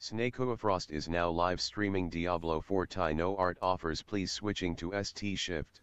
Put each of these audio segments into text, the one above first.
S.W.Frost is now live streaming Diablo 4 Thai no art offers, please switching to ST Shift.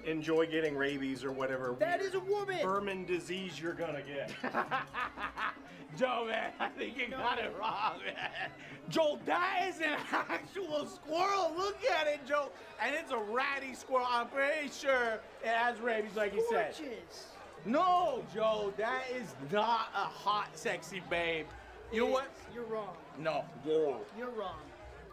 Enjoy getting rabies or whatever. That is a woman! Vermin disease you're gonna get. Joe, man, I think you got it wrong, man. Joe, that is an actual squirrel. Look at it, Joe. And it's a ratty squirrel. I'm pretty sure it has rabies, like you said. No, Joe, that is not a hot, sexy babe. You know what? You're wrong. No. You're wrong.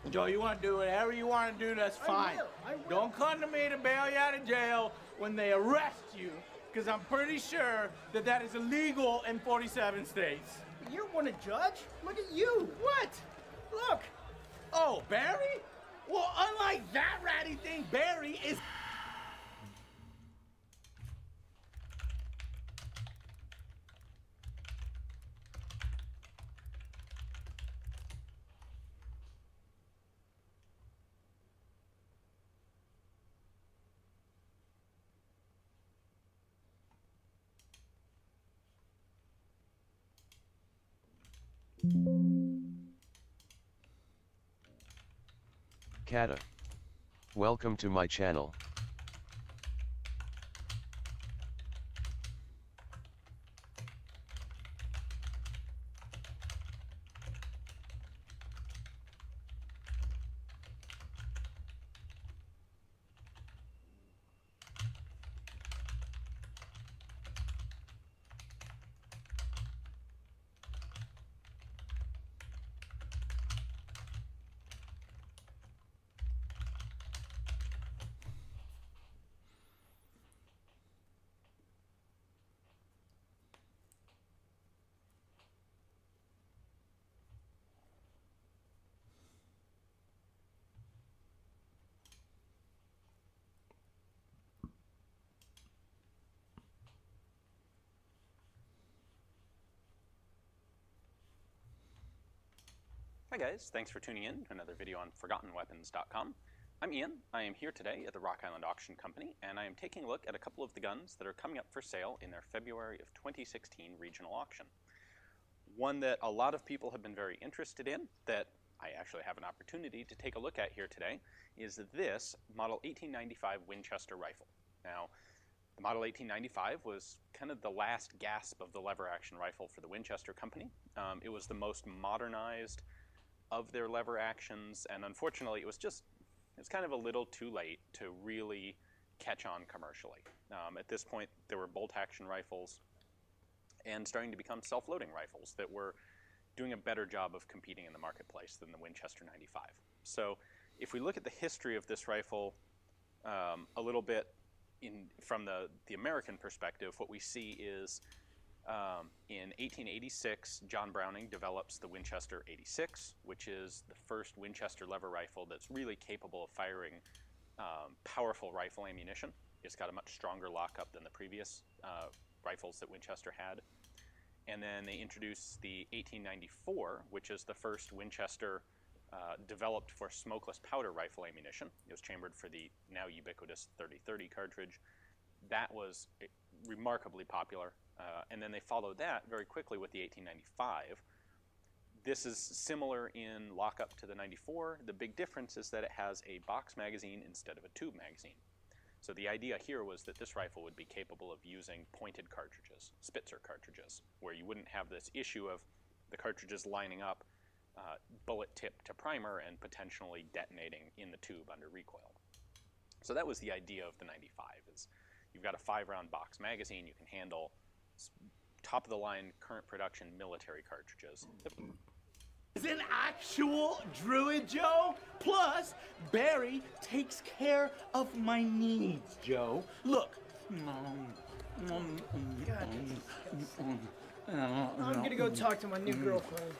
Joe, you want to do whatever you want to do, that's fine. I will. Don't come to me to bail you out of jail when they arrest you, because I'm pretty sure that that is illegal in 47 states. You want to judge? Look at you. What? Look. Oh, Barry? Well, unlike that ratty thing, Barry is... Kata. Welcome to my channel. Hi guys, thanks for tuning in to another video on ForgottenWeapons.com. I'm Ian. I am here today at the Rock Island Auction Company, and I am taking a look at a couple of the guns that are coming up for sale in their February of 2016 regional auction. One that a lot of people have been very interested in, that I actually have an opportunity to take a look at here today, is this model 1895 Winchester rifle. Now, The Model 1895 was kind of the last gasp of the lever-action rifle for the Winchester Company. It was the most modernized of their lever actions, and unfortunately, it's kind of a little too late to really catch on commercially. At this point, there were bolt-action rifles and starting to become self-loading rifles that were doing a better job of competing in the marketplace than the Winchester 95. So if we look at the history of this rifle a little bit from the American perspective, what we see is in 1886, John Browning develops the Winchester 86, which is the first Winchester lever rifle that's really capable of firing powerful rifle ammunition. It's got a much stronger lockup than the previous rifles that Winchester had. And then they introduced the 1894, which is the first Winchester developed for smokeless powder rifle ammunition. It was chambered for the now ubiquitous 30-30 cartridge. That was remarkably popular. And then they followed that very quickly with the 1895. This is similar in lockup to the 94. The big difference is that it has a box magazine instead of a tube magazine. So the idea here was that this rifle would be capable of using pointed cartridges, Spitzer cartridges, where you wouldn't have this issue of the cartridges lining up bullet tip to primer and potentially detonating in the tube under recoil. So that was the idea of the 95, is you've got a 5-round box magazine, you can handle top-of-the-line, current production military cartridges. Is an actual druid, Joe. Plus, Barry takes care of my needs, Joe. Look. I'm gonna go talk to my new girlfriend.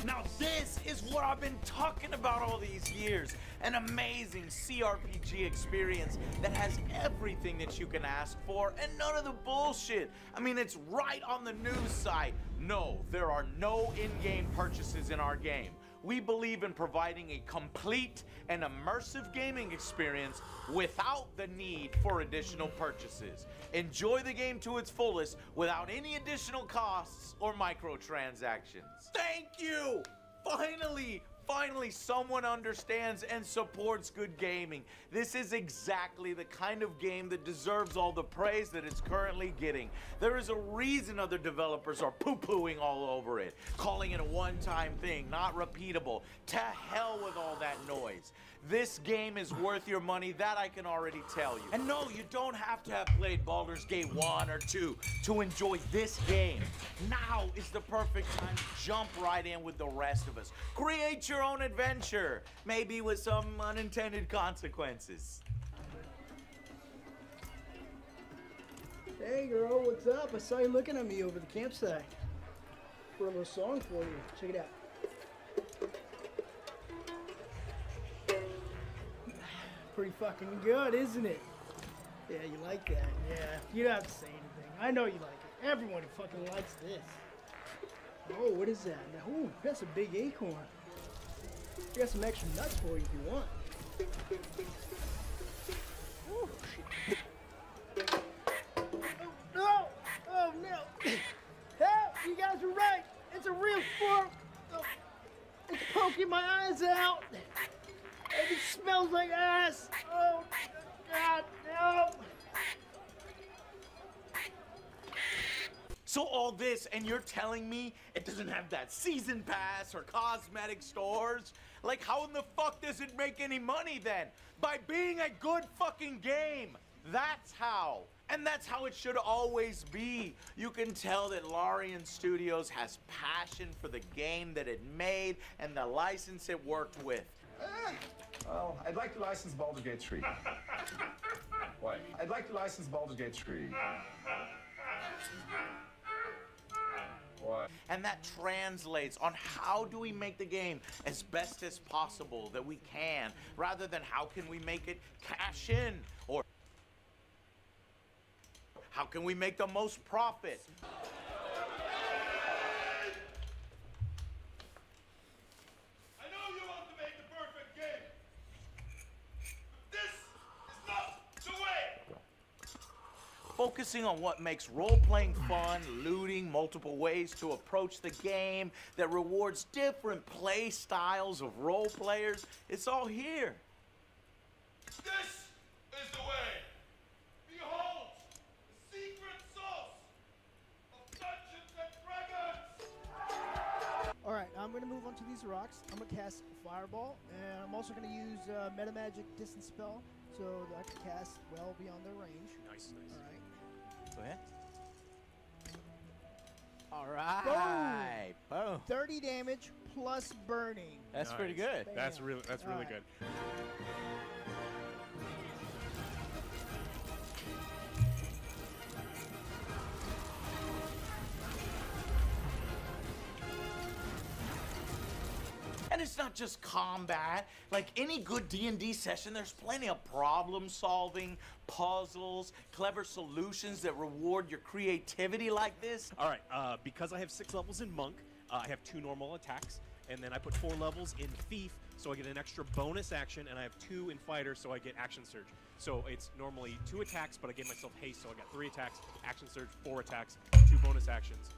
Now this is what I've been talking about all these years. An amazing CRPG experience that has everything that you can ask for and none of the bullshit. I mean, it's right on the news site. No, there are no in-game purchases in our game. We believe in providing a complete and immersive gaming experience without the need for additional purchases. Enjoy the game to its fullest without any additional costs or microtransactions. Thank you! Finally, someone understands and supports good gaming. This is exactly the kind of game that deserves all the praise that it's currently getting. There is a reason other developers are poo-pooing all over it, calling it a one-time thing, not repeatable. To hell with all that noise. This game is worth your money, that I can already tell you. And no, you don't have to have played Baldur's Gate 1 or 2 to enjoy this game. Now is the perfect time to jump right in with the rest of us. Create your own adventure, maybe with some unintended consequences. Hey girl, what's up? I saw you looking at me over the campsite. For a little song for you. Check it out. Pretty fucking good, isn't it? Yeah, you like that. Yeah, you don't have to say anything. I know you like it. Everyone fucking likes this. Oh, what is that? Oh, that's a big acorn. I got some extra nuts for you if you want. Oh, shit. Oh, no! Oh, no! Help! You guys were right! It's a real fork! Oh, it's poking my eyes out! And it smells like ass! Oh, God, no! So all this, and you're telling me it doesn't have that season pass or cosmetic stores? Like, how in the fuck does it make any money then? By being a good fucking game. That's how. And that's how it should always be. You can tell that Larian Studios has passion for the game that it made and the license it worked with. Well, I'd like to license Baldur's Gate 3. What? I'd like to license Baldur's Gate 3. What? And that translates on how do we make the game as best as possible that we can, rather than how can we make it cash in, or how can we make the most profit. I know you want to make the perfect focusing on what makes role-playing fun, looting, multiple ways to approach the game that rewards different play styles of role players. It's all here. This is the way. Behold, the secret sauce of Dungeons and Dragons. All right, I'm going to move on to these rocks. I'm going to cast Fireball, and I'm also going to use Meta Magic Distance Spell so that I can cast well beyond their range. Nice. All right. Go ahead. All right. Boom. 30 damage plus burning. That's Nice. pretty good. Bam. That's really Alright. good. And it's not just combat. Like any good D&D session, there's plenty of problem solving, puzzles, clever solutions that reward your creativity like this. All right, because I have 6 levels in Monk, I have 2 normal attacks, and then I put 4 levels in Thief, so I get an extra bonus action, and I have 2 in Fighter, so I get Action Surge. So it's normally 2 attacks, but I gave myself haste, so I got 3 attacks, Action Surge, 4 attacks, 2 bonus actions.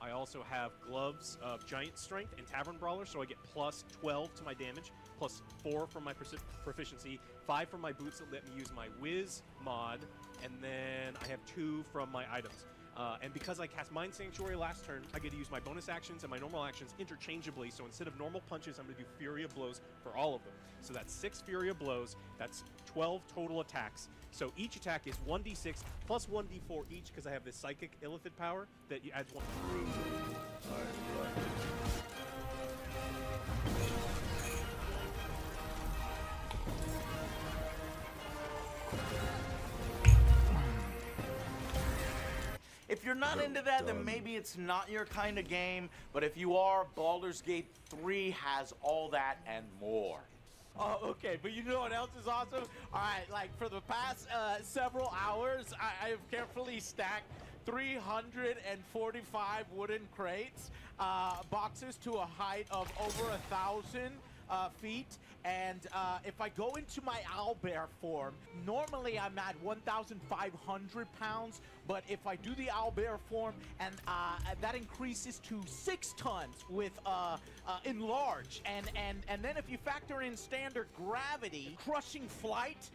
I also have Gloves of Giant Strength and Tavern Brawler, so I get plus 12 to my damage, plus 4 from my proficiency, 5 from my boots that let me use my Whiz mod, and then I have 2 from my items. And because I cast Mind Sanctuary last turn, I get to use my bonus actions and my normal actions interchangeably, so instead of normal punches, I'm going to do Fury of Blows for all of them. So that's 6 Fury of Blows, that's 12 total attacks. So each attack is 1d6 plus 1d4 each, because I have this Psychic Illithid power that adds 1. If you're not into that, then maybe it's not your kind of game. But if you are, Baldur's Gate 3 has all that and more. Oh, okay, but you know what else is awesome? All right, like for the past several hours, I have carefully stacked 345 wooden crates, boxes to a height of over 1,000 feet. And if I go into my owlbear form, normally I'm at 1,500 pounds, but if I do the owlbear form, and that increases to 6 tons with enlarge, and then if you factor in standard gravity, crushing flight,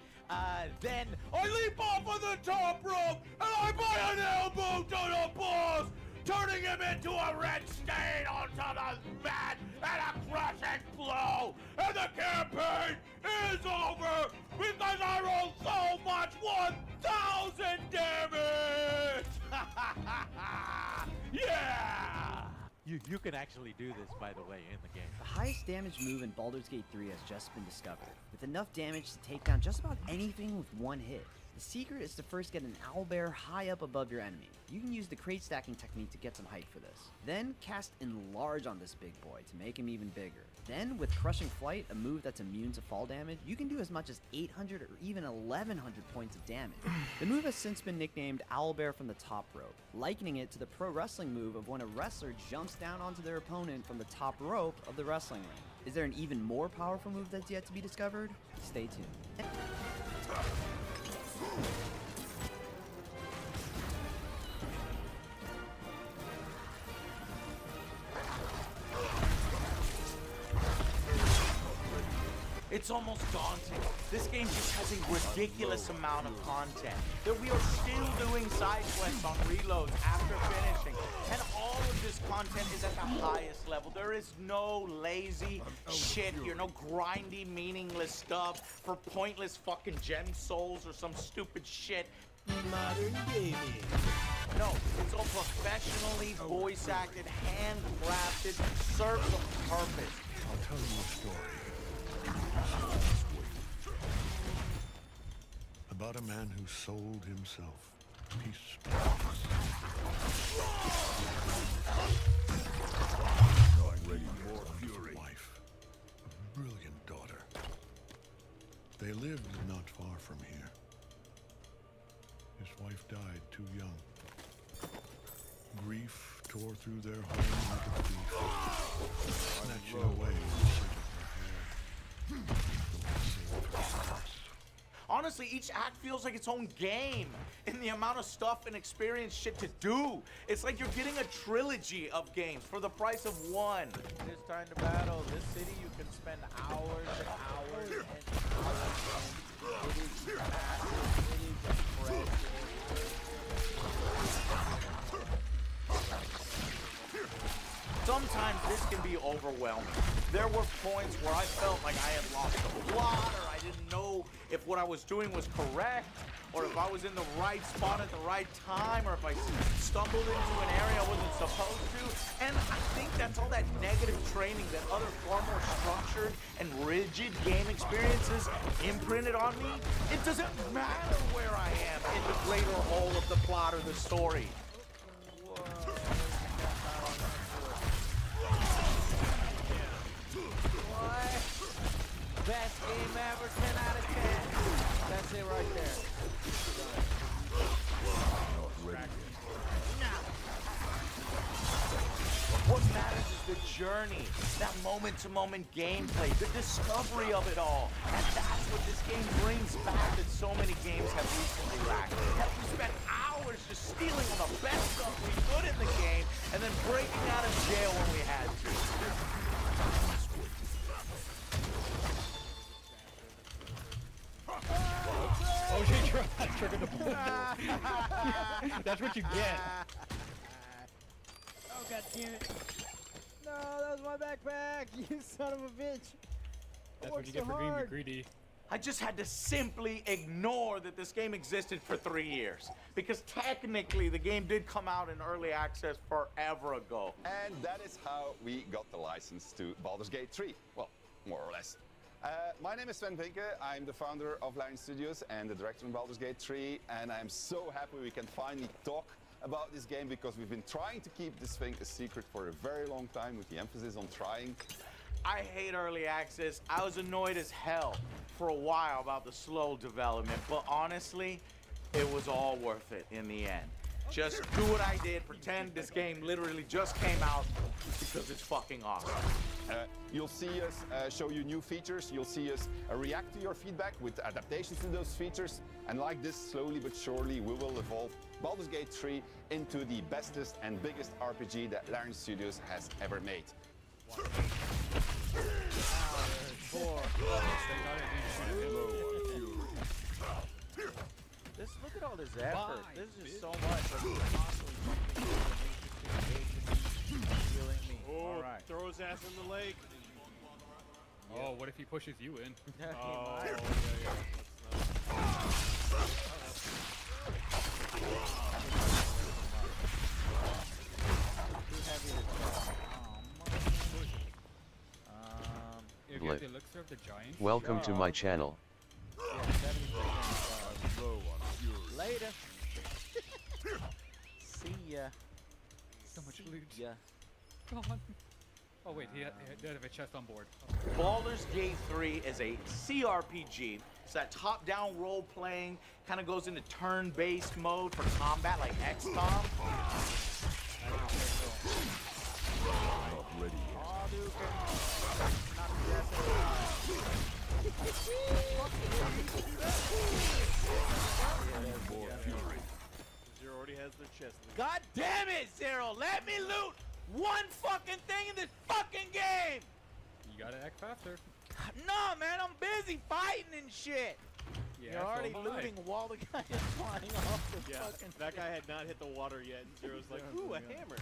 then I leap off of the top rope and I buy an elbow to the balls, turning him into a red stain onto the mat and a crushing blow. And the campaign is over because I rolled so much 1,000 damage! Yeah! You can actually do this, by the way, in the game. The highest damage move in Baldur's Gate 3 has just been discovered, with enough damage to take down just about anything with one hit. The secret is to first get an owlbear high up above your enemy. You can use the crate stacking technique to get some height for this. Then cast Enlarge on this big boy to make him even bigger. Then with Crushing Flight, a move that's immune to fall damage, you can do as much as 800 or even 1,100 points of damage. The move has since been nicknamed Owlbear from the Top Rope, likening it to the pro wrestling move of when a wrestler jumps down onto their opponent from the top rope of the wrestling ring. Is there an even more powerful move that's yet to be discovered? Stay tuned. It's almost daunting. This game just has a ridiculous amount of content. That we are still doing side quests on reloads after finishing. And all of this content is at the highest level. There is no lazy shit here, no grindy, meaningless stuff for pointless fucking gem souls or some stupid shit. Modern gaming. No, it's all professionally voice acted, handcrafted, serves a purpose. I'll tell you a story. About a man who sold himself piece by piece. Ready for fury. Wife, a brilliant daughter. They lived not far from here. His wife died too young. Grief tore through their home like a thief, snatching away the shit of her hair. Honestly, each act feels like its own game in the amount of stuff and experience shit to do. It's like you're getting a trilogy of games for the price of one. It is time to battle. This city you can spend hours and hours and hours in. It is massive. It is impressive. Sometimes this can be overwhelming. There were points where I felt like I had lost the plot, or I didn't know if what I was doing was correct, or if I was in the right spot at the right time, or if I stumbled into an area I wasn't supposed to. And I think that's all that negative training that other far more structured and rigid game experiences imprinted on me. It doesn't matter where I am in the greater whole of the plot or the story. Best game ever, 10 out of 10. That's it right there. What matters is the journey, that moment-to-moment gameplay, the discovery of it all. And that's what this game brings back that so many games have recently lacked. That we spent hours just stealing all the best stuff we could in the game and then breaking out of jail when we had to. Oh, you triggered the ball. That's what you get. Oh, god damn it. No, that was my backpack, you son of a bitch. That's what you get for being greedy. I just had to simply ignore that this game existed for 3 years. Because technically, the game did come out in early access forever ago. And that is how we got the license to Baldur's Gate 3. Well, more or less. My name is Sven Vinke. I'm the founder of Lion Studios and the director of Baldur's Gate 3. And I'm so happy we can finally talk about this game because we've been trying to keep this thing a secret for a very long time with the emphasis on trying. I hate early access. I was annoyed as hell for a while about the slow development, but honestly, it was all worth it in the end. Just do what I did, pretend this game literally just came out because it's fucking awesome. You'll see us show you new features. You'll see us react to your feedback with adaptations to those features. And like this, slowly but surely, we will evolve Baldur's Gate 3 into the bestest and biggest RPG that Lion Studios has ever made. Look at all this effort. This is just so much. Oh, throw his ass in the lake. Oh, what if he pushes you in? Oh, yeah. If you have the elixir of the giant. Welcome to my channel. Later. See ya. So much loot. Yeah. Come on. Oh wait, he had a chest on board. Baldur's Gate 3 is a CRPG. It's that top-down role-playing, kind of goes into turn-based mode for combat, like XCOM. Not ready yet. Zero already has their chest. God damn it, Zero! Let me loot one fucking thing in this fucking game! You gotta act faster. No, man, I'm busy fighting and shit. Yeah, You're already so am I. looting while the guy is flying off the fucking that guy had not hit the water yet, and Zero's like, ooh, a hammer.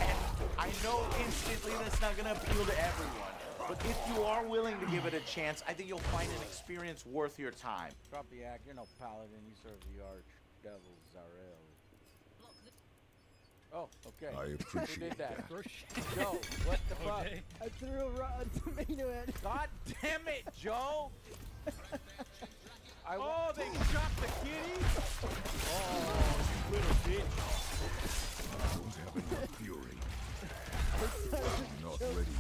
And I know instantly that's not gonna appeal to everyone, but if you are willing to give it a chance, I think you'll find an experience worth your time. Drop the act. You're no paladin. You serve the archdevil Zarel. Oh, okay. I Who appreciate did that? Throw shit. Joe, what the fuck? Okay. I threw a tomato at it. God damn it, Joe! Oh, they shot the kitty? Oh, you little bitch. Don't have enough fury. Not ready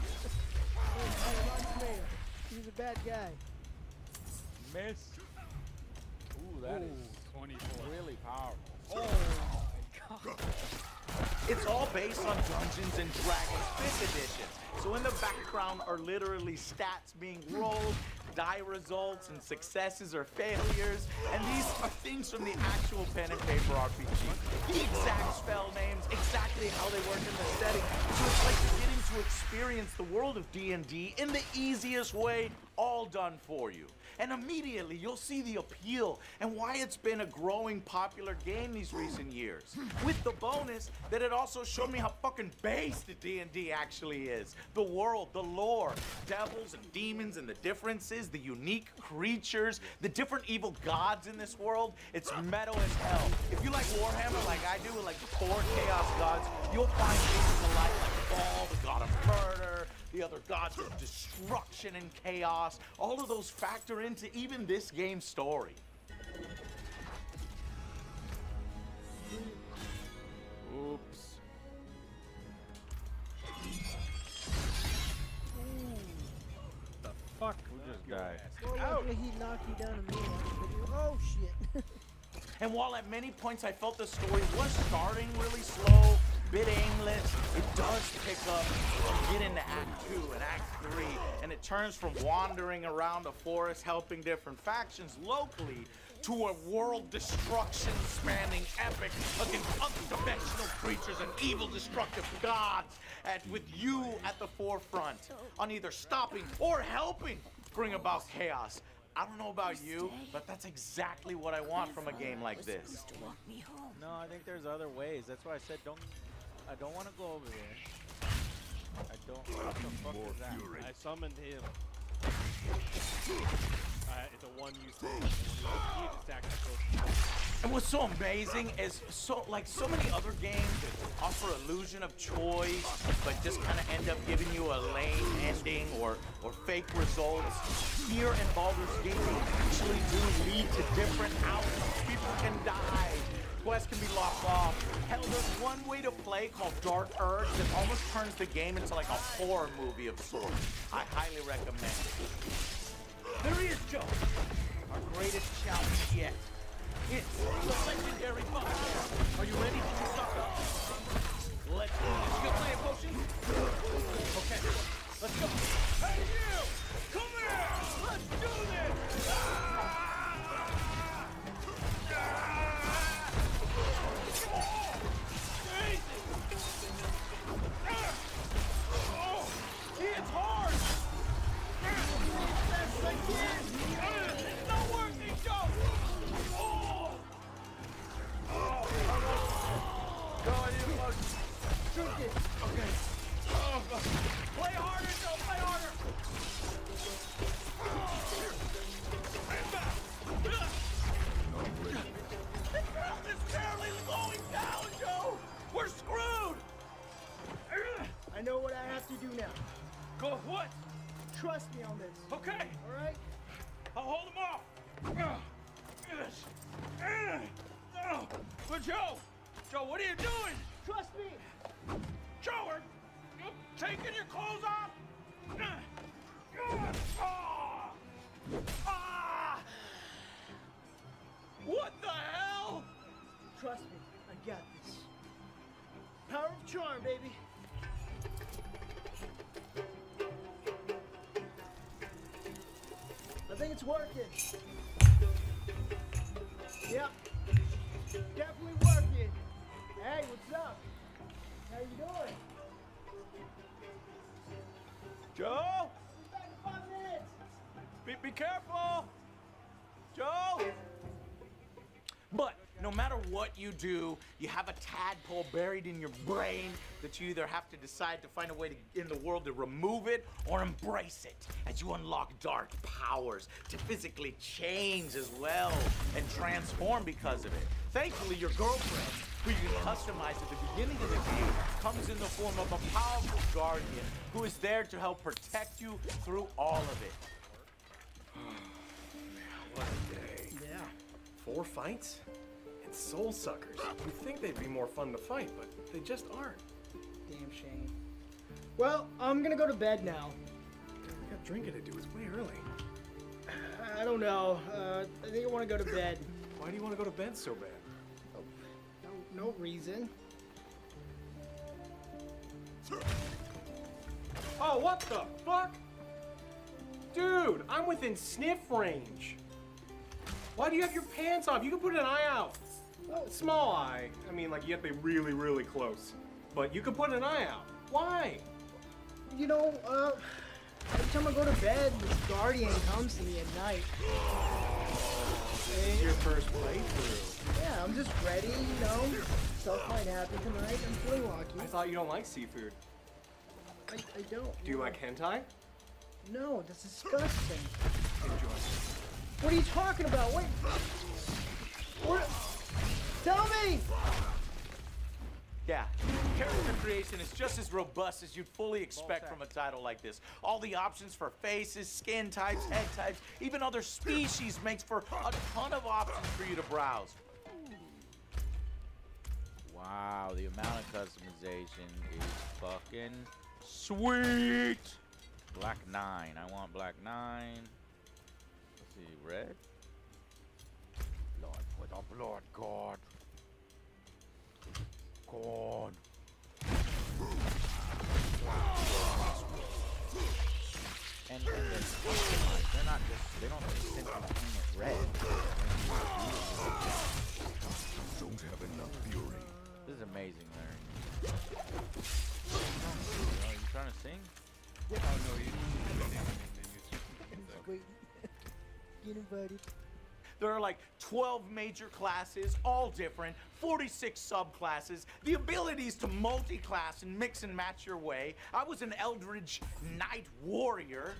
yet. He's a bad guy. Miss. Ooh, that is 24. really powerful. Oh my god. It's all based on Dungeons and Dragons 5th edition. So in the background are literally stats being rolled, die results and successes or failures. And these are things from the actual pen and paper RPG. The exact spell names, exactly how they work in the setting. So it's like you're getting to experience the world of D&D in the easiest way, all done for you. And immediately you'll see the appeal and why it's been a growing popular game these recent years. With the bonus that it also showed me how fucking base the D&D actually is. The world, the lore, devils and demons and the differences, the unique creatures, the different evil gods in this world. It's meta as hell. If you like Warhammer like I do, with like the 4 Chaos gods, you'll find things alike like Baal, the god of murder, the other gods of destruction and chaos. All of those factor into even this game's story. Oops. The fuck? Who just died? Well, luckily he knocked you down immediately. Oh shit. And while at many points I felt the story was starting really slow, bit aimless, it does pick up. You get into Act 2 and Act 3, and it turns from wandering around a forest helping different factions locally to a world destruction spanning epic against unconventional creatures and evil destructive gods, with you at the forefront on either stopping or helping bring about chaos. I don't know about you, but that's exactly what I want from a game like this. No, I think there's other ways. That's why I said I don't want to go over there. I don't. What the fuck is that? I summoned him. It's a one-use thing. He just acts And what's so amazing is so many other games offer illusion of choice, but just kind of end up giving you a lame ending or fake results. Here in Baldur's Gate, they actually do lead to different outcomes. People can die. Quests can be locked off. Hell, there's one way to play called Dark Urge that almost turns the game into like a horror movie of sorts. I highly recommend it. There he is, Joe. Our greatest challenge yet. It's the legendary bugbear. Are you ready to do something? Let's do this. You got playing potions? Okay, let's go. Hey, you! Come here! Let's do this! It's hard! It's not working, Joe! Go, I need a motion. Shoot it! Okay. Play harder, Joe! Play harder! This ground is barely going down, Joe! We're screwed! I know what I have to do now. Go, what? Trust me on this. Okay. All right? I'll hold him off. But Joe, what are you doing? Trust me. Joe, are you taking your clothes off? What the hell? Trust me. I got this. Power of charm, baby. I think it's working. Yep. Definitely working. Hey, what's up? How you doing? Joe? Be back in 5 minutes. Be careful! Joe? But no matter what you do, you have a tadpole buried in your brain that you either have to decide to find a way in the world to remove it or embrace it as you unlock dark powers to physically change as well and transform because of it. Thankfully, your girlfriend, who you can customize at the beginning of the game, comes in the form of a powerful guardian who is there to help protect you through all of it. What a day. Yeah. 4 fights? And soul suckers. You'd think they'd be more fun to fight, but they just aren't. Damn shame. Well, I'm gonna go to bed now. We got drinking to do. It's way early. I don't know. I think I want to go to bed. Why do you want to go to bed so bad? No reason. Oh, what the fuck? Dude, I'm within sniff range. Why do you have your pants off? You can put an eye out. Small eye. I mean, like, you have to be really, really close. But you can put an eye out. Why? You know, every time I go to bed, this guardian comes to me at night. This is your first playthrough. Yeah, I'm just ready, you know. Stuff might happen tonight. I'm feeling lucky. I thought you don't like seafood. I don't. Do you like hentai? No, that's disgusting. Enjoy. What are you talking about? Wait. What? Tell me! Yeah, character creation is just as robust as you'd fully expect from a title like this. All the options for faces, skin types, head types, even other species makes for a ton of options for you to browse. Wow, the amount of customization is fucking sweet. Black 9. I want black 9. Let's see, red. Lord, put up, Lord God. God. And they're customized. They're not just, they don't just simply paint it red. Don't have enough fury. This is amazing, Larry. Are you trying to sing? Oh no, you didn't sing and then Wait. Get invited. There are like 12 major classes, all different, 46 subclasses, the abilities to multi-class and mix and match your way. I was an Eldritch Knight Warrior.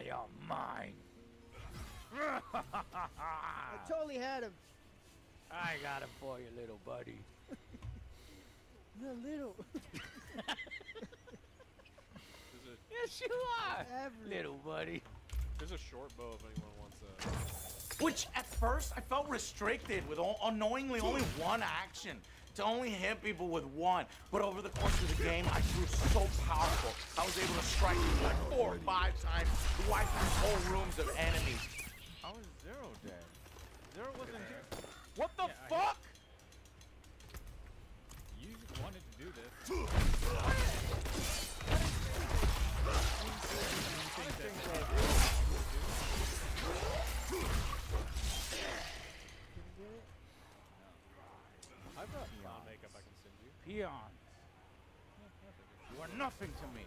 You're mine. I totally had him. I got him for you, little buddy. Not little. Yes, you are, little buddy. There's a short bow if anyone wants a... Which at first I felt restricted with unknowingly only one action. To only hit people with one. But over the course of the game, I grew so powerful. I was able to strike people like 4 or 5 times to wipe out whole rooms of enemies. How is Zero dead? Zero wasn't here. What the fuck? You wanted to do this. I've got Not makeup I can send you. peons. You are nothing to me.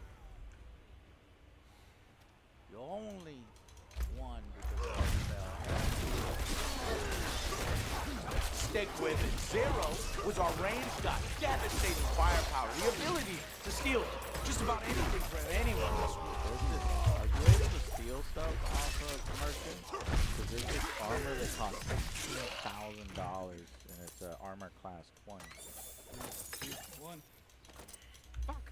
You're only one because of Stick with it. Zero was our ranged guy. Devastating firepower. The ability to steal just about anything from anyone. Are you able to steal stuff off of merchant? Because there's this armor that costs $16,000 and it's armor class 20. One. Fuck.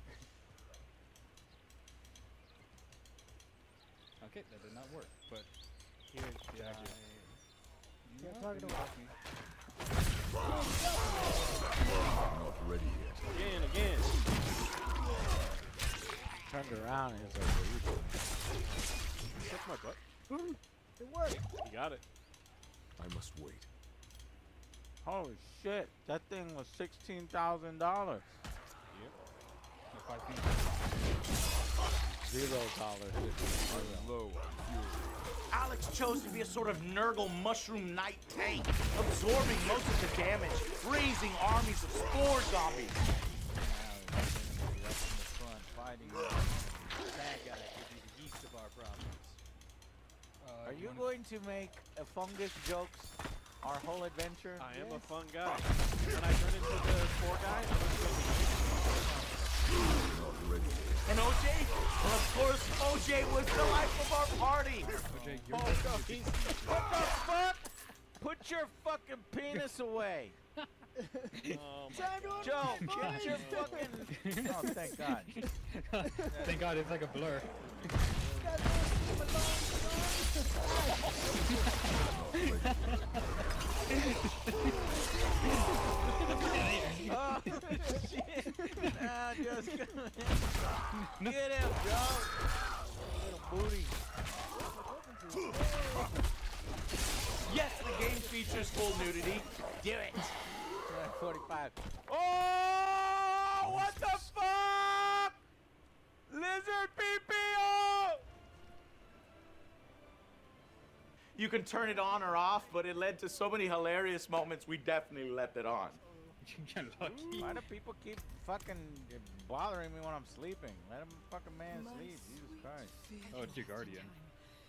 Okay, that did not work, but here's the Yeah, talking about me. Not ready yet. Again. Turned around and it's like, what are you doing? Touch my butt. It worked. You got it. I must wait. Holy shit, that thing was $16,000. Yep. If I think $0. Low on fury. Alex chose to be a sort of Nurgle mushroom knight tank, absorbing most of the damage, raising armies of spore zombies. Are you going to make fungus jokes our whole adventure? I am a fun guy. When I turn into the poor guy, I'm Not ready yet. And OJ? Well, of course, OJ was the life of our party. OJ, you're Oh, no, he's, what the fuck? Put your fucking penis away. Joe, get your fucking... Oh, thank God. Thank God, it's like a blur. Oh, shit. Nah, just get him, Joe. Little booty. Yes, the game features full nudity. Do it. 45. Oh, what the fuck? Lizard pee-pee! Oh! you can turn it on or off, but it led to so many hilarious moments, we definitely left it on. Why do people keep fucking bothering me when I'm sleeping? Let him fucking man sleep. Jesus Christ. Oh, it's your guardian.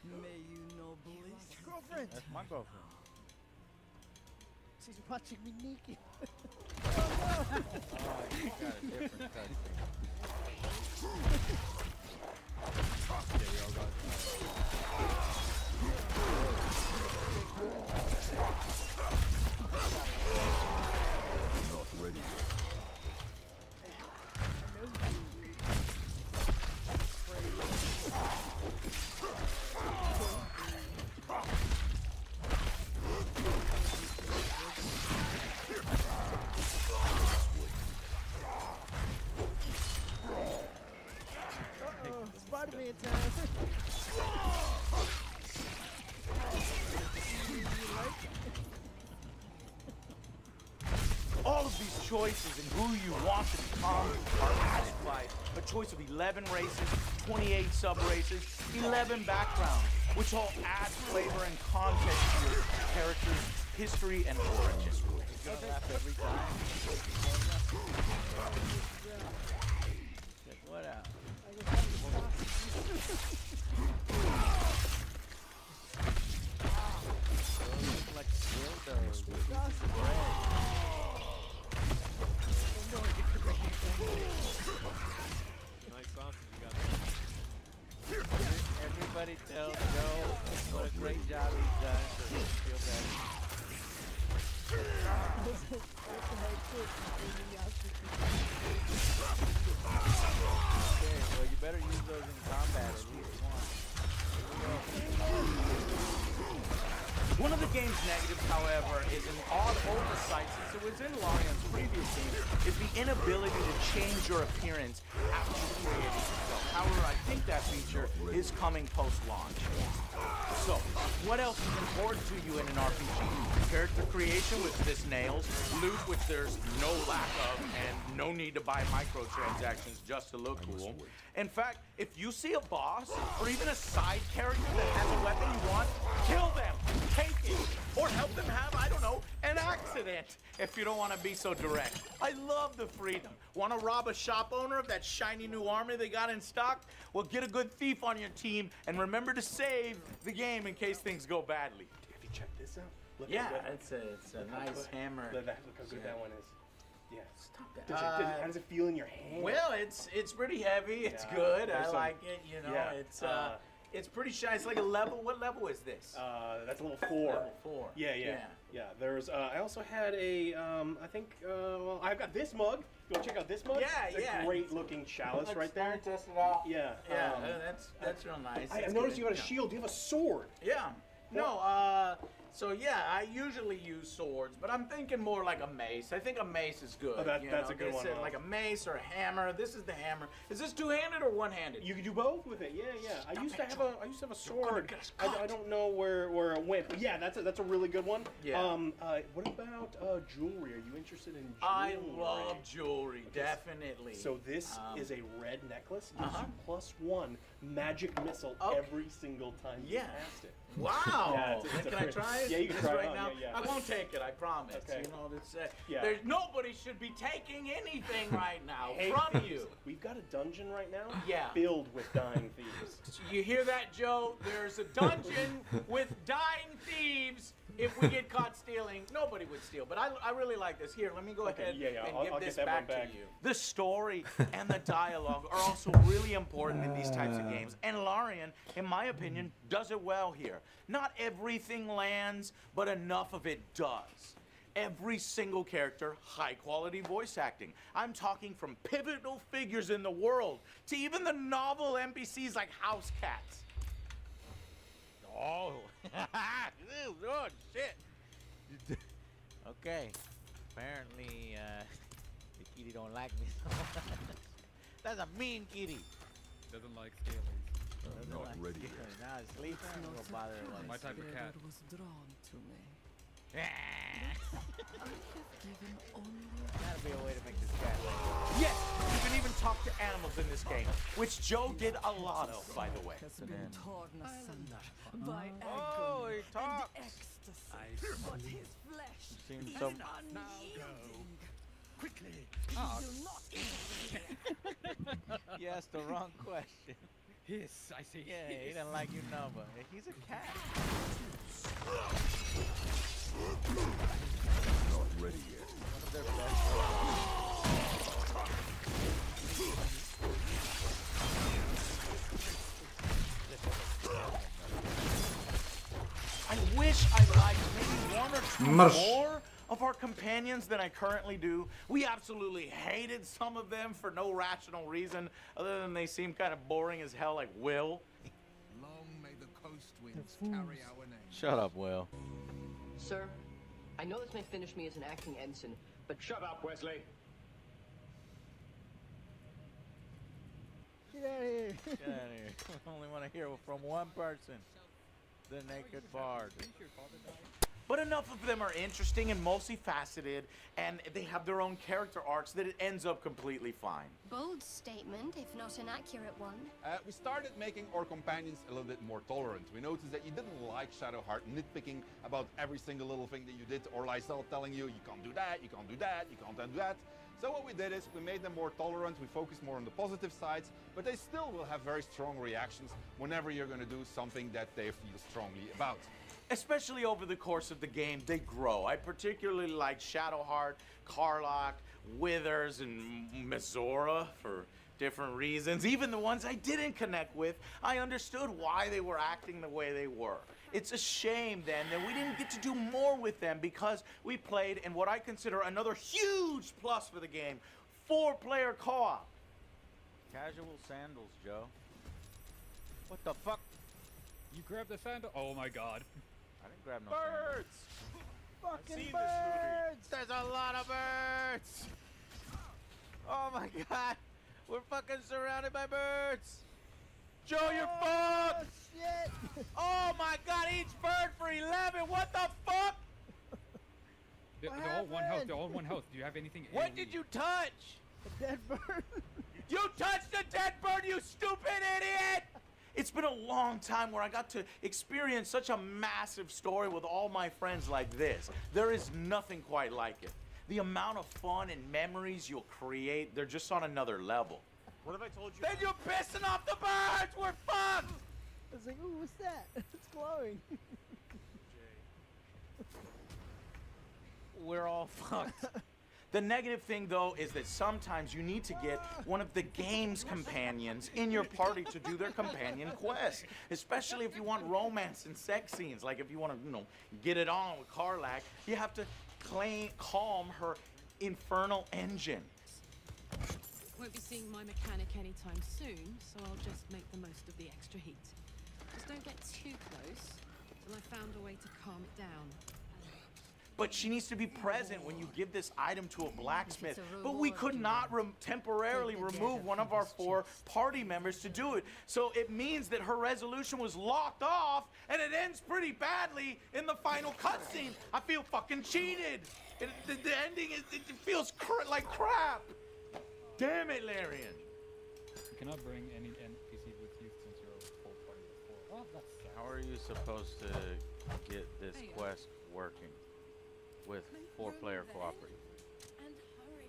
May you know bliss. Girlfriend. That's my girlfriend. She's watching me naked. Oh, you got a different touch. Yeah, we all got Not ready yet. Spider-Man time. All of these choices and who you want to become are added by a choice of 11 races, 28 sub-races, 11 backgrounds, which all add flavor and context to your character's history and origin. You're gonna laugh every time. Check what out. Those look like dildos. Nice sausage you got Everybody tell Joe what a great job he's done so he can feel better. Okay, well you better use those in combat at least once. One of the game's negatives, however, is an odd oversight since it was in Lion's previous game, is the inability to change your appearance after you create yourself. However, I think that feature is coming post-launch. So, what else is important to you in an RPG? Character creation, which this nails, loot, which there's no lack of, and no need to buy microtransactions just to look cool. In fact, if you see a boss, or even a side character that has a weapon you want, kill them, take it, or help them have, I don't know, an accident, if you don't want to be so direct. I love the freedom. Want to rob a shop owner of that shiny new armor they got in stock? Well, get a good thief on your team, and remember to save the game in case things go badly. Have you checked this out? Look Yeah, at it's a nice hammer. Look how good that one is. Yeah. Stop that. How does it feel in your hand? Well, it's pretty heavy. It's Yeah, good. I there's some- like it. You know, yeah, it's pretty shiny. It's like a level. What level is this? That's level 4. Level 4. Yeah. There's. I also had a. I think. Well, I've got this mug. You want to check out this mug? Yeah, it's a great looking chalice right there. Test it out. Yeah. Yeah, that's real nice. I It's noticed good. you got a shield. Do you have a sword? Yeah. No. So yeah, I usually use swords, but I'm thinking more like a mace. I think a mace is good. Oh, that's a good one, huh? Like a mace or a hammer. This is the hammer. Is this two-handed or one-handed? You can do both with it. Yeah. I used to have a sword. get us I don't know where it went, but yeah, that's a really good one. Yeah. What about jewelry? Are you interested in jewelry? I love jewelry, definitely. So this is a red necklace. Gives Uh-huh. you +1 magic missile every single time you cast it. Wow. Yeah, it's Can I try it? Yeah, you can This try right it now. Yeah. I won't take it. I promise. Okay. You know, it's, Yeah. there's nobody should be taking anything right now Hey, from thieves, you. We've got a dungeon right now. Yeah. Filled with dying thieves. You hear that, Joe? There's a dungeon with dying thieves. If we get caught stealing, nobody would steal. But I really like this. Here, let me go ahead and I'll give get this that one back back. to you. The story and the dialogue are also really important in these types of games. And Larian, in my opinion, does it well here. Not everything lands, but enough of it does. Every single character, high-quality voice acting. I'm talking from pivotal figures in the world to even the novel NPCs like house cats. Oh, oh shit. Okay, apparently the kitty don't like me so much. That's a mean kitty. Doesn't like scalies. Doesn't Not like ready scary. yet. Now it's sleeping. I'm gonna bother her. My type of cat. was drawn to me. Like, Gotta be a way to make this cat. Yes, you can even talk to animals in this game, which Joe did a lot of, by the way. Oh, he talks. But his flesh Seems is so. unyielding. Quickly. Oh. He will not eat. You asked the wrong question. Yes, I see. Yeah, he didn't like you, no, but he's a cat. Not ready yet. One of their best. I wish I liked maybe one or two more of our companions than I currently do. We absolutely hated some of them for no rational reason other than they seem kind of boring as hell, like Will. Long may the coast winds carry our name. Shut up, Will. Sir, I know this may finish me as an acting ensign, but shut up, Wesley. Get out of here. Get out of here. I only want to hear from one person. The naked bard. But enough of them are interesting and multifaceted, and they have their own character arcs that it ends up completely fine. Bold statement, if not an accurate one. We started making our companions a little bit more tolerant. We noticed that you didn't like Shadowheart nitpicking about every single little thing that you did, or Lysel telling you, you can't do that, you can't do that, you can't do that. So what we did is we made them more tolerant, we focused more on the positive sides, but they still will have very strong reactions whenever you're going to do something that they feel strongly about. Especially over the course of the game, they grow. I particularly like Shadowheart, Karlach, Withers, and Mizora for different reasons. Even the ones I didn't connect with, I understood why they were acting the way they were. It's a shame then that we didn't get to do more with them because we played in what I consider another huge plus for the game, 4-player co-op. Casual sandals, Joe. What the fuck? You grabbed the sandal? Oh my god. I didn't grab no Birds! Fucking birds! There's a lot of birds! Oh my god! We're fucking surrounded by birds! Joe, you're fucked! Shit! Oh my god, each bird for 11! What the fuck? They're all one health. They're all one health. Do you have anything? What did you touch? A dead bird. You touched a dead bird, you stupid idiot! It's been a long time where I got to experience such a massive story with all my friends like this. There is nothing quite like it. The amount of fun and memories you'll create, they're just on another level. What have I told you? Then you're pissing off the birds! We're fucked! I was like, ooh, what's that? It's glowing. We're all fucked. The negative thing, though, is that sometimes you need to get one of the game's companions in your party to do their companion quest, especially if you want romance and sex scenes. Like if you want to, get it on with Karlach, you have to calm her infernal engine. Won't be seeing my mechanic anytime soon, so I'll just make the most of the extra heat. Just don't get too close till I found a way to calm it down. But she needs to be present when you give this item to a blacksmith. But we could not temporarily remove one of our 4 party members to do it. So it means that her resolution was locked off, and it ends pretty badly in the final cutscene. I feel fucking cheated. The ending, it feels like crap. Damn it, Larian. You cannot bring any NPC with you since you're a full party before. Oh, that's sad. How are you supposed to get this quest working with 4-player cooperative?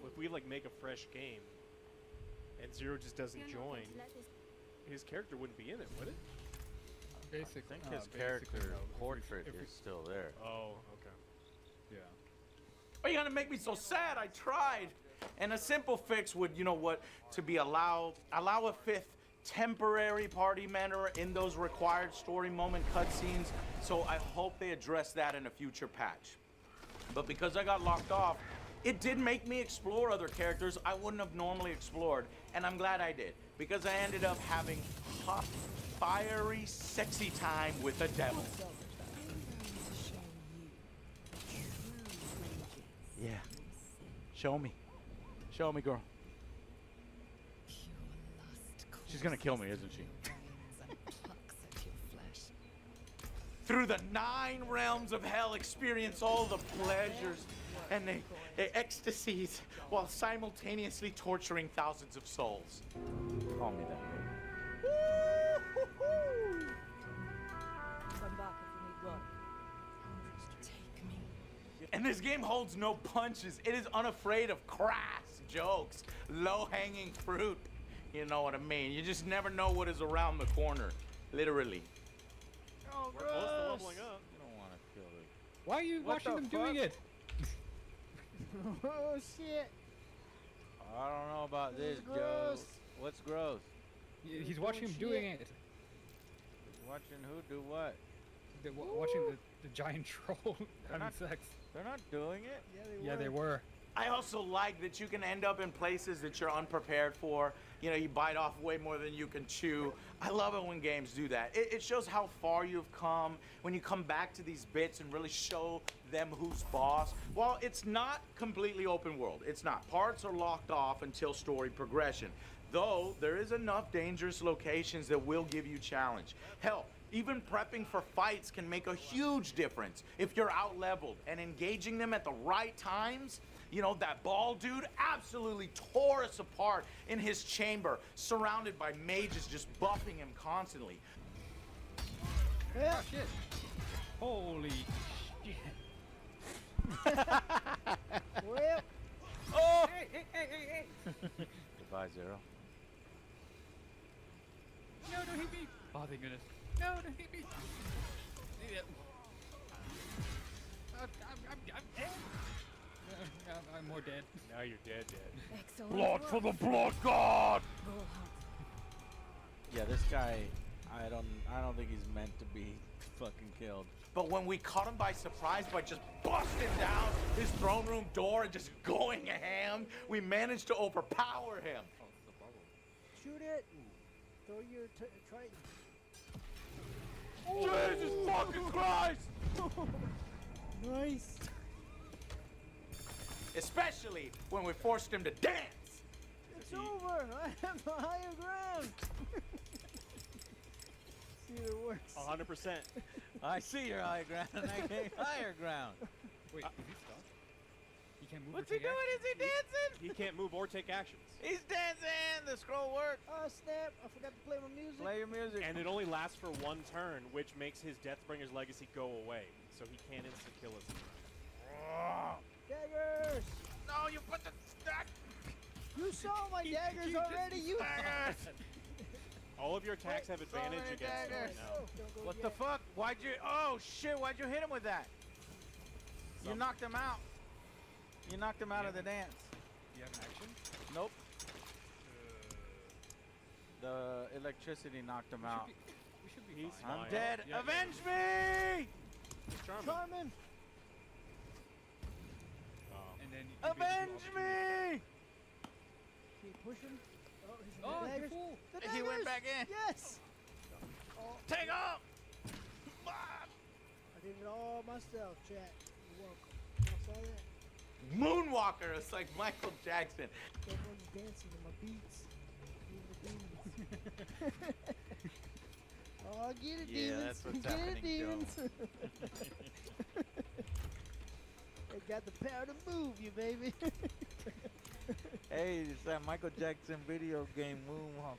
Well, if we make a fresh game and Zero just doesn't join, his character wouldn't be in it, would it? Basically, I think his character portrait is still there. Oh, okay. Yeah. Why are you gonna make me so sad? I tried. And a simple fix would, to be allow a 5th temporary party member in those required story moment cutscenes. So I hope they address that in a future patch. But because I got locked off, it did make me explore other characters I wouldn't have normally explored, and I'm glad I did, because I ended up having hot, fiery, sexy time with a devil. Yeah. Show me. Show me, girl. She's gonna kill me, isn't she? through the 9 realms of hell, experience all the pleasures and the ecstasies while simultaneously torturing thousands of souls. Call me that. Come back if you need blood. Take me. And this game holds no punches. It is unafraid of crass jokes, low-hanging fruit. You know what I mean? You just never know what is around the corner, literally. Oh, We're close to leveling up. You don't want to kill it. Why are you watching them doing it? Oh shit! I don't know about this, Joe. Gross. What's gross? He's watching him doing it. Watching who do what? Watching the giant troll having sex. They're not doing it. Yeah, they were. I also like that you can end up in places that you're unprepared for. You know, you bite off way more than you can chew. I love it when games do that. It shows how far you've come when you come back to these bits and really show them who's boss. While it's not completely open world, it's not. Parts are locked off until story progression. Though, there is enough dangerous locations that will give you challenge. Hell, even prepping for fights can make a huge difference if you're out-leveled, and engaging them at the right times. You know, that bald dude absolutely tore us apart in his chamber, surrounded by mages just buffing him constantly. Oh, shit. Holy shit. Well. Oh! Hey. Goodbye, Zero. No, don't hit me. Oh, thank goodness. No, don't hit me. I'm dead. I'm more dead. Now you're dead. Excellent. Blood for the blood god! Yeah, this guy, I don't think he's meant to be fucking killed. But when we caught him by surprise by just busting down his throne room door and just going ham, we managed to overpower him. Shoot it. Throw your trident. Jesus fucking Christ! Nice. Especially when we forced him to dance. It's over. I have the higher ground. See if it works. 100%. I see your high ground and I get higher ground. Wait, is he stuck? He can't move. What's he doing? Is he dancing? He can't move or take actions. He's dancing. The scroll worked. Oh snap! I forgot to play my music. Play your music. And it only lasts for 1 turn, which makes his Deathbringer's legacy go away. So he can't instant kill us. Daggers! No, you put the stack. You saw my daggers already. You. Daggers. All of your attacks have advantage many against him right daggers. now. What the fuck? Why'd you? Oh shit! Why'd you hit him with that? You knocked him out. You knocked him out of the dance. Do you have an action? Nope. The electricity knocked him out. We should be fine. I'm dead. Yeah, Avenge me! Charmin. And then you Avenge me! Keep pushing. Oh, he's Oh, the you daggers. fool. The He went daggers! back in. Yes. Oh, Take off! I did it all myself, chat. You're welcome. Y'all saw that? Moonwalker, it's like Michael Jackson. Everyone's dancing to my beats. Even the demons. Oh, get it, Yeah, demons. that's what's Get happening, it, demons. They got the power to move you, baby. Hey, it's that Michael Jackson video game Moonwalker.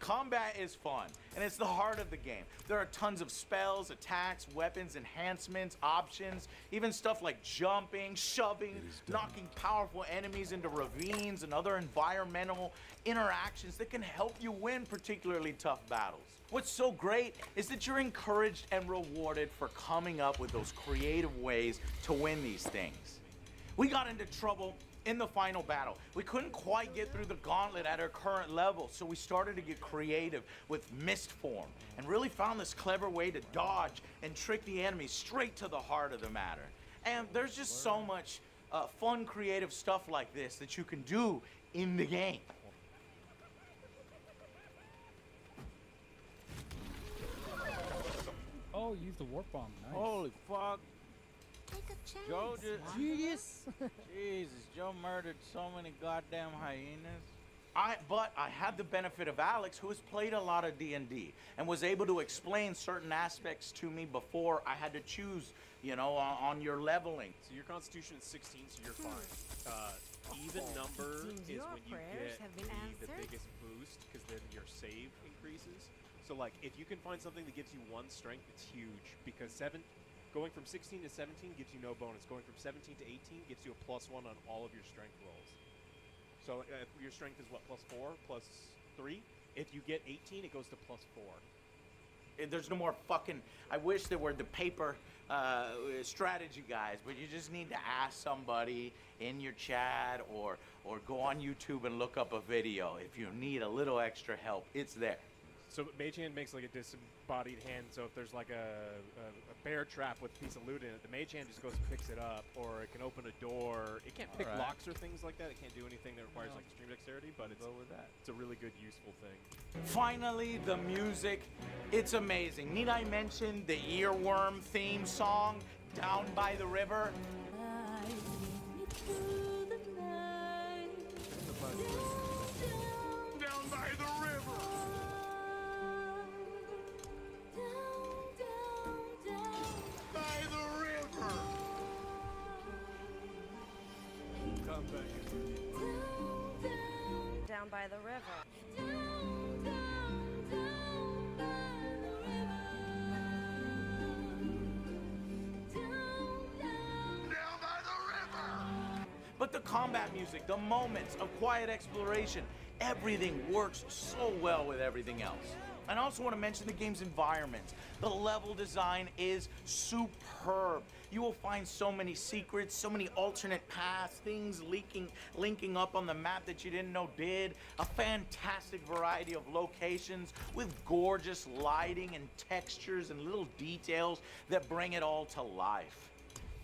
Combat is fun, and it's the heart of the game. There are tons of spells, attacks, weapons, enhancements, options, even stuff like jumping, shoving, knocking powerful enemies into ravines, and other environmental interactions that can help you win particularly tough battles. What's so great is that you're encouraged and rewarded for coming up with those creative ways to win these things. We got into trouble in the final battle. We couldn't quite get through the gauntlet at our current level, so we started to get creative with mist form and really found this clever way to dodge and trick the enemy straight to the heart of the matter. And there's just so much fun, creative stuff like this that you can do in the game. Oh Oh, use the warp bomb. Nice. Holy fuck. Take a chance. Joe just... Genius. Jesus, Joe murdered so many goddamn hyenas. But I had the benefit of Alex, who has played a lot of D&D and was able to explain certain aspects to me before I had to choose, you know, on your leveling. So your constitution is 16, so you're fine. Even number is when you get the biggest boost, because then your save increases. So like, if you can find something that gives you 1 strength, it's huge, because going from 16 to 17 gives you no bonus. Going from 17 to 18 gives you a +1 on all of your strength rolls. So your strength is what, +4, +3? If you get 18, it goes to +4. There's no more fucking... I wish there were the paper strategy guys, but you just need to ask somebody in your chat or go on YouTube and look up a video. If you need a little extra help, it's there. So Mage Hand makes like a disembodied hand, so if there's like a bear trap with a piece of loot in it, the Mage Hand just goes and picks it up, or it can open a door. It can't pick locks or things like that. It can't do anything that requires like extreme dexterity, but it's a really good, useful thing. Finally, the music. It's amazing. Need I mention the earworm theme song, Down by the River? Down by the river. By the river. Come back. Down by the river. But the combat music, the moments of quiet exploration, everything works so well with everything else. And I also want to mention the game's environment. The level design is superb. You will find so many secrets, so many alternate paths, things linking up on the map that you didn't know did. A fantastic variety of locations with gorgeous lighting and textures and little details that bring it all to life.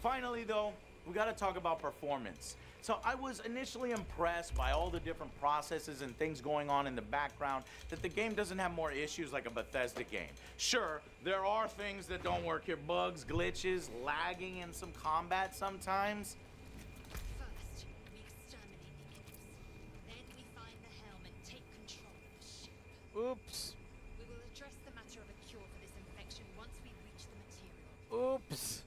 Finally, though, we got to talk about performance. So I was initially impressed by all the different processes and things going on in the background, that the game doesn't have more issues like a Bethesda game. Sure, there are things that don't work here, bugs, glitches, lagging in some combat sometimes. First, we exterminate the imps. Then we find the helm and take control of the ship. Oops. We will address the matter of a cure for this infection once we reach the material. Oops.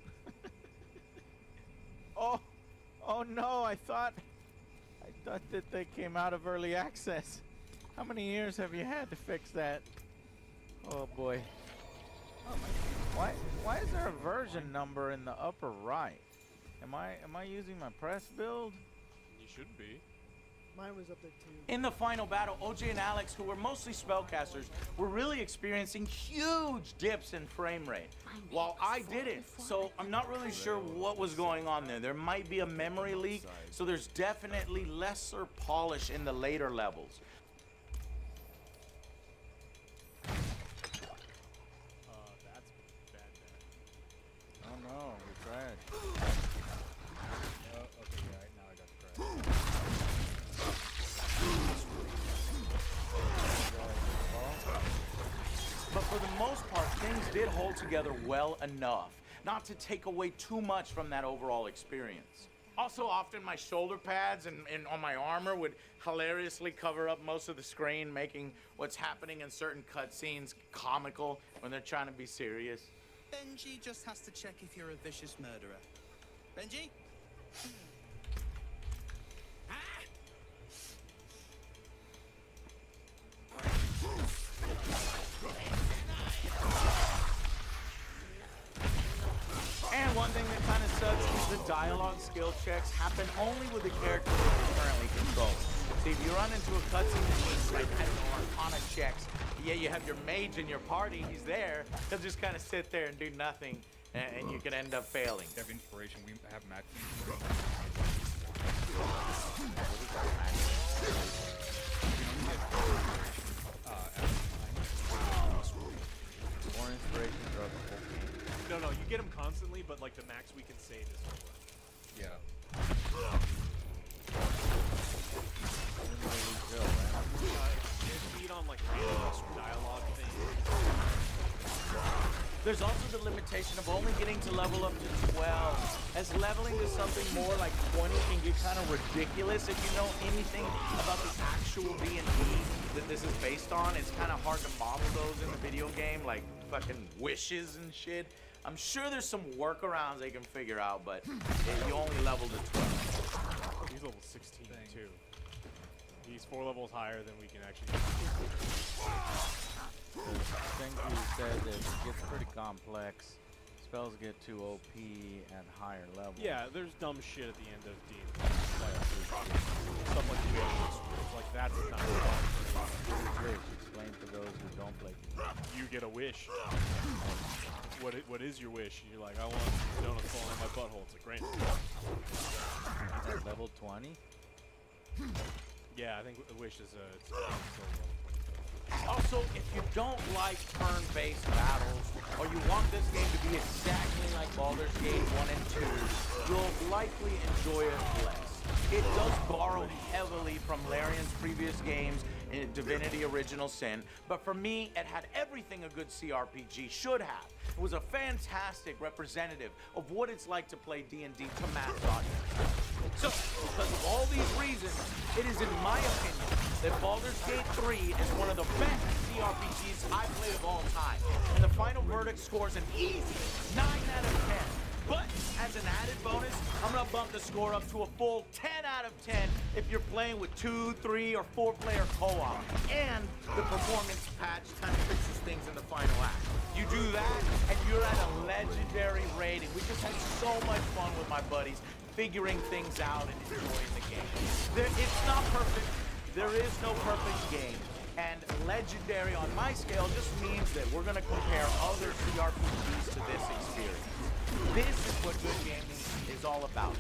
Oh no, I thought that they came out of early access. How many years have you had to fix that? Oh boy. Why is there a version number in the upper right? Am I using my press build? You shouldn't be. Mine was up there too. In the final battle, OJ and Alex, who were mostly spellcasters, were really experiencing huge dips in frame rate, while I didn't. So I'm not really sure what was going on there. There might be a memory leak, so there's definitely lesser polish in the later levels. That's bad. Oh no, we crashed. Oh, okay, yeah, now I got the crash. But for the most part, things did hold together well enough, not to take away too much from that overall experience. Also, often my shoulder pads and on my armor would hilariously cover up most of the screen, making what's happening in certain cutscenes comical when they're trying to be serious. Benji just has to check if you're a vicious murderer. Benji? And one thing that kind of sucks is the dialogue skill checks happen only with the characters that you currently control. See, if you run into a cutscene that needs, like, I don't know, Arcana checks, yeah, you have your mage in your party, he's there, he'll just kind of sit there and do nothing, and you can end up failing. We have inspiration, we have match. More inspiration throughout the whole game. No, you get them constantly, but like the max we can save is 4. Yeah. Feed on like random dialogue things. There's also the limitation of only getting to level up to 12, as leveling to something more like 20 can get kind of ridiculous. If you know anything about the actual D&D that this is based on, it's kind of hard to model those in the video game, like fucking wishes and shit. I'm sure there's some workarounds they can figure out, but you only level to 12. He's level 16 too. He's 4 levels higher than we can actually. Senku said that it gets pretty complex. Spells get too OP at higher levels. Yeah, there's dumb shit at the end of D&D. Stuff like wish. It's like that's not fun. Wish. Explain to those who don't play. You get a wish. What is your wish? You're like, I want donuts falling in my butthole. It's like, great. At level 20? Yeah, I think a wish is it's level 20. Also, if you don't like turn-based battles, or you want this game to be exactly like Baldur's Gate 1 and 2, you'll likely enjoy it less. It does borrow heavily from Larian's previous games in Divinity Original Sin, but for me, it had everything a good CRPG should have. It was a fantastic representative of what it's like to play D&D to mass audience. So, because of all these reasons, it is in my opinion that Baldur's Gate 3 is one of the best CRPGs I've played of all time, and the final verdict scores an easy 9 out of 10. But as an added bonus, I'm gonna bump the score up to a full 10 out of 10 if you're playing with 2, 3, or 4-player co-op. And the performance patch kind of fixes things in the final act. You do that, and you're at a legendary rating. We just had so much fun with my buddies, figuring things out and enjoying the game. It's not perfect. There is no perfect game. And legendary on my scale just means that we're gonna compare other CRPGs to this experience. This is what good gaming is all about.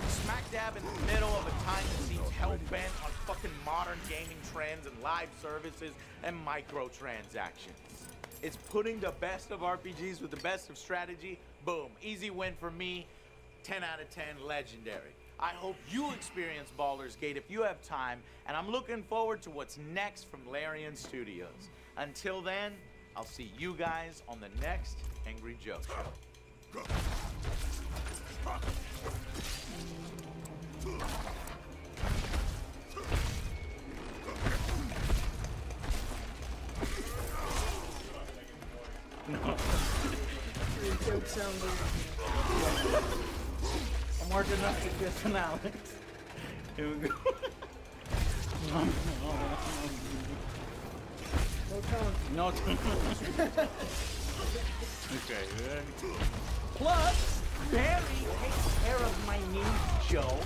Smack dab in the middle of a time that seems hell-bent on fucking modern gaming trends and live services and microtransactions. It's putting the best of RPGs with the best of strategy. Boom. Easy win for me. 10 out of 10, legendary. I hope you experience Baldur's Gate if you have time, and I'm looking forward to what's next from Larian Studios. Until then, I'll see you guys on the next Angry Joe Show. No. Joke sound weird. I'm working up to this one, Alex. Here we go. No tone. No tone. Okay, ready? Plus, Barry takes care of my niece, Joe.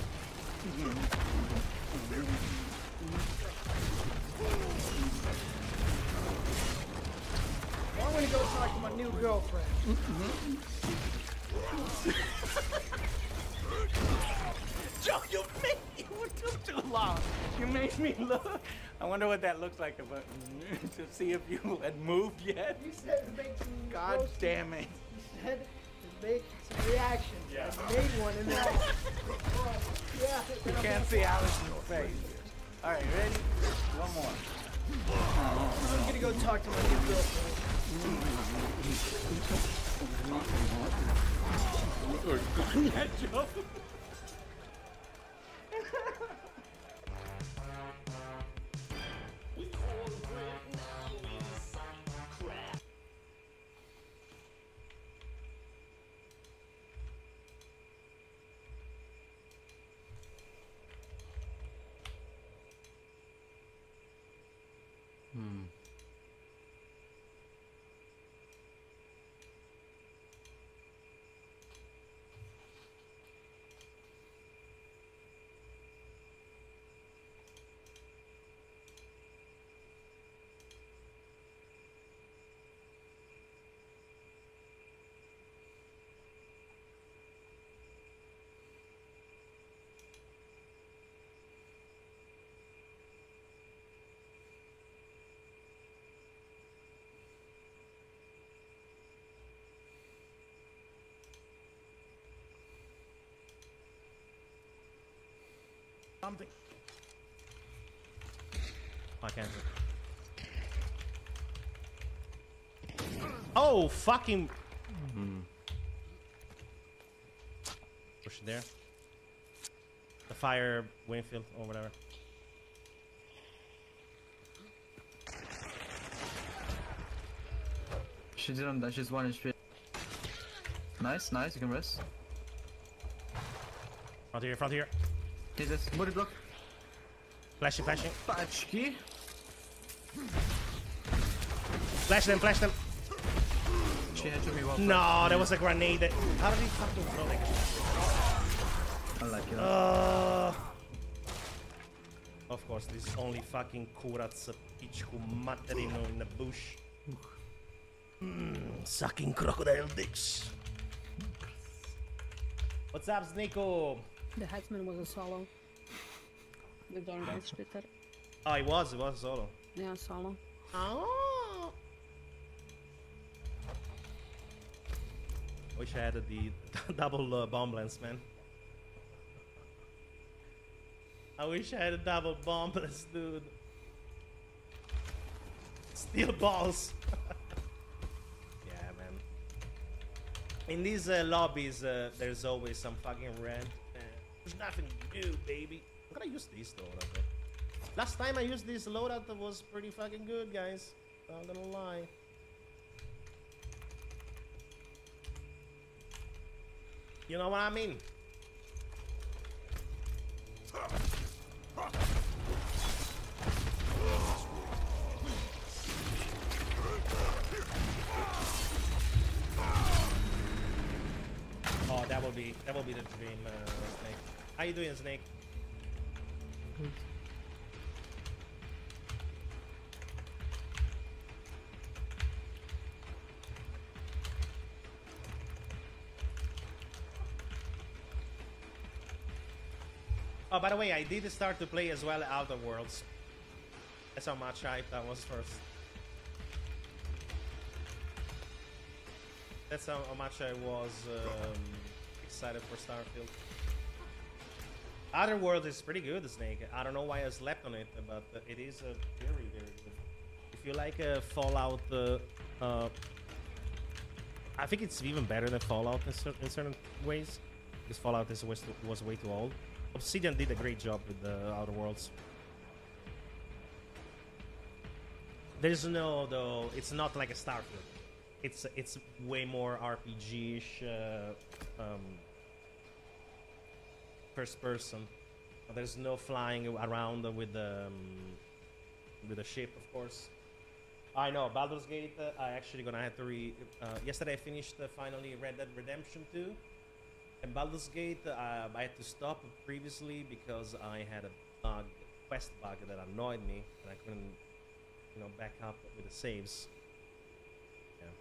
I'm gonna go talk to my new girlfriend. Joe, you made me took too long. You made me look. I wonder what that looks like to see if you had moved yet. You said to make some God roast. damn it. You said to make some reaction. Yeah. I made one and then yeah. You can't see Alex's face. All right, ready? One more. I'm gonna go talk to my new girlfriend. That joke. Something. I can't. Oh, fucking. Push it there. The fire Winfield or whatever. She didn't die, she's 1 HP. Nice, nice, you can rest. Front here, front here. Hit this, body block. Flashing, flashing. Paczki. Flash them, flash them. She had to be well. No, there was a grenade. How did he fucking throw that? I like it. Of course, this is only fucking Kurat's pičku materinu in the bush. Sucking crocodile dicks. What's up, Sneko? The Headsman was a solo. The Dawn Guard Splitter. Oh, it was solo. Yeah, solo. Oh. Wish I had the double bomb lens, man. I wish I had a double bomb lens, dude. Steel balls. Yeah, man. In these lobbies, there's always some fucking rant. There's nothing to do, baby. I'm gonna use this loadout, though. Last time I used this loadout, that was pretty fucking good, guys. Not gonna lie. You know what I mean? Oh, that will be the dream, Snake. How you doing, Snake? Oh, by the way, I did start to play as well Outer Worlds. That's how much hype that was first. That's how much I was excited for Starfield. Outer Worlds is pretty good, Snake. I don't know why I slept on it, but it is very, very good. If you like Fallout, I think it's even better than Fallout in certain ways, because Fallout was way too old. Obsidian did a great job with the Outer Worlds. There's no, though, it's not like a Starfield. It's way more RPG-ish, first person. There's no flying around with the ship, of course. I know, Baldur's Gate, I actually gonna have to yesterday I finished finally Red Dead Redemption 2. And Baldur's Gate, I had to stop previously because I had a quest bug that annoyed me, and I couldn't, back up with the saves. Yeah,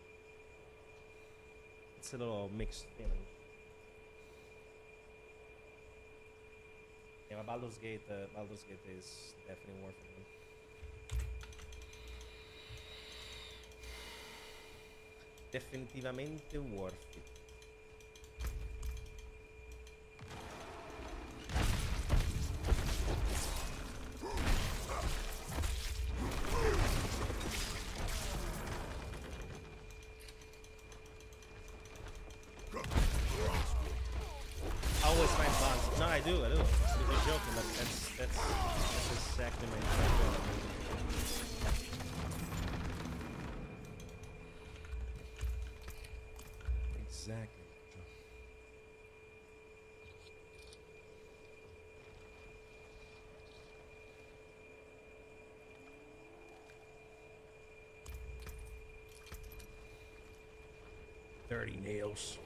it's a little mixed feeling. Yeah, but Baldur's Gate is definitely worth it. Definitivamente worth it. Always find bugs. No, I do. You're joking, but that's exactly my job. Exactly. Dirty nails.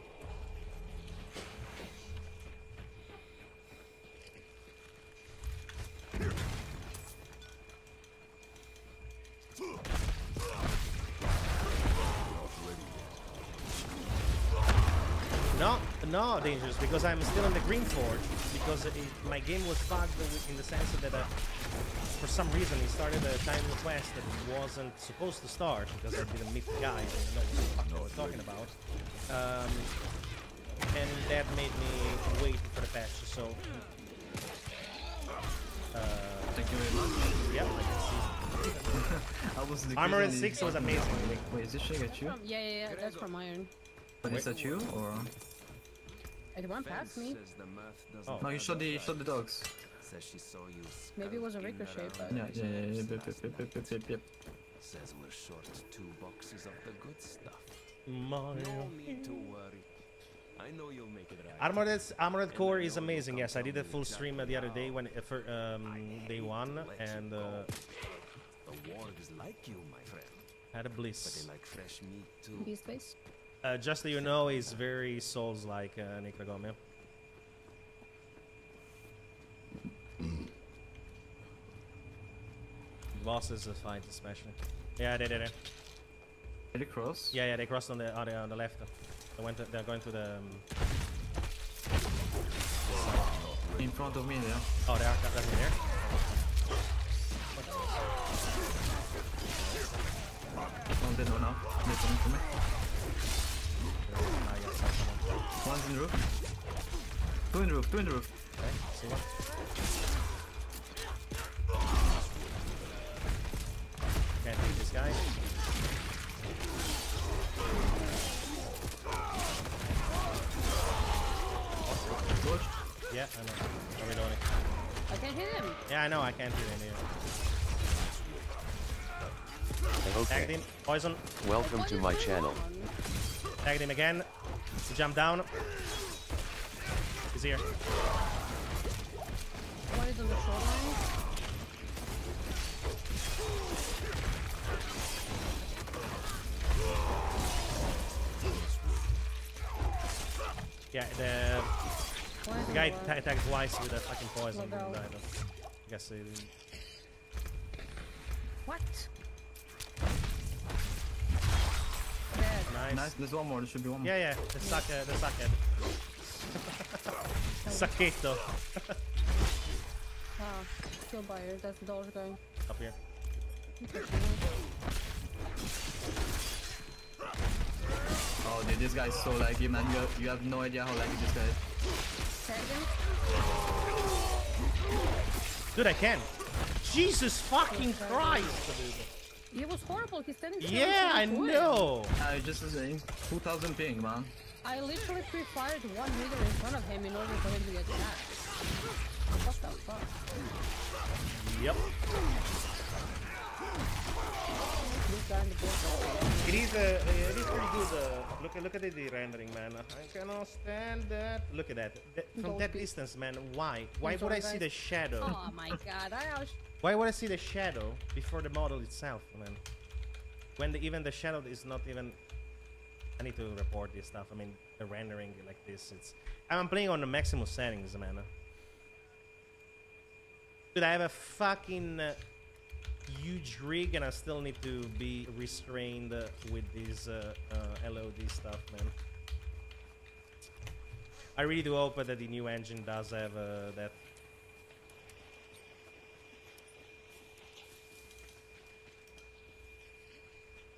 No, dangerous, because I'm still in the Green Forge, because my game was bugged in the sense that for some reason it started a time quest that it wasn't supposed to start, because I didn't meet the guy, I didn't know what the fuck I was talking about. And that made me wait for the patch, so... Thank you very much. Yeah, I can see. I was Armored 6 was amazing. Wait, is this shit at you? Yeah, that's from Iron. But is that you or? It went past me. Oh. No, you shot the dogs. Maybe it was a ricochet, but... Yeah. Yep. Says we're short 2 boxes of the good stuff. No need to worry. I know you'll make it right. Armored Core is amazing. Yes, I did a full stream the other day when for day 1 and The wargs like you, my friend. had a bliss. But they like fresh meat too. Beast face? Just so you know, he's very Souls-like, Nick Lagomia. Bosses fight especially. Yeah, they. Did they cross? Yeah, they crossed on the left. They're going to the. In front of me, yeah. Oh, they are definitely there. Oh, they know now. They're coming for me. One's in the roof. Two in the roof. Okay, see one. Can't beat this guy. Yeah, I know. How are we doing it? I can't hit him. Yeah, I know. I can't hit him either. Okay. Tagged him. Poison. Welcome to my channel. Tagged him again. He jumped down. He's here. One is on the shoreline. Yeah, the guy tagged twice with a fucking poison. I guess he... What? Nice. There's one more. There should be one more. Yeah. The suckhead. Saqueto. Ah, kill buyer. That's the dollars going. Up here. Oh, dude, this guy's so laggy, man. You have no idea how laggy this guy is. Dude, I can. Jesus fucking Christ, dude. It was horrible. He's standing still. Yeah, I know. I just saying 2000 ping, man. I literally pre-fired 1 meter in front of him in order for him to get shot. What the fuck? Yep. It is pretty good. Look at the rendering, man. I cannot stand that. Look at that. From that distance, man. Why would I see the shadow? Oh my god! Why would I see the shadow before the model itself, man? When even the shadow is not even. I need to report this stuff. I mean, the rendering like this. I'm playing on the maximum settings, man. Dude, I have a fucking huge rig, and I still need to be restrained with this LOD stuff, man. I really do hope that the new engine does have that.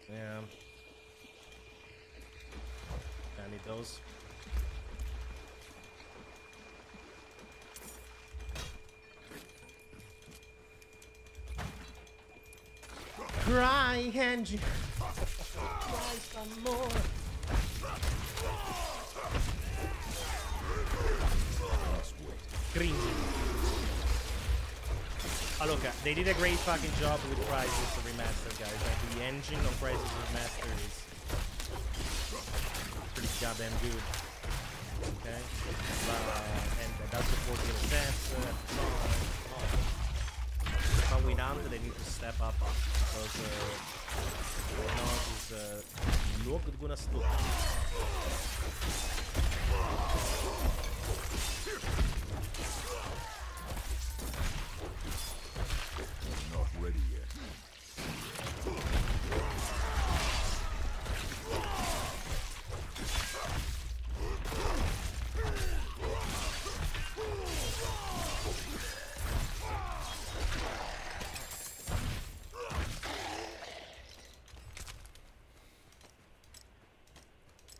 Yeah. I need those. Cry engine. Cry some more. Cringe. Oh, look, they did a great fucking job with Crysis Remastered, guys. Like, the engine of Crysis Remastered is pretty goddamn good. Okay? And that's support the stats. But without they need to step up because is много gonna stop. Not ready yet.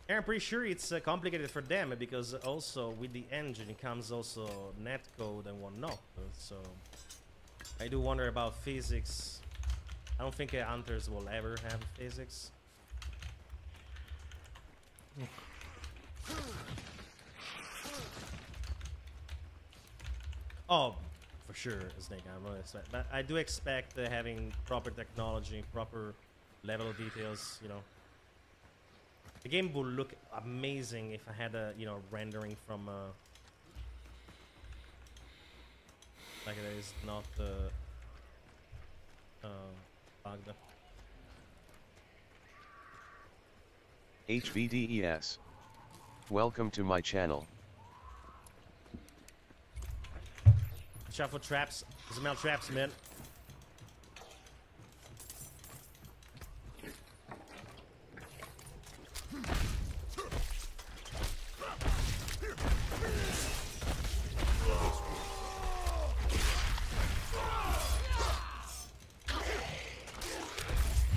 I'm pretty sure it's complicated for them because also with the engine it comes also netcode and whatnot. So I do wonder about physics I don't think hunters will ever have physics. Oh, for sure, Snake. I'm not expect, but I do expect having proper technology, proper level of details. You know, the game would look amazing if I had a rendering from like it is not bugged. HVDES. Welcome to my channel. Watch out for traps. Smell traps, man.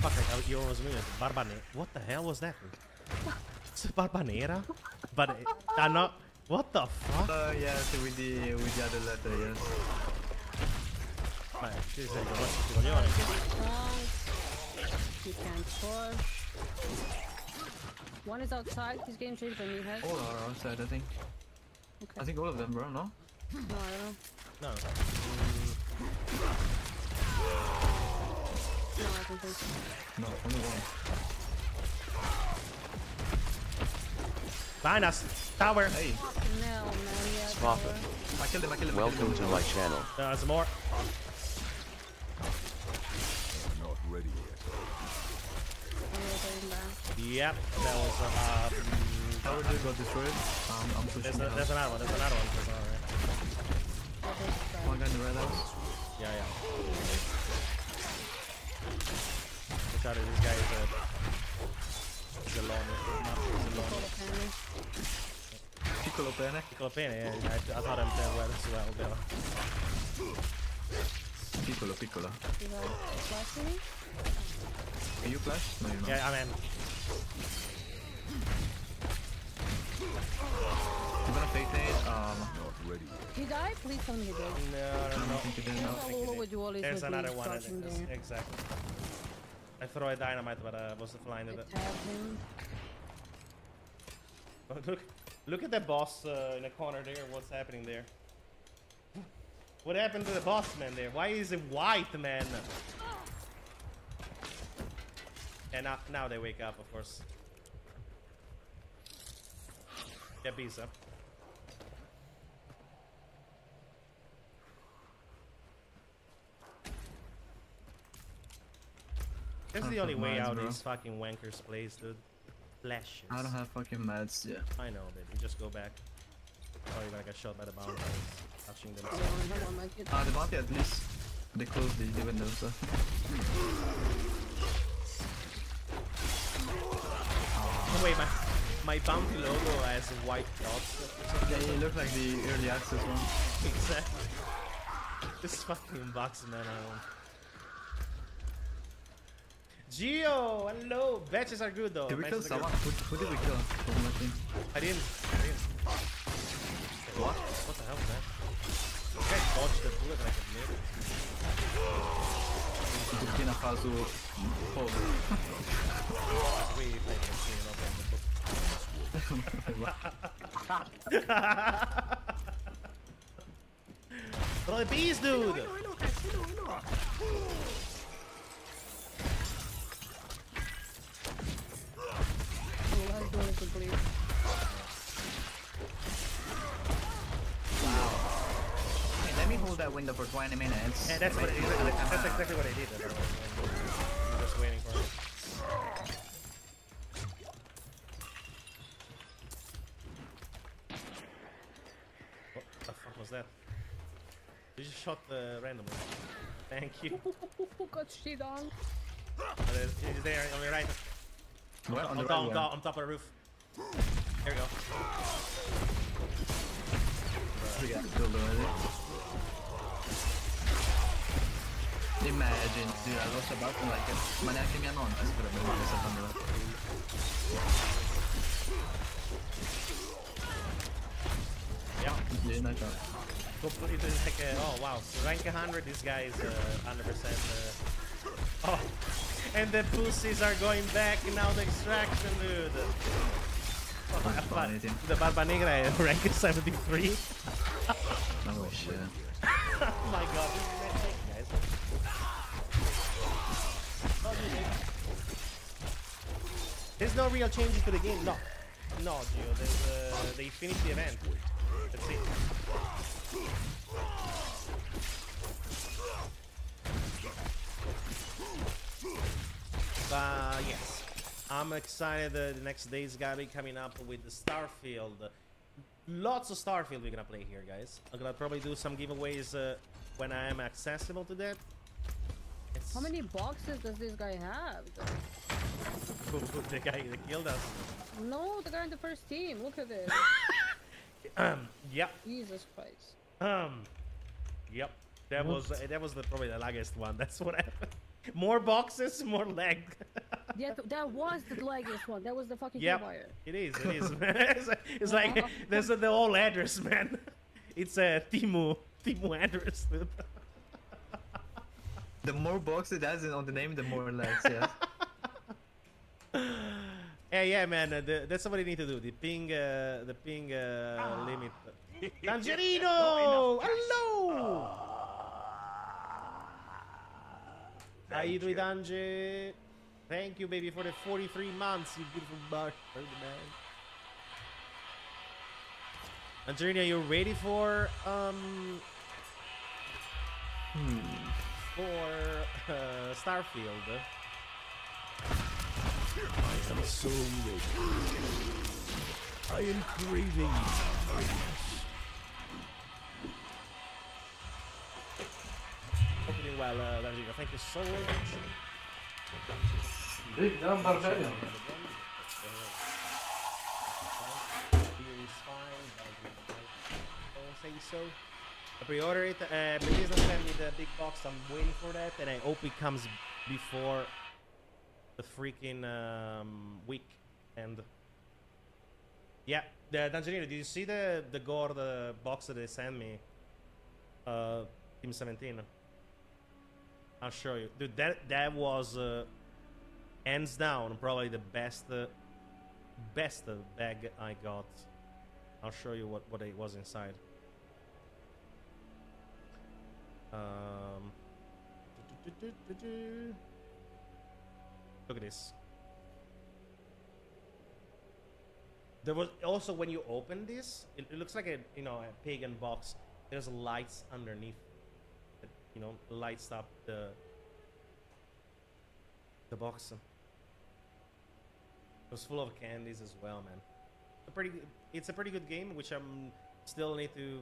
Fuck, you almost mean it. Barbanera. What the hell was that? It's a Barbanera? But I'm not. What the fuck? Yes, with the other letter, yes. Vai, ci sei coglione. You can push. One is outside. He's getting chased by me. All are outside, I think. Okay. I think all of them, bro. No? No, I don't know. No. No, I don't think so. No, only one. Behind us! Tower! Hey! No, man, yeah, Spoppa. I killed him, Welcome to my channel. There's more. Not ready yet. Yep, that was Tower just got destroyed. I'm pushing there's another one, There's alright. One guy in the red house. Yeah. Watch out, this guy is alone. Piccolo pene. Piccolo pene, yeah. I thought I'm dead well as well, though. Piccolo. You got flash me? Can you flash? No, you're not. Yeah, I'm in. I'm gonna fake nade. Not ready yet. He died? Please tell me he did. No. I don't think he did. No. There's another one. Exactly. I throw a dynamite, but I wasn't flying it. Look at the boss in the corner there. What's happening there? What happened to the boss man there? Why is it white, man? And now they wake up, of course. Get pizza. This is the only way out of these fucking wankers plays, dude. Flashes. I don't have fucking meds, yeah. I know, baby. You just go back. Oh, you're gonna get shot by the bounty. Touching them. The bounty at least. They closed the window, so. Oh, wait, my bounty logo has white dots. They look like the early access one. Exactly. This fucking box, man. Gio, hello. Batches are good though. Did we kill Matches are someone? good. Who did we kill? From my team? I didn't. What? What the hell was that? You guys dodged the bullet like a minute. Burkina Faso. We played the Bro, the bees, dude! Hey, let me hold that window for 20 minutes. Yeah, that's exactly what I did. I'm just waiting for it. What the fuck was that? You just shot randomly. Thank you. Got shit on. He's there on your right. Where? On top of the roof. There we go. We got killed already. Imagine, dude, I was about to like it. Ma neanche mia nonna si potrebbe mai sapere. Yeah. Yeah, nice job. It is like, oh wow, rank 100, this guy is 100% Oh, and the pussies are going back now. The extraction, dude. Oh, the Barba Negra rank is 73. Oh shit. Oh my god, this is epic, guys. There's no real changes to the game. No, Gio. There's they finished the event. That's it. Yes, I'm excited. The next day is gonna be coming up with the Starfield. Lots of Starfield we're gonna play here, guys. I'm gonna probably do some giveaways when I am accessible to that. How many boxes does this guy have? The guy that killed us. No, the guy in the first team. Look at this. Yep. Jesus Christ. Yep. That was probably the laggiest one. That's what happened. More boxes, more leg. Yeah, that was the leggiest one. That was the fucking Yep. fire. It is, man. It's like there's the whole address, man. It's a Timu address, dude. The more boxes it has on the name, the more legs, yeah. Yeah, man. That's what you need to do. The ping limit. Tangerino! Hello! How you doing, Dange? Thank you, baby, for the 43 months, you beautiful bastard, man. Angelina, you ready for Starfield? I am so ready. I am craving Hope you're doing well, Danjiro. Thank you so much. Big damn barbarian. Say so. I pre-order it. Please don't send me the big box. I'm waiting for that, and I hope it comes before the freaking week. And yeah, Dangerino, did you see the gold box that they sent me? Team 17. I'll show you, dude. That was hands down probably the best bag I got. I'll show you what it was inside. Look at this. There was also, when you open this, it looks like a a pagan box. There's lights underneath that lights up the box. It was full of candies as well, man. It's a pretty good game, which I'm still need to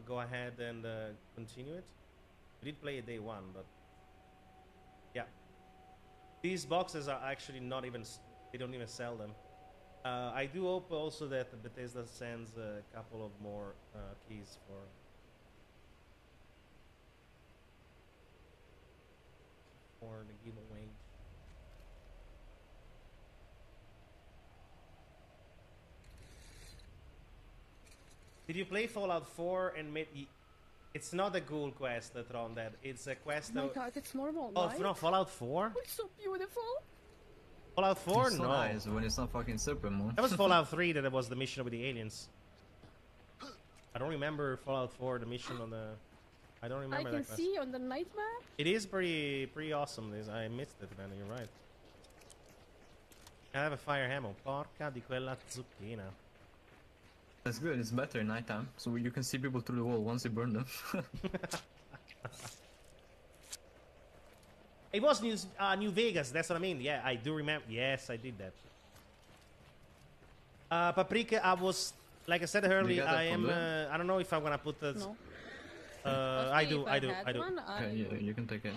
go ahead and continue it. We did play it day one, but yeah, these boxes are actually not even, they don't even sell them. I do hope also that Bethesda sends a couple of more keys for the giveaway. Did you play Fallout 4 and made? It's not a ghoul quest, Tron. That it's a quest. Oh my god, it's normal. Oh right? no, Fallout 4. It's so beautiful. Fallout 4? It's so No. nice when it's not fucking super moon. That was Fallout 3. That was the mission with the aliens. I don't remember Fallout 4. The mission on the. I don't remember. I can that quest. see on the night map. It is pretty awesome. This I missed it, man. You're right. I have a fire ammo. Porca di quella zucchina. That's good, it's better in nighttime, so you can see people through the wall once you burn them. It was New Vegas, that's what I mean. Yeah, I do remember. Yes, I did that. Paprika, I was, like I said earlier, I am, I don't know if I'm gonna put the... No. I do. Okay, yeah, you can take it.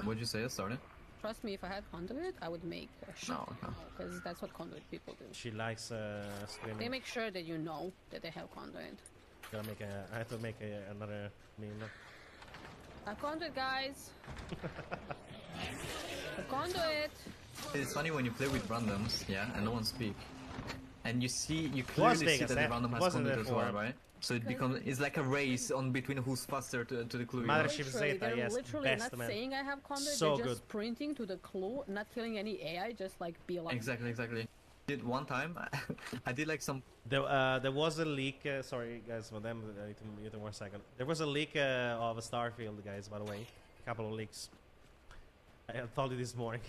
What'd you say? Sorry. Trust me, if I had conduit, I would make a shot. Because that's what conduit people do. She likes streaming. They make sure that you know that they have conduit. I have to make another meme. A conduit, guys. A conduit. It's funny when you play with randoms, yeah, and no one speak, and you clearly see that the random has conduit as well, right? So it becomes it's like a race on between who's faster to the clue. Mothership Literally, Zeta, they're yes, literally best, not man. saying I have combat, So they're just good. sprinting to the clue, not killing any AI, just like be alive. Exactly. Did one time, I did like some. There was a leak. Sorry, guys, for them. I need to mute them 1 second. There was a leak of a Starfield, guys. By the way, a couple of leaks. I told you this morning.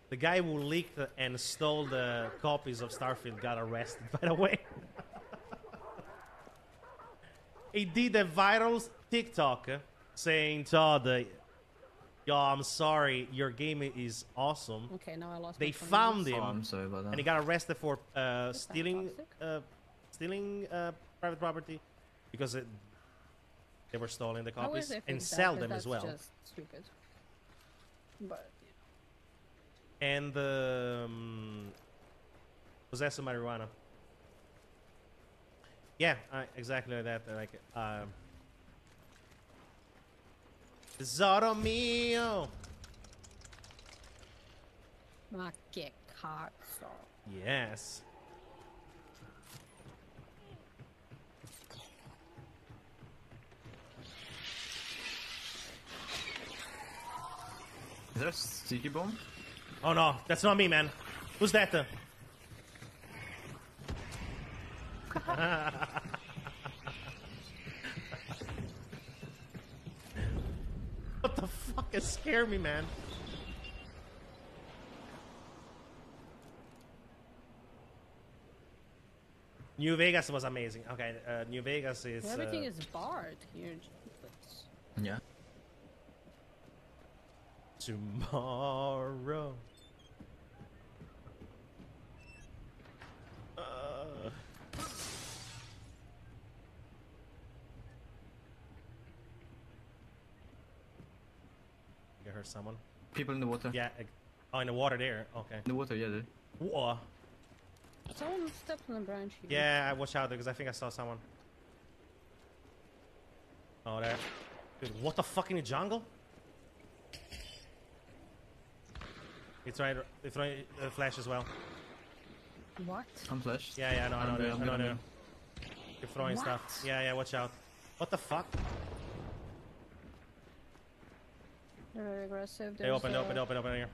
The guy who leaked and stole the copies of Starfield got arrested. By the way, he did a viral TikTok saying, "Todd, yo, I'm sorry, your game is awesome." Okay, now I lost. They my found phone. him, I'm sorry about that. and he got arrested for stealing private property because they were stealing the I wish copies they and fixed that, sell 'cause them as well. That's just stupid. But And possess of marijuana. Yeah, exactly like that. Like Zoro mio. not get caught. So Yes. Is there a sticky bomb? Oh no, that's not me, man. Who's that? What the fuck? It scared me, man. New Vegas was amazing. Okay, New Vegas is... everything is barred here. Yeah. Tomorrow. You heard someone? People in the water. Yeah. Oh, in the water there. Okay. In the water, yeah, dude. Whoa. Someone stepped on the branch here. Yeah, watch out because I think I saw someone. Oh, there. Dude, what the fuck in the jungle? It's right. It's right. Flash as well. What? I'm flashed. Yeah, I know. I'm You're throwing What? stuff. Yeah, watch out. What the fuck? They're very aggressive. They open here.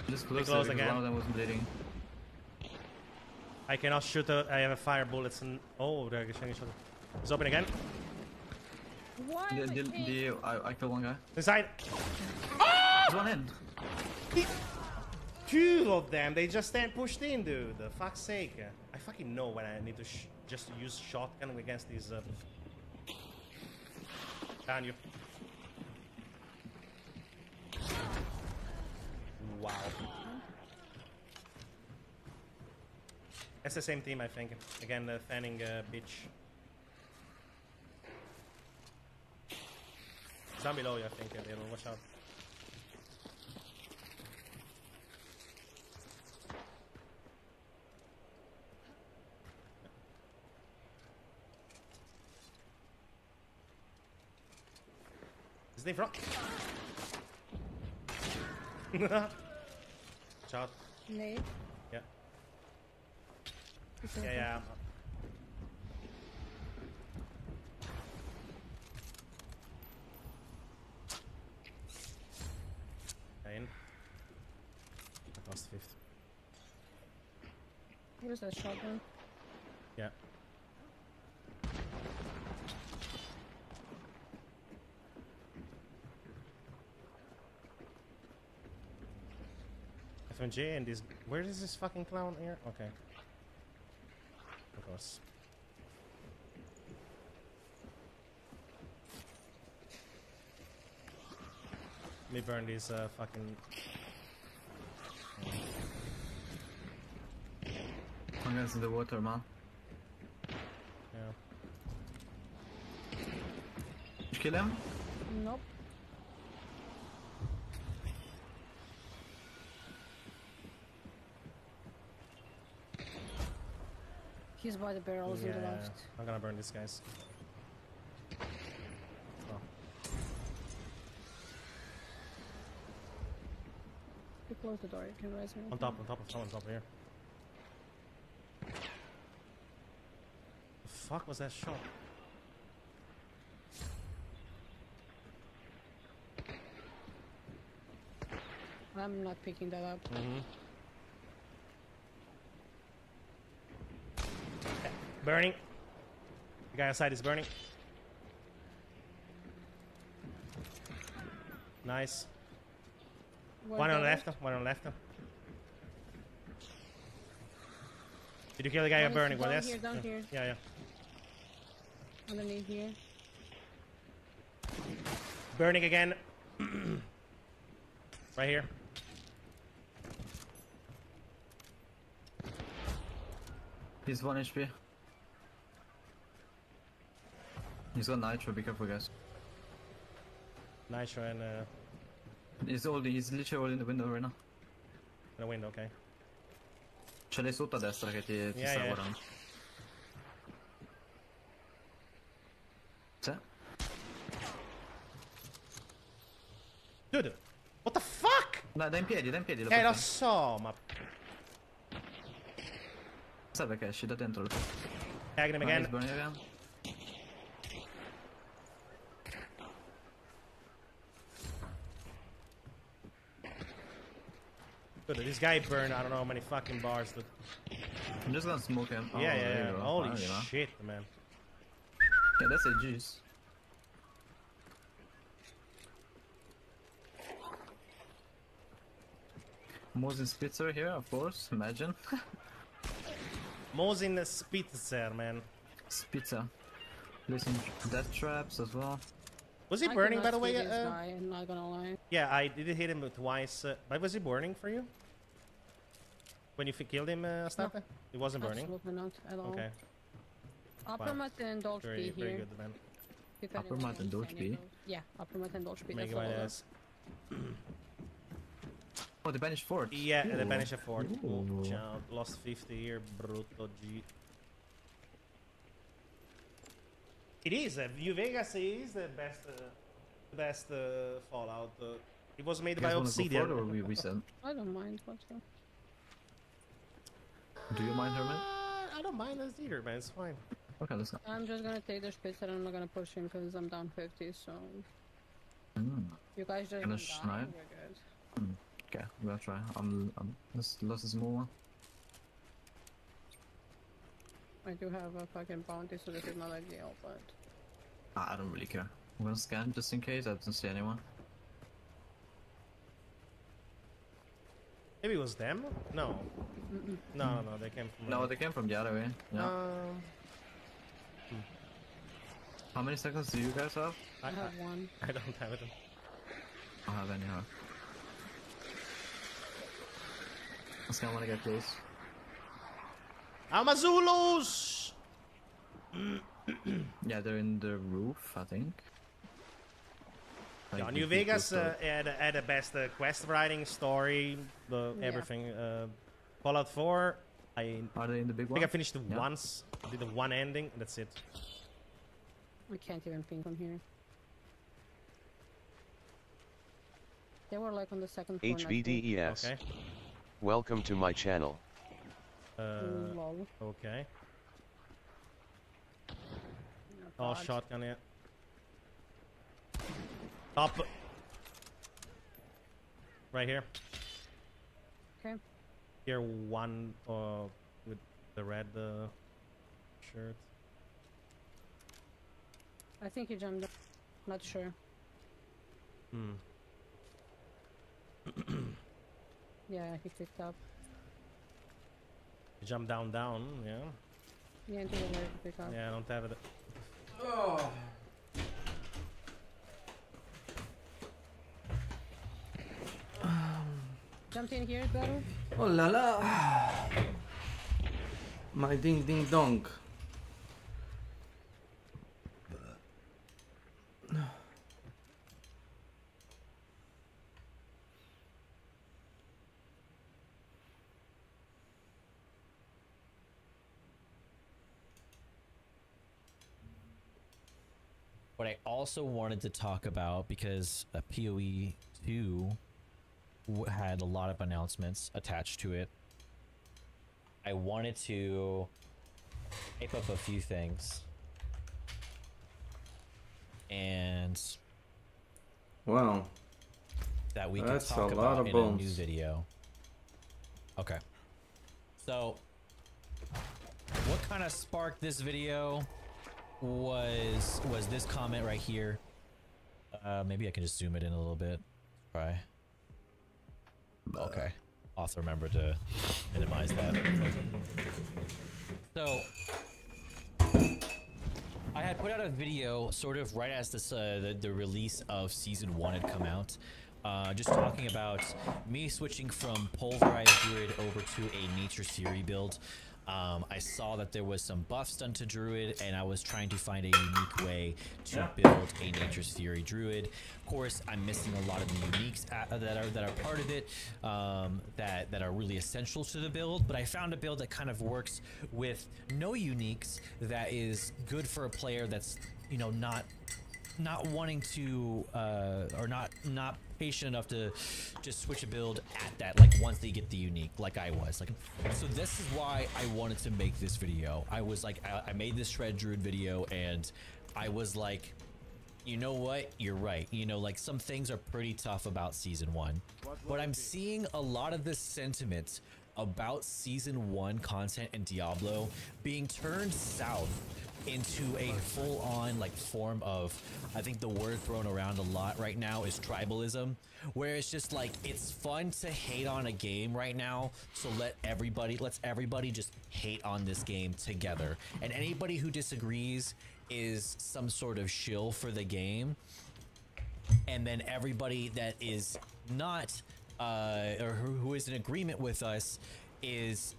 Just close, close it because again. one of them was bleeding. I cannot shoot. I have a fire bullets and oh, they're shooting each other. It's open again. Why? I killed one guy. Inside. There's one in. Two of them. They just stand pushed in, dude. Fuck's sake. I fucking know when I need to just use shotgun against these. Down you. Wow. That's the same team, I think. Again, the fanning bitch. It's down below you, I think. They will watch out. Is they front? Shot. Nade. Yeah. Yeah. In. I lost fifth. Where's that shotgun? Yeah. FMJ and this. Where is this fucking clown here? Okay. Of course. Let me burn these fucking. One guy's in the water, man. Yeah. Did you kill him? Nope. He's by the barrels in the left. I'm gonna burn these guys. Oh. If you close the door, you can raise me. On top of someone, top here. fuck was that shot? I'm not picking that up. Burning. The guy outside is burning. Nice. One on the left. One on the left. Did you kill the guy One is burning? Well, down yes. here, down here. Yeah. Underneath here. Burning again. Right here. He's 1 HP. He's got nitro, be careful guys. Nitro and He's literally all in the window right now. in the window, ok. Ce l'hai sotto a destra che ti sta guardando. C'è? Dude, what the fuck? Dai, da in piedi, lo Lo porti. so, ma... Sai perché esci da dentro lo porti. Tagging him again. He's burning again. Dude, this guy burned I don't know how many fucking bars. Dude. I'm just gonna smoke him. Oh, Yeah. there you go. Holy Finally, man. shit, man. Yeah, that's a juice. Mosin Spitzer here, of course, imagine. Mosin Spitzer, man. Spitzer. Listen, death traps as well. Was he I burning, by cannot the way? see this guy, I'm not gonna lie. Yeah, I did hit him twice. But was he burning for you? When you killed him, Astarte? No. He wasn't burning? Absolutely not at all. Okay. Upper mat and Dolch B here. Very good, man. If Upper anyone mat and wants Dolch any B? of those. Yeah, upper mat and Dolch B. Make That's my all ass. Oh, the banished fort. Yeah, the Ooh. banished fort. Ooh. Ciao. Lost 50 here, brutto G. It is. New Vegas is the best Fallout. It was made You by guys wanna go Obsidian. forward or we reset? I don't mind. What's up? Do you mind, Herman? I don't mind this either, man. It's fine. Okay, let's go. I'm just gonna take the Spitzer and I'm not gonna push him because I'm down 50, so... You guys just Gonna die, snipe? we're good. Okay, I'm gonna try. Let's lost a small one. I do have a fucking bounty, so this is not ideal, but... I don't really care. I'm gonna scan just in case I don't see anyone. Maybe it was them? No. No, they came from... No, they came from the other way. Yeah. How many seconds do you guys have? I have one. I don't have it. I don't have any. Huh? I just wanna get close. Amazulus! Yeah, they're in the roof, I think. Yeah, Like, New we Vegas could had the best quest writing, story, everything. Fallout 4, Are they in the big I one? think I finished it Yeah. once. I did the one ending, and that's it. I can't even ping from here. They were like on the second floor. HBDES. Okay. Welcome to my channel. Lol. Okay. Oh, Oh, God. shotgun, yeah. Top. Right here. Okay. Here, one with the red shirt. I think he jumped up. Not sure. Yeah, he picked up. Jump down, yeah. Yeah, into the way to pick up. Yeah, I don't have it. Oh. Jumped in here, better. Oh la la. My ding ding dong. What I also wanted to talk about, because PoE 2 had a lot of announcements attached to it, I wanted to type up a few things. And wow, that we that's can talk a lot about of in bones. a new video. Okay. So, what kind of sparked this video was this comment right here. Maybe I can just zoom it in a little bit. Try. Okay. I'll have to remember to minimize that. So, I had put out a video sort of right as this the release of Season 1 had come out. Just talking about me switching from Pulverized Druid over to a Nature's Fury build. I saw that there was some buffs done to Druid, and I was trying to find a unique way to build a Nature's Fury Druid. Of course, I'm missing a lot of the uniques that are part of it, that are really essential to the build. But I found a build that kind of works with no uniques, that is good for a player that's, you know, not wanting to or not patient enough to just switch a build at that, like once they get the unique, like I was like. So this is why I wanted to make this video. I was like, I made this Shred Druid video, and I was like, you know what, you're right, you know, like some things are pretty tough about Season 1, but I'm seeing a lot of this sentiment about Season 1 content in Diablo being turned south into a full-on like form of, I think the word thrown around a lot right now is tribalism, where it's just like, it's fun to hate on a game right now, so let's everybody just hate on this game together, and anybody who disagrees is some sort of shill for the game, and then everybody that is not or who is in agreement with us is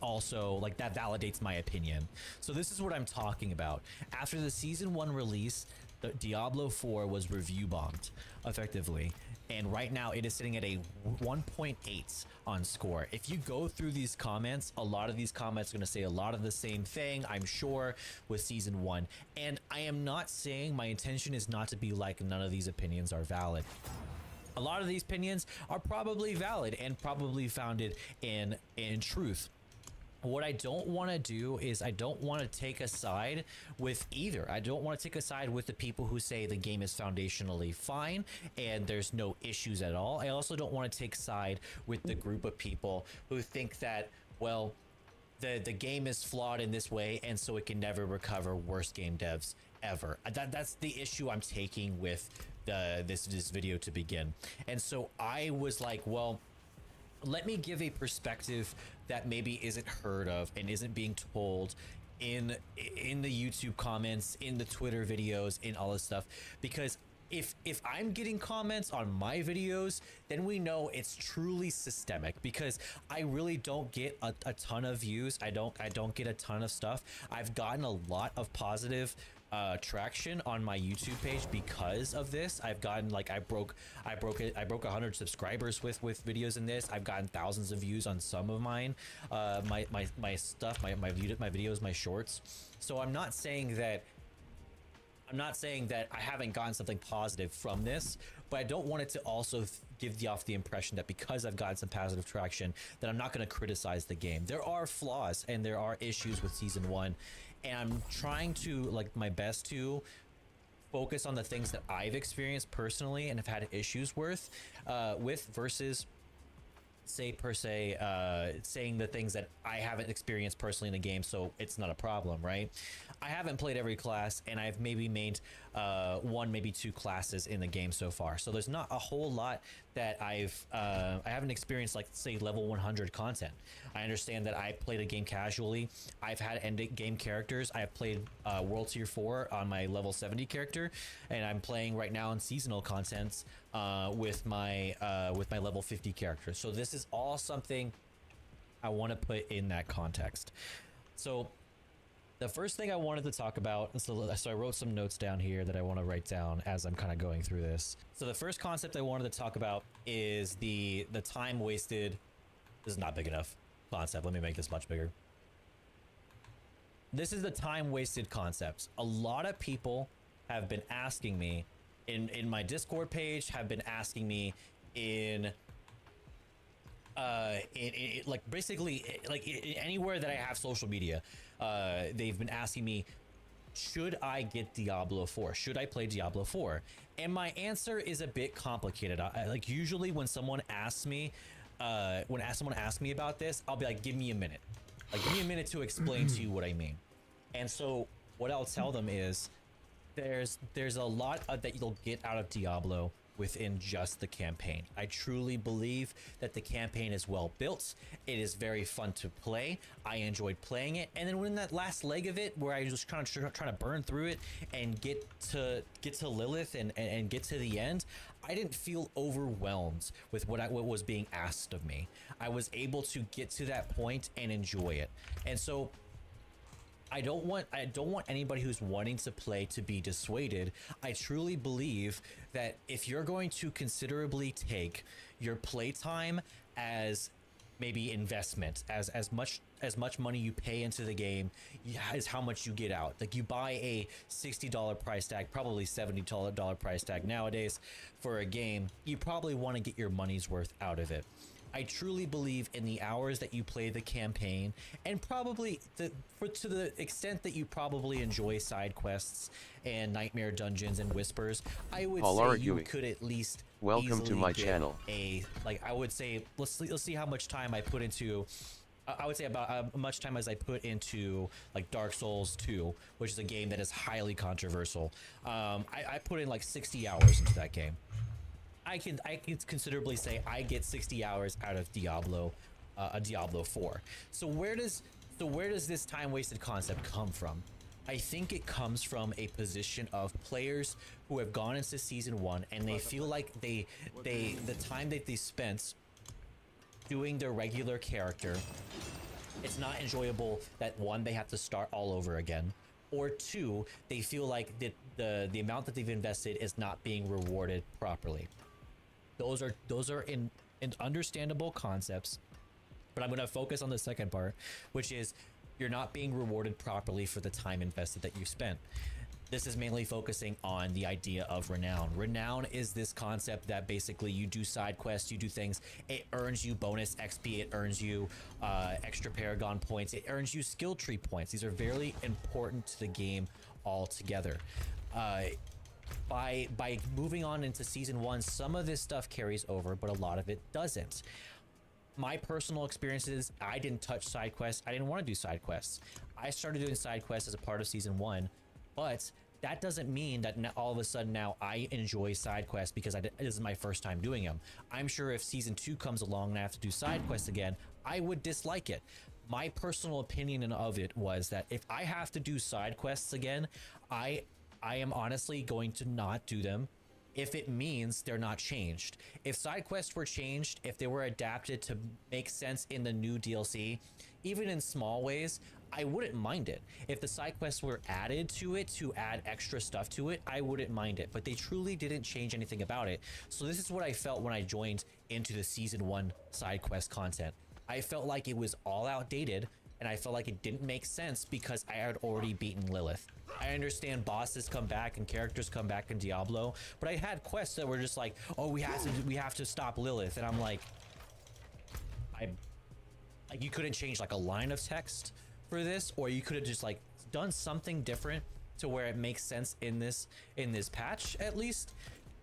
also like, that validates my opinion. So this is what I'm talking about. After the Season 1 release, the Diablo 4 was review bombed effectively, and right now it is sitting at a 1.8 on score. If you go through these comments, a lot of these comments are going to say a lot of the same thing, I'm sure, with Season 1, and I am not saying, my intention is not to be like none of these opinions are valid. A lot of these opinions are probably valid and probably founded in truth. What I don't want to do is, I don't want to take a side with either. I don't want to take a side with the people who say the game is foundationally fine and there's no issues at all. I also don't want to take side with the group of people who think that, well, the game is flawed in this way, and so it can never recover, worst game devs ever. That's the issue I'm taking with this video to begin. And so I was like, well, let me give a perspective that maybe isn't heard of and isn't being told in the YouTube comments, in the Twitter videos, in all this stuff, because if I'm getting comments on my videos, then we know it's truly systemic, because I really don't get a ton of views. I don't get a ton of stuff. I've gotten a lot of positive traction on my YouTube page because of this. I've gotten, like, I broke 100 subscribers with videos in this. I've gotten thousands of views on some of mine, my stuff, my videos, my shorts. So I'm not saying that I haven't gotten something positive from this, but I don't want it to also give off the impression that because I've gotten some positive traction that I'm not going to criticize the game. There are flaws and there are issues with Season 1, and I'm trying to, like, my best to focus on the things that I've experienced personally and have had issues with versus saying the things that I haven't experienced personally in the game, so it's not a problem, right? I haven't played every class, and I've maybe made one, maybe two classes in the game so far, so there's not a whole lot that I haven't experienced, like, say, level 100 content. I understand that I played a game casually. I've had end game characters. I've played World Tier 4 on my level 70 character, and I'm playing right now in seasonal contents with my level 50 character. So this is all something I want to put in that context. So the first thing I wanted to talk about, so I wrote some notes down here that I want to write down as I'm kind of going through this. So the first concept I wanted to talk about is the time wasted. This is not big enough concept. Let me make this much bigger. This is the time wasted concept. A lot of people have been asking me in my Discord page, have been asking me in like basically like anywhere that I have social media, they've been asking me, should I get Diablo 4? Should I play Diablo 4? And my answer is a bit complicated. Like usually when someone asks me, someone asks me about this, I'll be like, give me a minute. Like, give me a minute to explain to you what I mean. And so what I'll tell them is there's a lot that you'll get out of Diablo within just the campaign. I truly believe that the campaign is well built. It is very fun to play. I enjoyed playing it. And then when that last leg of it, where I was kind of trying to burn through it and get to Lilith and get to the end, I didn't feel overwhelmed with what was being asked of me. I was able to get to that point and enjoy it. And so I don't want anybody who's wanting to play to be dissuaded. I truly believe that if you're going to considerably take your playtime as maybe investment, as much money you pay into the game is how much you get out. Like you buy a $60 price tag, probably $70 price tag nowadays for a game, you probably want to get your money's worth out of it. I truly believe in the hours that you play the campaign, and probably to the extent that you probably enjoy side quests and nightmare dungeons and whispers, I would say you could at least welcome to my channel. I would say let's see how much time I put into. I would say about much time as I put into like Dark Souls 2, which is a game that is highly controversial. I put in like 60 hours into that game. I can considerably say I get 60 hours out of Diablo 4. So where does this time wasted concept come from? I think it comes from a position of players who have gone into season 1 and they feel like the time that they spent doing their regular character, it's not enjoyable. That one, they have to start all over again, or two, they feel like the amount that they've invested is not being rewarded properly. Those are in understandable concepts, but I'm going to focus on the second part, which is you're not being rewarded properly for the time invested that you spent. This is mainly focusing on the idea of renown. Renown is this concept that basically you do side quests, you do things, it earns you bonus XP, it earns you extra Paragon points, it earns you skill tree points. These are very important to the game altogether. By moving on into season 1, some of this stuff carries over, but a lot of it doesn't. My personal experiences, I didn't touch side quests. I didn't want to do side quests. I started doing side quests as a part of season 1, but that doesn't mean that all of a sudden now I enjoy side quests because this is my first time doing them. I'm sure if season 2 comes along and I have to do side quests again, I would dislike it. My personal opinion of it was that if I have to do side quests again, I am honestly going to not do them if it means they're not changed. If side quests were changed, if they were adapted to make sense in the new DLC, even in small ways, I wouldn't mind it. If the side quests were added to it to add extra stuff to it, I wouldn't mind it, but they truly didn't change anything about it. So this is what I felt when I joined into the season 1 side quest content. I felt like it was all outdated, and I felt like it didn't make sense because I had already beaten Lilith. I understand bosses come back and characters come back in Diablo, but I had quests that were just like, oh, we have to stop Lilith, and I'm like, you couldn't change like a line of text for this, or you could have just like done something different to where it makes sense in this patch. At least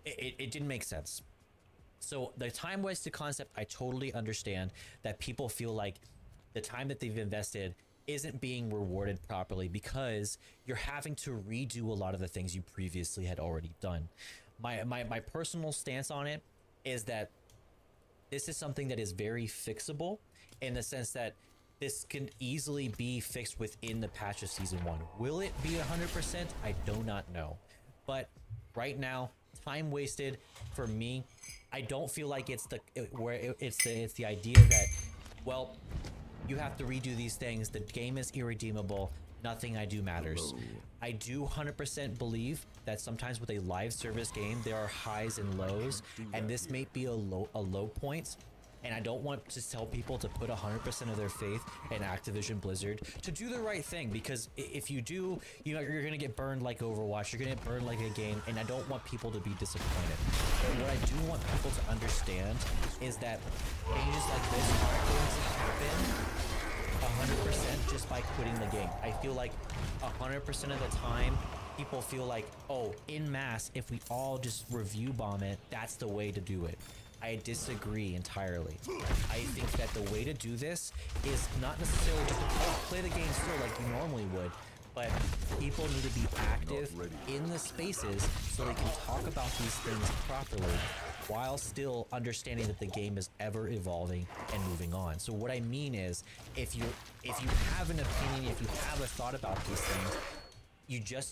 it didn't make sense. So the time wasted concept, I totally understand that people feel like the time that they've invested isn't being rewarded properly because you're having to redo a lot of the things you previously had already done. My personal stance on it is that this is something that is very fixable, in the sense that this can easily be fixed within the patch of season 1. Will it be 100%? I do not know. But right now, time wasted for me, I don't feel like it's the idea that, well, you have to redo these things. The game is irredeemable. Nothing I do matters. I do 100% believe that sometimes with a live service game, there are highs and lows, and this may be a low point. and I don't want to tell people to put 100% of their faith in Activision Blizzard to do the right thing, because if you do, you know, you're gonna get burned like Overwatch, you're gonna get burned like a game, and I don't want people to be disappointed. But what I do want people to understand is that changes like this aren't going to happen 100% just by quitting the game. I feel like 100% of the time, people feel like, oh, in mass, if we all just review bomb it, that's the way to do it. I disagree entirely. I think that the way to do this is not necessarily just to play the game still like you normally would, but people need to be active in the spaces so they can talk about these things properly while still understanding that the game is ever evolving and moving on. So what I mean is, if you have an opinion, if you have a thought about these things,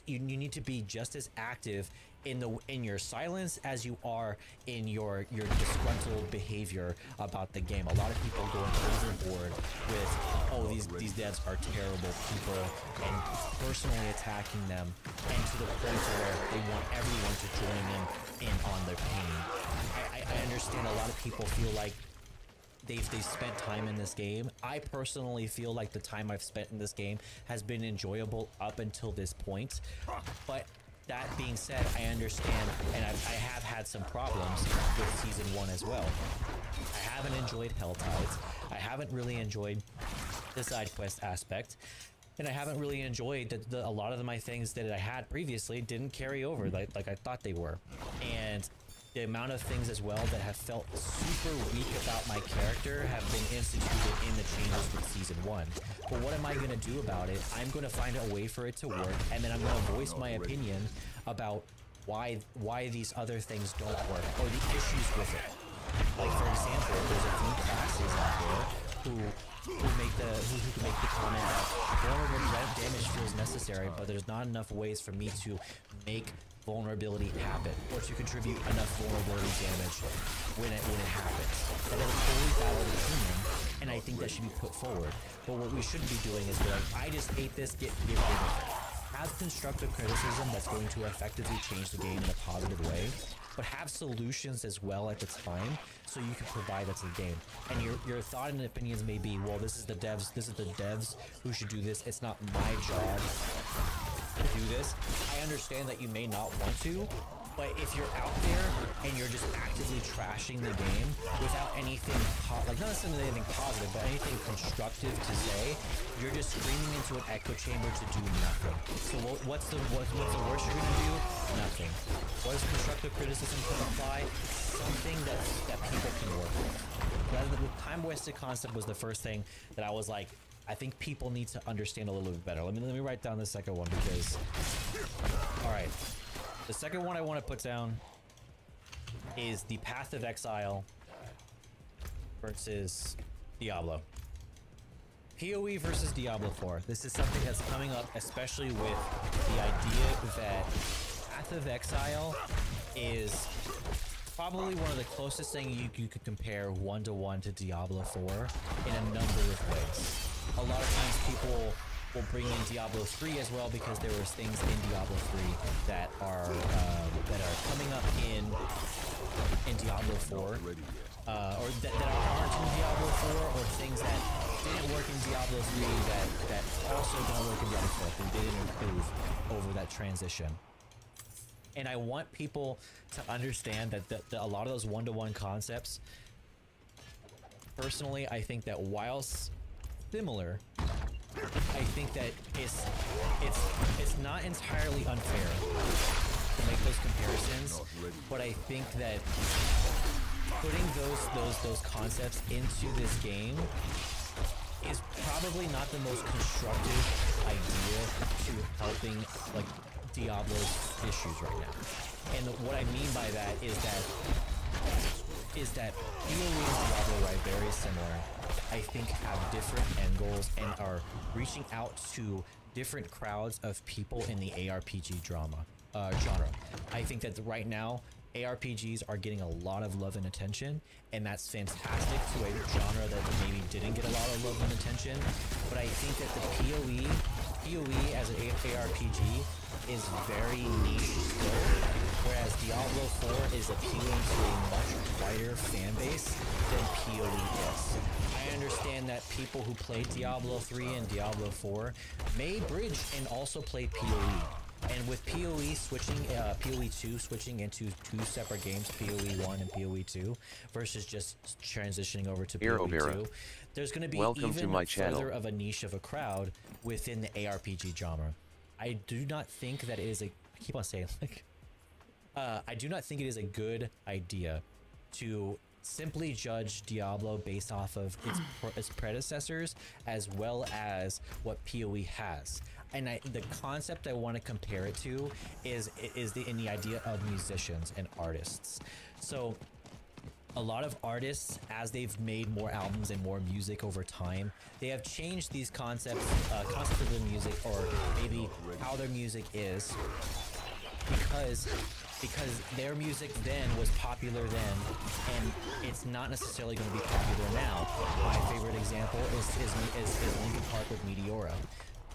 you need to be just as active in your silence as you are in your disgruntled behavior about the game. A lot of people going overboard with, oh, these devs are terrible people, and personally attacking them, and to the point where they want everyone to join in on their pain. I understand a lot of people feel like they've spent time in this game. I personally feel like the time I've spent in this game has been enjoyable up until this point, but that being said, I understand, and I have had some problems with Season 1 as well. I haven't enjoyed Hell Tides. I haven't really enjoyed the side quest aspect, and I haven't really enjoyed that a lot of my things that I had previously didn't carry over like I thought they were. And the amount of things as well that have felt super weak about my character have been instituted in the changes with Season 1. But what am I going to do about it? I'm going to find a way for it to work, and then I'm going to voice my opinion about why these other things don't work, or the issues with it. Like, for example, there's a few classes out there who make the comment that vulnerable damage feels necessary, but there's not enough ways for me to make vulnerability happen, or to contribute enough vulnerability damage when it happens. That is a totally valid opinion, and I think that should be put forward. But what we shouldn't be doing is be like, I just ate this, get rid of it. Have constructive criticism that's going to effectively change the game in a positive way, but have solutions as well at the time, so you can provide that to the game. And your thought and opinions may be, well, this is the devs who should do this. It's not my job to do this. I understand that you may not want to, but if you're out there and you're just actively trashing the game without anything, like not necessarily anything positive, but anything constructive to say, you're just screaming into an echo chamber to do nothing. So what's the worst you're gonna do? Nothing. What is constructive criticism to apply? Something that people can work with. The time-wasted concept was the first thing that I was like, I think people need to understand a little bit better. Let me write down the second one, because, all right. The second one I want to put down is the Path of Exile versus Diablo. PoE versus Diablo 4. This is something that's coming up, especially with the idea that Path of Exile is probably one of the closest things you could compare one-to-one to Diablo 4 in a number of ways. A lot of times people will bring in Diablo 3 as well, because there was things in Diablo 3 that are coming up in Diablo 4, or that aren't in Diablo 4, or things that didn't work in Diablo 3 that also don't work in Diablo 4. They didn't improve over that transition. And I want people to understand that a lot of those one-to-one concepts, personally, I think that whilst similar, I think that it's not entirely unfair to make those comparisons, but I think that putting those concepts into this game is probably not the most constructive idea to helping like Diablo's issues right now. And what I mean by that is that PoE and Diablo are very similar. I think have different end goals and are reaching out to different crowds of people in the ARPG genre. I think that right now ARPGs are getting a lot of love and attention, and that's fantastic to a genre that maybe didn't get a lot of love and attention. But I think that the PoE as an ARPG is very niche still, whereas Diablo 4 is appealing to a much wider fan base than PoE is. I understand that people who played Diablo 3 and Diablo 4 may bridge and also play PoE. And with PoE switching, PoE 2 switching into two separate games, PoE 1 and PoE 2, versus just transitioning over to PoE 2, there's going to be even further of a niche of a crowd within the ARPG genre. I do not think that it is a, I keep on saying like, I do not think it is a good idea to simply judge Diablo based off of its predecessors as well as what PoE has. And the concept I want to compare it to is in the idea of musicians and artists. So a lot of artists, as they've made more albums and more music over time, they have changed these concepts of their music, or maybe how their music is, because their music then was popular then, and it's not necessarily going to be popular now. My favorite example is Linkin Park with Meteora.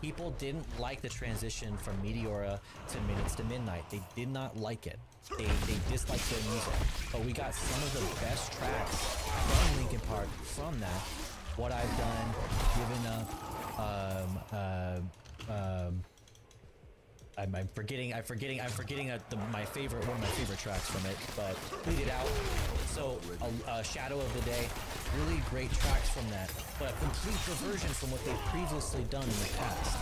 People didn't like the transition from Meteora to Minutes to Midnight. They did not like it. They disliked their music. But we got some of the best tracks from Linkin Park from that. What I've Done, Given Up, I'm forgetting my favorite, one of my favorite tracks from it, but Bleed It Out. So Shadow of the Day, really great tracks from that, but a complete diversion from what they've previously done in the past.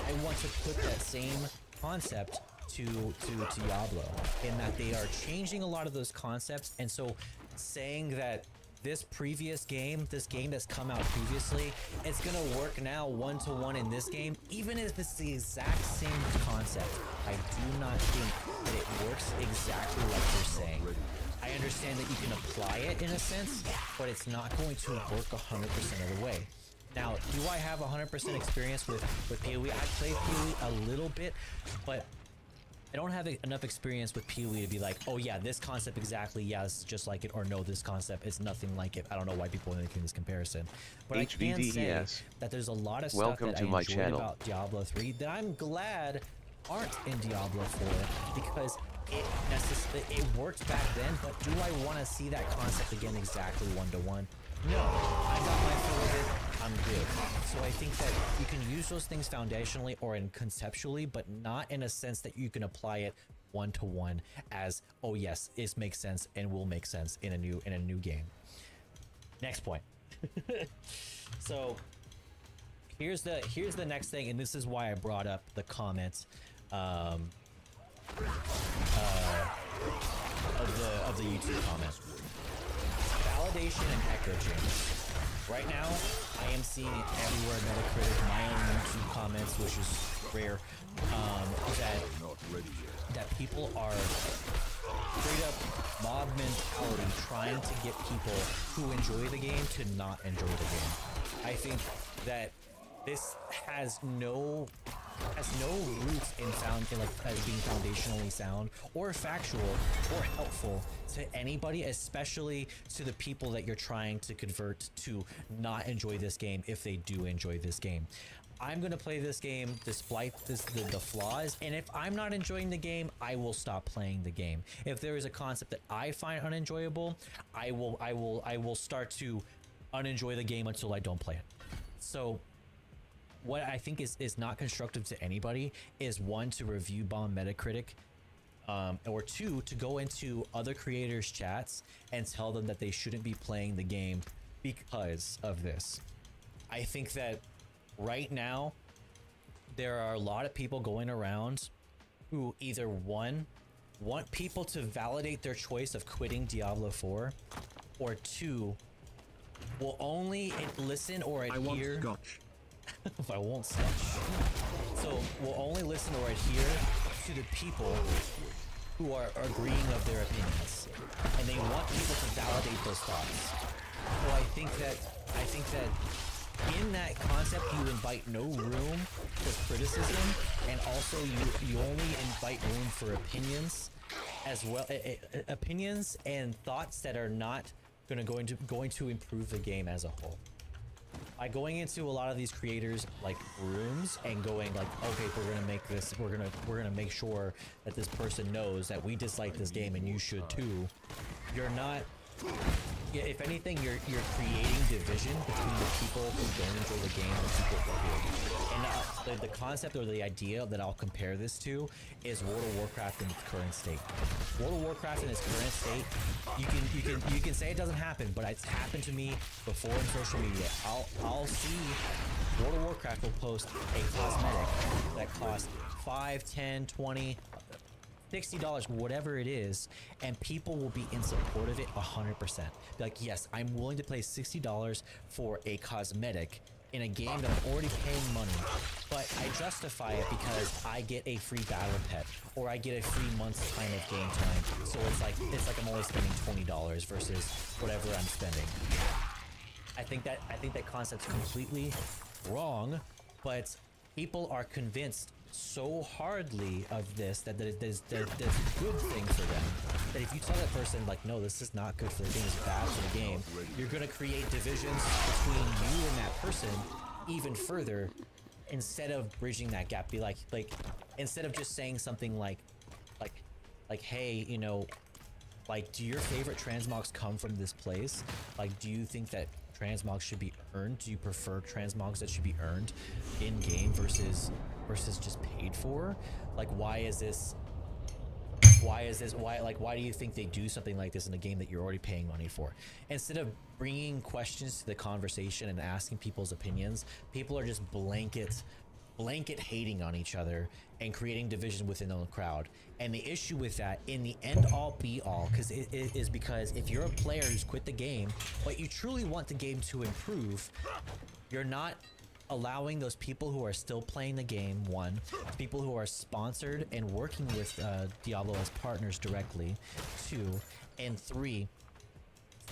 I want to put that same concept to Diablo, in that they are changing a lot of those concepts, and so saying that this game that's come out previously, it's gonna work now one-to-one in this game, even if it's the exact same concept. I do not think that it works exactly like you're saying. I understand that you can apply it in a sense, but it's not going to work 100% of the way. Now, do I have 100% experience with PoE? I play PoE a little bit, but I don't have enough experience with PoE to be like, oh yeah, this concept exactly, yeah, this is just like it, or no, this concept is nothing like it. I don't know why people are making this comparison. But I can say that there's a lot of stuff that I enjoyed about Diablo 3 that I'm glad aren't in Diablo 4, because it worked back then, but do I want to see that concept again exactly one-to-one? No, I got my fill of it, I'm good. So I think that you can use those things foundationally or conceptually, but not in a sense that you can apply it one-to-one as, oh yes, it makes sense and will make sense in a new game. Next point. So here's the next thing, and this is why I brought up the comments of the YouTube comment. Validation and echo chambers. Right now, I am seeing it everywhere. Metacritic, my own YouTube comments, which is rare, that people are straight up mob mentality, trying to get people who enjoy the game to not enjoy the game. I think that this has no roots in as being foundationally sound or factual or helpful to anybody, especially to the people that you're trying to convert to not enjoy this game if they do enjoy this game. I'm going to play this game despite the flaws, and if I'm not enjoying the game, I will stop playing the game. If there is a concept that I find unenjoyable, I will start to unenjoy the game until I don't play it. So what I think is not constructive to anybody is, one, to review bomb Metacritic, or two, to go into other creators' chats and tell them that they shouldn't be playing the game because of this. I think that right now there are a lot of people going around who either, one, want people to validate their choice of quitting Diablo 4, or two, will only listen or adhere. If I won't scotch. So we'll only listen or adhere to the people who are agreeing of their opinions, and they want people to validate those thoughts. So I think that in that concept, you invite no room for criticism, and also you only invite room for opinions, as well, opinions and thoughts that are not going to improve the game as a whole. by going into a lot of these creators like rooms and going like, okay, we're gonna make this, we're gonna make sure that this person knows that we dislike this game and you should too. You're not. Yeah, if anything, you're creating division between the people who don't enjoy the game and the people who do. And the concept or the idea that I'll compare this to is World of Warcraft in its current state. World of Warcraft in its current state, you can say it doesn't happen, but it's happened to me before in social media. I'll see World of Warcraft will post a cosmetic that costs $5, $10, $20, $60, whatever it is, and people will be in support of it 100%. Be like, yes, I'm willing to pay $60 for a cosmetic in a game that I'm already paying money, but I justify it because I get a free battle pet or I get a free month's time of game time. So it's like I'm only spending $20 versus whatever I'm spending. I think that concept's completely wrong, but people are convinced so hardly of this that there's a good thing for them. That if you tell that person like, no, this is not good for the game, it's bad for the game, you're gonna create divisions between you and that person even further, instead of bridging that gap. Be like instead of just saying something like, hey, you know, like, do your favorite transmogs come from this place? Like, do you think that transmogs should be earned? Do you prefer transmogs that should be earned in game versus just paid for? Like, why do you think they do something like this in a game that you're already paying money for? Instead of bringing questions to the conversation and asking people's opinions, people are just blanket hating on each other and creating division within the crowd. And the issue with that, in the end all be all, because if you're a player who's quit the game but you truly want the game to improve, you're not allowing those people who are still playing the game, one, people who are sponsored and working with Diablo as partners directly, two, and three,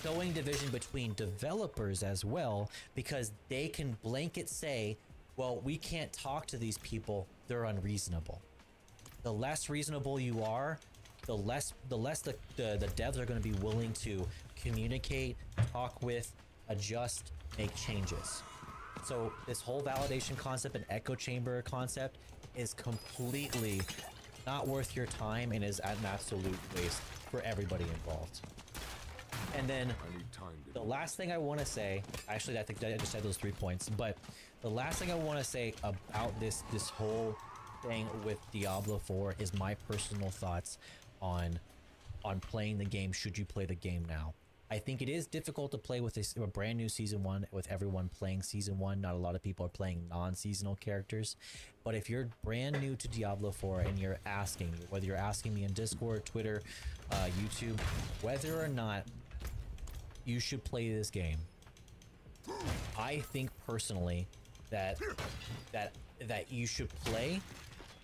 sowing division between developers as well, because they can blanket say, well, we can't talk to these people, they're unreasonable. The less reasonable you are, the less the devs are going to be willing to communicate, talk with, adjust, make changes. So this whole validation concept and echo chamber concept is completely not worth your time and is an absolute waste for everybody involved. And then the last thing I want to say, actually I think I just said those 3 points, but the last thing I want to say about this whole thing with Diablo 4 is my personal thoughts on playing the game. Should you play the game now? I think it is difficult to play with a brand new Season 1 with everyone playing Season 1. Not a lot of people are playing non-seasonal characters. But if you're brand new to Diablo 4 and you're asking, whether you're asking me in Discord, Twitter, YouTube, whether or not you should play this game, I think personally that you should play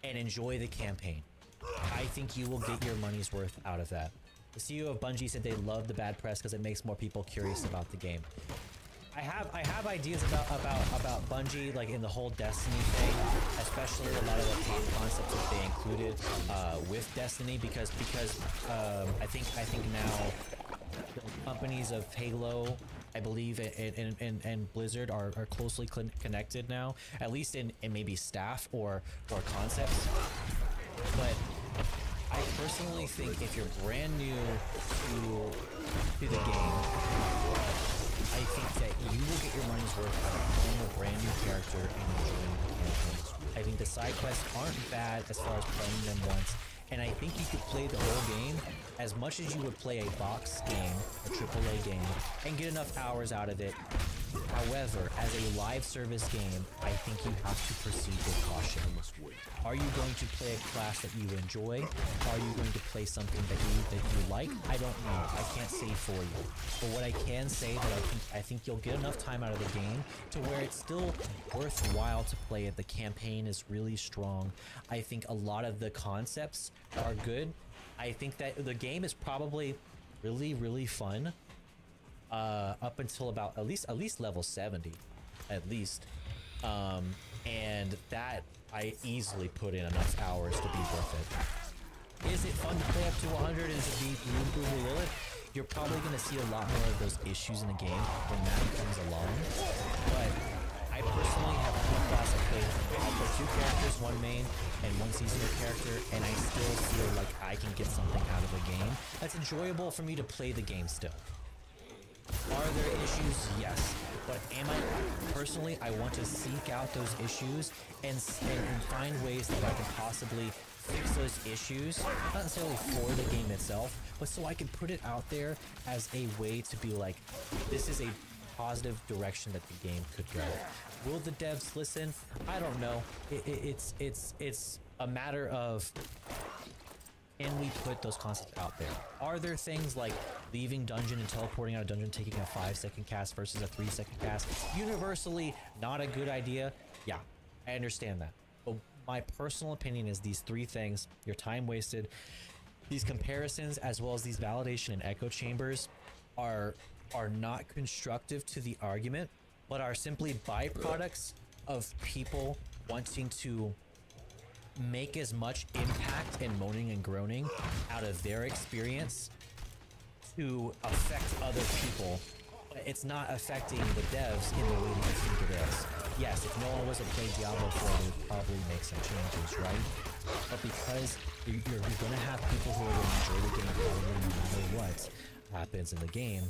and enjoy the campaign. I think you will get your money's worth out of that. The CEO of Bungie said they love the bad press because it makes more people curious about the game. I have ideas about Bungie, like in the whole Destiny thing, especially a lot of the paid concepts that they included with Destiny, because I think now the companies of Halo, I believe, and Blizzard are closely connected now, at least in maybe staff or concepts. But I personally think if you're brand new to the game, I think that you will get your money's worth out of playing a brand new character and enjoying the campaign. I think the side quests aren't bad as far as playing them once, and I think you could play the whole game as much as you would play a box game, a AAA game, and get enough hours out of it. However, as a live service game, I think you have to proceed with caution. Are you going to play a class that you enjoy? Are you going to play something that you like? I don't know. I can't say for you. But what I can say that I think you'll get enough time out of the game to where it's still worthwhile to play it. The campaign is really strong. I think a lot of the concepts are good. I think that the game is probably really, really fun. Up until about at least level 70, at least, and that I easily put in enough hours to be worth it. Is it fun to play up to 100 and to be Uber Lilith? You're probably going to see a lot more of those issues in the game when that comes along, but characters, one main and one seasonal character, and I still feel like I can get something out of a game that's enjoyable for me to play the game still. Are there issues? Yes. But am I, personally, I want to seek out those issues and find ways that I can possibly fix those issues, not necessarily for the game itself, but so I can put it out there as a way to be like, this is a positive direction that the game could go. Will the devs listen? I don't know. It's a matter of, can we put those concepts out there? Are there things like leaving dungeon and teleporting out of dungeon, taking a 5-second cast versus a 3-second cast, universally not a good idea? Yeah, I understand that. But my personal opinion is these three things, your time wasted, these comparisons, as well as these validation and echo chambers are not constructive to the argument, but are simply byproducts of people wanting to make as much impact and moaning and groaning out of their experience to affect other people. But it's not affecting the devs in the way that you think it is. Yes, if no one was to play Diablo 4, they would probably make some changes, right? But because you're gonna have people who are gonna enjoy the game probably no matter what happens in the game,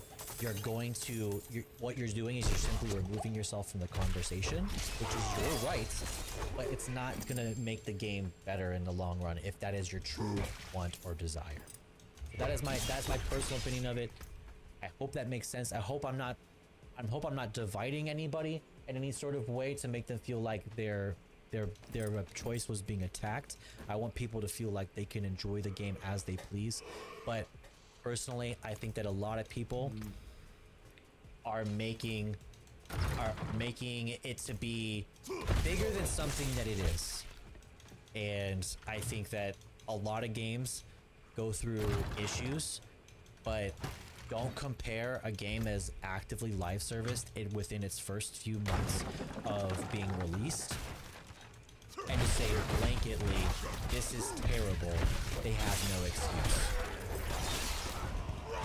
what you're doing is you're simply removing yourself from the conversation, which is your right, but it's not gonna make the game better in the long run if that is your true want or desire. So that's my personal opinion of it. I hope that makes sense. I hope I'm not dividing anybody in any sort of way to make them feel like their choice was being attacked. I want people to feel like they can enjoy the game as they please, but personally, I think that a lot of people are making it to be bigger than something that it is. And I think that a lot of games go through issues, but don't compare a game as actively live serviced within its first few months of being released and to say blanketly, this is terrible. They have no excuse. I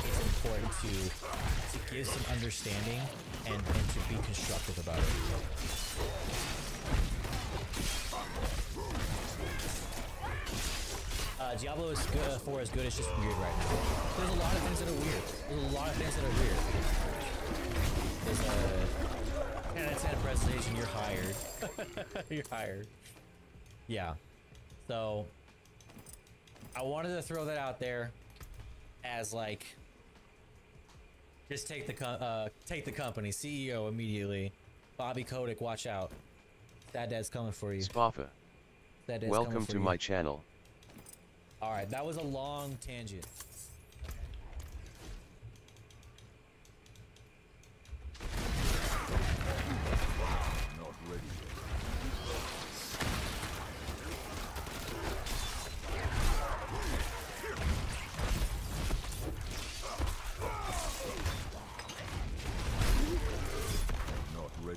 think that it's important to give some understanding and to be constructive about it. Diablo is good, 4 is good, it's just weird right now. There's a lot of things that are weird. There's a lot of things that are weird. There's a 10 out of 10 presentation, you're hired. You're hired. Yeah. So, I wanted to throw that out there as like, just take the company, CEO immediately. Bobby Kotick, watch out. Sad Dad's coming for you. Spaffa. Welcome to my channel. Alright, that was a long tangent. Not ready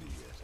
yet.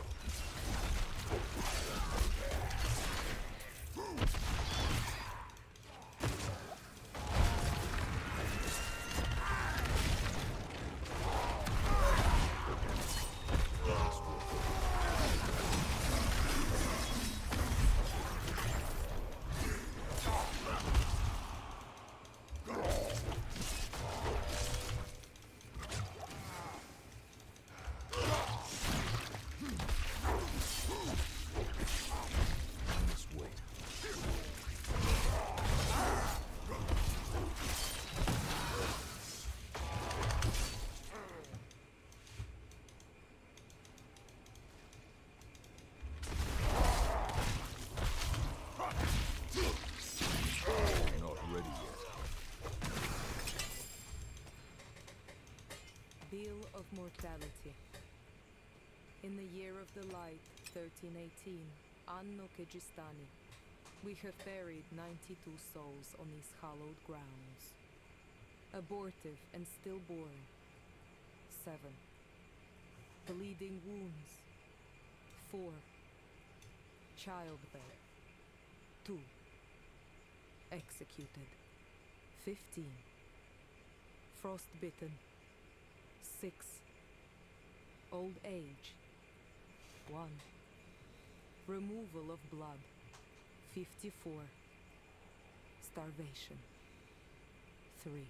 Not ready yet. Bill of Mortality. In the year of the light, 1318, Anno Kegistani, we have buried 92 souls on these hallowed grounds. Abortive and stillborn, 7. Bleeding wounds, 4. Childbed, 2. Executed, 15. Frostbitten, 6. Old age, 1. Removal of blood. 54. Starvation. 3.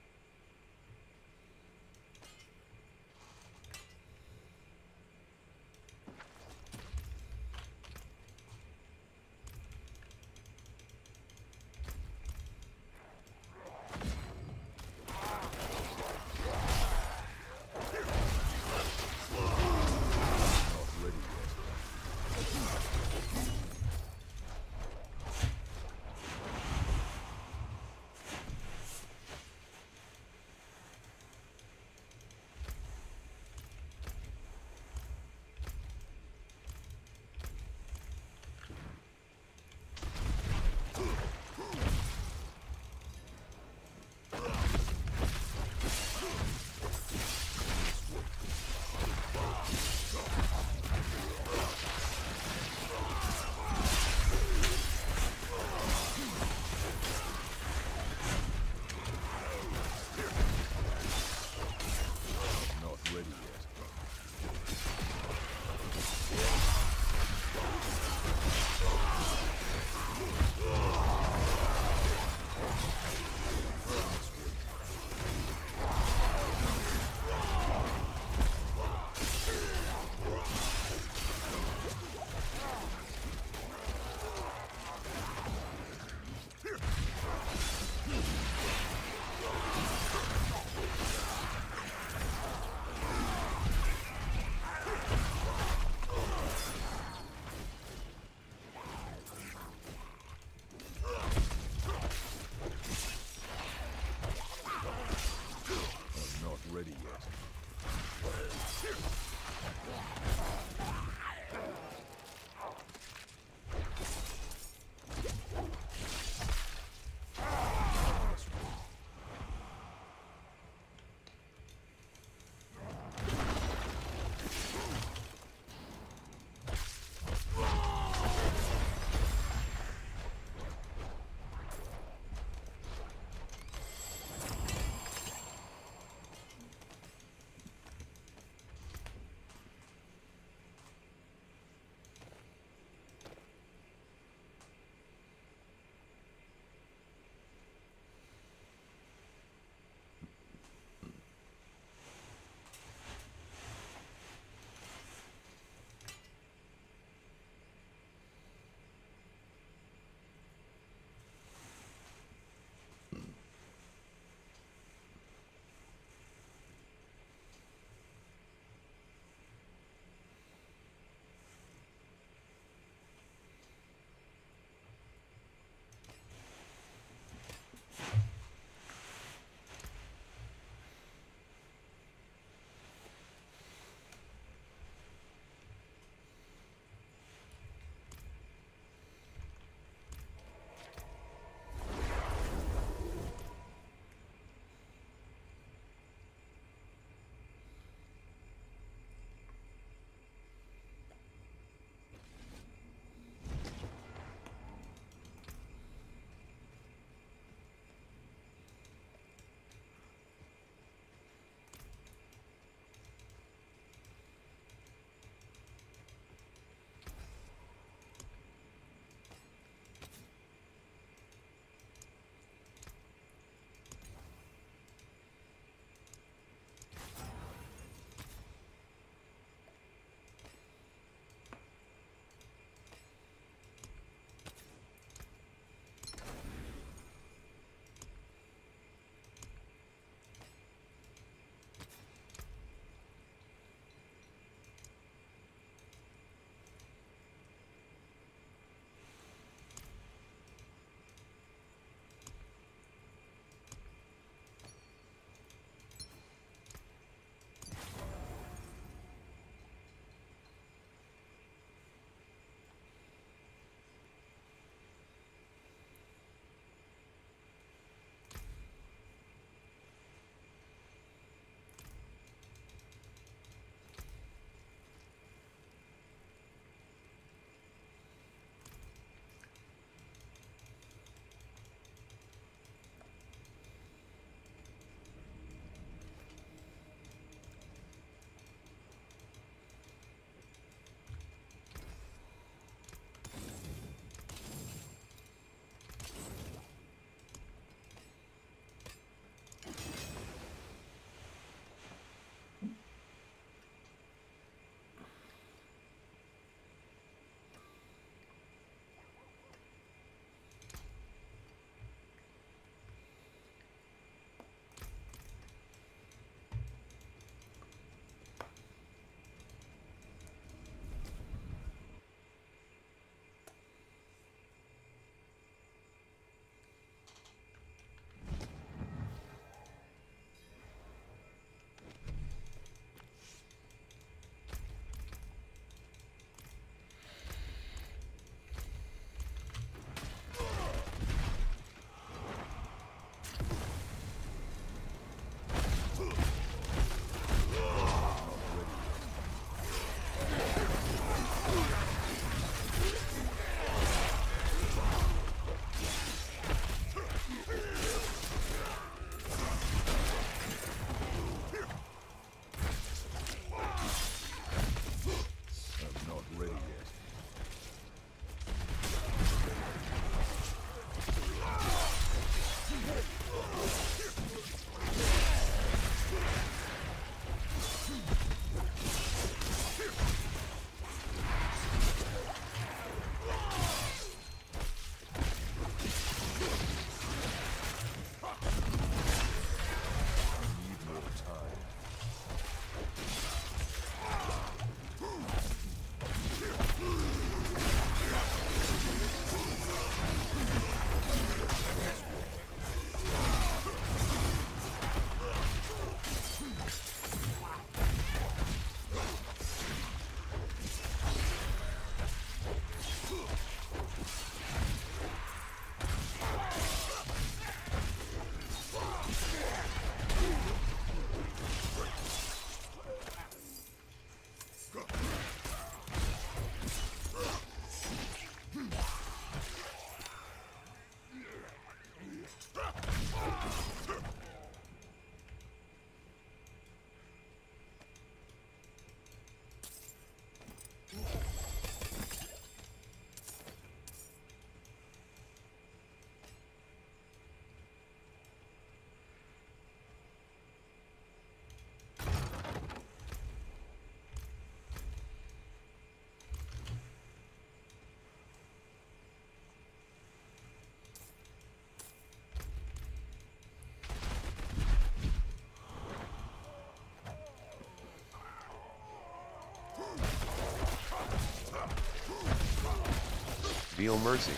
Veal Mercy.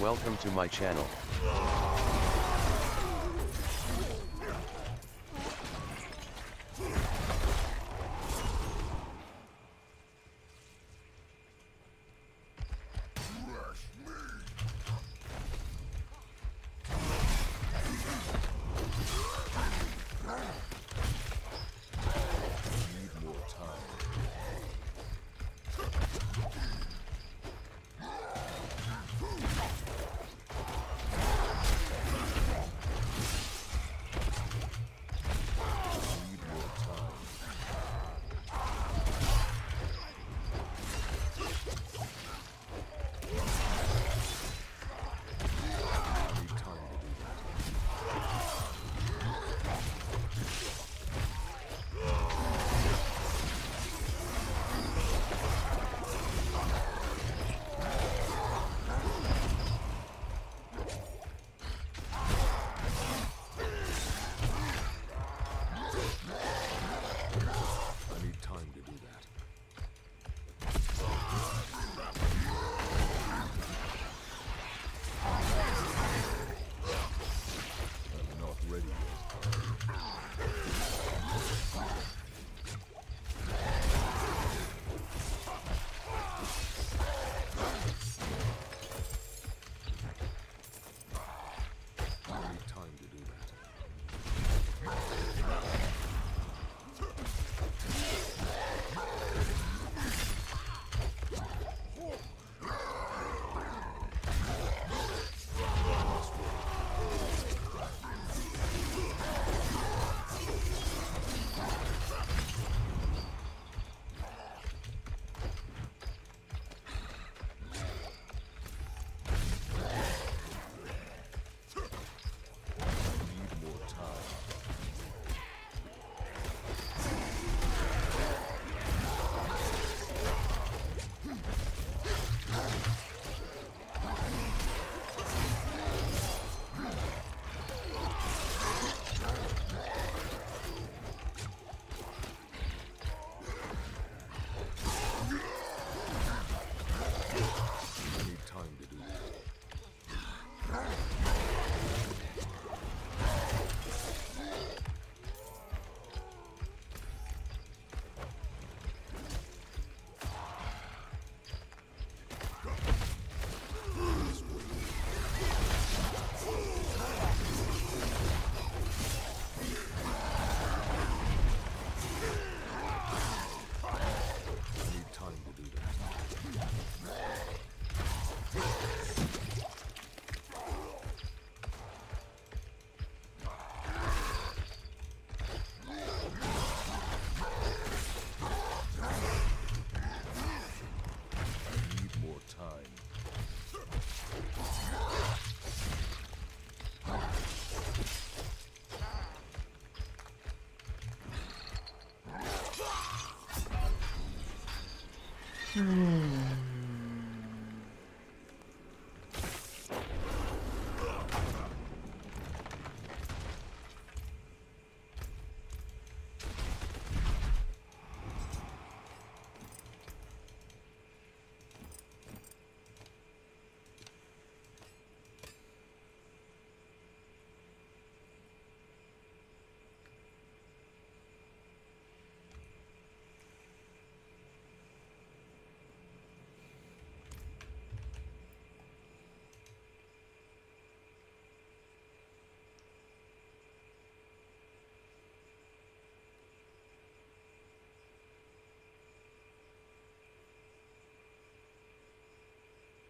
Welcome to my channel.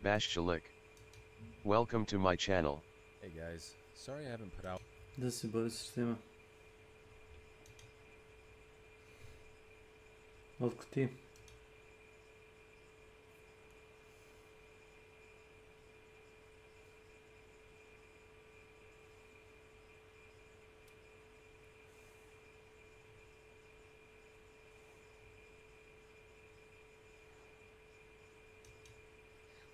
Bashchalik. Welcome to my channel. Hey guys, sorry I haven't put out. Да си бъде система. Отко ти.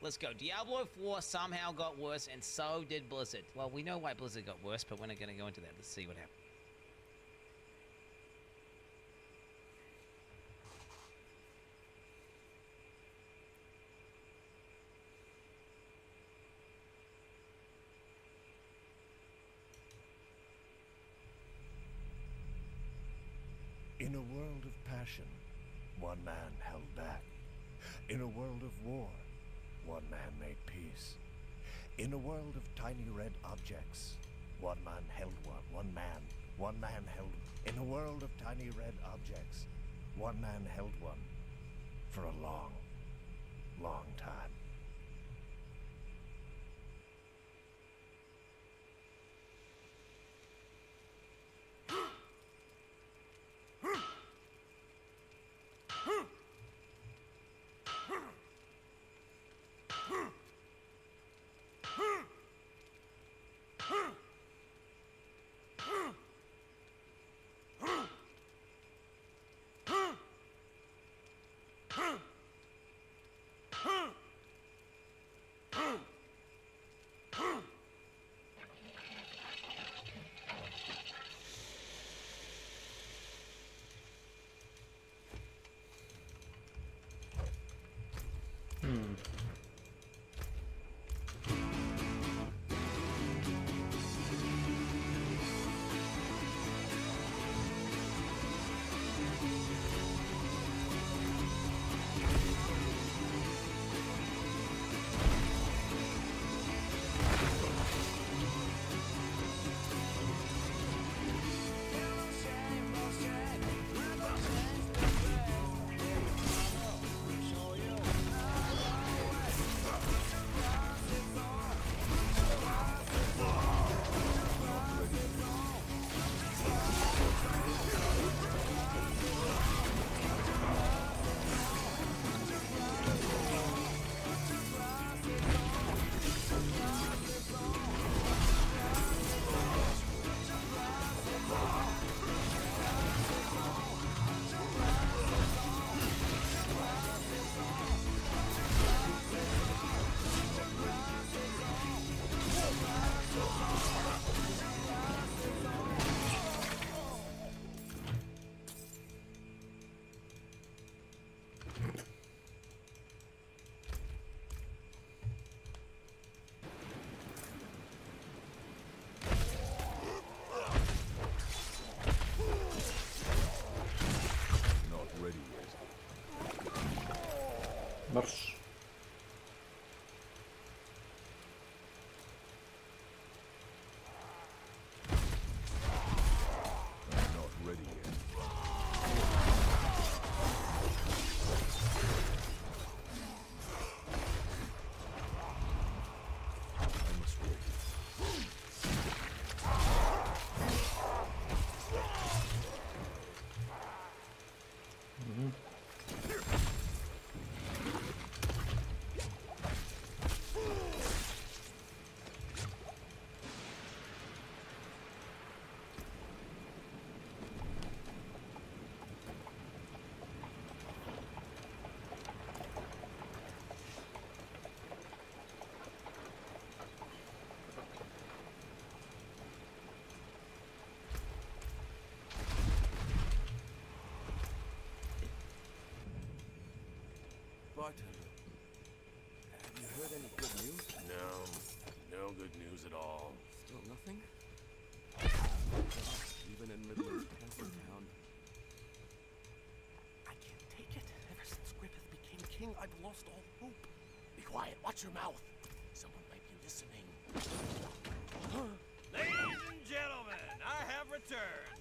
Let's go. Diablo 4 somehow got worse, and so did Blizzard. Well, we know why Blizzard got worse, but we're not going to go into that. Let's see what happens. a world of passion, one man held back. In a world of war, one man made peace. In a world of tiny red objects, one man held one. One man held. In a world of tiny red objects, one man held one for a long, long time. Marsz. Not ready yet. I must wait. Bartender, have you heard any good news? No good news at all. Still nothing? Even in Midland's Castle Town. I can't take it. Ever since Griffith became king, I've lost all hope. Be quiet. Watch your mouth. Someone might be listening. Ladies and gentlemen, I have returned.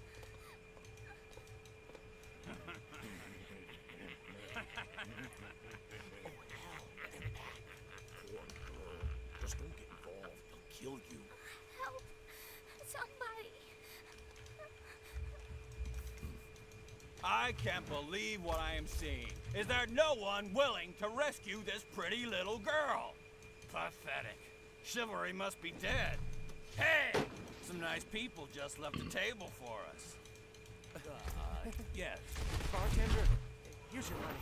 Just don't get involved. They'll kill you. Help! Somebody! I can't believe what I am seeing. Is there no one willing to rescue this pretty little girl? Pathetic. Chivalry must be dead. Hey! Some nice people just left a table for us. Yes. Bartender, here's your money.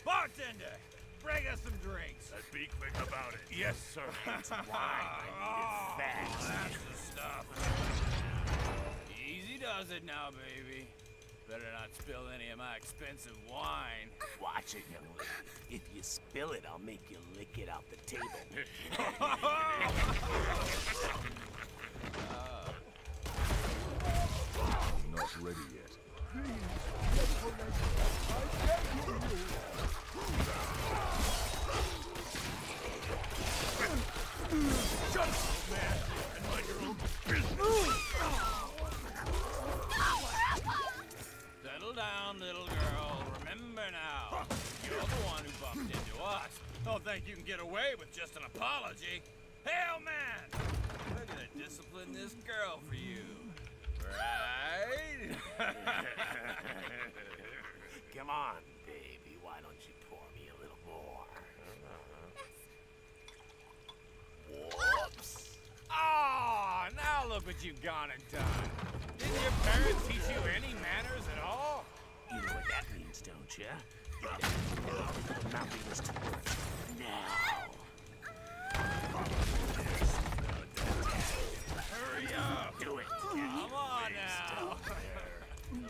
Bartender, bring us some drinks. Be quick about it. Yes, sir. It's wine. I need it fast. That's the stuff. Easy does it now, baby. Better not spill any of my expensive wine. Watch it, young lady. If you spill it, I'll make you lick it off the table. ready yet. Shut up, man, and mind your own business. Settle down, little girl. Remember now, you're the one who bumped into us. Don't think you can get away with just an apology. Hell, man! We're gonna discipline this girl for you. Right? Come on, baby. Why don't you pour me a little more? Whoops! Oh, now look what you've gone and done. Didn't your parents teach you any manners at all? You know what that means, don't you? Mountain was to work now. Hurry up! Do it. Come on now.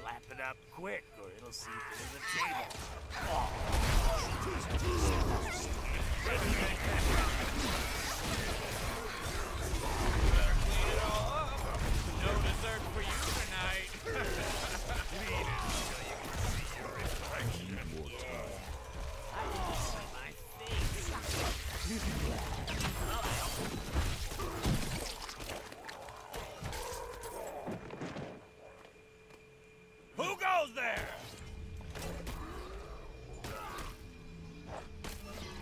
Lap it up quick, or it'll seep through the table. Better clean it all up. No dessert for you tonight. Clean it so you can see your reflection. I can see my face. Who goes there?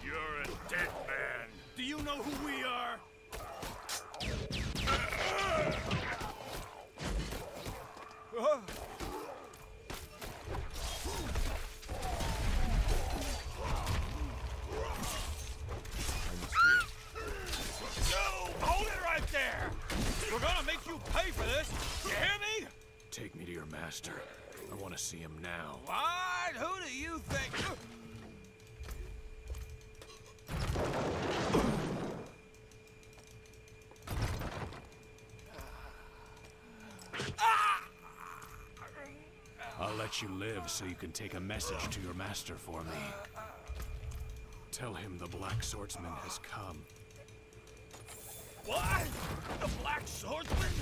You're a dead man. Do you know who we are? No! Hold it right there! We're gonna make you pay for this! You hear me? Take me to your master. I want to see him now. What? Who do you think? I'll let you live so you can take a message to your master for me. Tell him the Black Swordsman has come. What? The Black Swordsman?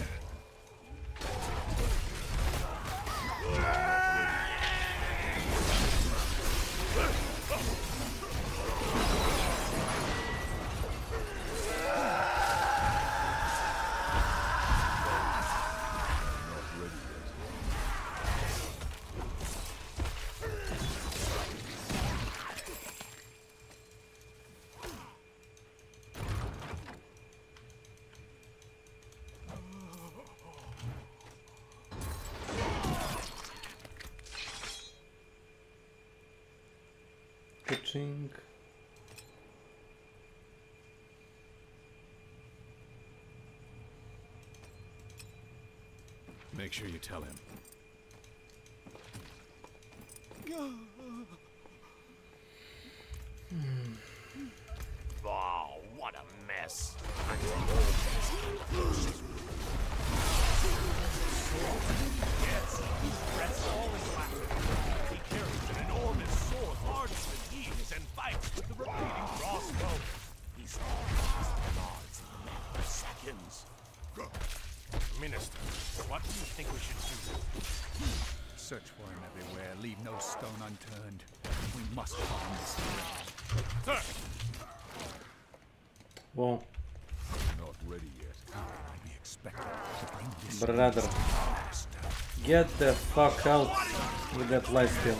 Pitching. Make sure you tell him. Oh, what a mess. Yes, he's dressed all in black. He carries an enormous sword larger than he is and fights with the repeating crossbow. He's always guards in a matter of seconds. Minister, what do you think we should do? Search for him everywhere. Leave no stone unturned. We must find this man. Sir! Whoa. Not ready yet. How can I be expected to bring this Brother. to the master? Get the fuck out with that light steal.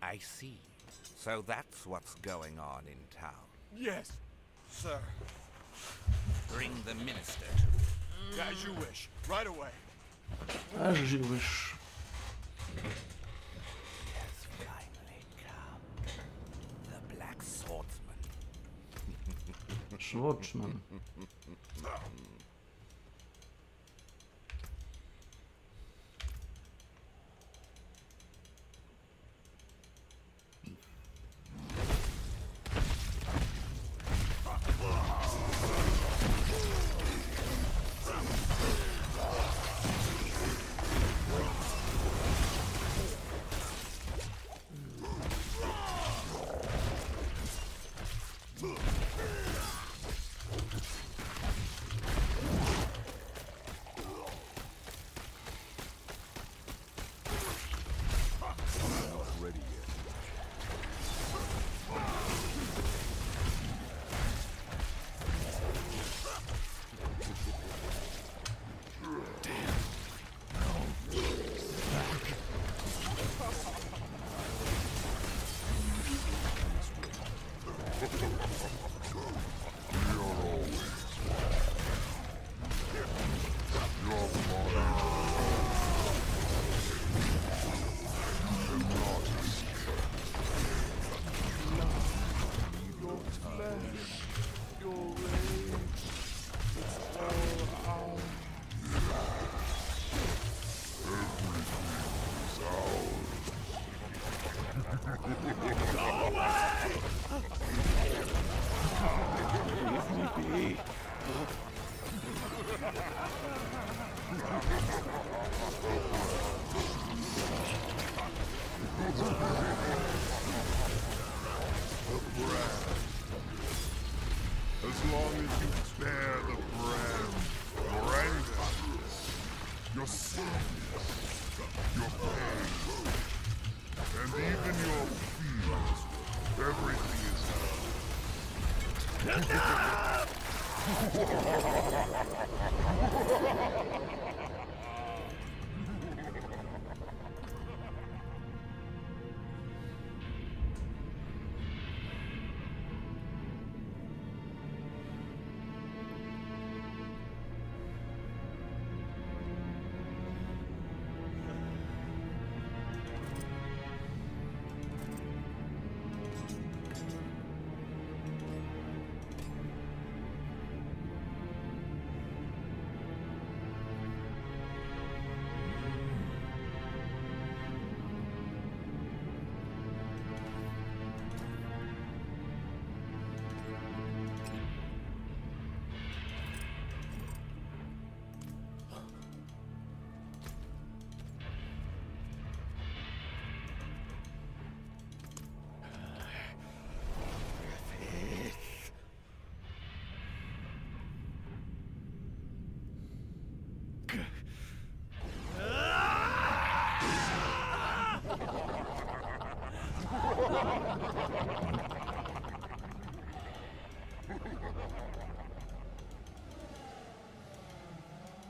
I see. So that's what's going on in town. Yes, sir. Bring the minister. As you wish. Right away. As you wish. Has finally come. The Black Swordsman. Swordsman. Leave me be. The brand. As long as you spare the brand, your anger, your sadness, your pain, and even your fears, everything is held.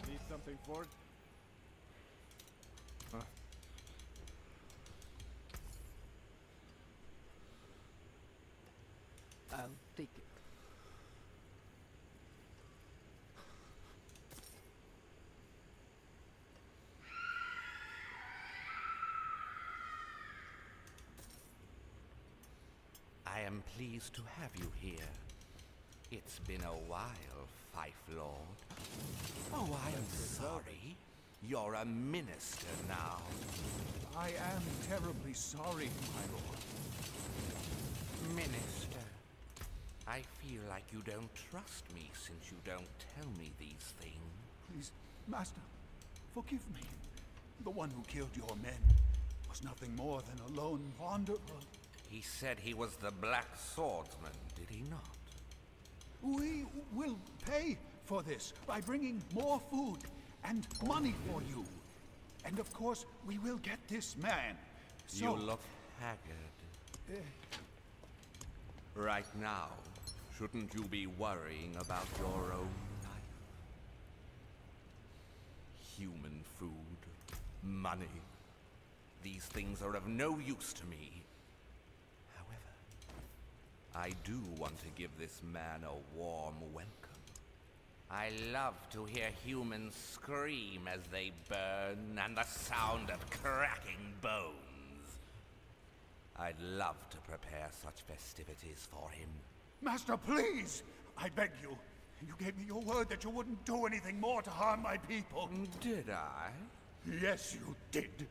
Need something for it? Huh. I'll take it. I am pleased to have you here. It's been a while, Fife Lord. Oh, I'm sorry. You're a minister now. I am terribly sorry, my lord. Minister, I feel like you don't trust me since you don't tell me these things. Please, Master, forgive me. The one who killed your men was nothing more than a lone wanderer. He said he was the Black Swordsman, did he not? We will pay for this by bringing more food and money for you. And of course, we will get this man. So, You look haggard. Right now, shouldn't you be worrying about your own life? Human food, money. These things are of no use to me. I do want to give this man a warm welcome. I love to hear humans scream as they burn and the sound of cracking bones. I'd love to prepare such festivities for him. Master, please! I beg you. You gave me your word that you wouldn't do anything more to harm my people. Did I? Yes, you did.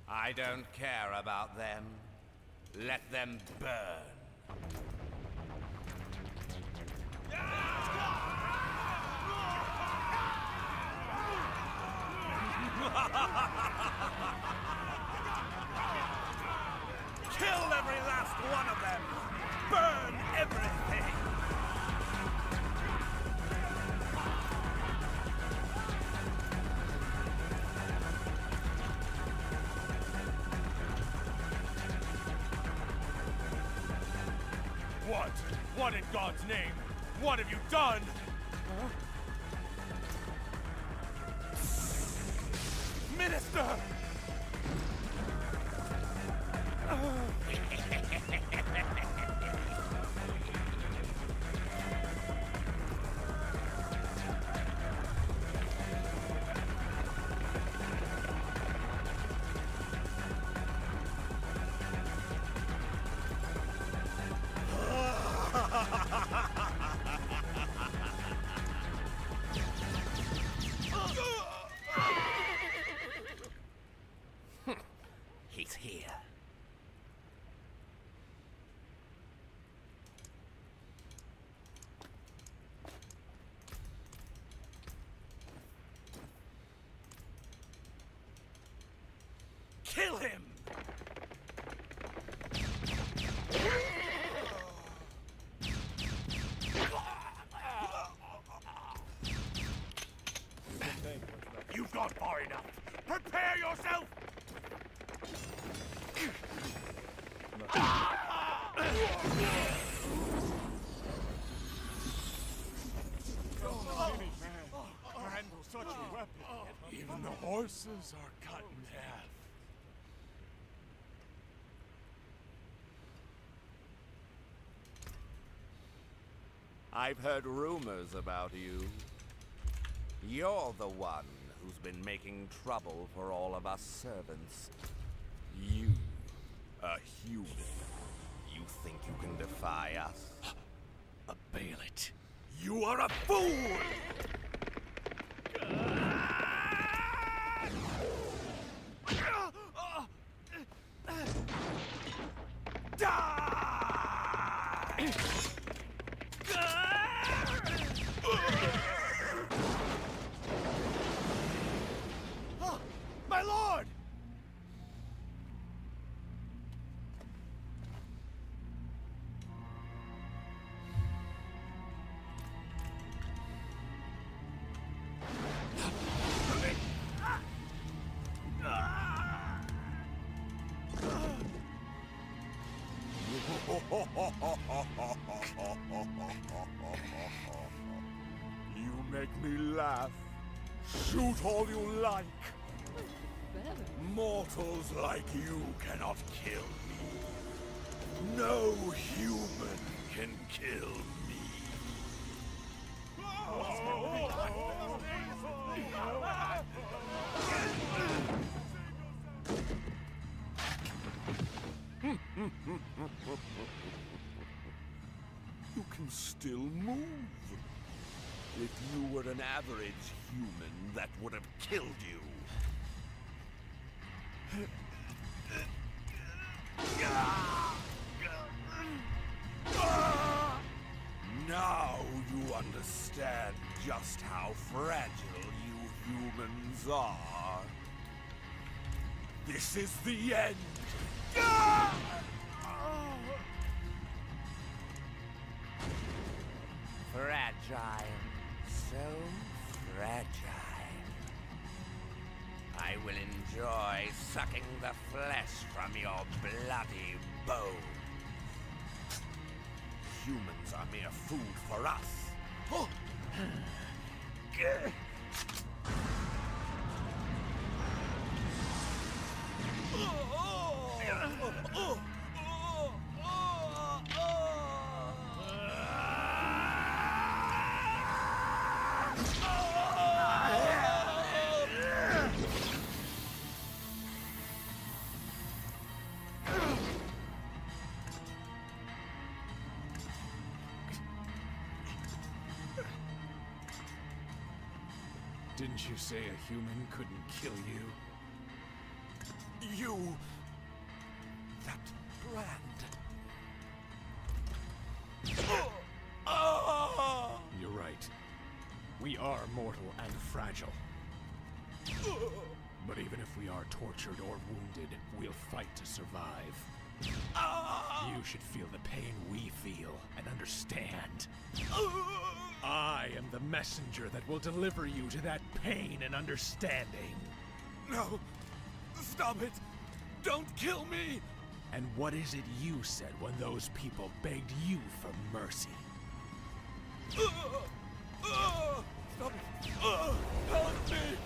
I don't care about them. Let them burn. Kill every last one of them! Burn everything! What? What in God's name? What have you done? Minister! He's here. Kill him! You've gone far enough. Prepare yourself! Handle such a weapon. Even the horses are cut in half. I've heard rumors about you. You're the one who's been making trouble for all of us servants. You, a human. You think you can defy us? Avail it. You are a fool! My lord! You make me laugh. Shoot all you like. Mortals like you cannot kill me. No human can kill me. You can still move. If you were an average human, that would have killed you. Now you understand just how fragile you humans are. This is the end. Fragile. So fragile. I will enjoy sucking the flesh from your bloody bones. Humans are mere food for us. Didn't you say a human couldn't kill you? You... that brand. You're right. We are mortal and fragile. But even if we are tortured or wounded, we'll fight to survive. You should feel the pain we feel and understand. I am the messenger that will deliver you to that pain and understanding. No! Stop it! Don't kill me! And what is it you said when those people begged you for mercy? Stop it! Help me!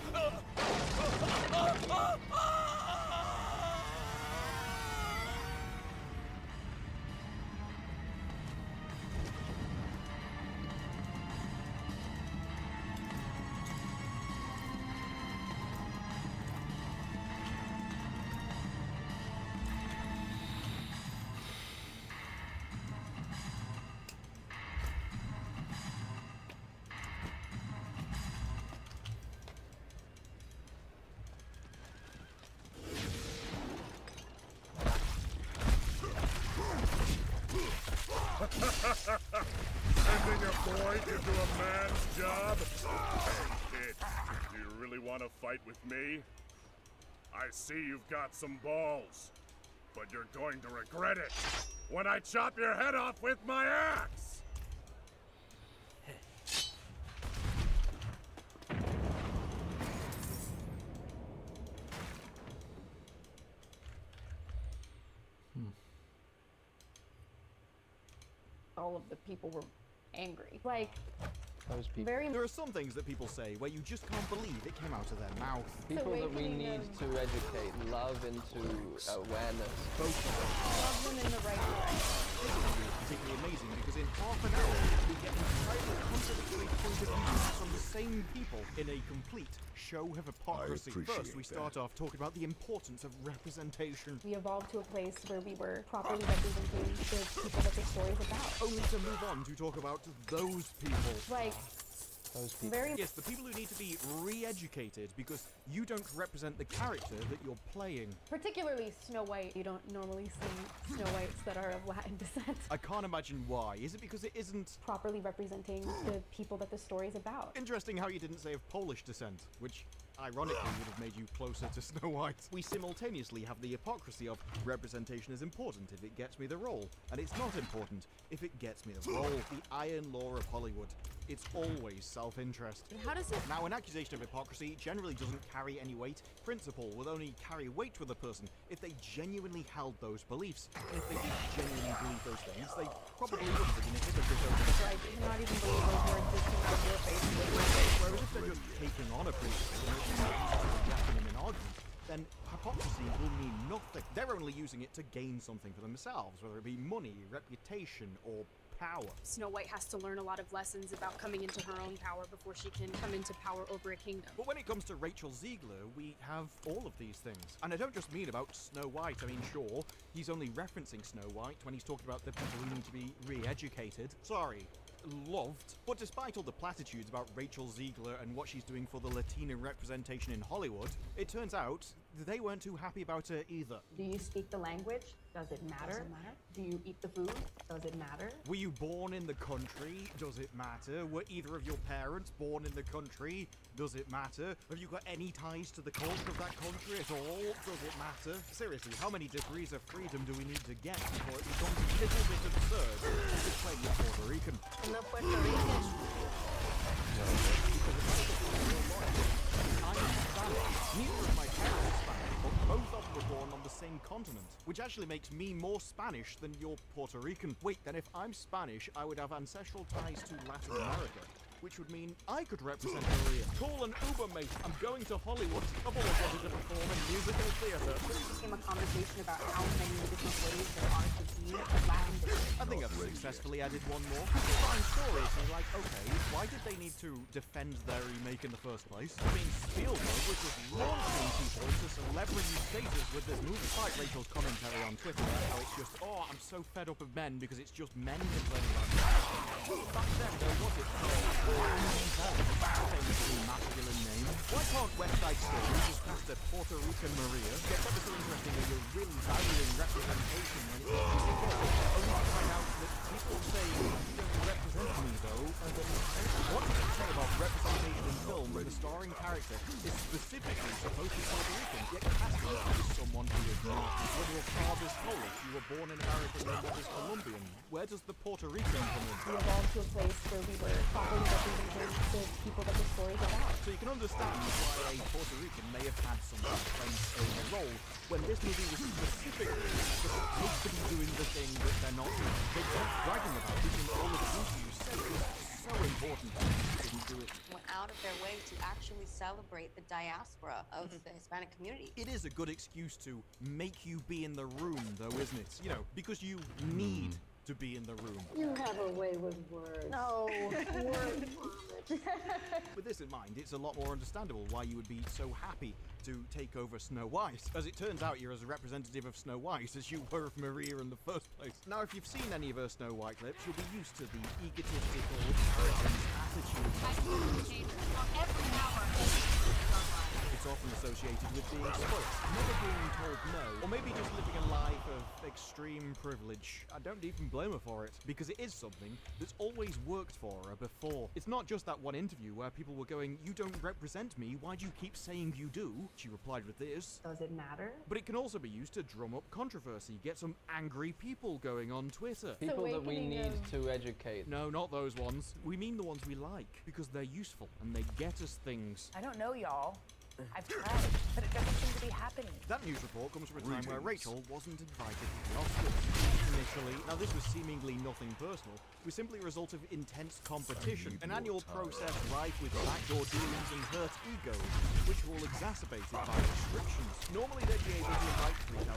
Sending a boy to do a man's job? Hey, kid, do you really want to fight with me? I see you've got some balls, but you're going to regret it when I chop your head off with my axe! All of the people were angry. Like, those people. There are some things that people say where you just can't believe it came out of their mouth. People that we need to educate, love into awareness. Love them in the right direction. This is particularly amazing because in half an hour we get entirely contradictory points of view from the same people in a complete show of hypocrisy. First, we start off talking about the importance of representation. We evolved to a place where we were properly representing the people that the story is about. Only to move on to talk about those people. Like, those people. Yes, the people who need to be re-educated because you don't represent the character that you're playing. Particularly Snow White. You don't normally see Snow Whites that are of Latin descent. I can't imagine why. Is it because it isn't properly representing the people that the story's about? Interesting how you didn't say of Polish descent, which ironically would have made you closer to Snow White. We simultaneously have the hypocrisy of representation is important if it gets me the role, and it's not important if it gets me the role. The iron law of Hollywood. It's always self-interest. How does it... Now, an accusation of hypocrisy generally doesn't carry any weight. Principle will only carry weight with a person if they genuinely held those beliefs. And if they did genuinely believe those things, they probably wouldn't have been hypocrites over it. I cannot even believe those words just came out of your face. Whereas if they're just taking on a principle and reacting in an argument, then hypocrisy will mean nothing. They're only using it to gain something for themselves, whether it be money, reputation, or power. Snow White has to learn a lot of lessons about coming into her own power before she can come into power over a kingdom. But when it comes to Rachel Ziegler, we have all of these things. And I don't just mean about Snow White. I mean, sure, he's only referencing Snow White when he's talking about the people who need to be re-educated. Sorry. Loved. But despite all the platitudes about Rachel Ziegler and what she's doing for the Latino representation in Hollywood, it turns out they weren't too happy about her either. Do you speak the language? Does it matter? Does it matter? Do you eat the food? Does it matter? Were you born in the country? Does it matter? Were either of your parents born in the country? Does it matter? Have you got any ties to the culture of that country at all? Does it matter? Seriously, how many degrees of freedom do we need to get before it becomes a little bit absurd to play the Puerto Rican? No Puerto Rican. I'm Spanish. Neither of my parents are Spanish, but both of them were born on the same continent, which actually makes me more Spanish than you're Puerto Rican. Wait, then if I'm Spanish, I would have ancestral ties to Latin America, which would mean I could represent Maria. Call an Uber, mate. I'm going to Hollywood. I've always wanted to perform in musical theatre. This became a conversation about how many different ways there are to view Latin descent. I think I've successfully added one more. Fine story. So like, okay, why did they need to defend their remake in the first place? I mean, Spielberg was just launching people into celebrity status with this movie. Despite Rachel's commentary on Twitter, how it's just, oh, I'm so fed up of men because it's just men complaining about it. Back then, there was it famously masculine name. Why can't West Side Story just cast a Puerto Rican Maria? It's ever so interesting when you're really valuing representation when it comes to the only to find out that people say you don't represent me though, and then what does it say about representation in film when the starring character is specifically supposed to be Puerto Rican, yet casting as someone who is not? When your father's Polish, you were born in America and your mother's Colombian. Where does the Puerto Rican come in? We evolved to a place where we were properly representing the people that the story's about. So you can understand why a Puerto Rican may have had some complaints over the role when this movie was specifically supposed to be doing the thing that they're not doing. They kept bragging about it in all of the interviews, said it was so important that they didn't do it. Went out of their way to actually celebrate the diaspora of the Hispanic community. It is a good excuse to make you be in the room, though, isn't it? You know, because you need to be in the room. You have a way with words. No, words. With this in mind, it's a lot more understandable why you would be so happy to take over Snow White. As it turns out, you're as a representative of Snow White as you were of Maria in the first place. Now, if you've seen any of her Snow White clips, you'll be used to the egotistical, arrogant attitude. It's often associated with being spoiled, never being told no, or maybe just living a life of extreme privilege. I don't even blame her for it, because it is something that's always worked for her before. It's not just that one interview where people were going, "You don't represent me, why do you keep saying you do?" She replied with this. Does it matter? But it can also be used to drum up controversy, get some angry people going on Twitter. People that we need to educate. No, not those ones. We mean the ones we like, because they're useful and they get us things. I don't know, y'all. I've tried, but it doesn't seem to be happening. That news report comes from a time where Rachel wasn't invited to the Oscars. Initially, now this was seemingly nothing personal, it was simply a result of intense competition, an annual process rife with backdoor dealings and hurt egos, which were all exacerbated by restrictions. Normally they'd be able to invite 3,000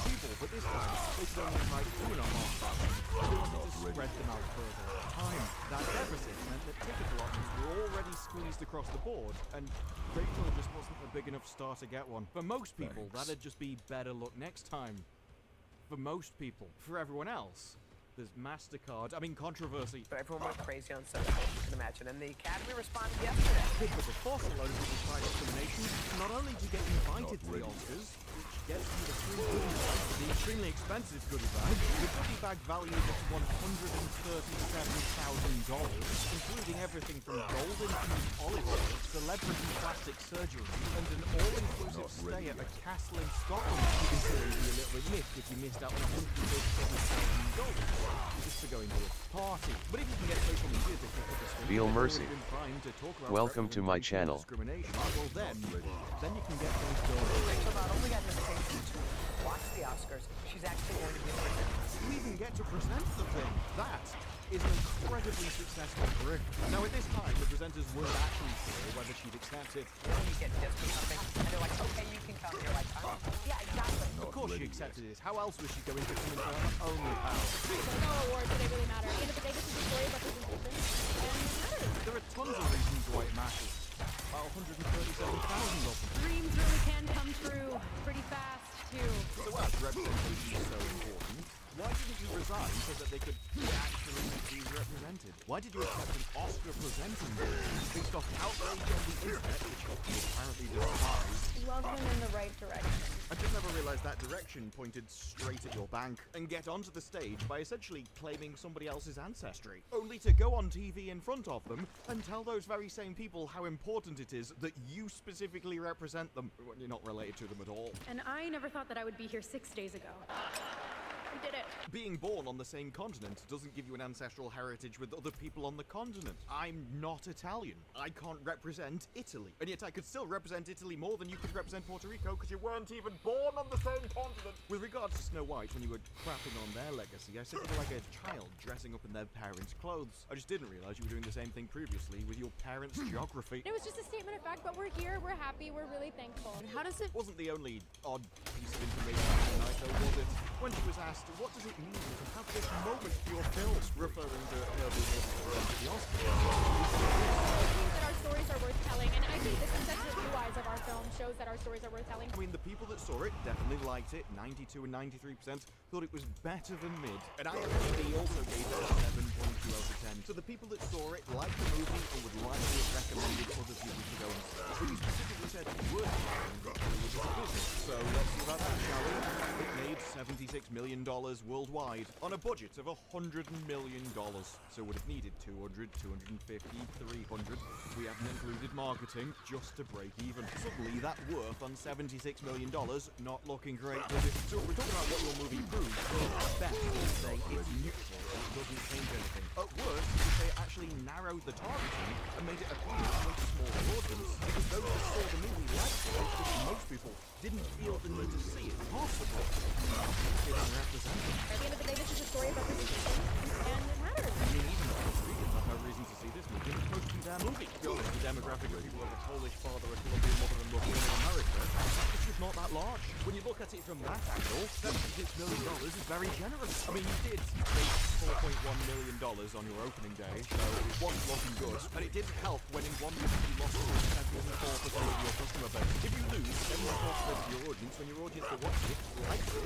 people, but this time they could only invite 2,500. They wanted to spread them out further at a time. That deficit meant that ticket allotments were already squeezed across the board, and Rachel just wasn't a big enough star to get one. For most people, that'd just be better luck next time. For most people. For everyone else, there's MasterCard. I mean, controversy. But everyone went crazy on social, you can imagine, and the Academy responded yesterday. But before a load of people tried discrimination, not only do you get invited to the Oscars, which gets you the free goodie bag, the extremely expensive goodie bag, the goodie bag valued at $137,000, including everything from gold-infused olive oil, celebrity plastic surgery, and an all-inclusive stay at a castle in Scotland. You can say you'd be a little bit miffed if you missed out on $137,000 just for going to a party. But if you can get social media to kick up a stink, Feel mercy. to talk about Welcome to my channel. discrimination, well then you can get things done. Rachel not only got an invitation to watch the Oscars, she's actually going to be presenting. You even get to present the thing. That is an incredibly successful career. Now at this time, the presenters weren't actually sure whether she'd accept it. You get this or something, and they're like, okay, you can come. And you're like, oh, yeah, exactly. Of course she accepted it. How else was she going to come into her own house? There's no awards, but they really matter. At the end of the day, this is a story of representation, and it matters. There are tons of reasons why it matters. About 137,000 of them. Dreams really can come true pretty fast, too. So as representation is so important, why didn't you resign so that they could actually be represented? Why did you accept an Oscar presenting based off outrage on the internet, which you apparently despise? Love them in the right direction. I just never realized that direction pointed straight at your bank and get onto the stage by essentially claiming somebody else's ancestry, only to go on TV in front of them and tell those very same people how important it is that you specifically represent them when you're not related to them at all. And I never thought that I would be here 6 days ago. We did it. Being born on the same continent doesn't give you an ancestral heritage with other people on the continent. I'm not Italian. I can't represent Italy. And yet I could still represent Italy more than you could represent Puerto Rico because you weren't even born on the same continent. With regards to Snow White, when you were crapping on their legacy, I said you were like a child dressing up in their parents' clothes. I just didn't realize you were doing the same thing previously with your parents' geography. It was just a statement of fact, but we're here, we're happy, we're really thankful. And how does it... Wasn't the only odd piece of information tonight, though, was it? When she was asked, what does it mean to have this moment for your film, referring to her being able to present the Oscars? I think that our stories are worth telling, and I think this Insensitive Blue Eyes of our film shows that our stories are worth telling. I mean, the people that saw it definitely liked it. 92 and 93% thought it was better than mid. And IMDb also gave it a 7.2 out of 10. So the people that saw it liked the movie and would likely have recommended other people to go and see it. But you specifically said it was a business. So let's see about that, shall we? It made $76 million worldwide on a budget of $100 million. So would have needed 200, 250, 300. We haven't included marketing just to break even. Suddenly that worth on $76 million not looking great, does it? So we're talking about what your movie proves. At best, we'll say it's neutral. It doesn't change anything. At worst, you could say it actually narrowed the targeting and made it appeal to a much smaller audience. Because those that saw the movie liked it, because most people didn't feel the need to see it possible. Getting represented. At the end of the day, this is a story of representation, and it matters. I mean, even the Puerto Ricans have no reason to see this movie. It's supposed to be their movie. The demographic of people with a Polish father, a Colombian mother, and looking in America. It should not that large. When you look at it from that angle, $76 million is very generous. I mean, you did make $4.1 million on your opening day, so it wasn't looking good. And it didn't help when in one week you lost 74% of your customer base. If you lose 74% of your audience when your audience that watched it liked it,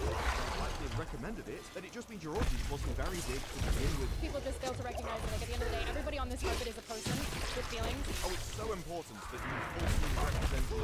likely recommended it, then it just means your audience wasn't very big to begin with. People just fail to recognize that, like, at the end of the day, everybody on this carpet is a person with feelings. Oh, it's so important that you falsely represent the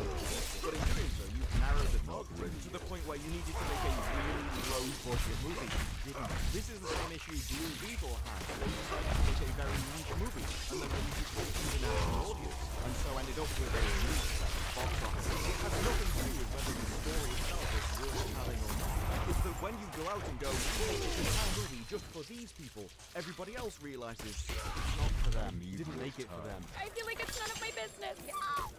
but in doing so, you've narrowed the target to the point where you needed to make a really low-budget movie. You didn't. This is the same issue Blue Beetle had. They decided to make a very niche movie, and then released it to an national audience, and so ended up with a niche box office. It has nothing to do with whether the story itself is worth telling or not. It's that when you go out and go, we made this entire movie just for these people, everybody else realizes it's not for them. You didn't make it for them. I feel like it's none of my business.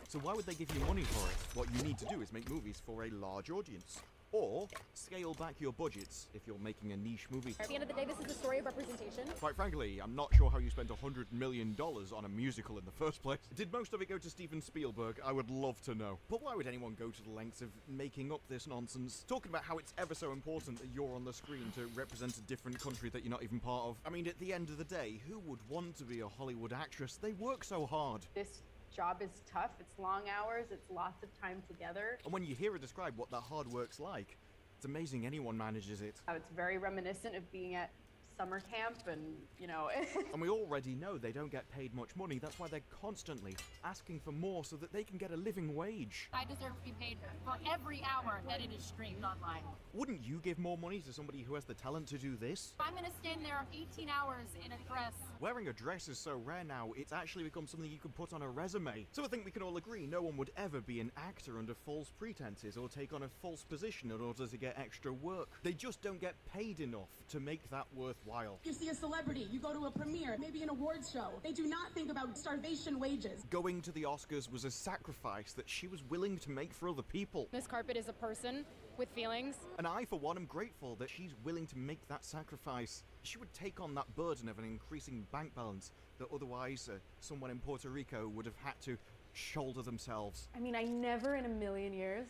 So why would they give you money for it? What you need to do is make movies for a large audience. Or scale back your budgets if you're making a niche movie. At the end of the day, this is the story of representation. Quite frankly, I'm not sure how you spent $100 million on a musical in the first place. Did most of it go to Steven Spielberg? I would love to know. But why would anyone go to the lengths of making up this nonsense? Talking about how it's ever so important that you're on the screen to represent a different country that you're not even part of. I mean, at the end of the day, who would want to be a Hollywood actress? They work so hard. This job is tough. It's long hours. It's lots of time together. And when you hear her describe what that hard work's like, it's amazing anyone manages it. It's very reminiscent of being at summer camp and, you know... And we already know they don't get paid much money. That's why they're constantly asking for more so that they can get a living wage. I deserve to be paid for every hour that it is streamed online. Wouldn't you give more money to somebody who has the talent to do this? I'm gonna stand there 18 hours in a dress. Wearing a dress is so rare now, it's actually become something you can put on a resume. So I think we can all agree no one would ever be an actor under false pretenses or take on a false position in order to get extra work. They just don't get paid enough to make that worthwhile. You see a celebrity, you go to a premiere, maybe an awards show. They do not think about starvation wages. Going to the Oscars was a sacrifice that she was willing to make for other people. This carpet is a person with feelings. And I, for one, am grateful that she's willing to make that sacrifice. She would take on that burden of an increasing bank balance that otherwise someone in Puerto Rico would have had to shoulder themselves. I mean, I never in a million years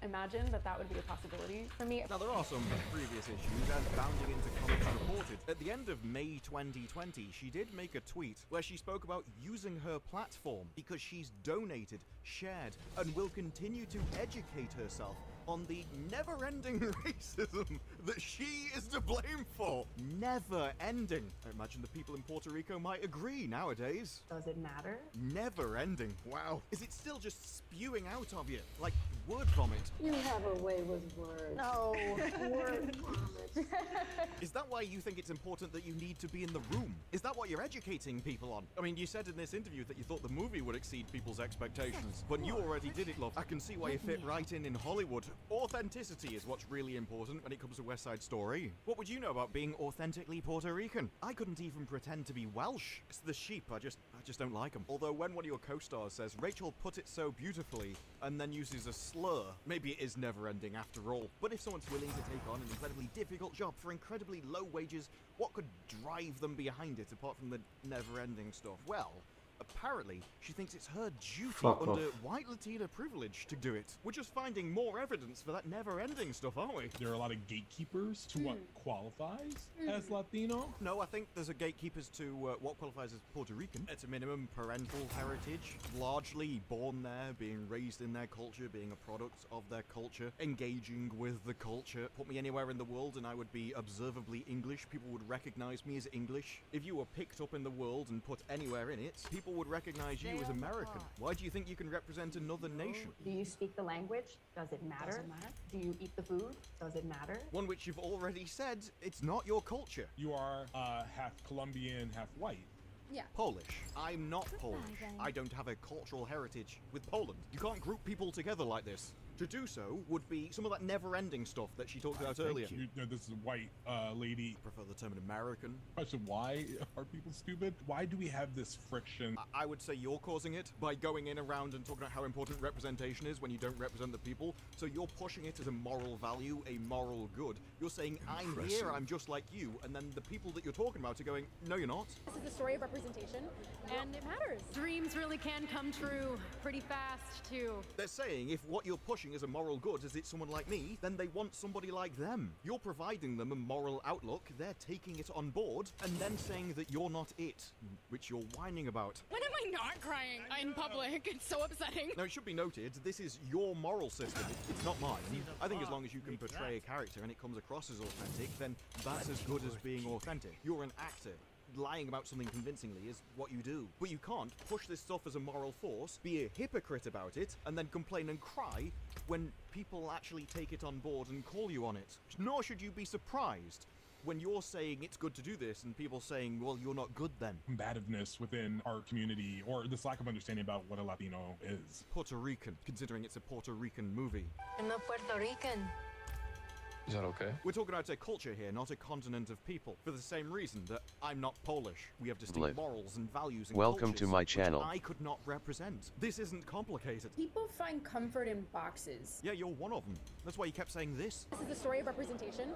imagined that that would be a possibility for me. Now, there are some previous issues, and bounding into Comics Reported. At the end of May 2020, she did make a tweet where she spoke about using her platform because she's donated, shared, and will continue to educate herself on the never-ending racism that she is to blame for. Never-ending. I imagine the people in Puerto Rico might agree nowadays. Does it matter? Never-ending. Wow. Is it still just spewing out of you? Like word vomit? You have a way with words. No, word vomit. Is that why you think it's important that you need to be in the room? Is that what you're educating people on? I mean, you said in this interview that you thought the movie would exceed people's expectations, but you already did it, love. I can see why you fit right in Hollywood. Authenticity is what's really important when it comes to West Side Story. What would you know about being authentically Puerto Rican? I couldn't even pretend to be Welsh. It's the sheep, I just don't like them. Although when one of your co-stars says, Rachel put it so beautifully, and then uses a slur, maybe it is never-ending after all. But if someone's willing to take on an incredibly difficult job for incredibly low wages, what could drive them behind it apart from the never-ending stuff? Well, apparently, she thinks it's her duty under white Latina privilege to do it. We're just finding more evidence for that never-ending stuff, aren't we? There are a lot of gatekeepers to what qualifies as Latino. No, I think there's a gatekeepers to what qualifies as Puerto Rican. At a minimum, parental heritage, largely born there, being raised in their culture, being a product of their culture, engaging with the culture. Put me anywhere in the world and I would be observably English. People would recognize me as English. If you were picked up in the world and put anywhere in it, people would recognize you as American. Why do you think you can represent another nation? Do you speak the language? Does it matter? Do you eat the food? Does it matter? One which you've already said, it's not your culture. You are half Colombian, half white. Yeah. Polish. I'm not Polish. I don't have a cultural heritage with Poland. You can't group people together like this. To do so would be some of that never-ending stuff that she talked about earlier. You know, this is a white lady. I prefer the term American. Question, why are people stupid? Why do we have this friction? I would say you're causing it by going in around and talking about how important representation is when you don't represent the people. So you're pushing it as a moral value, a moral good. You're saying, I'm here, I'm just like you, and then the people that you're talking about are going, no, you're not. This is the story of representation, and it matters. Dreams really can come true pretty fast, too. They're saying if what you're pushing presenting as a moral good as it's someone like me, then they want somebody like them. You're providing them a moral outlook, they're taking it on board, and then saying that you're not it, which you're whining about. When am I not crying in public? It's so upsetting. Now, it should be noted, this is your moral system, it's not mine. I think as long as you can portray a character and it comes across as authentic, then that's as good as being authentic. You're an actor. Lying about something convincingly is what you do. But you can't push this stuff as a moral force, be a hypocrite about it, and then complain and cry when people actually take it on board and call you on it. Nor should you be surprised when you're saying it's good to do this and people saying, well, you're not good then. Combativeness within our community, or this lack of understanding about what a Latino is. Puerto Rican, considering it's a Puerto Rican movie. I'm not Puerto Rican. Is that okay? We're talking about a culture here, not a continent of people. For the same reason that I'm not Polish. We have distinct morals and values and Welcome to my channel. I could not represent. This isn't complicated. People find comfort in boxes. Yeah, you're one of them. That's why you kept saying this. This is a story of representation,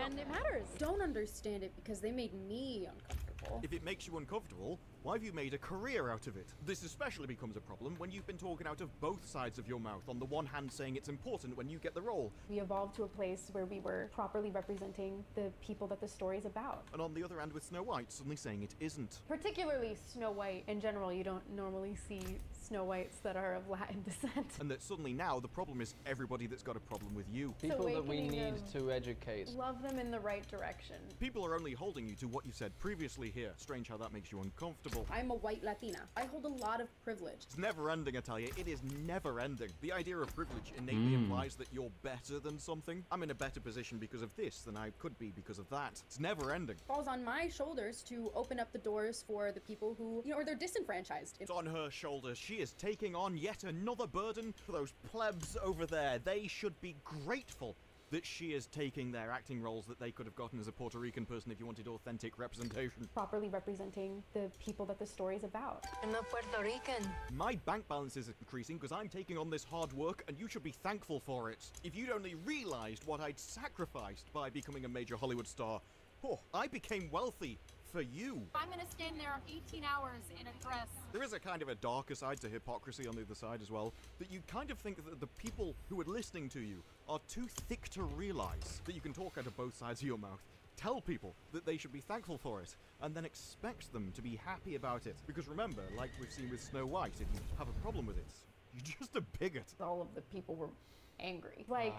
and it matters. Don't understand it because they made me uncomfortable. If it makes you uncomfortable, why have you made a career out of it? This especially becomes a problem when you've been talking out of both sides of your mouth. On the one hand saying it's important when you get the role. We evolved to a place where we were properly representing the people that the story's about. And on the other hand with Snow White suddenly saying it isn't. Particularly Snow White. In general, you don't normally see Snow Whites that are of Latin descent. And that suddenly now the problem is everybody that's got a problem with you. People that we need to educate. Love them in the right direction. People are only holding you to what you said previously here. Strange how that makes you uncomfortable. I'm a white Latina. I hold a lot of privilege. It's never ending, I tell you. It is never ending. The idea of privilege innately implies that you're better than something. I'm in a better position because of this than I could be because of that. It's never ending. It falls on my shoulders to open up the doors for the people who, or they're disenfranchised. It's on her shoulders. She is taking on yet another burden for those plebs over there. They should be grateful that she is taking their acting roles that they could have gotten as a Puerto Rican person if you wanted authentic representation. Properly representing the people that the story's about. I'm not Puerto Rican. My bank balance is increasing because I'm taking on this hard work and you should be thankful for it. If you'd only realized what I'd sacrificed by becoming a major Hollywood star. Oh, I became wealthy for you. I'm gonna stand there 18 hours in a dress. There is a kind of a darker side to hypocrisy on the other side as well, that you kind of think that the people who are listening to you are too thick to realize that you can talk out of both sides of your mouth, tell people that they should be thankful for it, and then expect them to be happy about it. Because remember, like we've seen with Snow White, if you have a problem with it, you're just a bigot. All of the people were angry. Like,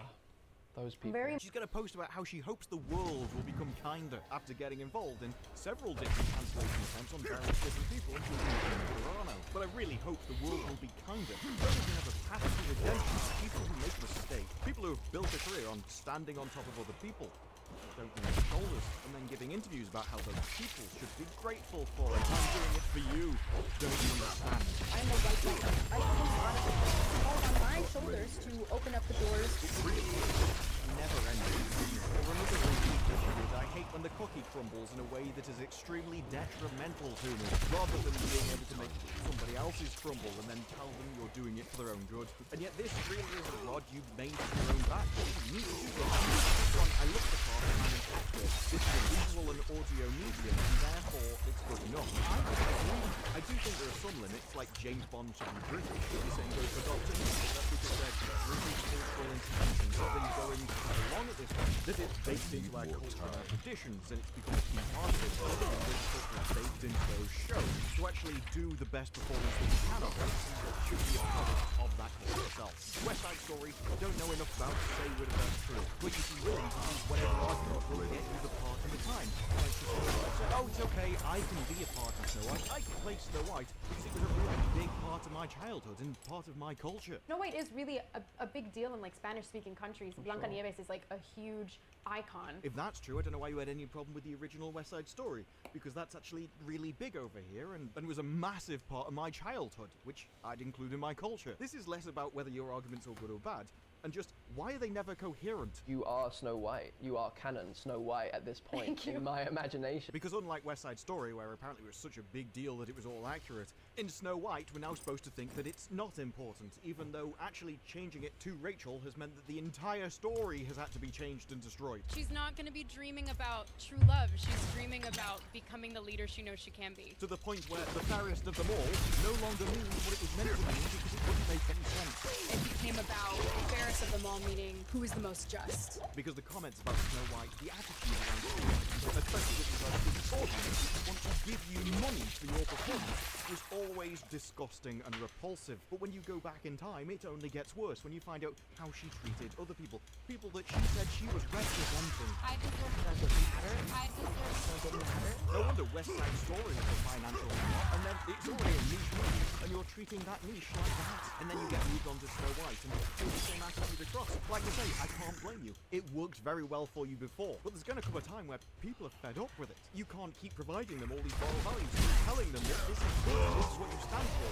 those people. She's going to post about how she hopes the world will become kinder after getting involved in several different cancellation attempts on various different people, including Toronto. But I really hope the world will be kinder. Those who have a path to redemption, people who make mistakes, people who have built a career on standing on top of other people, don't need shoulders, and then giving interviews about how those people should be grateful for it. I'm doing it for you. Don't you understand? I'm a white woman. I hold a lot of it. It falls on my shoulders to open up the doors. Never ending. Or another reason I hate when the cookie crumbles in a way that is extremely detrimental to me, rather than being able to make somebody else's crumble and then tell them you're doing it for their own good. And yet this really is a rod you've made for your own back. You need to do this. This one, I look the part and I'm an actor. This is a visual and audio medium, and therefore it's good enough. I do think there are some limits, like James Bond should be British. You're saying go for Doctor Who. That's because they're British cultural institutions have been going along at this point. That it's baked into our culture and our traditions, and it's become a key part of it. I think it's British culture is baked into those shows. To actually do the best performance that you can of it, should be a product of that culture itself. West Side Story, I don't know enough about to say whether that's true, but you should be willing to use whatever argument will get you the part of the time. Like to say, oh, it's okay, I can be a part of Snow White. I can play Snow White because it was a really big part of my childhood and part of my culture. Snow White is really a big deal in like Spanish-speaking countries. Blancanieves is like a huge icon. If that's true, I don't know why you had any problem with the original West Side Story, because that's actually really big over here and was a massive part of my childhood, which I'd include in my culture. This is less about whether your arguments are good or bad, and just why are they never coherent? You are Snow White. You are canon Snow White at this point in my imagination. Because unlike West Side Story, where apparently it was such a big deal that it was all accurate, in Snow White we're now supposed to think that it's not important, even though actually changing it to Rachel has meant that the entire story has had to be changed and destroyed. She's not going to be dreaming about true love. She's dreaming about becoming the leader she knows she can be. To the point where the fairest of them all no longer means what it was meant to mean because it wouldn't make any sense. It became about fairest of them all, meaning who is the most just. Because the comments about Snow White, the attitude around Snow White, especially with regards to the audience who want to give you money for your performance, was always disgusting and repulsive. But when you go back in time, it only gets worse when you find out how she treated other people. People that she said she was representing. I deserve Does it matter? I deserve No wonder West Side Story is a financial flop, and then it's already a niche movie, and you're treating that niche like that. And then you get moved on to Snow White, and do the same attitude across. Like I say, I can't blame you. It worked very well for you before, but there's going to come a time where people are fed up with it. You can't keep providing them all these moral values, telling them that this is good, this is what you stand for.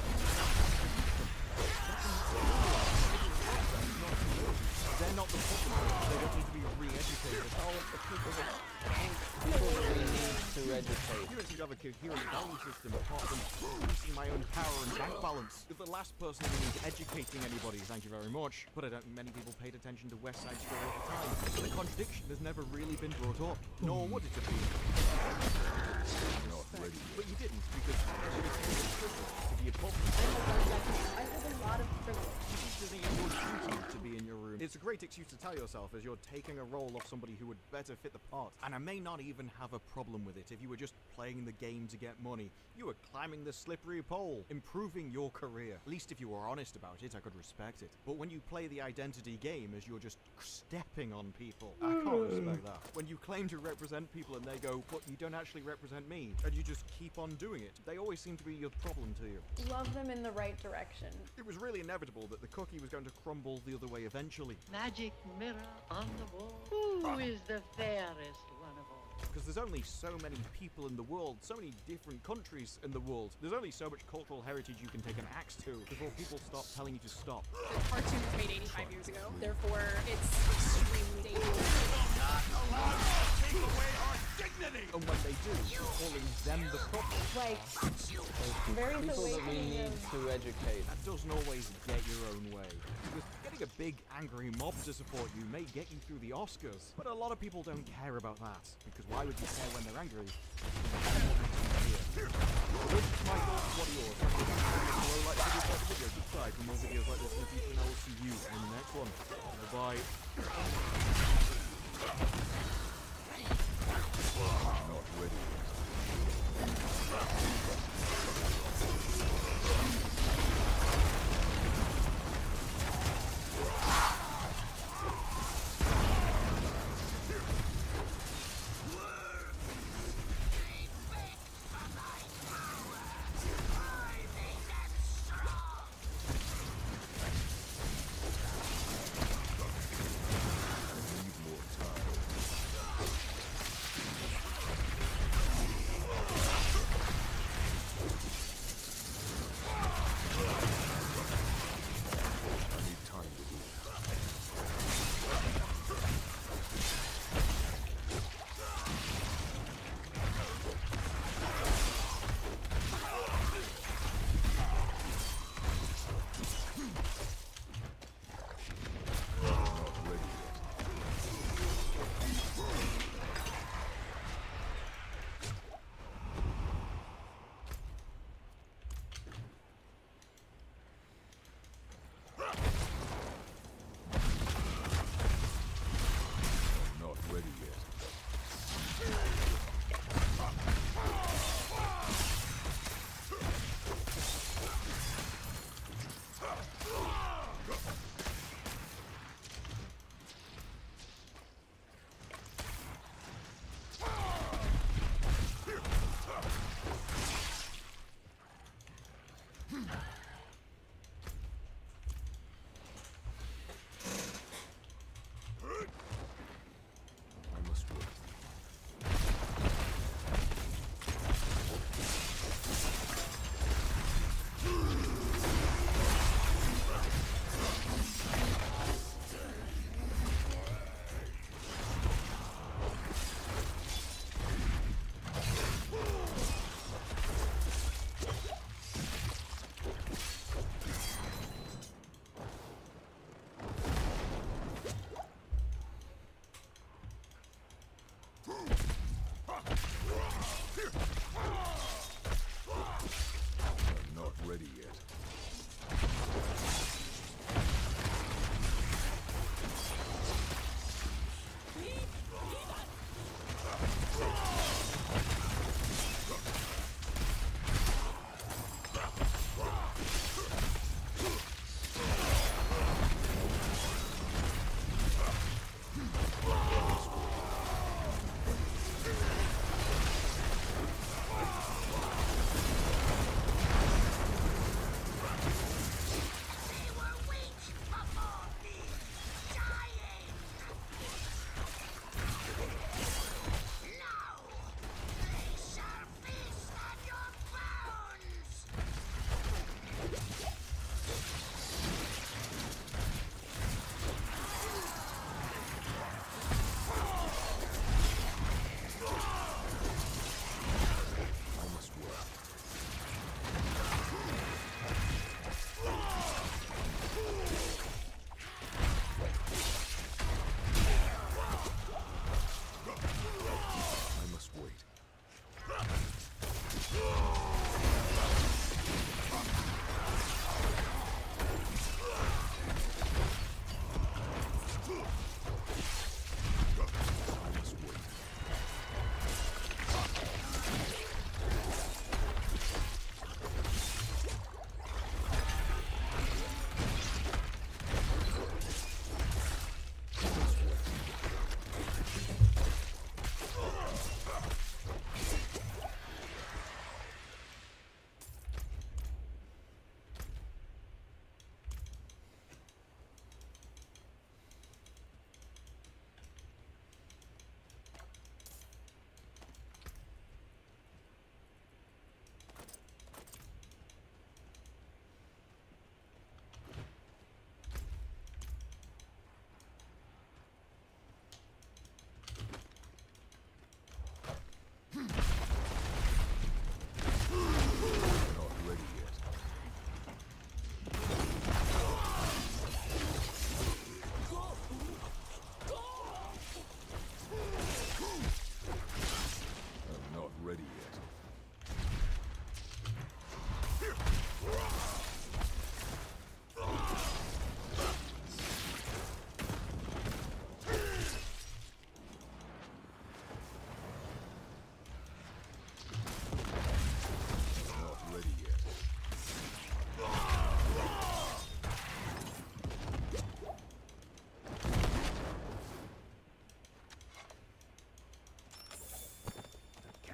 They're not the problem. They don't need to be re-educated. All of the people that we need to educate. You don't seem to have a coherent value system apart from boosting my own power and bank balance. You're the last person who needs educating anybody, thank you very much. But I don't think many people paid attention to West Side Story at the time. The contradiction has never really been brought up, nor would it have been. But you didn't, because you were to be a problem. I have a lot of privilege. This isn't your duty to be in your room. It's a great excuse to tell yourself as you're taking a role of somebody who would better fit the part. And I may not even have a problem with it if you were just playing the game to get money. You were climbing the slippery pole, improving your career. At least if you were honest about it, I could respect it. But when you play the identity game as you're just stepping on people, I can't respect that. When you claim to represent people and they go, but you don't actually represent me, and you just keep on doing it, they always seem to be your problem to you. Love them in the right direction. It was really inevitable that the cookie was going to crumble the other way eventually. Magic mirror on the wall. Who is the fairest one of all? Because there's only so many people in the world, so many different countries in the world. There's only so much cultural heritage you can take an axe to before people stop telling you to stop. The cartoon was made 85 years ago. Therefore, it's extremely dangerous. Not allowed to take away our dignity! And when they do, you're calling them the problem. Like, very people that we need to educate. That doesn't always get your own way. Because getting a big, angry mob to support you may get you through the Oscars. But a lot of people don't care about that. Because why would you care when they're angry? Michael, what are yours? Like the video, subscribe for more videos like this in the future, and I will see you in the next one. Bye. Not ready.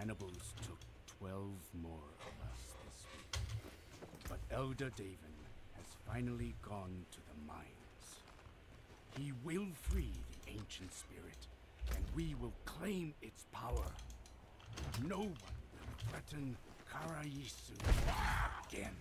cannibals took 12 more of us this week. But Elder Davin has finally gone to the mines. He will free the ancient spirit, and we will claim its power. No one will threaten Karayisu again.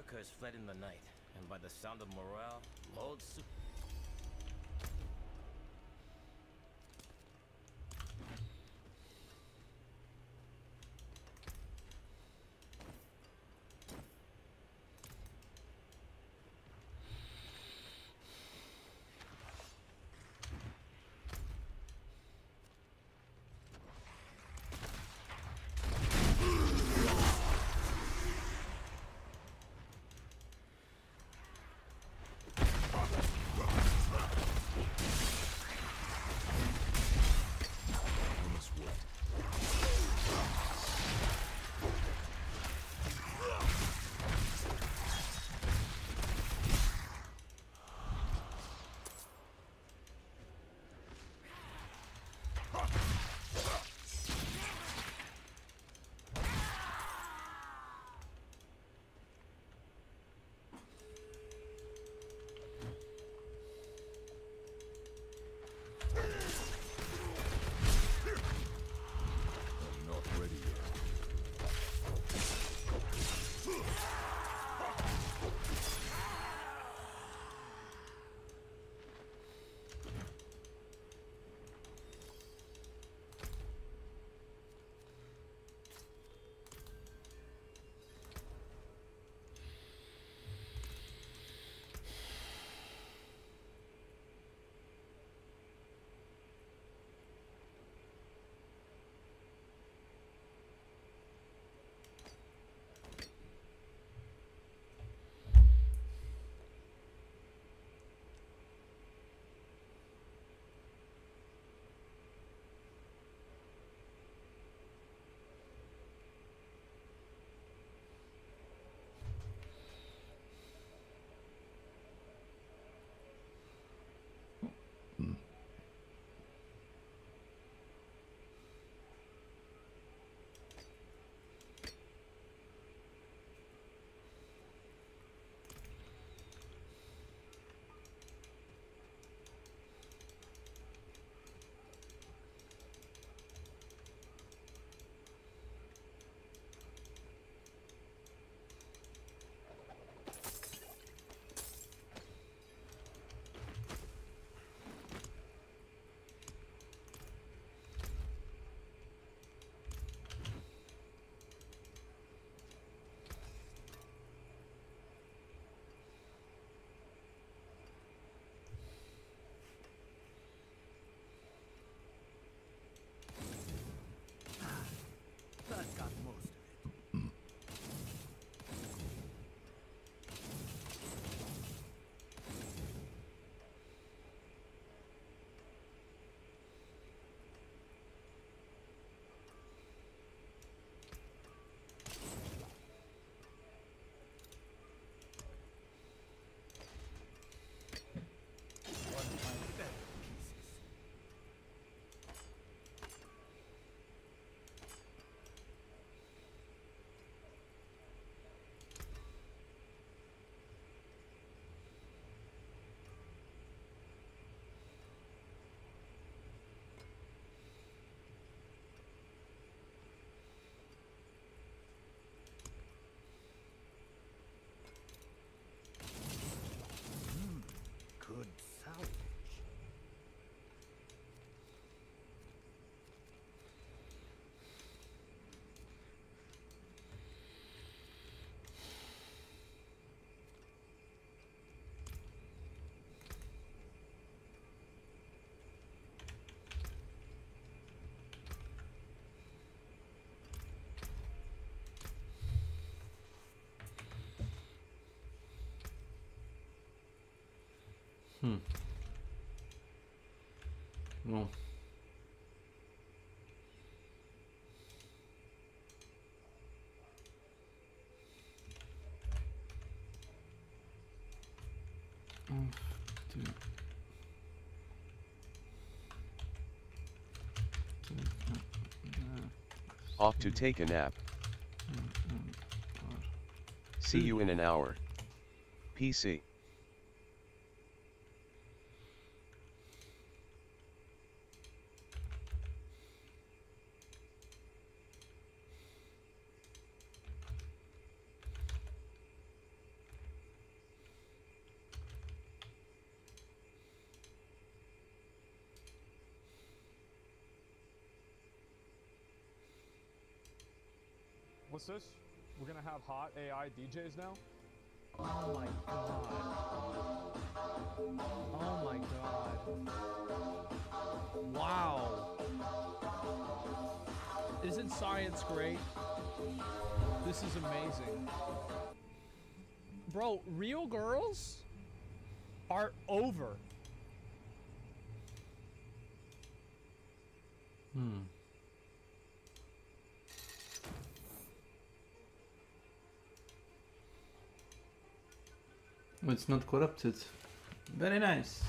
America has fled in the night, and by the sound of morale, old Su- Good salvage. No. Off to take a nap. See you in an hour. PC. What's this? We're gonna have hot AI DJs now? Oh my god. Oh my god. Wow. Isn't science great? This is amazing. Bro, real girls are over. Oh, it's not corrupted. Very nice.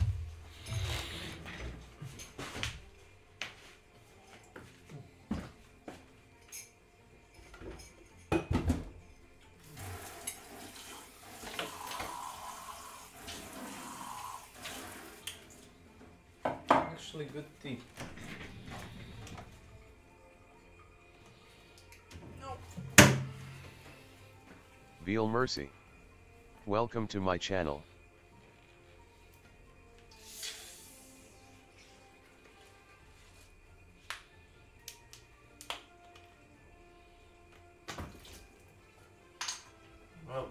Actually good tea. Veal Mercy. Welcome to my channel. Well,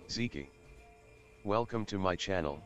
Ziki. Welcome to my channel.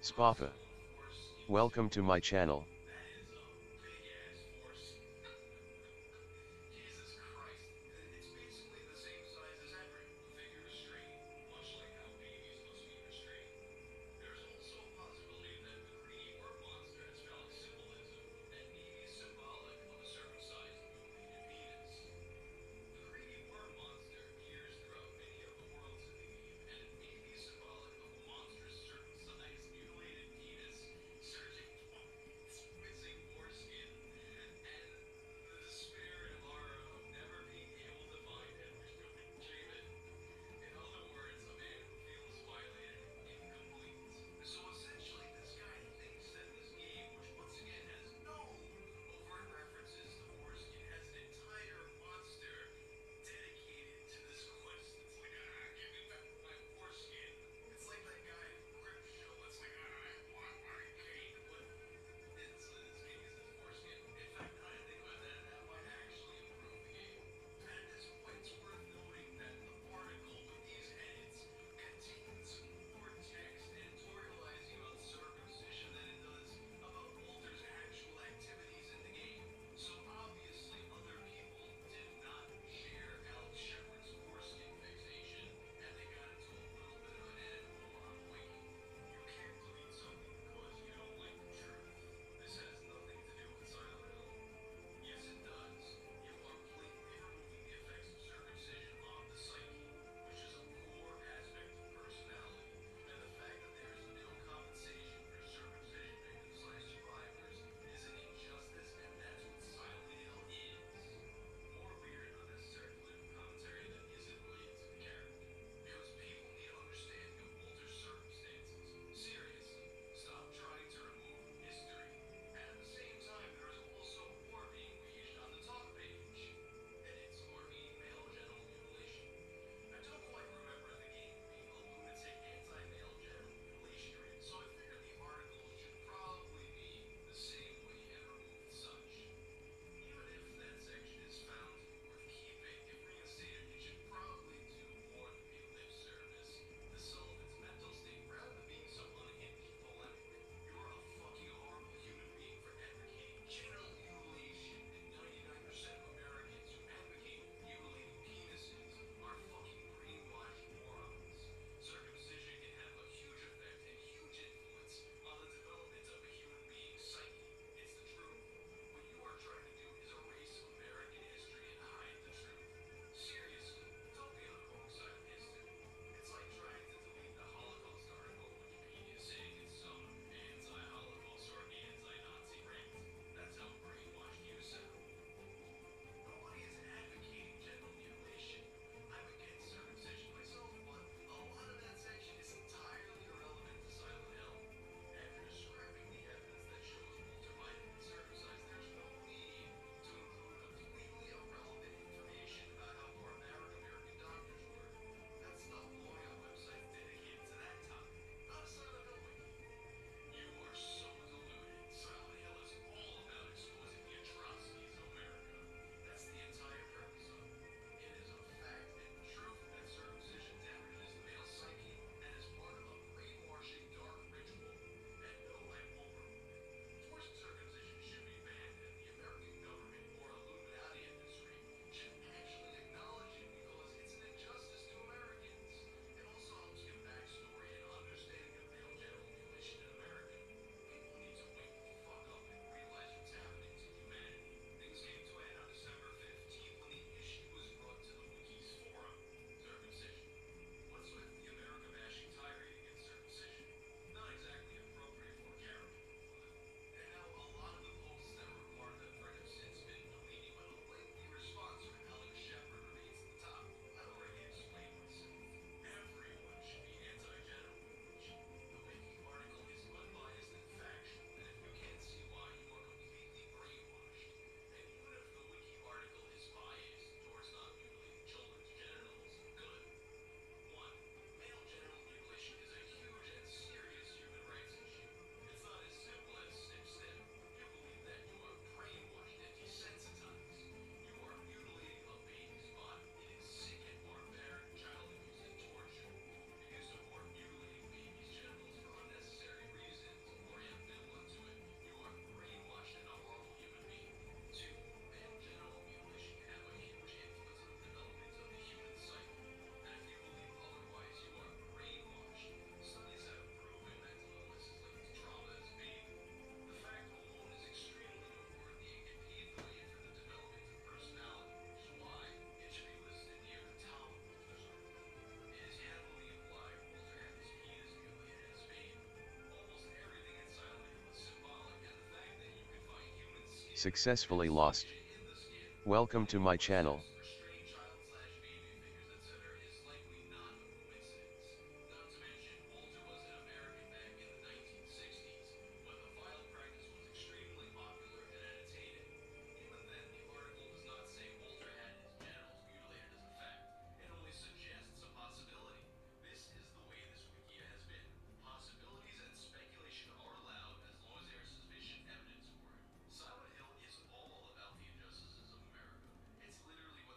Spafa. Welcome to my channel. Successfully lost. Welcome to my channel. Silent Hill is all about the injustices of America. It's literally what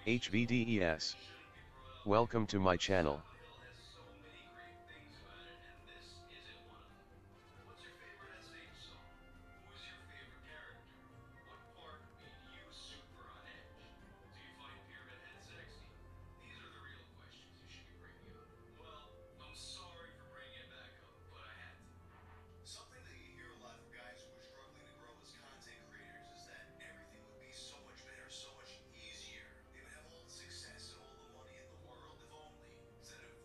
HVDES. Welcome to my channel. Something that you hear a lot from guys who are struggling to grow as content creators is that everything would be so much better, so much easier. They would have all the success and all the money in the world if only. Instead of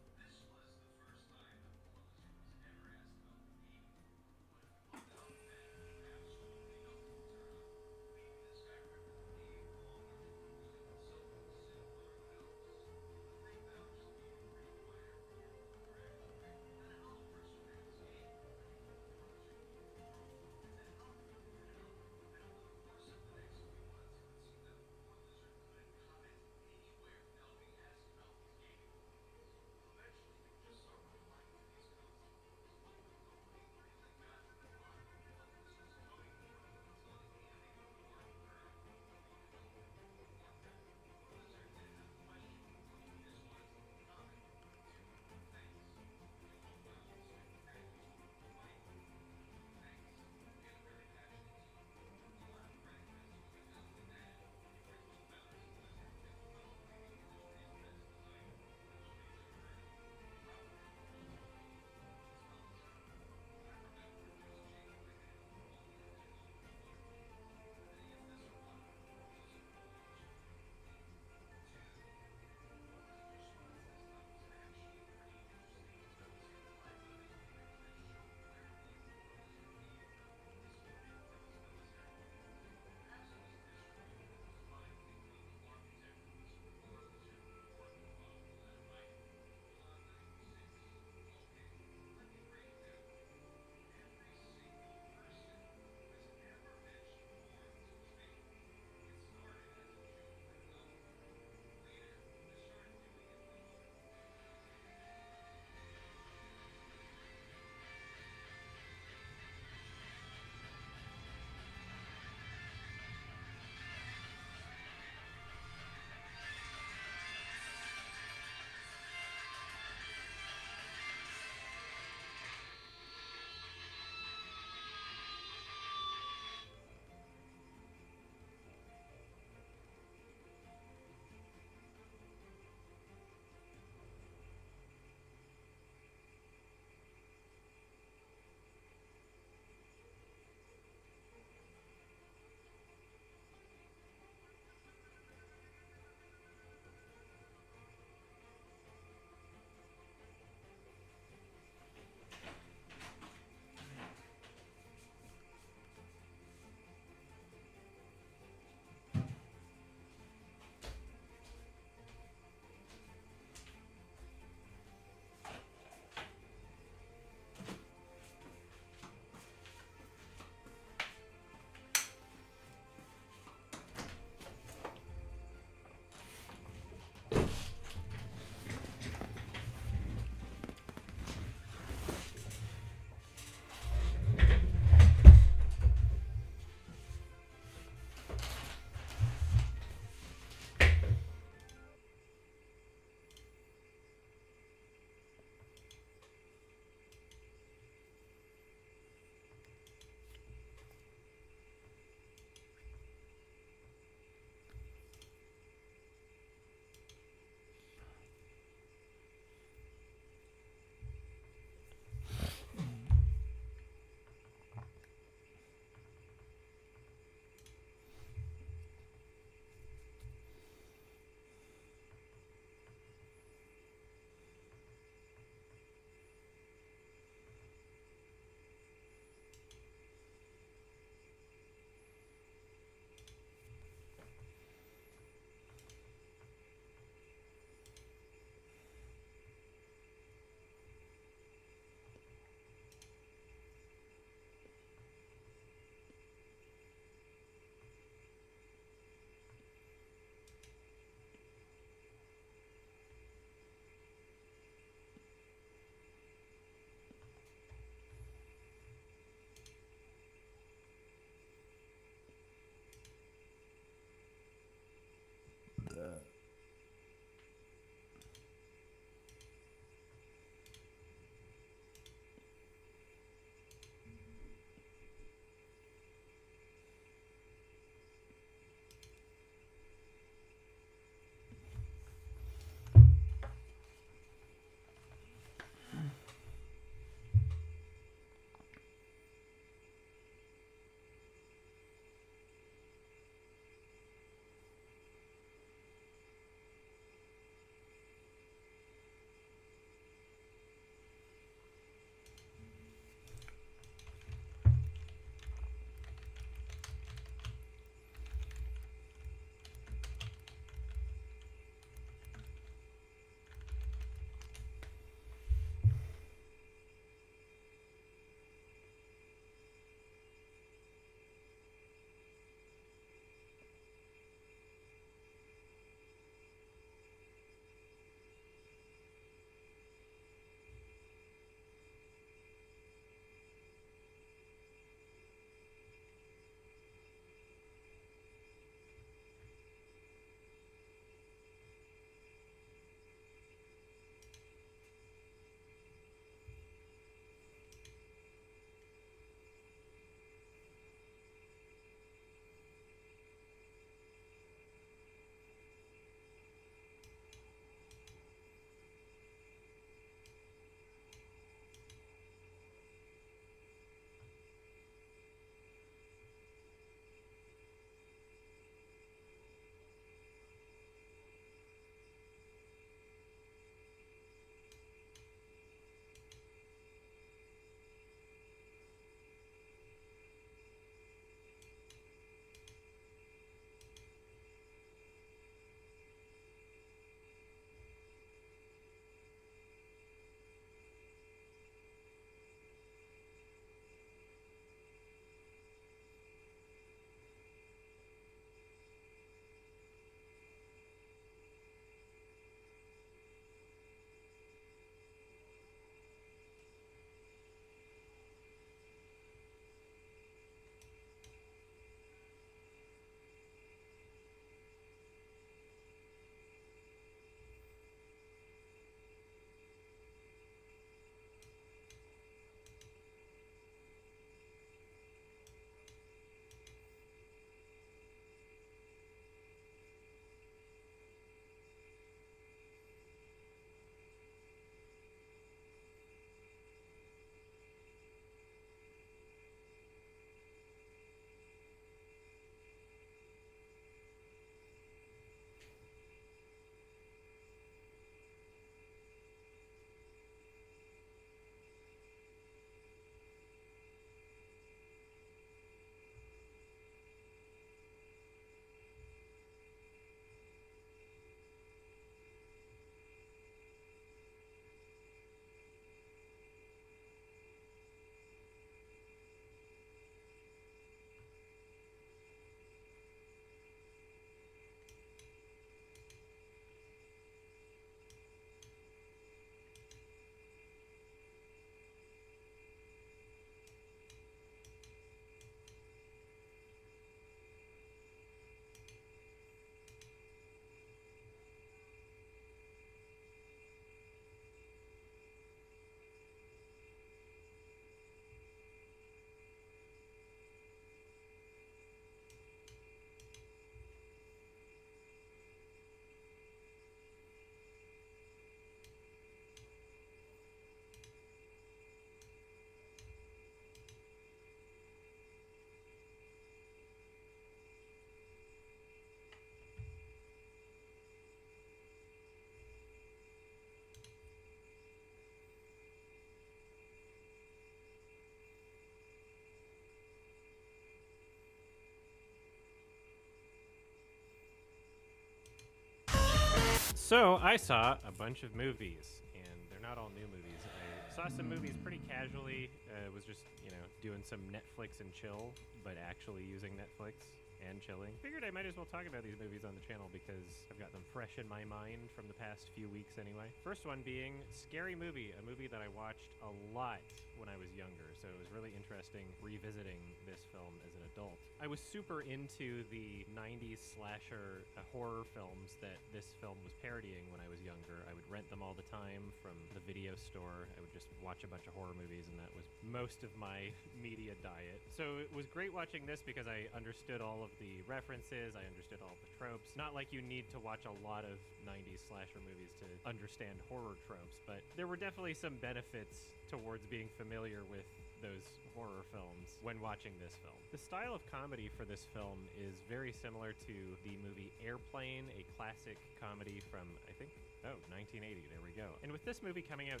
So I saw a bunch of movies, and they're not all new movies. I saw some movies pretty casually. Was just, you know, doing some Netflix and chill, but actually using Netflix and chilling. Figured I might as well talk about these movies on the channel because I've got them fresh in my mind from the past few weeks anyway. First one being Scary Movie, a movie that I watched a lot when I was younger, so it was really interesting revisiting this film as an adult. I was super into the 90s slasher horror films that this film was parodying when I was younger. I would rent them all the time from the video store. I would just watch a bunch of horror movies, and that was most of my media diet. So it was great watching this because I understood all of the references, I understood all of the tropes. Not like you need to watch a lot of 90s slasher movies to understand horror tropes, but there were definitely some benefits towards being familiar with those horror films when watching this film. The style of comedy for this film is very similar to the movie Airplane, a classic comedy from, I think, 1980, there we go. And with this movie coming out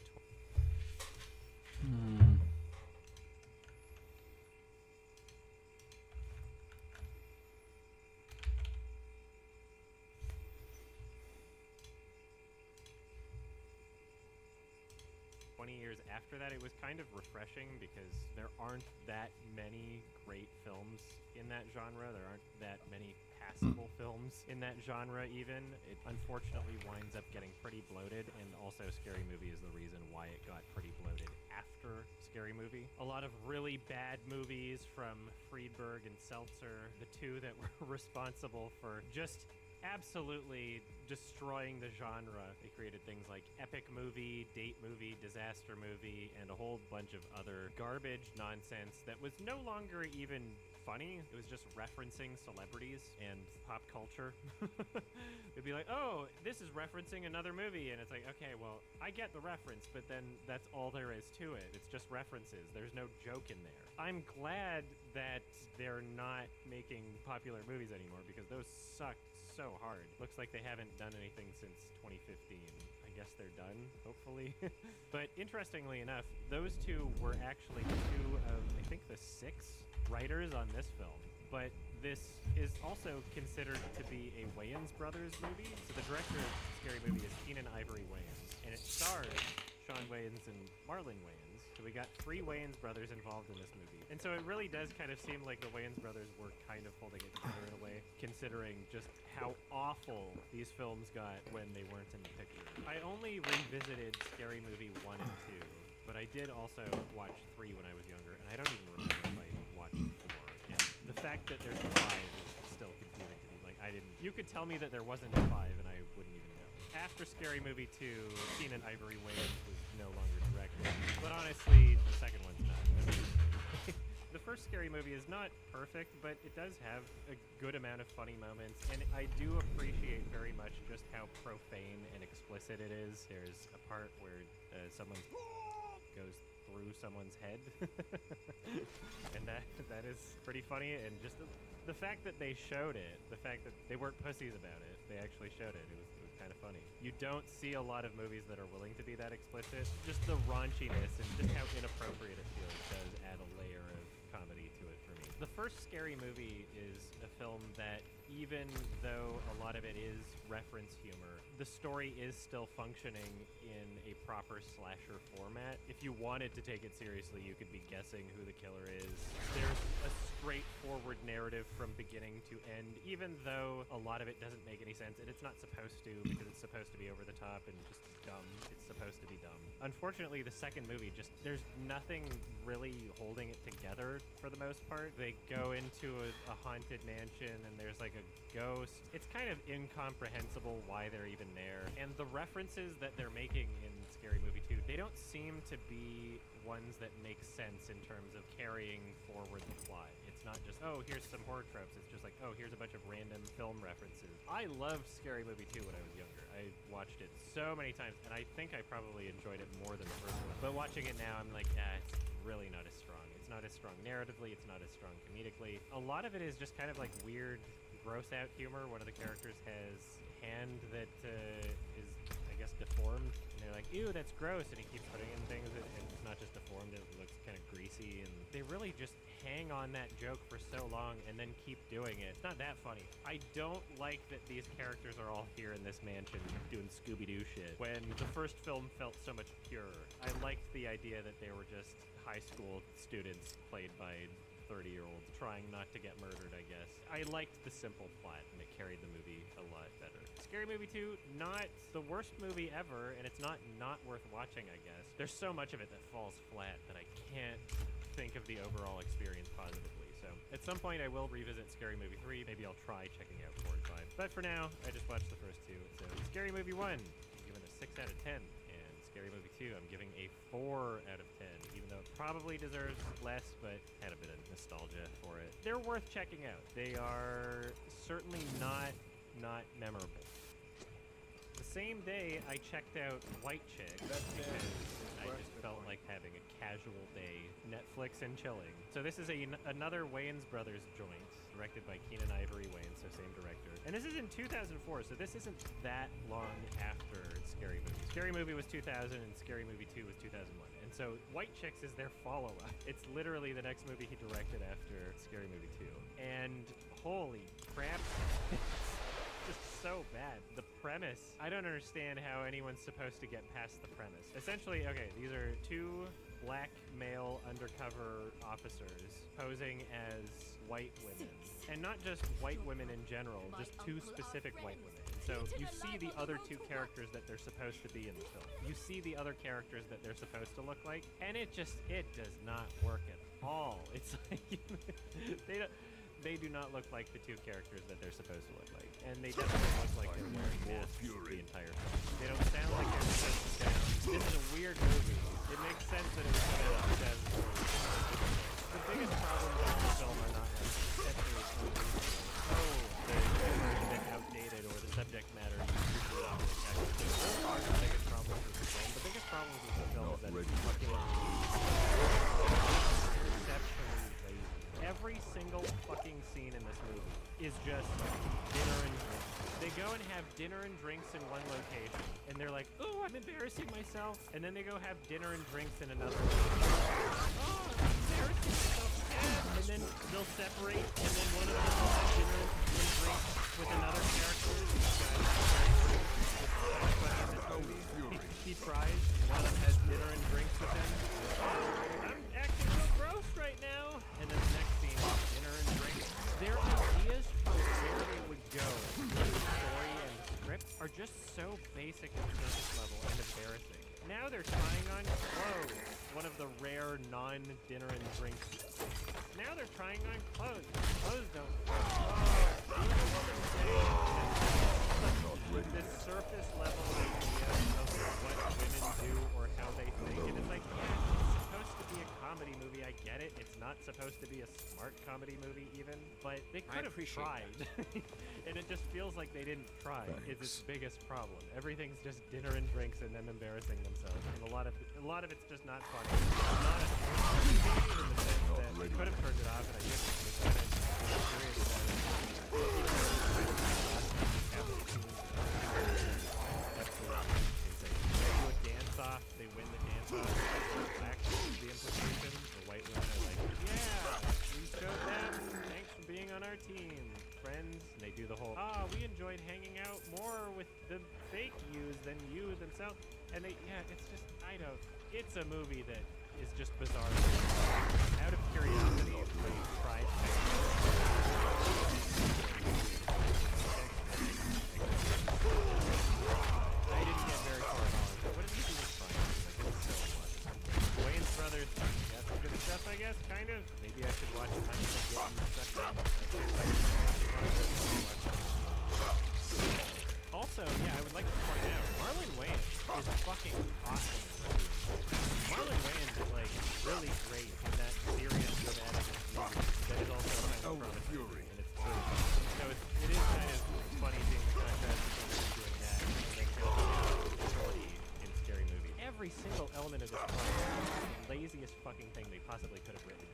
20 years after that, it was kind of refreshing because there aren't that many great films in that genre. There aren't that many passable films in that genre even. It unfortunately winds up getting pretty bloated, and also Scary Movie is the reason why it got pretty bloated after Scary Movie. A lot of really bad movies from Friedberg and Seltzer, the two that were responsible for just absolutely destroying the genre. They created things like epic movie, date movie, disaster movie, and a whole bunch of other garbage nonsense that was no longer even funny. It was just referencing celebrities and pop culture. It'd be like, oh, this is referencing another movie, and it's like, okay, well, I get the reference, but then that's all there is to it. It's just references. There's no joke in there. I'm glad that they're not making popular movies anymore because those sucked so hard. Looks like they haven't done anything since 2015. I guess they're done, hopefully. But interestingly enough, those two were actually two of, I think, the 6 writers on this film. But this is also considered to be a Wayans Brothers movie. So the director of Scary Movie is Keenan Ivory Wayans, and it stars Sean Wayans and Marlon Wayans. So we got 3 Wayans brothers involved in this movie. And so it really does kind of seem like the Wayans brothers were kind of holding it together in a way, considering just how awful these films got when they weren't in the picture. I only revisited Scary Movie 1 and 2, but I did also watch 3 when I was younger, and I don't even remember if I watched 4. And the fact that there's a 5 is still confusing to me. Like, you could tell me that there wasn't a 5 and I wouldn't even know. After Scary Movie 2, Keenan Ivory Wayans was no longer directing, but honestly, the second one's not. The first Scary Movie is not perfect, but it does have a good amount of funny moments, and I do appreciate very much just how profane and explicit it is. There's a part where someone goes through someone's head, and that is pretty funny, and just the fact that they showed it, the fact that they weren't pussies about it, they actually showed it. It was kind of funny. You don't see a lot of movies that are willing to be that explicit. Just the raunchiness and just how inappropriate it feels does add a layer of comedy to it for me. The first Scary Movie is a film that, even though a lot of it is reference humor, the story is still functioning in a proper slasher format. If you wanted to take it seriously, you could be guessing who the killer is. There's a straightforward narrative from beginning to end, even though a lot of it doesn't make any sense, and it's not supposed to, because it's supposed to be over the top and just dumb. It's supposed to be dumb. Unfortunately, the second movie, there's nothing really holding it together for the most part. They go into a haunted mansion, and there's like a ghost. It's kind of incomprehensible why they're even there. And the references that they're making in Scary Movie 2, they don't seem to be ones that make sense in terms of carrying forward the plot. It's not just, oh, here's some horror tropes. It's just like, oh, here's a bunch of random film references. I loved Scary Movie 2 when I was younger. I watched it so many times, and I think I probably enjoyed it more than the first one. But watching it now, I'm like, it's really not as strong. It's not as strong narratively. It's not as strong comedically. A lot of it is just kind of like weird, gross-out humor. One of the characters has hand that is, I guess, deformed and They're like, ew, that's gross, and he keeps putting in things, and it's not just deformed, it looks kind of greasy, and they really just hang on that joke for so long and then keep doing it. It's not that funny. I don't like that these characters are all here in this mansion doing Scooby-Doo shit, when the first film felt so much purer. I liked the idea that they were just high school students played by 30-year-olds trying not to get murdered, I guess. I liked the simple plot, and it carried the movie a lot better. Scary Movie 2, not the worst movie ever, and it's not worth watching, I guess. There's so much of it that falls flat that I can't think of the overall experience positively. So at some point I will revisit Scary Movie 3. Maybe I'll try checking out 4 and 5. But for now, I just watched the first 2. So Scary Movie 1, I'm giving a 6 out of 10. Scary Movie 2, I'm giving a 4 out of 10, even though it probably deserves less, but had a bit of nostalgia for it. They're worth checking out. They are certainly not memorable. The same day, I checked out White Chick because I just felt like having a casual day, Netflix and chilling. So this is another Wayans Brothers joint, directed by Keenan Ivory Wayans, so same director. And this is in 2004, so this isn't that long after Scary Movie. Scary Movie was 2000 and Scary Movie 2 was 2001. And so White Chicks is their follow-up. It's literally the next movie he directed after Scary Movie 2. And holy crap, just so bad. The premise, I don't understand how anyone's supposed to get past the premise. Essentially, okay, these are 2 black male undercover officers posing as white women. And not just white women in general, just 2 specific white women. So you see the other 2 characters that they're supposed to be in the film. You see the other characters that they're supposed to look like, and it does not work at all. It's like, they do not look like the 2 characters that they're supposed to look like. And they definitely look like they're wearing masks the entire film. They don't sound like they're supposed to sound. This is a weird movie. It makes sense that it was put out in 2004. The biggest problems with the film are not like essentially the bit outdated or the subject matter those are the biggest problems with the film. The biggest problems with the film is that it's fucking exceptionally lazy. Every single fucking scene in this movie is just dinner and drinks. They go and have dinner and drinks in one location, and they're like, "Oh, I'm embarrassing myself," and then they go have dinner and drinks in another location. "Oh, I'm embarrassing myself again," and then they'll separate, and then one of them will have dinner and drinks with another character. He tries. One of them has dinner and drinks with him. I'm acting real gross right now. And then the next scene is dinner and drinks. Their ideas for where they would go with the story and the script are just so basic and surface level and embarrassing. Now they're trying on clothes. One of the rare non-dinner and drinks. Now they're trying on clothes. Clothes don't this surface level idea of what women do or how they think. And it's like, yeah, it's supposed to be a comedy movie. I get it. It's not supposed to be a smart comedy movie even, but they could have tried. And it just feels like they didn't try. Is its biggest problem. Everything's just dinner and drinks and them embarrassing themselves. And a lot of it's just not funny. It's not a movie in the sense that they could have turned it off, and I didn't. It's kind of curious about it. They win the dance-off. Black is the implication. The white women are like, yeah, we showed them. Thanks for being on our team. Friends. And they do the whole, we enjoyed hanging out more with the fake yous than you themselves. And it's just, it's a movie that is just bizarre. Out of curiosity, they tried I didn't get very far along. What did he do with Prime? Wayans Brothers, got some good stuff, I guess, kind of. Maybe I should watch Time to Get stuff. Also, yeah, I would like to point out, Marlon Wayans is fucking awesome. Marlon Wayans is, like, really great in that serious good attitude movie that is also kind of promising, and it's really fun. So it is kind of funny seeing the contrast between doing that and then shorty in Scary Movie. Every single element of this plot is the laziest fucking thing they possibly could have written.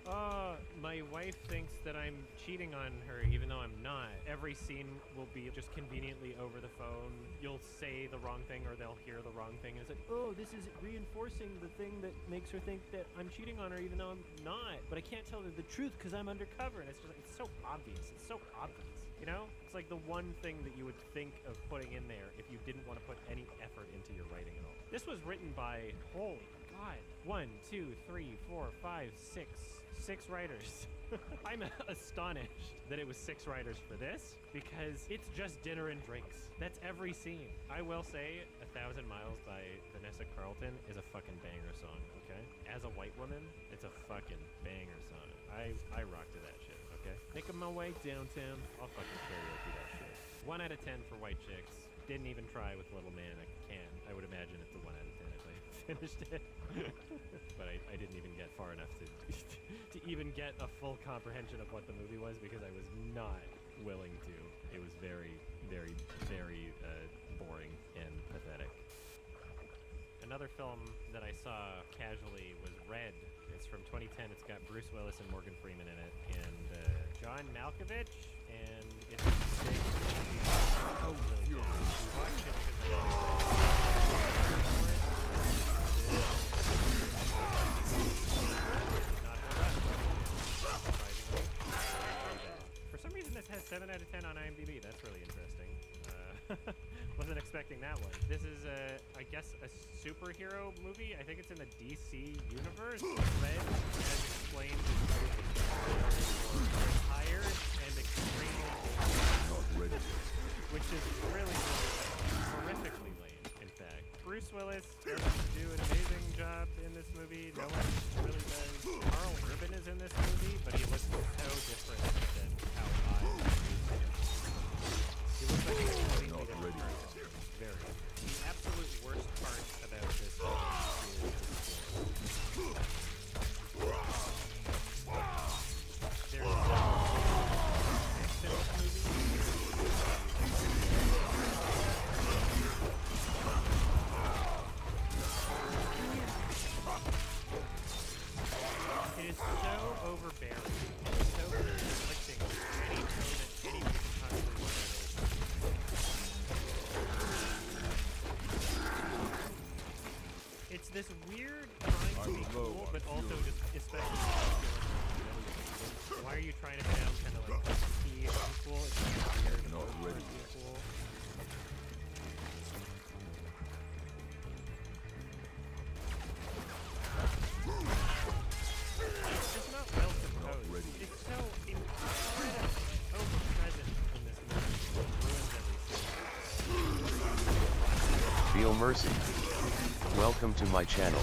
My My wife thinks that I'm cheating on her even though I'm not. Every scene will be just conveniently over the phone. You'll say the wrong thing or they'll hear the wrong thing. And it's like, oh, this is reinforcing the thing that makes her think that I'm cheating on her even though I'm not. But I can't tell her the truth because I'm undercover. And it's just like, it's so obvious. It's so obvious. You know? It's like the one thing that you would think of putting in there if you didn't want to put any effort into your writing at all. This was written by, holy God, 1, 2, 3, 4, 5, 6 writers. I'm astonished that it was 6 writers for this because it's just dinner and drinks. That's every scene. I will say 1,000 Miles by Vanessa Carlton is a fucking banger song, okay? As a white woman, it's a fucking banger song. I rock to that shit, okay? Making my way downtown, I'll fucking karaoke that shit. 1 out of 10 for white chicks. Didn't even try with Little Man I Can. I would imagine it's a 1 out of 10 if I finished it. But I didn't even get far enough to to even get a full comprehension of what the movie was because I was not willing to. It was very, very, very boring and pathetic. Another film that I saw casually was Red. It's from 2010. It's got Bruce Willis and Morgan Freeman in it, and John Malkovich, and it's big. Oh, really good. We watched it because for some reason this has 7 out of 10 on IMDb. That's really interesting. Wasn't expecting that one. This is I guess a superhero movie. I think it's in the DC universe. Red, as explained, is retired and extremely old, which is really horrifically lame, in fact. Bruce Willis doesn't do an amazing job in this movie. No one really does. Carl Urban is in this movie, but he looks so different than how I used to. He looks like a completely different person. Very. The absolute worst part about this movie is there's no text in this movie. It is so overbearing. It's so conflicting. Any tone that anybody can possibly want to. It's this weird trying to be cool, but also just especially why are you trying to sound kind of like key and cool? It's kind of weird. Not ready yet. Cool. It's just not well composed. It's so incredibly overpresent in this movie. It ruins everything. Feel mercy. Welcome to my channel.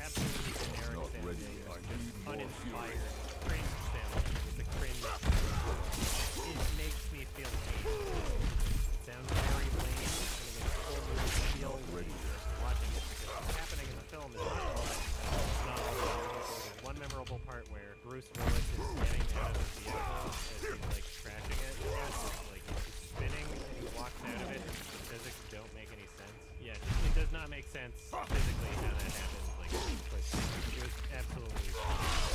Absolutely generic sounding, uninspired, cringe sounding. It's a cringe. It makes me feel lame. It sounds very lame, and it makes the whole movie feel lame. Watching it, because what's happening in the film is not all that. It's not all that. There's one memorable part where Bruce Willis is getting out of his vehicle as he's like crashing it. Like he's spinning and he walks out of it. The physics don't make any sense. Yeah, it does not make sense physically how that happens. Like it was absolutely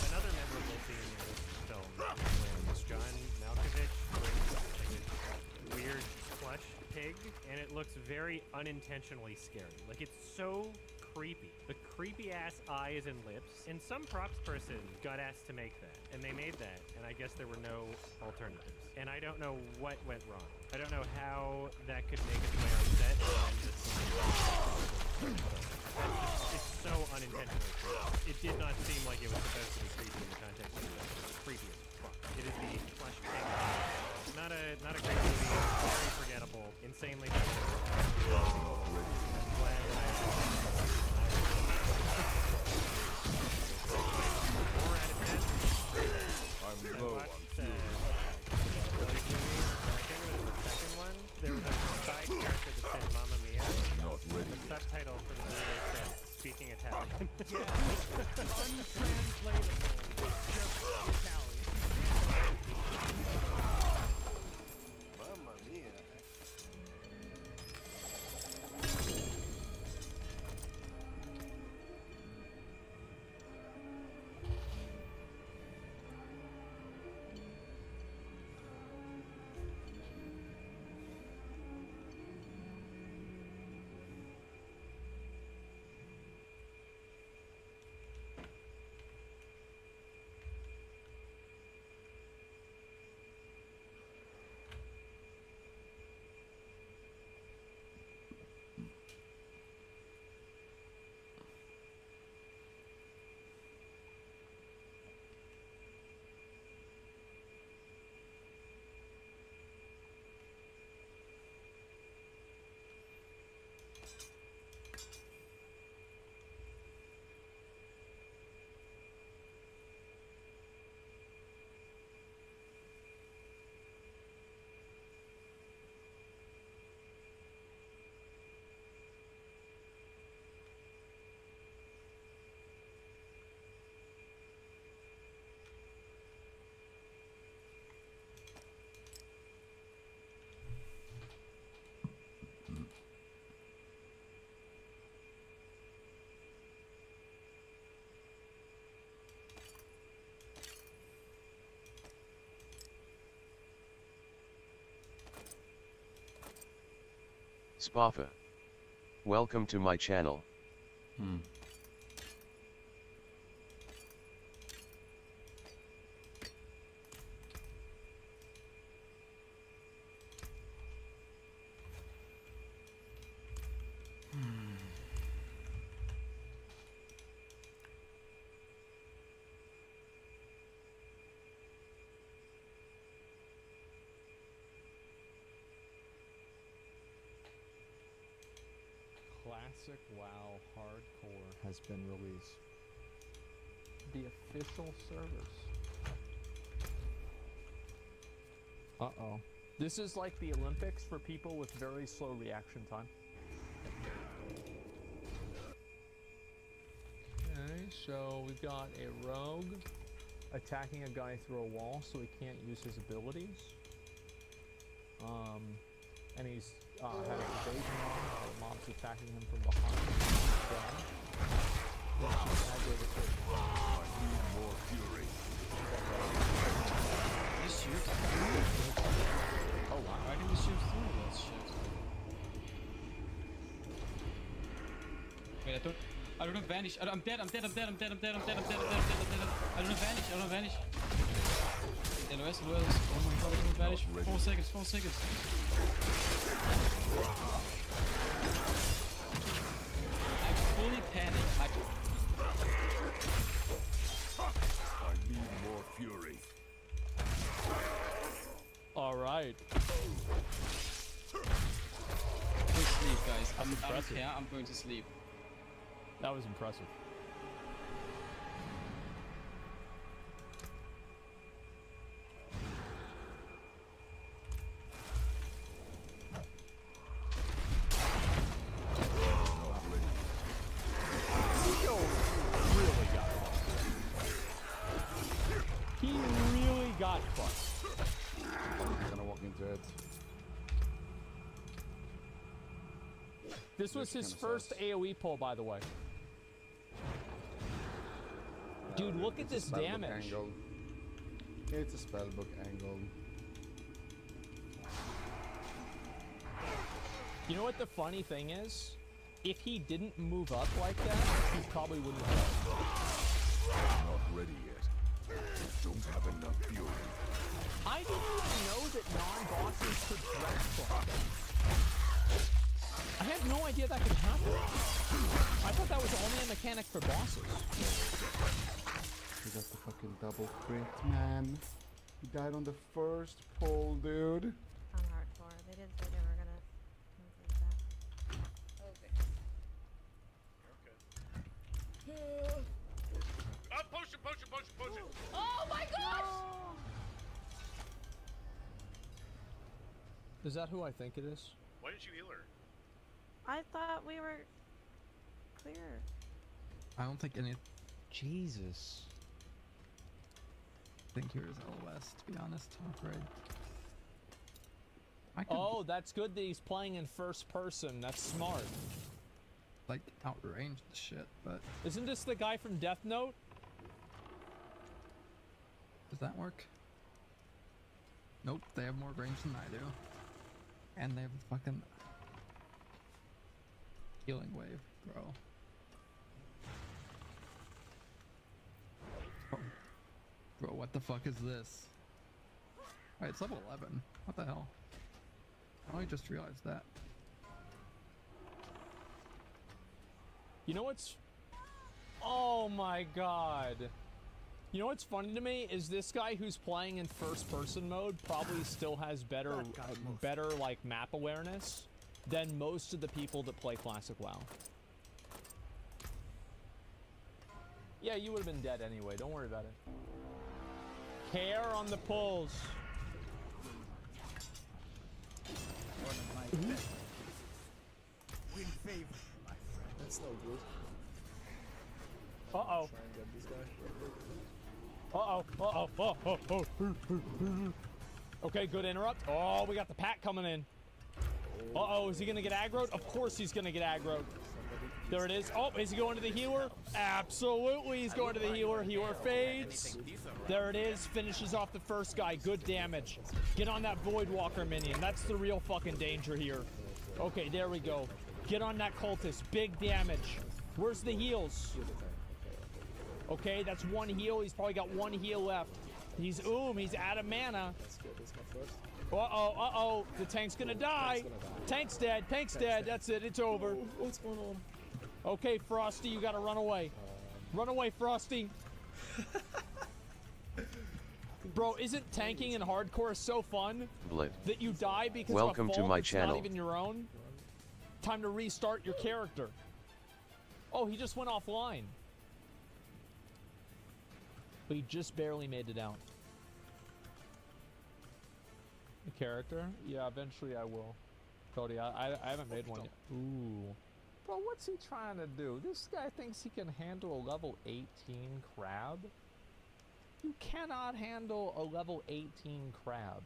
another memorable scene in this film when John Malkovich brings like a weird plush pig, and it looks very unintentionally scary. Like it's so creepy. The creepy ass eyes and lips, and some props person got asked to make that, and they made that, and I guess there were no alternatives. And I don't know what went wrong. I don't know how that could make its way on set, and it's so unintentionally creepy. It did not seem like it was supposed to be creepy in the context of the creepy as fuck. It is the plush pig. Not a great movie. Very forgettable. Insanely forgettable. I'm glad that I I'm low on fuel. There was a side character that said Mamma Mia. Not ready The subtitle for the movie said speaking Italian. Untranslatable. Spaffa. Welcome to my channel. Classic WoW Hardcore has been released. The official service. Uh-oh. This is like the Olympics for people with very slow reaction time. Okay, so we've got a rogue attacking a guy through a wall so he can't use his abilities. And he's has evasion on while the mob's attacking him from behind. More fury. You shoot? Oh wow. Why didn't you shoot through that shit? Wait, I don't vanish. I'm dead. I don't vanish. LOS. Oh my god, I don't vanish. 4 seconds. I fully panicked. I need more fury. Alright. Go sleep, guys. I don't care. I'm going to sleep. That was impressive. This was his first AoE pull, by the way. Dude, look at this damage. Angle. It's a spellbook angle. You know what the funny thing is? If he didn't move up like that, he probably wouldn't have. Not ready yet. Don't have enough fury. I didn't even know that non-bosses could dress like that. I had no idea that could happen. I thought that was only a mechanic for bosses. He got the fucking double crit, man. He died on the first pull, dude. On hardcore. They did say they were gonna improve that. Okay. Potion. Oh my gosh! Is that who I think it is? Why didn't you heal her? I thought we were clear. I don't think any. Jesus. I think yours LOS, to be honest. I'm afraid. Oh, that's good that he's playing in first person. That's smart. Like, outranged shit, but. Isn't this the guy from Death Note? Does that work? Nope, they have more range than I do. And they have a fucking healing wave, bro. Oh. Bro, what the fuck is this? Alright, it's level 11. What the hell? I only just realized that. You know what's... Oh my god. You know what's funny to me is this guy who's playing in first person mode probably still has better like map awareness than most of the people that play classic WoW. Yeah, you would have been dead anyway, don't worry about it. Care on the pulls. Win favor, my friend. That's no good. Uh-oh. Try and get this guy. Okay, good interrupt. Oh, we got the pack coming in. Uh-oh, is he gonna get aggroed? Of course he's gonna get aggroed. There it is. Oh, is he going to the healer? Absolutely, he's going to the healer. Healer fades. There it is. Finishes off the first guy. Good damage. Get on that Void Walker minion. That's the real fucking danger here. Okay, there we go. Get on that cultist. Big damage. Where's the heals? Okay, that's one heal. He's probably got one heal left. He's out of mana. That's good. That's my first. Uh-oh. The tank's gonna die. Tank's dead. Tank's dead. That's it. It's over. Oh, what's going on? Okay, Frosty, you gotta run away. Run away, Frosty. Bro, isn't tanking in hardcore so fun that you die because Welcome of a to fault my that's channel. not even your own? Time to restart your character. Oh, he just went offline. But he just barely made it out. The character? Yeah, eventually I will. Cody, I haven't made one yet. Ooh. Bro, what's he trying to do? This guy thinks he can handle a level 18 crab? You cannot handle a level 18 crab.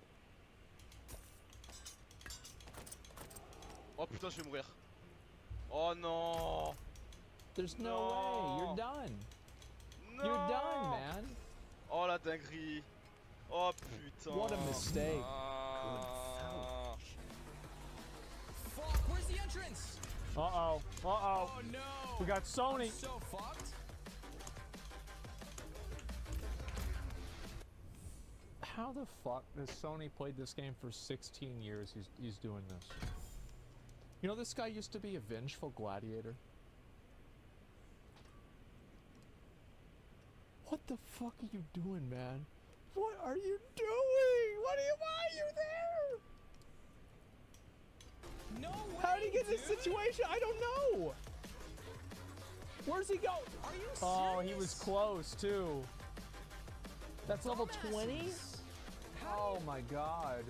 Oh putain, je vais mourir. Oh non. There's no way. You're done. Non. You're done, man. Oh la dinguerie. Oh putain. What a mistake. Fuck, where's the entrance? Uh-oh. Uh-oh. Oh no. We got Sony. I'm so fucked. How the fuck has Sony played this game for 16 years? He's doing this. You know, this guy used to be a vengeful gladiator. What the fuck are you doing, man? What are you doing? Why are you there? No way, How did he get in this dude. situation? I don't know. Where's he go? Are you serious? Oh, he was close too. That's level 20? Oh my god.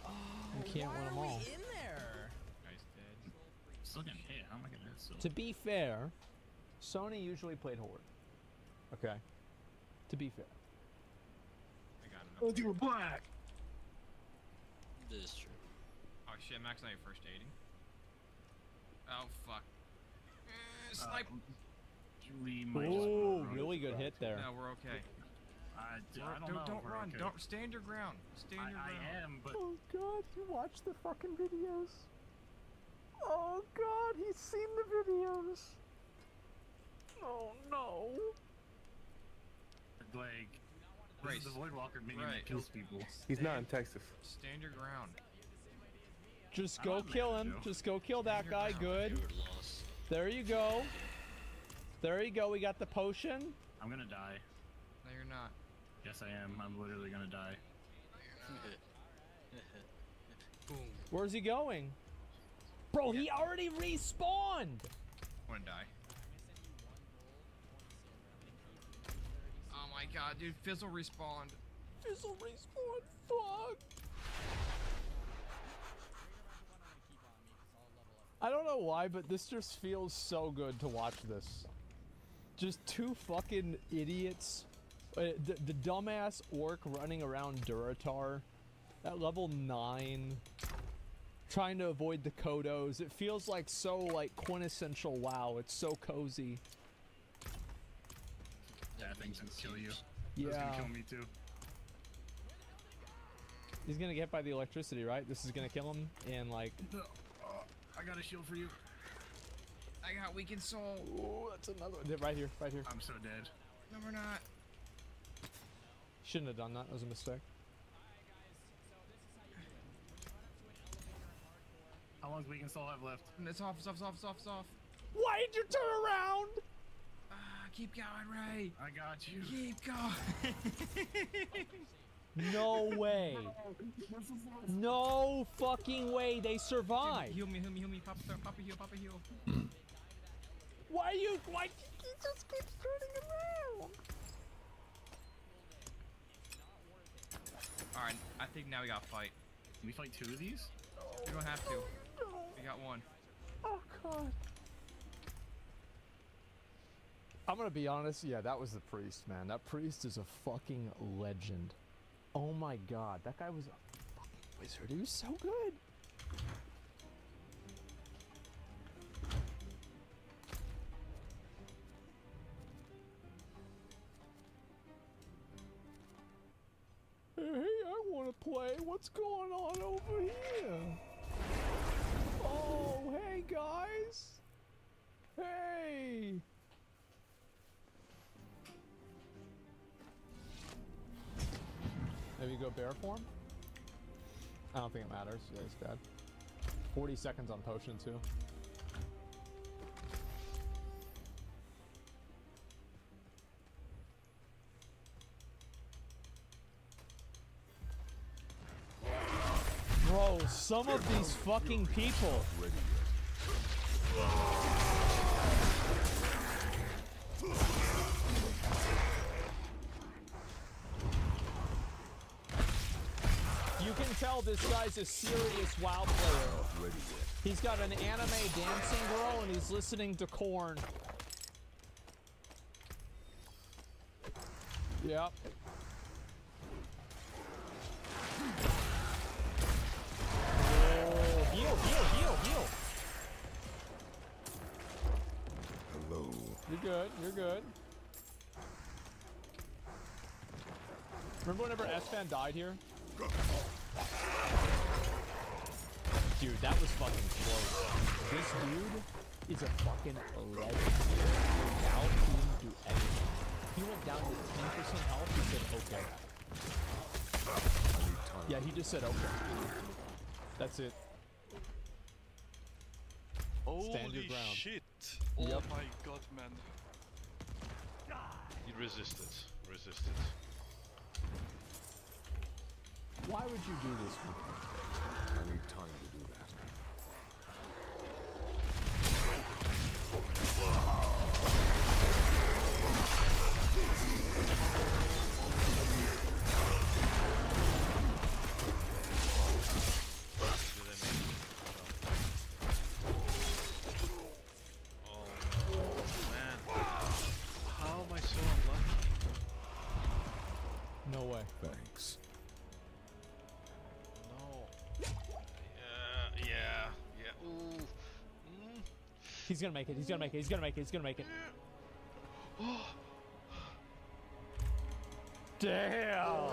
Oh, You can't win them why are all. we in there? Guy's dead. Still getting hit. How am I getting hit still? To be fair, Sony usually played Horde. Okay. To be fair. I got him. Oh, you were black. This is true. Oh shit, Max, now you're first aiding. Oh fuck. Snipe. We might Ooh, just really good hit there. No, we're okay. I don't know. Don't We're run. okay. Don't stand your ground. Stand your ground. I am, but Oh god, you watched the fucking videos. Oh god, he's seen the videos. Oh no. like this is the Void Walker minion that kills people. He's not in Texas. Stand your ground. Just go kill him. Just go kill that guy. Good. There you go. There you go. We got the potion. I'm gonna die. No, you're not. Yes, I am. I'm literally gonna die. Boom. Where's he going? Bro, he already respawned. I'm gonna die. Oh my god, dude, Fizzle respawned. Fizzle respawned. Fuck. I don't know why, but this just feels so good to watch this. Just two fucking idiots. The dumbass orc running around Duratar at level 9. Trying to avoid the Kodos. It feels like so like quintessential WoW. It's so cozy. That thing's gonna kill you. Yeah. That's gonna kill me too. He's gonna get hit by the electricity, right? This is gonna kill him in like... I got a shield for you. I got weakened soul. Ooh, that's another one. Right here, right here. I'm so dead. No, we're not. Shouldn't have done that. That was a mistake. How long does weakened soul have left? It's off, it's off, it's off, it's off, it's off. Why did you turn around? Keep going, Ray. I got you. Keep going. No way. No fucking way they survived. Heal me, Papa heal, Papa heal. Why he just keeps turning around? Alright, I think now we gotta fight. Can we fight 2 of these? We don't have to. No. We got one. Oh god. I'm gonna be honest, yeah, that was the priest, man. That priest is a fucking legend. Oh my god, that guy was a fucking wizard. He was so good. Hey, I wanna play. what's going on over here? Oh, hey guys. Hey. Maybe go bear form? I don't think it matters. Yeah, he's dead. 40 seconds on potion too. Bro, some of these fucking people. You can tell this guy's a serious WoW player. He's got an anime dancing girl and he's listening to Korn. Yep. Oh, heal, heal, heal, heal. Hello. You're good, you're good. Remember whenever S.W.Frost died here? Dude, that was fucking close. This dude is a fucking legend. Now he didn't do anything. He went down to 10% health. He said, okay. Yeah, he just said, okay. That's it. Stand your Holy ground. shit! Oh Yep. my god, man. He resisted. Resisted. Why would you do this? I need time to do that. Man, how am I so unlucky? No way. Thanks. No. Yeah. Ooh. He's gonna make it, he's gonna make it, he's gonna make it, he's gonna make it. Damn!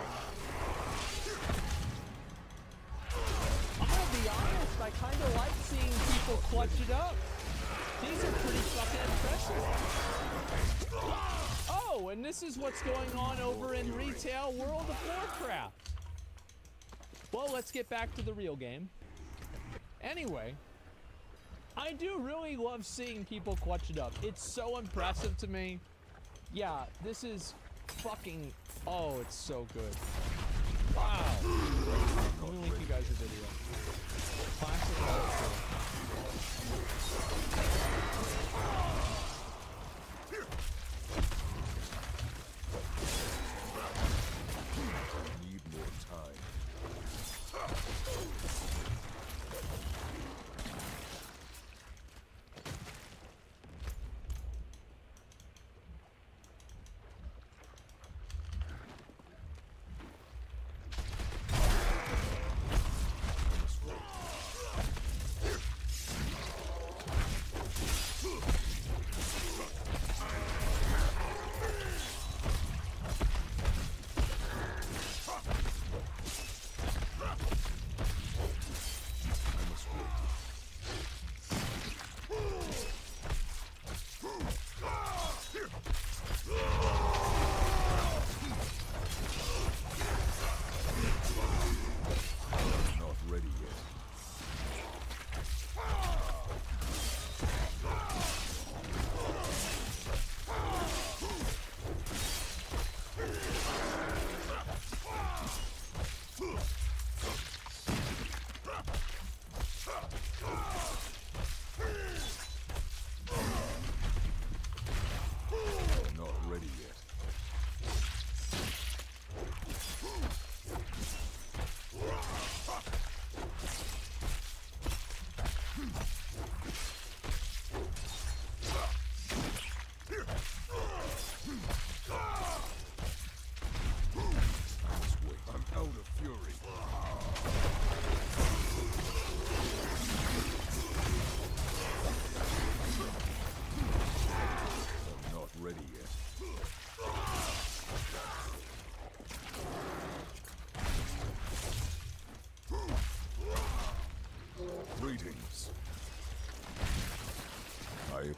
I'm gonna be honest, I kinda like seeing people clutch it up. These are pretty fucking impressive. Oh, and this is what's going on over in retail World of Warcraft. Well, let's get back to the real game. Anyway, I do really love seeing people clutch it up. It's so impressive to me. Yeah, this is fucking... Oh, it's so good. Wow. Let me link you guys a video. Classic Ultra. Need more time.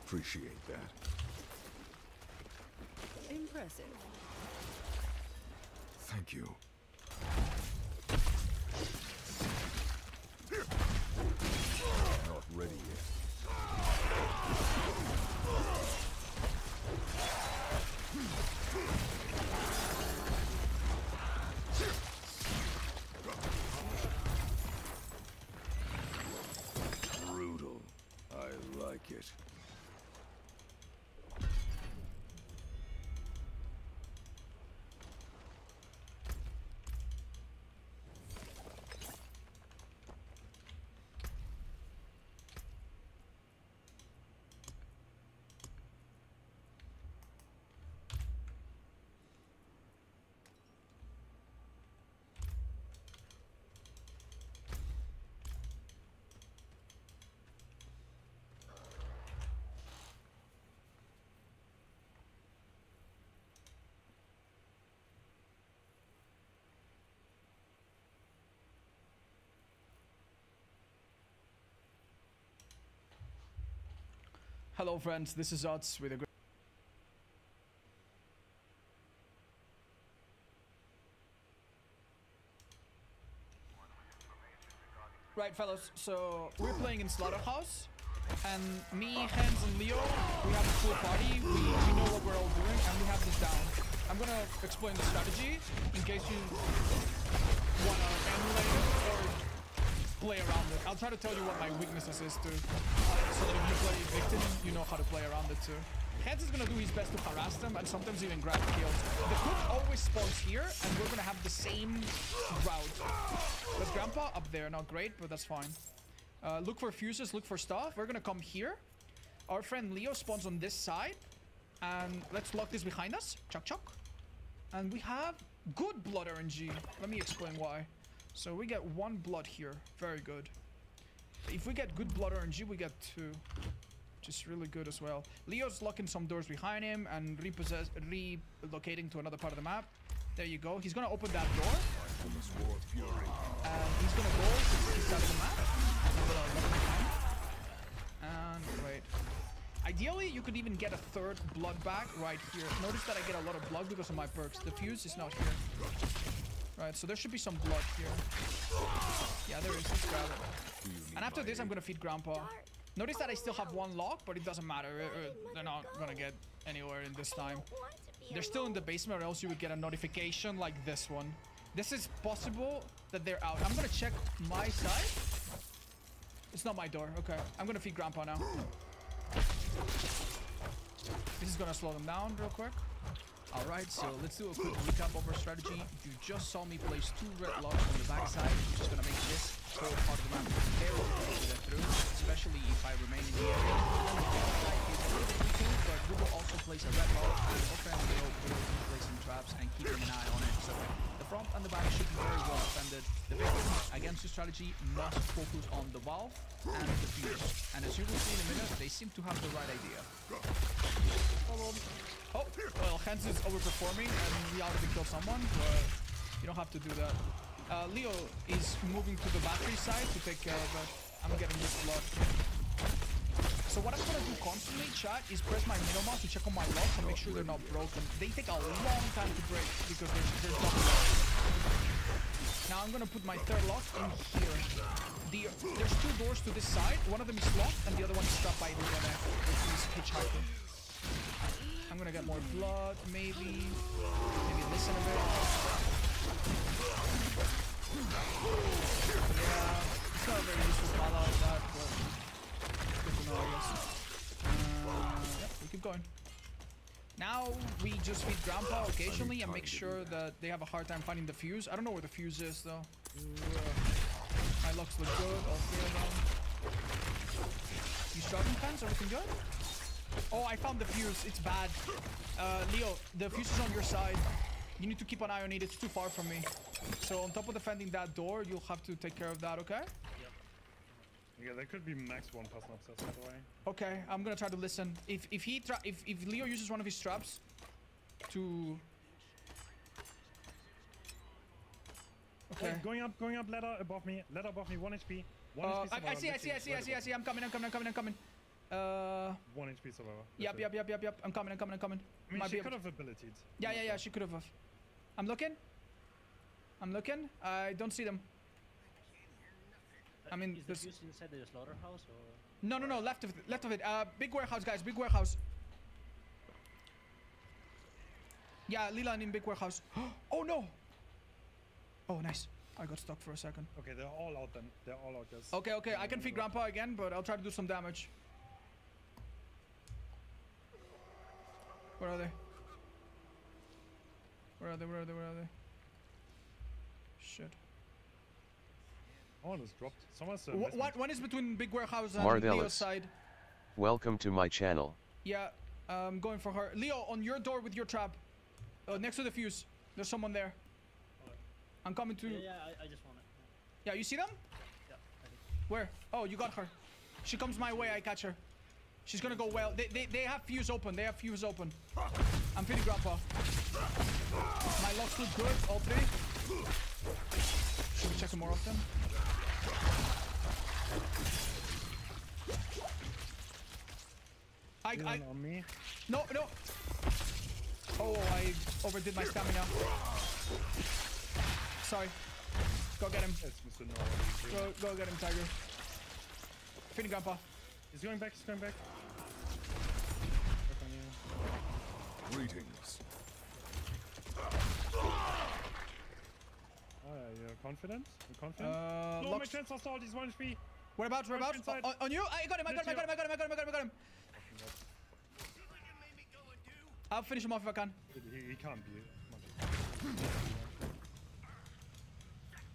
appreciate that. Impressive. Thank you. Not ready yet. Brutal. I like it. Hello friends, this is Odds with a great... Right fellas, so we're playing in Slaughterhouse, and me, Hans and Leo, we have a full party, we know what we're all doing, and we have this down. I'm gonna explain the strategy, in case you wanna emulate it, or play around it. I'll try to tell you what my weaknesses is too, so that if you play victim, you know how to play around it too. Hans is gonna do his best to harass them and sometimes even grab kills. The cook always spawns here, and we're gonna have the same route. There's Grandpa up there, not great, but that's fine. Look for fuses, look for stuff. We're gonna come here. Our friend Leo spawns on this side, and let's lock this behind us. Chuck chuck. And we have good blood RNG. Let me explain why. So we get 1 blood here. Very good. If we get good blood RNG, we get 2. Which is really good as well. Leo's locking some doors behind him and relocating to another part of the map. There you go. He's gonna open that door. And he's gonna go to this side of the map. I'm gonna lock behind him. And wait. Ideally, you could even get a 3rd blood back right here. Notice that I get a lot of blood because of my perks. The fuse is not here. Right, so there should be some blood here. Yeah, there is. Let's grab it. And after this, I'm gonna feed Grandpa. Notice that I still have 1 lock, but it doesn't matter. They're not gonna get anywhere in this time. They're still in the basement, or else you would get a notification like this one. This is possible that they're out. I'm gonna check my side. It's not my door. Okay, I'm gonna feed Grandpa now. This is gonna slow them down real quick. Alright, so let's do a quick recap of our strategy. You just saw me place 2 red locks on the backside, which is gonna make this whole part of the map very difficult to get through, especially if I remain in the area. On the backside is a little bit weaker, but we will also place a red lock, and offhand will be placing traps and keeping an eye on it. So the front and the back should be very well defended. The victims, against the strategy, must focus on the valve and the fuse. And as you will see in a minute, they seem to have the right idea. Oh, well, Hans is overperforming and he already killed someone, but you don't have to do that. Leo is moving to the battery side to take care of it. I'm getting this blood. So what I'm gonna do constantly, chat, is press my middle mouse to check on my locks and make sure they're not broken. They take a long time to break because they're double locks. Now I'm gonna put my 3rd lock in here. There's 2 doors to this side. One of them is locked and the other one is strapped by the gona, which is hitchhiker. I'm gonna get more blood, maybe listen a bit. Yeah, it's not a very useful call out of that, but good to know, I guess. Yep, we keep going. Now we just feed Grandpa occasionally and make sure that they have a hard time finding the fuse. I don't know where the fuse is though. My locks look good, all 3 of them. You struggling, fans? Everything good? Oh, I found the fuse. It's bad. Leo, the fuse is on your side. You need to keep an eye on it. It's too far from me. So on top of defending that door, you'll have to take care of that, okay? Yep. Yeah, there could be max 1 person upstairs, by the way. Okay, I'm gonna try to listen. If Leo uses one of his traps to... Okay. Wait, going up, ladder above me, 1 HP. 1 HP. I see. I'm coming. 1 HP survivor. Yep. I'm coming. I mean, Might she be could able- have abilities. Yeah, she could have. I'm looking. I don't see them. I mean, Is the fuse inside the slaughterhouse or? No, left of it. Big warehouse, guys. Big warehouse. Yeah, Leland in big warehouse. Oh no! Oh, nice. I got stuck for a second. Okay, they're all out then. They're all out, guys. Okay. I can feed Grandpa again, but I'll try to do some damage. Where are they? Where are they? Shit. One is dropped. Someone's One is between big warehouse and Mardellis. Leo's side. Welcome to my channel. Yeah, I'm going for her. Leo, on your door with your trap. Next to the fuse. There's someone there. I'm coming to... Yeah, I just want it. Yeah, you see them? Yeah, I think. Where? Oh, you got her. She comes my way, I catch her. She's gonna go well. They have fuse open. I'm feeding Grandpa. My locks look good, all three. Should we check them more often? On me. No. Oh, I overdid my stamina. Sorry. Go get him. It's Mr. Norway. Go get him, Tiger. Feeding Grandpa. He's going back. Back on you. Greetings. Oh, yeah, you're confident? No, my chance of assault is 1 HP. Whereabouts? On you? I got him. I'll finish him off if I can. He can't be.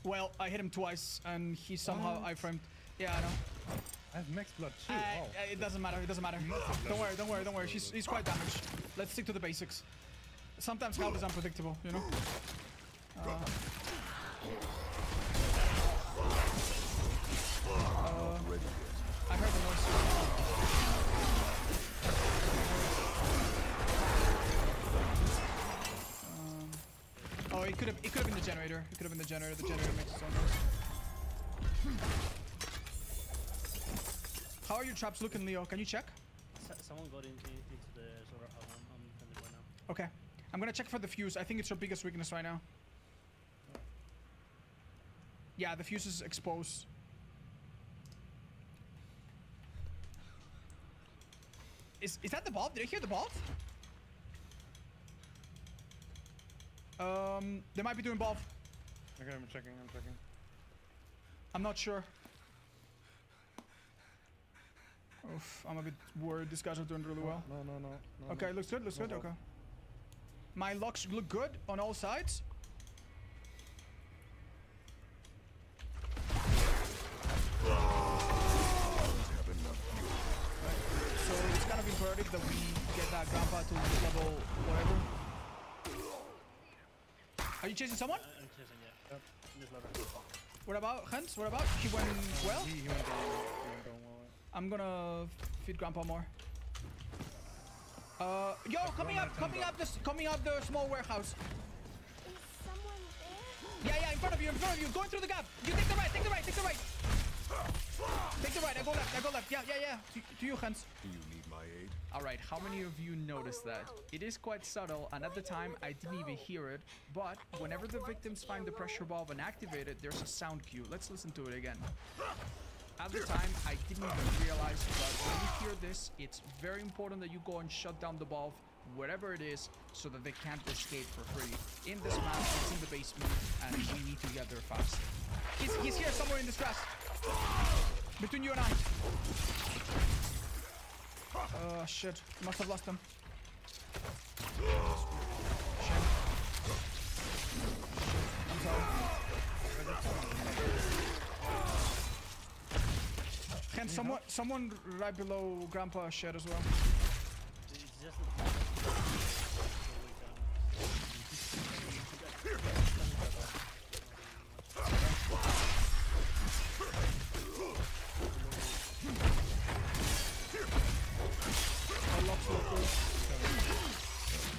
Well, I hit him twice, and he somehow I-framed. Yeah, I know. I have max blood too. It doesn't matter. Don't worry. He's quite damaged. Let's stick to the basics. Sometimes health is unpredictable, you know? I heard the noise. Oh, it could have been the generator. The generator makes its own noise. How are your traps looking, Leo? Can you check? Someone got into the solar house. I'm coming right now. Okay. I'm gonna check for the fuse. I think it's your biggest weakness right now. Yeah, the fuse is exposed. Is that the bulb? Did I hear the bulb? They might be doing bulb. Okay, I'm checking. I'm not sure. Oof, I'm a bit worried. These guys are doing really well. No. Okay, looks good. Okay. My locks look good on all sides. So it's kind of imperative that we get that Grandpa to level whatever. Are you chasing someone? I'm chasing, yeah. In this level. What about Hans? He went well? He went down well. I'm gonna feed Grandpa more. Yo, coming up the small warehouse. Is someone there? Yeah, in front of you, going through the gap. You take the right. Take the right, I go left. Yeah. To you, Hans. Do you need my aid? Alright, how many of you noticed that? It is quite subtle, and at the time I didn't even hear it, but whenever the victims find the pressure valve and activate it, there's a sound cue. Let's listen to it again. At the time, I didn't even realize, but when you hear this, it's very important that you go and shut down the valve, wherever it is, so that they can't escape for free. In this map, it's in the basement, and we need to get there fast. He's here somewhere in this grass. Between you and I. Oh, shit. Must have lost him. Shame. I'm sorry. Can someone right below Grandpa shed as well? It's just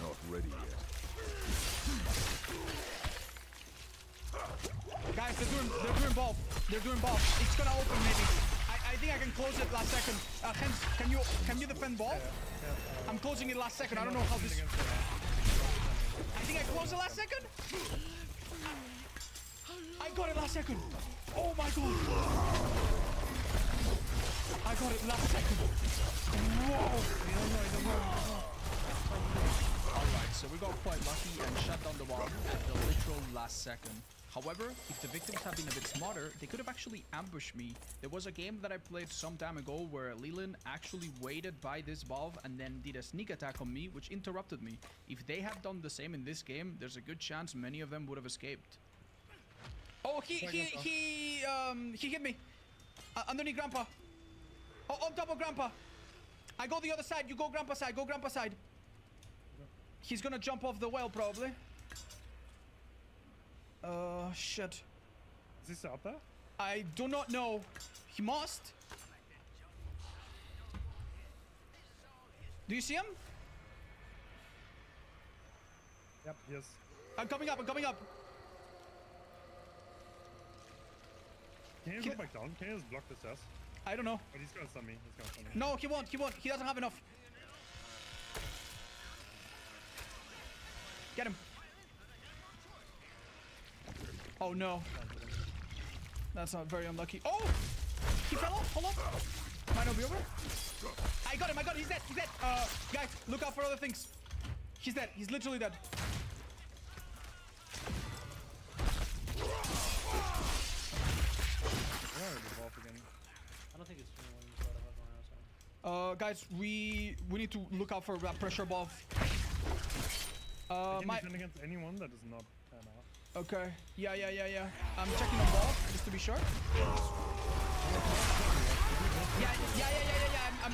Not ready yet. Guys, they're doing bulb. It's gonna open maybe. I think I can close it last second. Hens, can you defend ball? I'm closing it last second. I don't know how this. I think I closed it last second. I got it last second. Oh my god. I got it last second. Whoa. Alright, so we got quite lucky and shut down the bomb at the literal last second. However, if the victims had been a bit smarter, they could have actually ambushed me. There was a game that I played some time ago where Leland actually waited by this valve and then did a sneak attack on me, which interrupted me. If they had done the same in this game, there's a good chance many of them would have escaped. Oh, he hit me. Underneath Grandpa. Oh, on top of Grandpa. I go the other side. You go Grandpa side. Go Grandpa side. He's gonna jump off the well, probably. Shit. Is he up there? I do not know. He must. Do you see him? Yep, yes. I'm coming up. I'm coming up. Can you go back down? Can you just block the stairs? I don't know. But he's gonna stun me. He's gonna stun me. No, he won't. He won't. He doesn't have enough. Get him. Oh no. That's not very unlucky. Oh! He fell off. Hold on. Might not be over. I got him. I got him. He's dead. He's dead. Guys, look out for other things. He's dead. He's literally dead. I don't think it's 21 inside of our house. Guys, we need to look out for that pressure above. Can you defend against anyone that is not an out? Okay. Yeah. I'm checking on ball just to be sure. Yeah.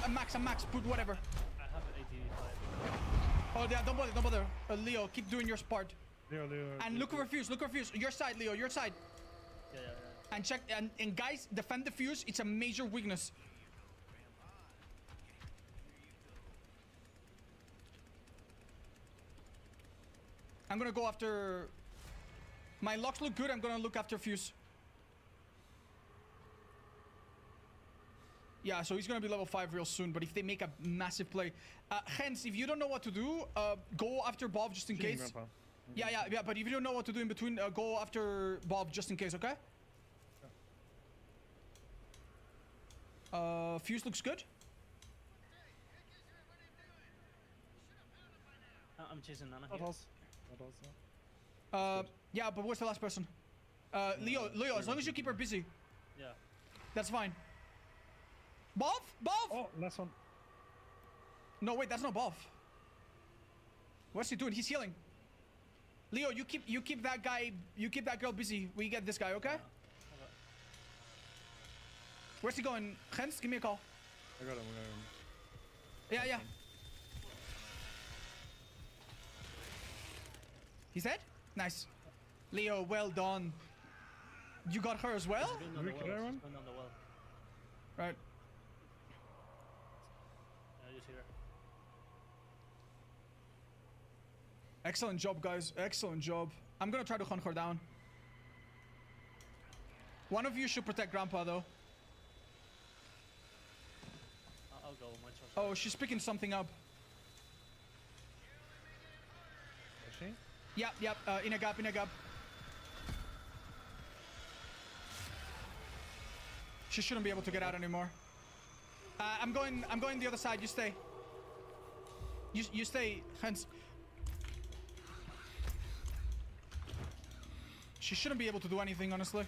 I'm max. Put whatever. I have an 85. Oh yeah, don't bother. Leo, keep doing your part. Leo. And look for fuse. Your side, Leo. Your side. Yeah. And check and guys, defend the fuse. It's a major weakness. I'm gonna go after. My locks look good. I'm gonna look after fuse. Yeah, so he's gonna be level 5 real soon. But if they make a massive play, hence, if you don't know what to do, go after Bob just in case. Yeah. But if you don't know what to do in between, go after Bob just in case. Okay. Fuse looks good. I'm chasing Nana here. Yeah, but where's the last person? Leo, as long as you keep her busy. Yeah. That's fine. Bob? Oh, last one. No, wait, that's not Bob. What's he doing? He's healing. Leo, you keep that guy, you keep that girl busy. We get this guy, okay? Where's he going? Hens, give me a call. I got him. Yeah. He's dead? Nice. Leo, well done. You got her as well? Right. I just hear her. Excellent job, guys. Excellent job. I'm gonna try to hunt her down. One of you should protect Grandpa, though. I'll go. My charge. Oh, she's picking something up. Is she? Yep. In a gap. She shouldn't be able to get out anymore. I'm going the other side. You stay. You stay, Hans. She shouldn't be able to do anything, honestly.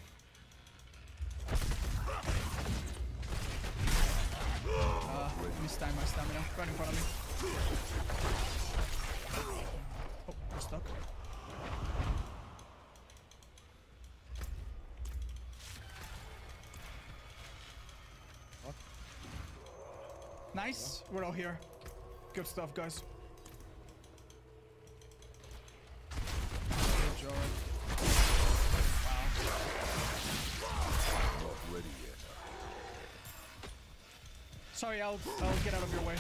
Missed time my stamina. Right in front of me. Oh, we're stuck. Nice. We're all here. Good stuff, guys. Good job. Not ready yet. Sorry, I'll get out of your way.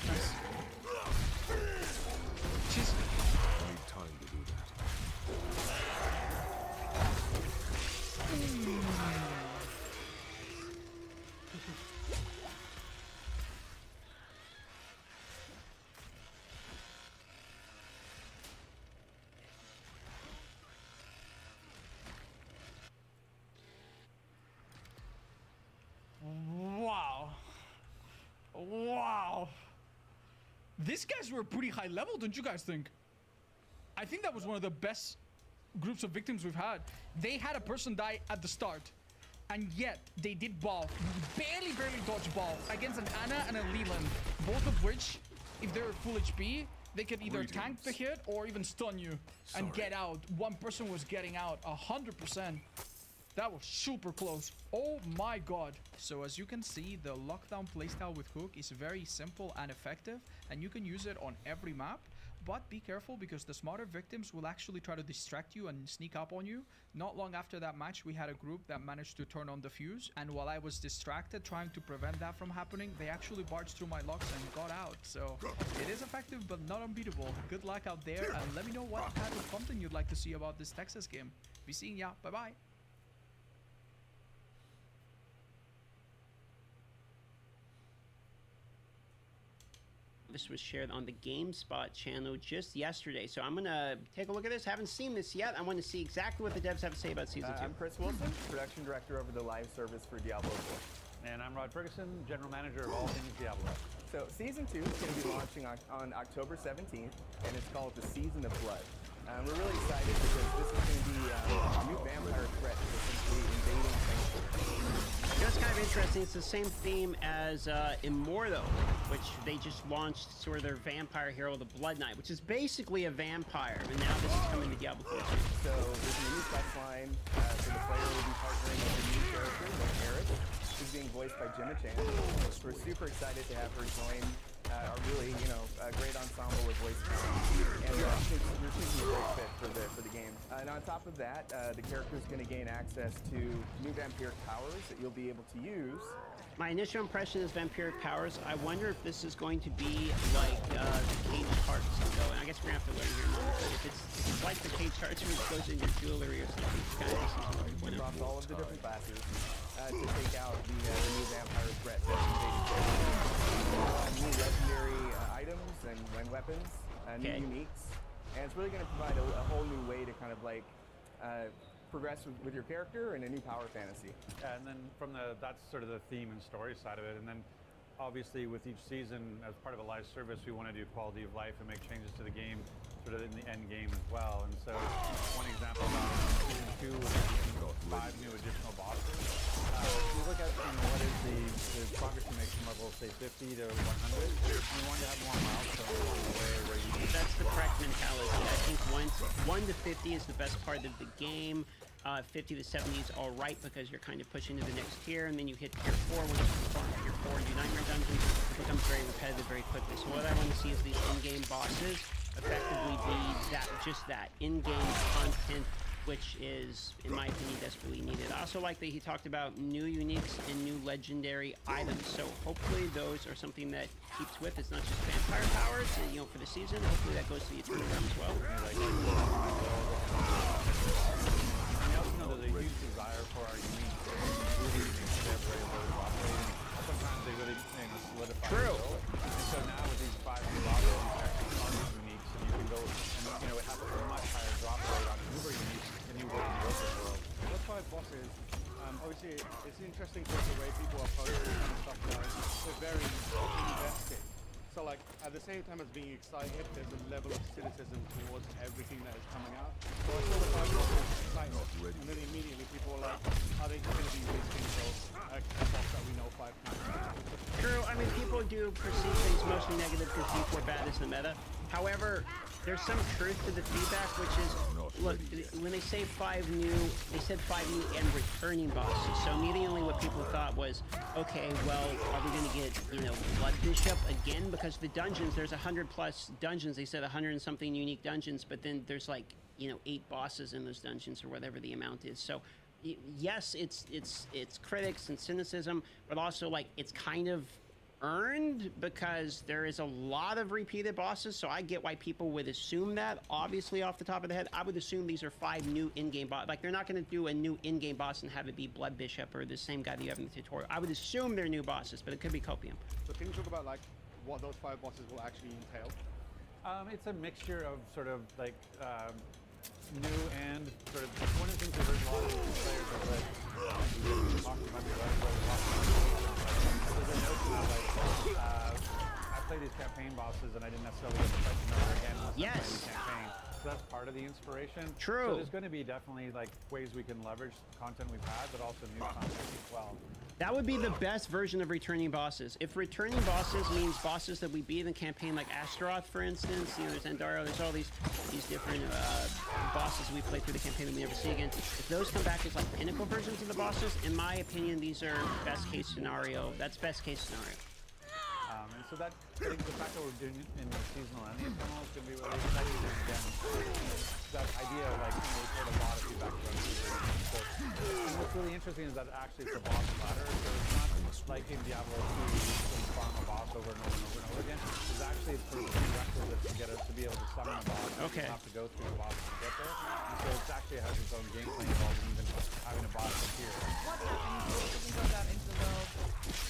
Nice. She's. I need time to do that. Wow. These guys were pretty high level, don't you guys think? I think that was one of the best groups of victims we've had. They had a person die at the start, and yet they did ball. Barely dodge ball against an Anna and a Leland, both of which, if they're full HP, they could either tank the hit or even stun you and get out. One person was getting out 100%. That was super close. Oh my god. So as you can see, the lockdown playstyle with Hook is very simple and effective, and you can use it on every map. But be careful, because the smarter victims will actually try to distract you and sneak up on you. Not long after that match, we had a group that managed to turn on the fuse, and while I was distracted trying to prevent that from happening, they actually barged through my locks and got out. So it is effective but not unbeatable. Good luck out there, and let me know what type of content you'd like to see about this Texas game. Be seeing ya. Bye bye. This was shared on the GameSpot channel just yesterday, so I'm gonna take a look at this. Haven't seen this yet. I want to see exactly what the devs have to say about Season 2. I'm Chris Wilson, production director over the live service for Diablo 4. And I'm Rod Ferguson, general manager of all things Diablo. So Season 2 is going to be launching on October 17th, and it's called The Season of Blood. We're really excited because this is going to be a new vampire threat that's essentially invading Sanctuary. You know, it's kind of interesting. It's the same theme as Immortal, which they just launched sort of their vampire hero, the Blood Knight, which is basically a vampire. And now this is coming to Diablo 4. So there's a new quest line, so the player will be partnering with a new character, like Eric, who's being voiced by Gemma Chan. We're super excited to have her join our really, great ensemble of voice talent. And I think we're choosing a great fit for the game. And on top of that, the character is going to gain access to new vampiric powers that you'll be able to use. My initial impression is vampiric powers. I wonder if this is going to be like the cage hearts. So I guess we're going to have to learn here in a moment. But if it's like the cage hearts, where it goes in your jewelry or something, it's kind of decent. Across all of the different classes to take out the new vampire threat that's invading. New legendary items and weapons, new uniques. And it's really going to provide a whole new way to kind of like progress with your character and a new power fantasy. And then that's sort of the theme and story side of it. And then obviously with each season, as part of a live service, we want to do quality of life and make changes to the game sort of in the end game as well. And so one example about Season 2 was 5 new additional bosses. If you look at what is the progress you make from level, say, 50 to 100, you want to have more milestones along the way where you... That's the correct mentality. I think 1 to 50 is the best part of the game. 50 to 70 is all right because you're kind of pushing to the next tier, and then you hit tier 4. Once you perform tier 4 and do nightmare dungeons, it becomes very repetitive very quickly. So what I want to see is these in-game bosses effectively be just that in-game content, which is, in my opinion, desperately needed. I also like that he talked about new uniques and new legendary items. So hopefully those are something that keeps with. It's not just vampire powers, for the season. Hopefully that goes to the Eternal Realm as well. There's a huge desire for our unique really very low operating. Sometimes they really solidify the role. And so now with these 5 new bosses, you can actually on these uniques, and you can go and it has a much higher drop rate on newer uniques than you would in the open world. Those 5 bosses, obviously it's interesting because the way people approach this kind of stuff now is very invested. So like at the same time as being excited, there's a level of cynicism towards everything that is coming out. So I saw the 5 bosses excited, and then immediately people were like, are they just going to be wasting a boss that we know 5 times? True, I mean people do perceive things mostly negative because D4 bad is the meta. However, there's some truth to the feedback, which is, look, when they say 5 new, they said 5 new and returning bosses. So immediately what people thought was, okay, well, are we going to get, Blood Bishop again? Because the dungeons, there's 100 plus dungeons. They said 100 and something unique dungeons, but then there's like, 8 bosses in those dungeons or whatever the amount is. So yes, it's critics and cynicism, but also like it's kind of earned because there is a lot of repeated bosses, so I get why people would assume that. Obviously, off the top of the head, I would assume these are 5 new in-game bosses. Like, they're not going to do a new in-game boss and have it be Blood Bishop or the same guy that you have in the tutorial. I would assume they're new bosses, but it could be Copium. So can you talk about, like, what those 5 bosses will actually entail? It's a mixture of sort of, like, new and sort of... One of the things that there's a lot of players are that talking about the there's a notion of, like, campaign bosses, and I didn't necessarily get the pressure number again once Yes. I'm playing the campaign. So that's part of the inspiration. True. So there's going to be definitely like ways we can leverage content we've had, but also new content as well. That would be the best version of returning bosses. If returning bosses means bosses that we beat in the campaign, like Astaroth, for instance, you know, there's Endaro, there's all these different bosses we play through the campaign that we never see again. If those come back as like pinnacle versions of the bosses, in my opinion, these are best case scenario. That's best case scenario. And so that, I think the fact that we're doing it in the seasonal and the ephemeral is going to be really exciting. And again, that idea of like, you know, we've heard a lot of feedback from people. So what's really interesting is that actually it's a boss ladder. So it's not like in Diablo 2, you can farm a boss over and over and over and over again. It's actually for prerequisite to be able to summon a boss. Okay. You have to go through the boss to get there. And so it actually has its own gameplay involved in even having a boss appear. What happens if you go out into the world?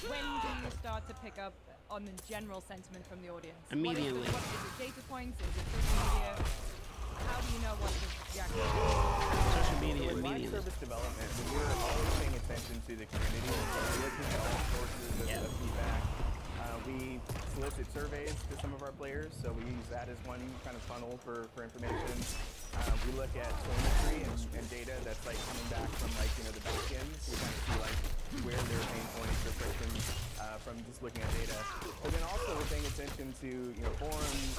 When do you start to pick up on the general sentiment from the audience? Immediately. What is it data points? Is it social media? How do you know what the reaction is? Social media With live immediately. service development, we're always paying attention to the community. So we're looking at all sources of feedback. We solicit surveys to some of our players, so we use that as one kind of funnel for information. We look at telemetry and data that's like coming back from like, you know, the back end. So we kind of see like where there are pain points or friction from just looking at data. But then also we're paying attention to, you know, forums.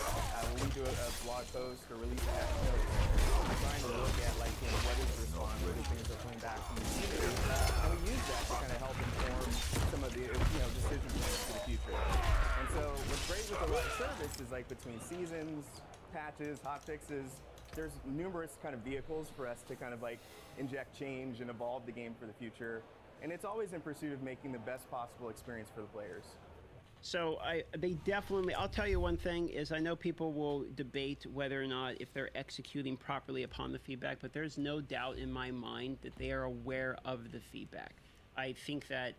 When we do a blog post or release a patch note, we're trying to look at like, you know, what is the response, what are the things that are coming back from the community. And we use that to kind of help inform some of the, you know, decision points for the future. And so what's great with the live service is like between seasons, patches, hot fixes, there's numerous kind of vehicles for us to kind of like inject change and evolve the game for the future. And it's always in pursuit of making the best possible experience for the players. So they definitely, I'll tell you one thing is I know people will debate whether or not if they're executing properly upon the feedback, but there's no doubt in my mind that they are aware of the feedback. I think that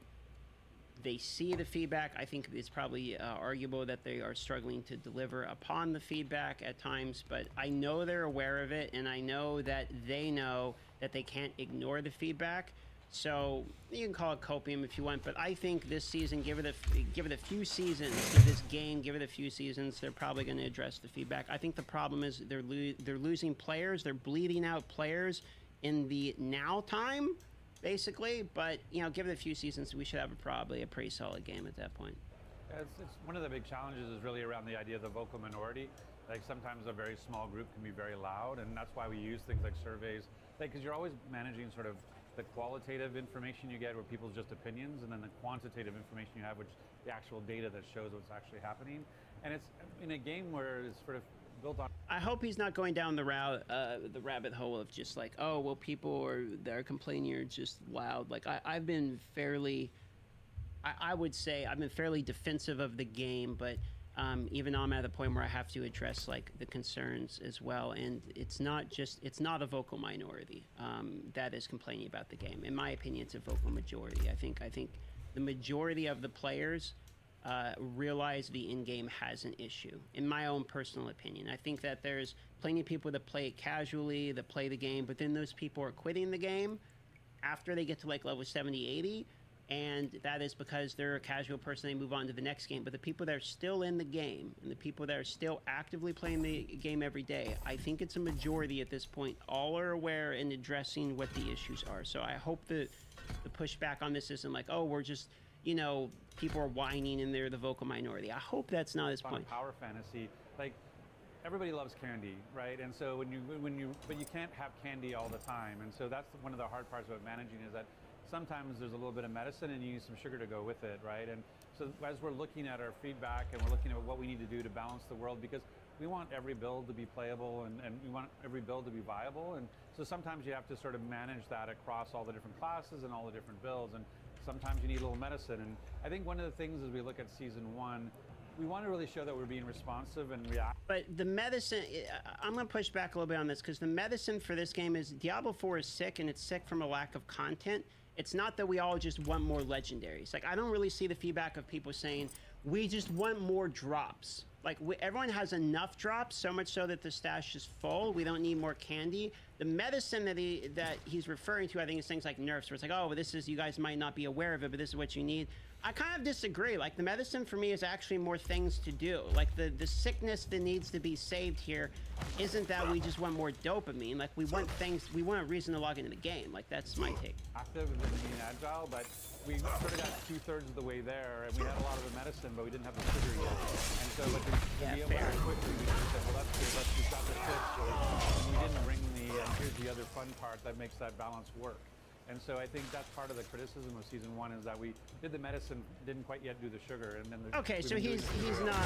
they see the feedback. I think it's probably arguable that they are struggling to deliver upon the feedback at times, but I know they're aware of it, and I know that they know that they can't ignore the feedback. So you can call it copium if you want, but I think this season, give it a few seasons to this game, give it a few seasons, they're probably going to address the feedback. I think the problem is they're losing players, they're bleeding out players in the now time, basically. But you know, give it a few seasons, we should have probably a pretty solid game at that point. Yeah, it's one of the big challenges is really around the idea of the vocal minority. Like sometimes a very small group can be very loud, and that's why we use things like surveys. Like, because you're always managing sort of the qualitative information you get where people's just opinions, and then the quantitative information you have, which the actual data that shows what's actually happening. And it's in a game where it's sort of built on. I hope he's not going down the rabbit hole of just like, oh, well, people that are complaining are just loud. Like I've been fairly, I would say I've been fairly defensive of the game, but even though I'm at the point where I have to address like the concerns as well, and it's not a vocal minority that is complaining about the game. In my opinion, it's a vocal majority. I think the majority of the players realize the in-game has an issue. In my own personal opinion, I think that there's plenty of people that play it casually, that play the game, but then those people are quitting the game after they get to like level 70, 80. And that is because they're a casual person, they move on to the next game. But the people that are still in the game, and the people that are still actively playing the game every day, I think it's a majority at this point. All are aware and addressing what the issues are. So I hope that the pushback on this isn't like, oh, we're just, you know, people are whining and they're the vocal minority. I hope that's not his point. Power fantasy, like everybody loves candy, right? And so but you can't have candy all the time. And so that's one of the hard parts about managing is that sometimes there's a little bit of medicine and you need some sugar to go with it, right? And so as we're looking at our feedback and we're looking at what we need to do to balance the world, because we want every build to be playable and we want every build to be viable. And so sometimes you have to sort of manage that across all the different classes and all the different builds. And sometimes you need a little medicine. And I think one of the things as we look at season 1, we want to really show that we're being responsive and react. But the medicine, I'm going to push back a little bit on this, because the medicine for this game is Diablo 4 is sick, and it's sick from a lack of content. It's not that we all just want more legendaries. Like, I don't really see the feedback of people saying, we just want more drops. Like, everyone has enough drops, so much so that the stash is full. We don't need more candy. The medicine that he's referring to, I think, is things like nerfs, where it's like, oh, this is, you guys might not be aware of it, but this is what you need. I kind of disagree. Like, the medicine for me is actually more things to do. Like, the sickness that needs to be saved here isn't that we just want more dopamine. Like, we want things, we want a reason to log into the game. Like, that's my take. Active and being agile, but we sort of got 2/3 of the way there, and we had a lot of the medicine, but we didn't have the sugar yet. And so, but to be able to quickly, we just said, well, that's good. We've got the fix. And we didn't bring the, here's the other fun part that makes that balance work. And so I think that's part of the criticism of season 1 is that we did the medicine, didn't quite yet do the sugar, and then okay, so he's not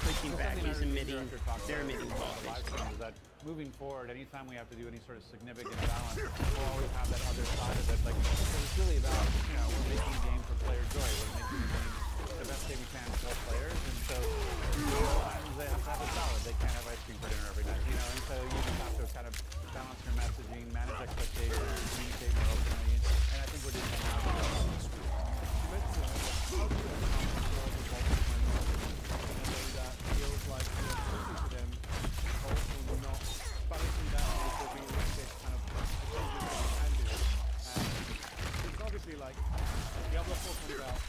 pushing back. He's admitting they're admitting is that moving forward, anytime we have to do any sort of significant balance, we'll always have that other side of it. Like, it's really about, you know, we're making a game for player joy. We're making a game the best game we can for players, and so sometimes they have to have a salad. They can't have ice cream for dinner every night, you know, and so you just have to kind of balance your messaging, manage expectations, communicate more openly, and I think we're doing that now. That feels like you're pushing to them, also not balancing that with the realistic kind of changes that you can do. And it's obviously like Diablo 4 comes out,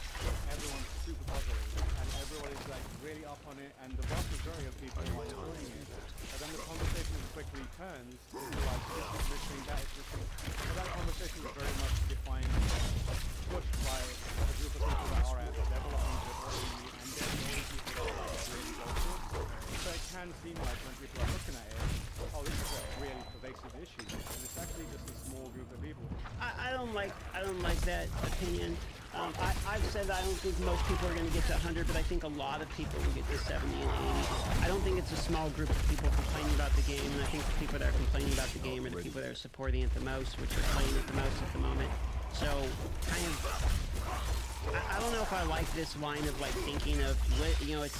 everyone's super positive, and everyone is like really up on it, and the vast majority of people are enjoying it. But then the conversation quickly turns to like, this is missing, that is missing. So that conversation is very much defined, pushed by a group of people that are at the level of enjoying it, and they're the only people that are really vocal. So it can seem like when people are looking at it, oh, this is a really pervasive issue, and it's actually just a small group of people. I don't like that opinion. I've said I don't think most people are going to get to 100, but I think a lot of people will get to 70 and 80. I don't think it's a small group of people complaining about the game, and I think the people that are complaining about the game are the people that are supporting it the most, which are playing it the most at the moment. So, kind of, I don't know if I like this line of, like, thinking of, you know, it's,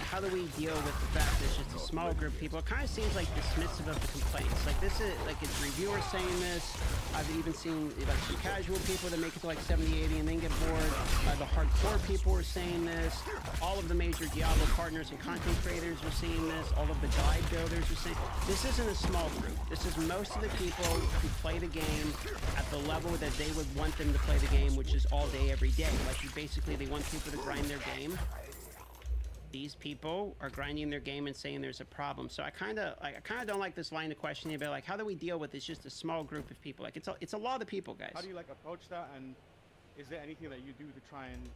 how do we deal with the fact that it's just a small group of people? It kind of seems like dismissive of the complaints. Like, this is, like, it's reviewers saying this. I've even seen, like, some casual people that make it to, like, 70, 80 and then get bored. The hardcore people are saying this. All of the major Diablo partners and content creators are seeing this. All of the guide builders are saying, this isn't a small group. This is most of the people who play the game at the level that they would want them to play the game, which is all day, every day. Like, basically, they want people to grind their game. These people are grinding their game and saying there's a problem. So I kind of don't like this line of questioning about, like, how do we deal with it's just a small group of people? Like, it's a lot of people, guys. How do you, like, approach that? And is there anything that you do to try and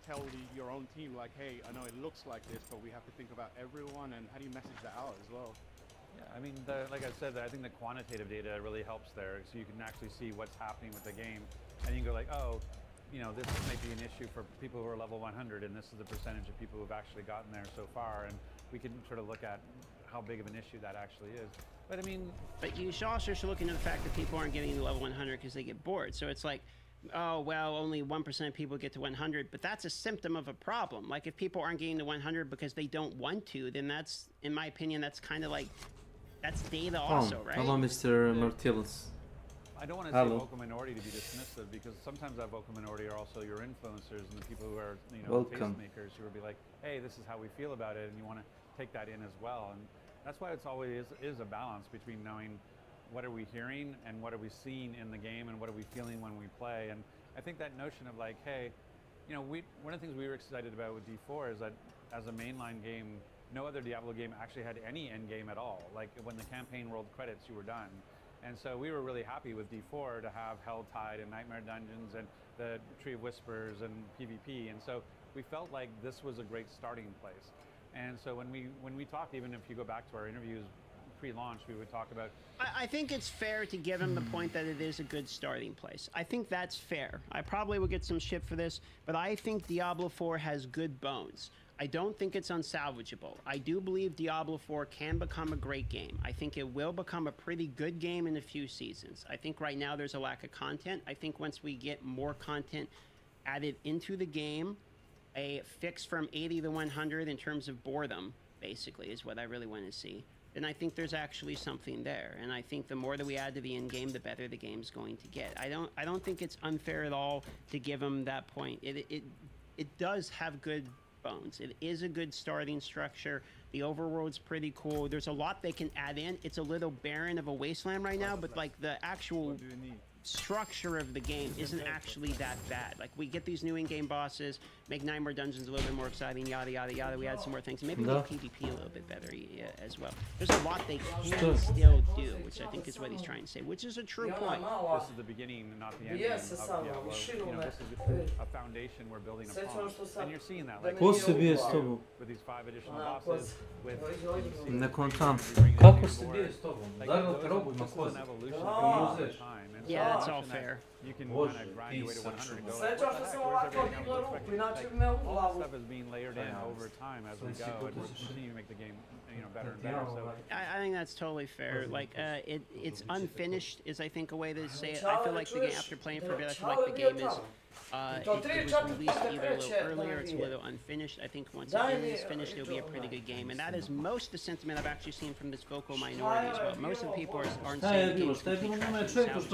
tell your own team, like, hey, I know it looks like this, but we have to think about everyone, and how do you message that out as well? Yeah, I mean, like I said, I think the quantitative data really helps there, so you can actually see what's happening with the game, and you can go like, oh, you know, this might be an issue for people who are level 100, and this is the percentage of people who've actually gotten there so far, and we can sort of look at how big of an issue that actually is. But I mean, but you should also look into the fact that people aren't getting to level 100 because they get bored. So it's like, oh, well, only 1% of people get to 100, but that's a symptom of a problem. Like, if people aren't getting to 100 because they don't want to, then that's, in my opinion, that's kind of like, that's data also, right? Hello, Mr. Martillus. I don't want to say vocal minority to be dismissive, because sometimes that vocal minority are also your influencers and the people who are, you know, tastemakers who will be like, hey, this is how we feel about it, and you want to take that in as well. And that's why it's always is a balance between knowing what are we hearing and what are we seeing in the game and what are we feeling when we play. And I think that notion of like, hey, you know, one of the things we were excited about with D4 is that as a mainline game, no other Diablo game actually had any end game at all. Like, when the campaign rolled credits, you were done. And so we were really happy with D4 to have Helltide and Nightmare Dungeons and the Tree of Whispers and PvP. And so we felt like this was a great starting place. And so when we talked, even if you go back to our interviews pre-launch, we would talk about... I think it's fair to give him the point that it is a good starting place. I think that's fair. I probably will get some shit for this, but I think Diablo 4 has good bones. I don't think it's unsalvageable. I do believe Diablo 4 can become a great game. I think it will become a pretty good game in a few seasons. I think right now there's a lack of content. I think once we get more content added into the game, a fix from 80 to 100 in terms of boredom, basically, is what I really want to see. Then I think there's actually something there. And I think the more that we add to the end game, the better the game's going to get. I don't think it's unfair at all to give him that point. It does have good bones. It is a good starting structure. The overworld's pretty cool. There's a lot they can add in. It's a little barren of a wasteland right now, but like the actual structure of the game isn't actually that bad. Like, we get these new in-game bosses, make 9 more dungeons a little bit more exciting, yada yada yada. We add some more things, maybe make PvP a little bit better as well. There's a lot they can still do, which I think is what he's trying to say, which is a true point. This is the beginning, not the end of Diablo. You know, this is a foundation we're building upon, and you're seeing that. Like, with these 5 additional bosses, with Ne kontam. Kako se bije s tobom? Zagrao te robu ima koze. Yeah, that's all fair. You can kind of grind your way to 100 and go, like, what the heck, where's everything else? All this stuff is being layered in over time as we go, and we're continuing to make the game, you know, better and better. So I think that's totally fair. Like, it's unfinished is, I think, a way to say it. I feel like the game, after playing for a bit, I feel like the game is it was released either a little earlier, it's a little unfinished. I think once it is finished, it'll be a pretty good game. And that is most of the sentiment I've actually seen from this vocal minority as well. Most of the people aren't saying the game's complete trash.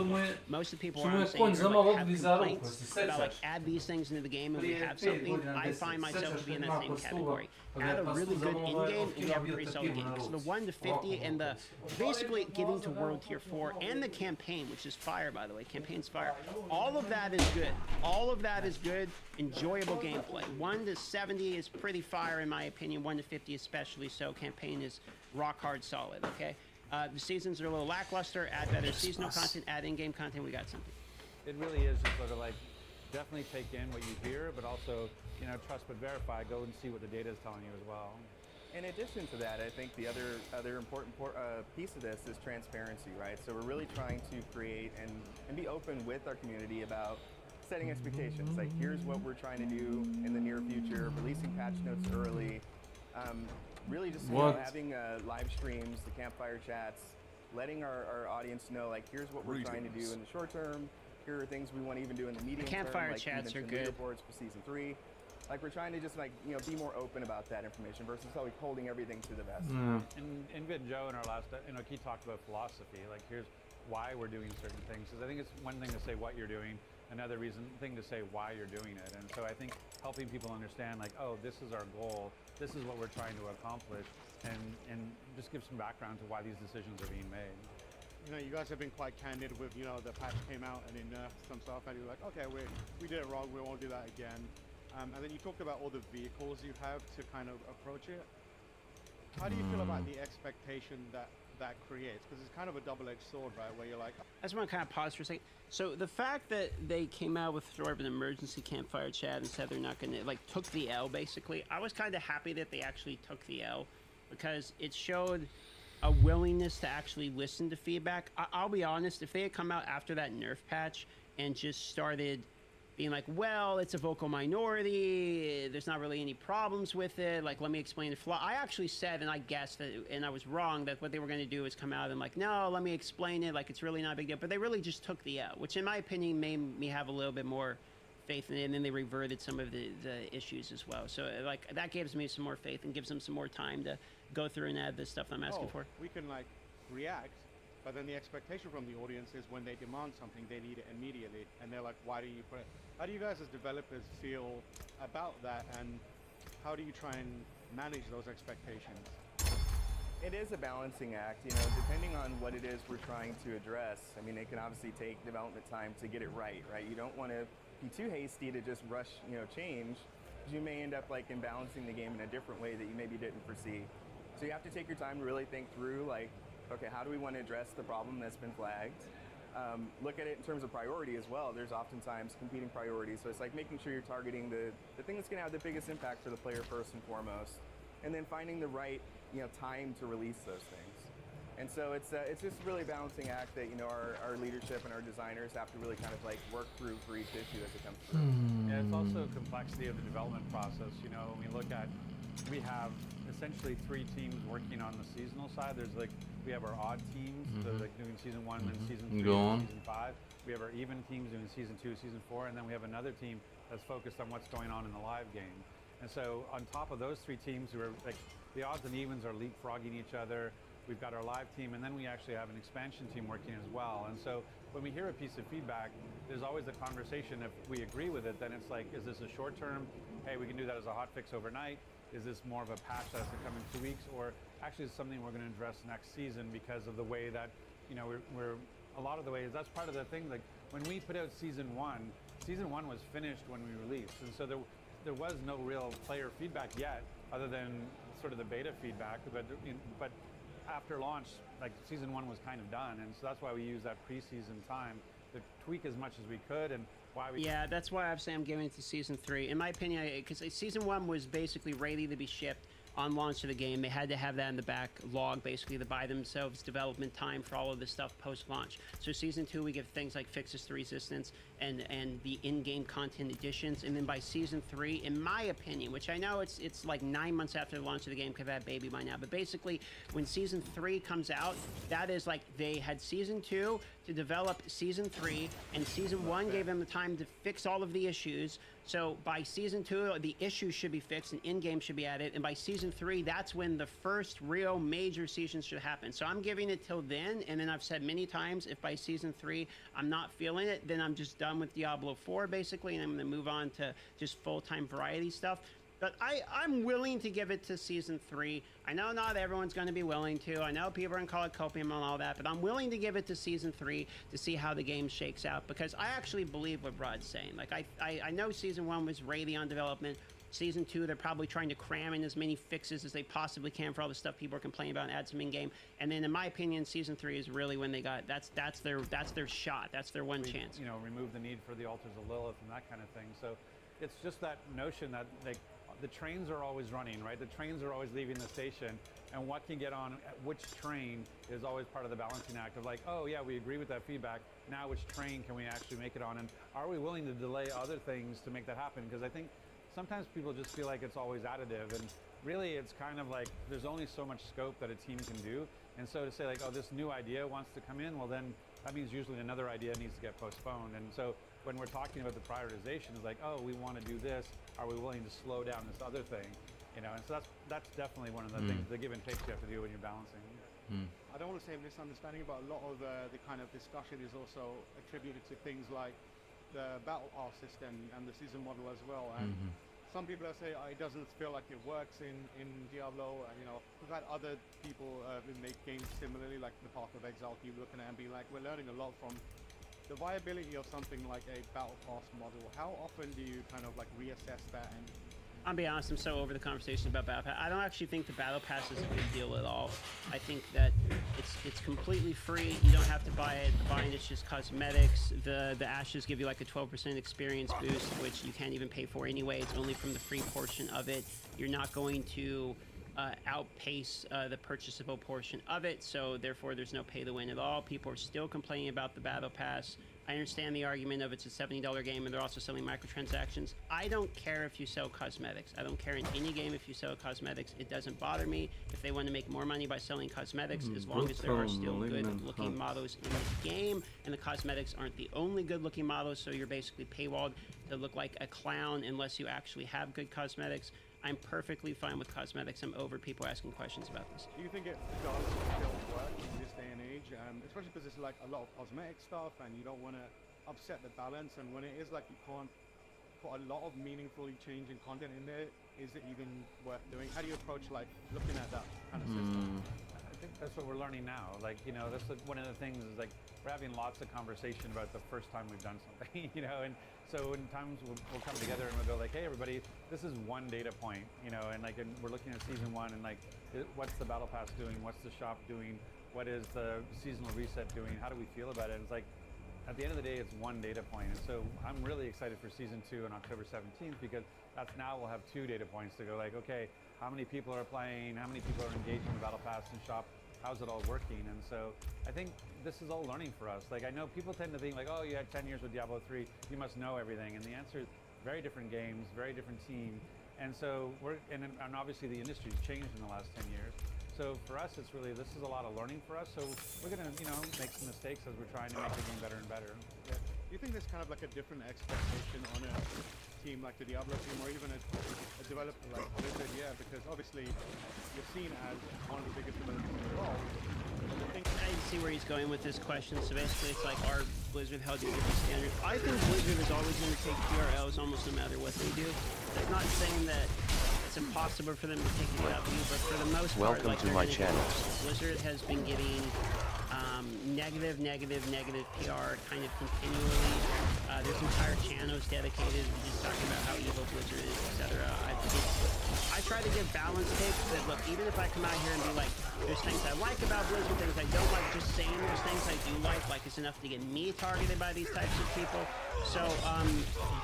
Most of the people aren't saying have complaints about, like, add these things into the game and we have something. I find myself to be in that same category. Add a really good in-game and you have a pretty solid game. So the 1 to 50 and the basically getting to World Tier 4 and the campaign, which is fire, by the way. Campaign's fire. All of that is good. All of that is good, enjoyable gameplay. 1 to 70 is pretty fire in my opinion. 1 to 50 especially so. Campaign is rock hard solid, okay? The seasons are a little lackluster. Add better seasonal content, add in-game content, we got something. it really is just sort of like, definitely take in what you hear, but also, you know, trust but verify. Go and see what the data is telling you as well. In addition to that, I think the other important piece of this is transparency, right? So we're really trying to create and be open with our community about setting expectations. Like, here's what we're trying to do in the near future, releasing patch notes early, really just having live streams, the campfire chats, letting our audience know, like, here's what we're trying to do in the short term, here are things we want to even do in the medium term. Campfire like chats are good. Leaderboards for season 3. Like, we're trying to just, like, you know, be more open about that information versus always holding everything to the vest. And Vid and Joe in our last, you know, he talked about philosophy. Like, here's why we're doing certain things. Because I think it's one thing to say what you're doing, another thing to say why you're doing it. And so I think helping people understand, like, oh, this is our goal, this is what we're trying to accomplish, and just give some background to why these decisions are being made. You know, you guys have been quite candid with, you know, the patch came out and it nerfed some stuff, and you're like, okay, we did it wrong, we won't do that again. And then you talked about all the vehicles you have to kind of approach it. How do you feel about the expectation that creates? Because it's kind of a double-edged sword, right? Where you're like, I just want to kind of pause for a second. So the fact that they came out with sort of an emergency campfire chat and said they're not going to, like, took the L, basically, I was kind of happy that they actually took the L, because it showed a willingness to actually listen to feedback. I'll be honest, if they had come out after that nerf patch and just started being like, well, it's a vocal minority, there's not really any problems with it, like, let me explain the flaw. I actually said, and I guessed, and I was wrong, that what they were going to do is come out and like, no, let me explain it, like, it's really not a big deal. But they really just took the L, which in my opinion made me have a little bit more faith in it, and then they reverted some of the issues as well. So, like, that gives me some more faith and gives them some more time to go through and add the stuff I'm asking for. We can, like, react. But then the expectation from the audience is when they demand something, they need it immediately. And they're like, why do you put it? How do you guys as developers feel about that? And how do you try and manage those expectations? It is a balancing act, you know, depending on what it is we're trying to address. I mean, it can obviously take development time to get it right? You don't want to be too hasty to just rush, you know, change. You may end up, like, imbalancing the game in a different way that you maybe didn't foresee. So you have to take your time to really think through, like, okay, how do we want to address the problem that's been flagged? Look at it in terms of priority as well. There's oftentimes competing priorities. So it's like making sure you're targeting the thing that's going to have the biggest impact for the player first and foremost. And then finding the right, you know, time to release those things. And so it's just really a balancing act that, you know, our leadership and our designers have to really kind of, like, work through for each issue as it comes through. Yeah, it's also complexity of the development process. You know, when we look at, we have essentially 3 teams working on the seasonal side. There's, like, we have our odd teams, so like doing season 1, then season 3, and season 5. We have our even teams doing season 2, season 4, and then we have another team that's focused on what's going on in the live game. And so on top of those 3 teams, who are, like, the odds and evens are leapfrogging each other. We've got our live team, and then we actually have an expansion team working as well. And so when we hear a piece of feedback, there's always the conversation. If we agree with it, then it's like, is this a short term? Hey, we can do that as a hot fix overnight. Is this more of a patch that's to come in 2 weeks, or actually it's something we're going to address next season because of the way that, you know, we're a lot of the ways, that's part of the thing, like, when we put out season one was finished when we released, and so there was no real player feedback yet, other than sort of the beta feedback. But after launch, like season one was kind of done, and so that's why we use that preseason time to tweak as much as we could, and why we. Yeah, that's why I'm saying I'm giving it to season 3. In my opinion, because season 1 was basically ready to be shipped on launch of the game. They had to have that in the backlog, basically, to buy themselves development time for all of this stuff post-launch. So season 2, we give things like fixes to resistance and the in-game content additions, and then by season 3, in my opinion, which I know it's like 9 months after the launch of the game, because I've had baby by now, but basically when season 3 comes out, that is like they had season 2 to develop season 3, and season 1 gave them the time to fix all of the issues. So by season 2, the issues should be fixed and in-game should be added, and by season 3, that's when the first real major season should happen. So I'm giving it till then, and then I've said many times, if by season 3 I'm not feeling it, then I'm just done with Diablo 4 basically, and I'm going to move on to just full-time variety stuff. But I'm willing to give it to season 3. I know not everyone's going to be willing to. I know people are going to call it copium and all that, but I'm willing to give it to season 3 to see how the game shakes out, because I actually believe what Rod's saying. Like, I know season 1 was ready on development. Season 2, they're probably trying to cram in as many fixes as they possibly can for all the stuff people are complaining about and add some in-game. And then, in my opinion, season 3 is really when they got that's their shot. That's their one chance. You know, remove the need for the altars of Lilith and that kind of thing. So it's just that notion that the trains are always running, right? The trains are always leaving the station, and what can get on which train is always part of the balancing act of like, oh yeah, we agree with that feedback. Now which train can we actually make it on, and are we willing to delay other things to make that happen? Because I think sometimes people just feel like it's always additive, and really it's kind of like there's only so much scope that a team can do. And so to say like, oh, this new idea wants to come in, well then that means usually another idea needs to get postponed. And so when we're talking about the prioritization, it's like, oh, we want to do this. Are we willing to slow down this other thing? You know, and so that's definitely one of the things, the give and takes you have to do when you're balancing. I don't want to say misunderstanding, but a lot of the kind of discussion is also attributed to things like the battle pass system and the season model as well. And some people say it doesn't feel like it works in Diablo. And, you know, we've had other people who make games similarly, like the Path of Exile, keep looking at and being like, we're learning a lot from the viability of something like a battle pass model. How often do you kind of like reassess that? And I'll be honest, I'm so over the conversation about Battle Pass. I don't actually think the Battle Pass is a big deal at all. I think that it's completely free. You don't have to buy it. The buying it's just cosmetics. The ashes give you like a 12% experience boost, which you can't even pay for anyway. It's only from the free portion of it. You're not going to outpace the purchasable portion of it, so therefore there's no pay to win at all. People are still complaining about the Battle Pass. I understand the argument of it's a $70 game and they're also selling microtransactions. I don't care if you sell cosmetics. I don't care in any game if you sell cosmetics. It doesn't bother me if they want to make more money by selling cosmetics, as long as there are still good-looking models in the game, and the cosmetics aren't the only good-looking models, so you're basically paywalled to look like a clown unless you actually have good cosmetics. I'm perfectly fine with cosmetics. I'm over people asking questions about this. do you think it does still work in this day and age? Especially because it's like a lot of cosmetic stuff and you don't want to upset the balance, and when it is like you can't put a lot of meaningfully changing content in there, is it even worth doing? How do you approach like looking at that kind of system? I think that's what we're learning now. Like, you know, that's one of the things is like we're having lots of conversation about the first time we've done something, you know, and so in times we'll come together and we'll go like, hey everybody, this is one data point, you know, and like, and we're looking at season 1 and like, what's the battle pass doing? What's the shop doing? What is the seasonal reset doing? How do we feel about it? And it's like, at the end of the day, it's one data point. And so I'm really excited for season 2 on October 17th, because that's now we'll have 2 data points to go like, okay, how many people are playing? How many people are engaging in the battle pass and shop? How's it all working? And so I think this is all learning for us. Like, I know people tend to think like, oh, you had 10 years with Diablo 3, you must know everything. And the answer is very different games, very different team. And so and obviously the industry's changed in the last 10 years. So for us, it's really, this is a lot of learning for us. So we're gonna, you know, make some mistakes as we're trying to make the game better and better. Yeah. Do you think there's kind of like a different expectation on a team like the Diablo team, or even a developer like Blizzard? Yeah, because obviously you're seen as one of the biggest developers in the world. I see where he's going with this question. So basically, it's like, are Blizzard held to a different standard? I think Blizzard is always going to take TRLs almost no matter what they do. I'm not saying that it's impossible for them to take it without you, but for the most part, welcome to my channel. Blizzard has been getting, negative PR kind of continually. There's entire channels dedicated to just talking about how evil Blizzard is, etc. I try to give balanced takes that, look, even if I come out here and be like, there's things I like about Blizzard, things I don't like, just saying there's things I do like it's enough to get me targeted by these types of people. So,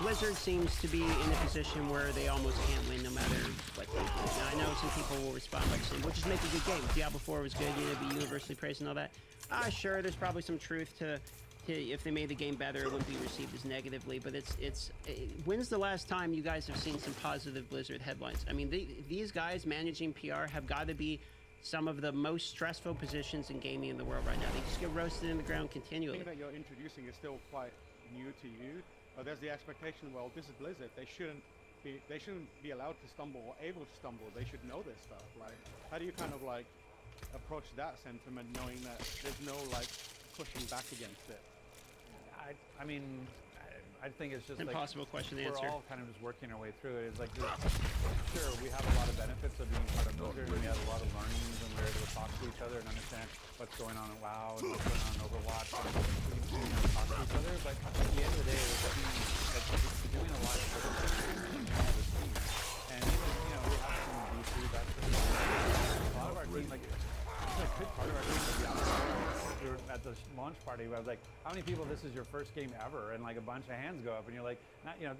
Blizzard seems to be in a position where they almost can't win no matter what they do. Now, I know some people will respond by saying, we'll just make a good game. Diablo 4 was good, be universally praised and all that. Sure, there's probably some truth to if they made the game better, it wouldn't be received as negatively, but when's the last time you guys have seen some positive Blizzard headlines? I mean, these guys managing PR have got to be some of the most stressful positions in gaming in the world right now. They just get roasted in the ground continually. The thing that you're introducing is still quite new to you. There's the expectation, well, this is Blizzard. They shouldn't be allowed to stumble or able to stumble. They should know this stuff. Like, how do you kind of like approach that sentiment, knowing that there's no like pushing back against it? I mean, I think it's just impossible question to answer. We're all kind of just working our way through it. It's like, sure, we have a lot of benefits of being part of Blizzard, and we have a lot of learnings, and we're able to talk to each other and understand what's going on in WoW and what's going on in Overwatch, and we can talk to each other. But at the end of the day, we're doing a lot of different things, and even we have some DC veterans. A lot of our team, like a good part of our team, we were at the launch party where I was like, how many people, this is your first game ever? And like a bunch of hands go up and you're like,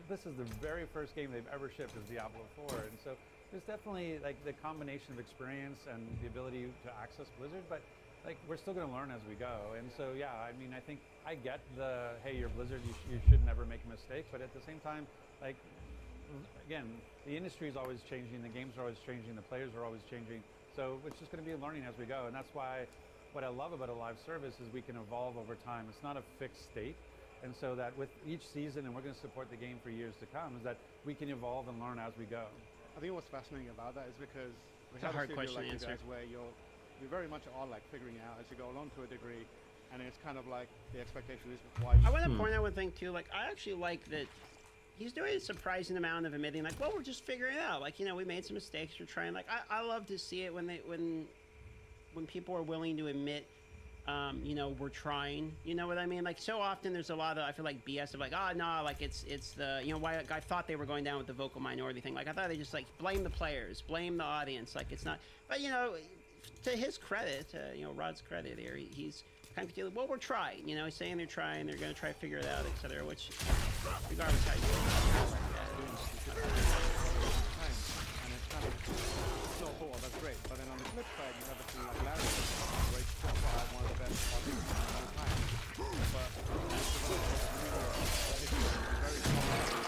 this is the very first game they've ever shipped is Diablo 4. And so there's definitely like the combination of experience and the ability to access Blizzard, but like we're still going to learn as we go. And so, yeah, I mean, I think I get the, hey, you're Blizzard, you should never make a mistake. But at the same time, like, again, the industry is always changing, the games are always changing, the players are always changing. So it's just going to be learning as we go. And that's why what I love about a live service is we can evolve over time. It's not a fixed state. And so that with each season, and we're going to support the game for years to come, is that we can evolve and learn as we go. I think what's fascinating about that is because we have a hard question to answer. Where you very much are like figuring out as you go along to a degree, and it's kind of like the expectation is why. I want to point out one thing too. Like, I actually like that he's doing a surprising amount of admitting, like, well, we're just figuring it out. Like, we made some mistakes. We're trying. Like, I love to see it when people are willing to admit, we're trying. You know what I mean? Like, so often there's a lot of, I feel like, BS of like, oh no, like it's the, why I thought they were going down with the vocal minority thing. Like, I thought they just like blame the players, blame the audience. Like, it's not. But to his credit, Rod's credit here, he's kind of feeling, well, we're trying. He's saying they're trying, they're going to try to figure it out, etc. Which, regardless how you feel about it, that's great. But then on the flip side, you have a team like Larry, where it's one of the best audiences in a long time. But it's very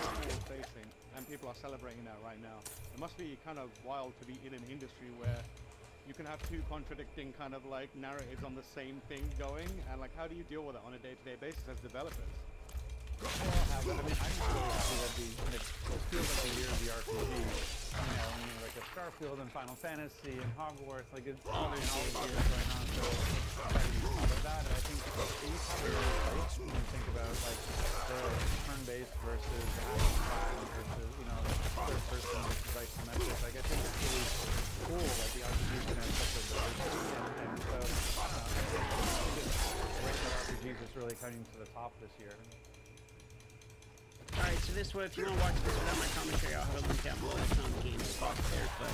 forward facing, and people are celebrating that right now. It must be kind of wild to be in an industry where you can have two contradicting kind of like narratives on the same thing going, and like how do you deal with it on a day-to-day basis as developers? I'm just really happy that it feels like the year of the RPG. Like a Starfield and Final Fantasy and Hogwarts, like it's all the games going on. So I'm excited to talk about that. And I think you probably place when you think about like the turn-based versus action time versus third person versus isometric. Like I think it's really cool that the RPG is going to have such a diversity, and so I think it's great that RPGs is really coming to the top this year. Alright, so this way, if you want to watch this without my commentary, I'll have a link down below. It's on the game's box there. But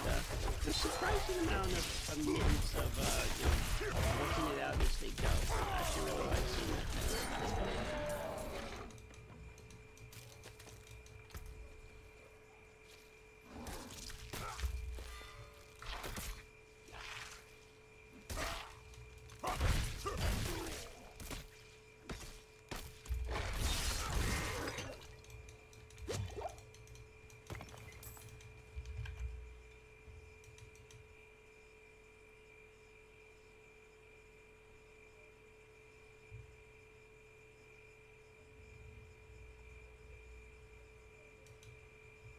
there's a surprising amount of minutes of working it out as they go. I actually really like seeing that.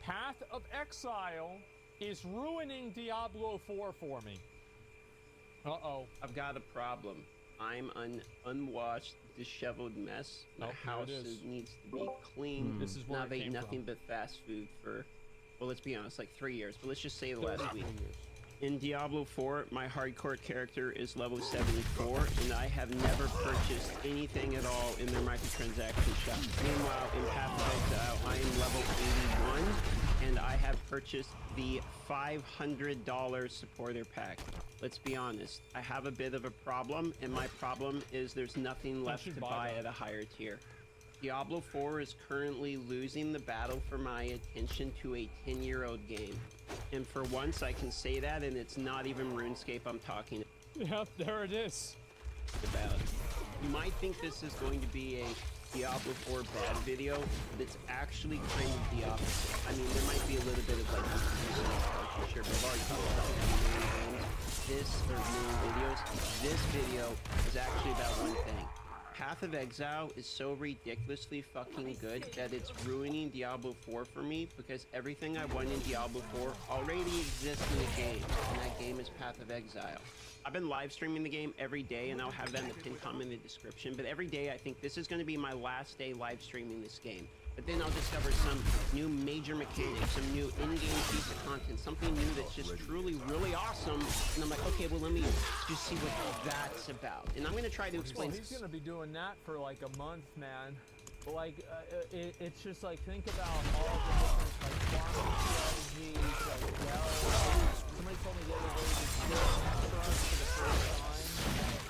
Path of Exile is ruining Diablo 4 for me. Uh-oh. I've got a problem. I'm an unwashed, disheveled mess. My house needs to be clean. This is where I've ate nothing but fast food for, well, let's be honest, like 3 years. But let's just say the last week. In Diablo 4, my hardcore character is level 74, and I have never purchased anything at all in their microtransaction shop. Meanwhile, in Path of Exile, I am level 81, and I have purchased the $500 supporter pack. Let's be honest, I have a bit of a problem, and my problem is there's nothing left to buy at a higher tier. Diablo 4 is currently losing the battle for my attention to a 10-year-old game. And for once, I can say that, and it's not even RuneScape I'm talking Yep, there it is. about. You might think this is going to be a Diablo 4 bad video, but it's actually kind of the opposite. I mean, there might be a little bit of like for sure, but I've already talked about This video is actually about one thing. Path of Exile is so ridiculously fucking good that it's ruining Diablo 4 for me, because everything I want in Diablo 4 already exists in the game, and that game is Path of Exile. I've been live streaming the game every day, and I'll have that in the pinned comment in the description, but every day I think this is going to be my last day live streaming this game. But then I'll discover some new major mechanic, some new in-game piece of content, something new that's just truly really awesome, and I'm like, okay, well, let me just see what that's about. And I'm going to try to explain. Well, he's going to be doing that for like a month, man. But like, it's just like, think about all the different like farming strategies, like, well, somebody told me the other day to do for us for the first time.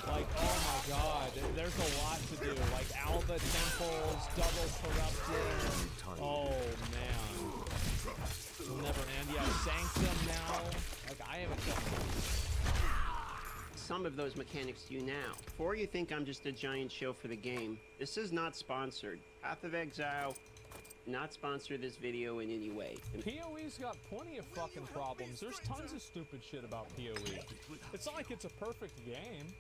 Like, oh my god, there's a lot to do. Like, Alba temples, double corrupted. Oh man. It'll never end. Yeah, Sanctum now. Like, I haven't done some of those mechanics to you now. Before you think I'm just a giant show for the game, this is not sponsored. Path of Exile, not sponsor this video in any way. And PoE's got plenty of fucking problems. There's tons of stupid shit about PoE. It's not like it's a perfect game.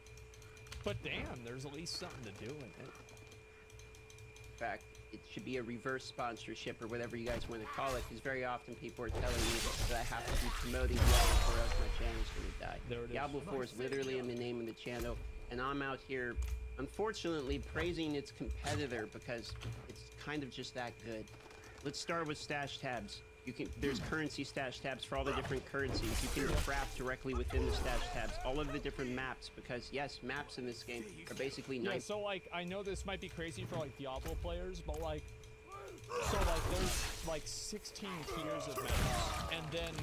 But damn, there's at least something to do in it. In fact, it should be a reverse sponsorship or whatever you guys want to call it, because very often people are telling me that I have to be promoting Diablo 4 or else my channel's going to die. There it is. Diablo 4 is literally in the name of the channel, and I'm out here, unfortunately, praising its competitor because it's kind of just that good. Let's start with stash tabs. There's currency stash tabs for all the different currencies. You can craft directly within the stash tabs. All of the different maps, because yes, maps in this game are basically nice. Yeah, so like, I know this might be crazy for like Diablo players, but like, so like there's like 16 tiers of maps, and then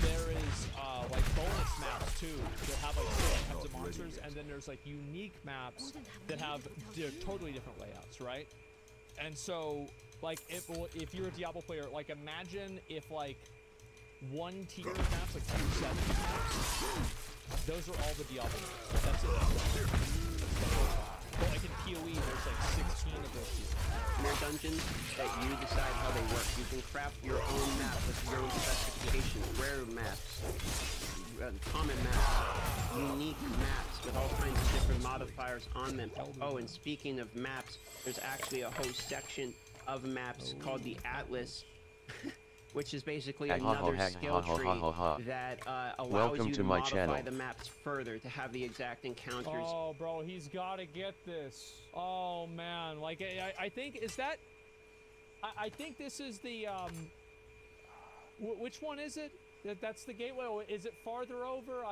there is like bonus maps too that have like certain kinds of monsters, and then there's like unique maps that have totally different layouts, right? And so, like, if you're a Diablo player, like, imagine if, like, one tier of maps, like 270 maps, those are all the Diablo maps. That's it. But, like, in PoE, there's, like, 16 of those tiers. And they're dungeons that you decide how they work. You can craft your own map with your own specifications, rare maps, common maps, unique maps with all kinds of different modifiers on them. Oh, and speaking of maps, there's actually a whole section of maps called the Atlas, which is basically another skill tree that allows you to modify the maps further to have the exact encounters. Oh, bro, he's got to get this. Oh, man. Like, I think, is that... I think this is the, which one is it? That's the gateway? Or is it farther over?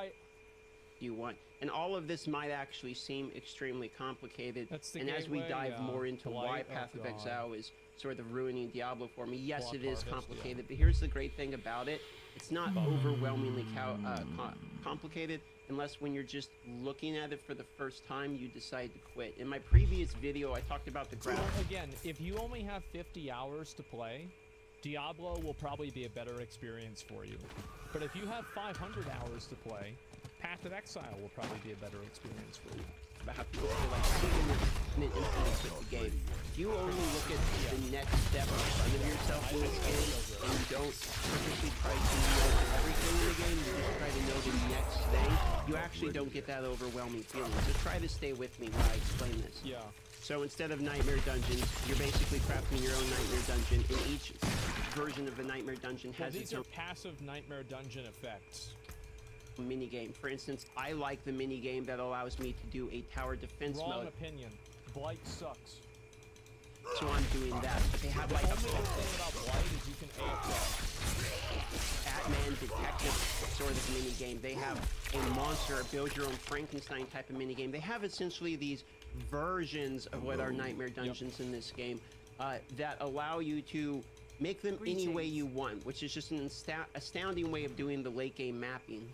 You want, and all of this might actually seem extremely complicated. That's the and gateway, as we dive more into why Light, Path of God. Exile is sort of ruining Diablo for me, yes, Block it is harvest, complicated, yeah. but here's the great thing about it. It's not overwhelmingly complicated unless when you're just looking at it for the first time, you decide to quit. In my previous video, I talked about the graph. Again, if you only have 50 hours to play, Diablo will probably be a better experience for you. But if you have 500 hours to play, Path of Exile will probably be a better experience for you. About how people feel like in an instance of the game. If you only look at the next step in front of yourself in this game, and you don't purposely try to know everything in the game, you just try to know the next thing, you actually don't get that overwhelming feeling. So try to stay with me while I explain this. Yeah. So instead of nightmare dungeons, you're basically crafting your own nightmare dungeon, and each version of the nightmare dungeon has its own passive nightmare dungeon effects. Mini game. For instance, I like the mini game that allows me to do a tower defense Wrong mode. opinion. Blight sucks. So I'm doing that. But they have like the only thing about Blight is you can AFK. Batman detective sort of minigame. They have a monster, a build your own Frankenstein type of minigame. They have essentially these versions of what are nightmare dungeons in this game that allow you to make them any way you want, which is just an astounding way of doing the late game mapping.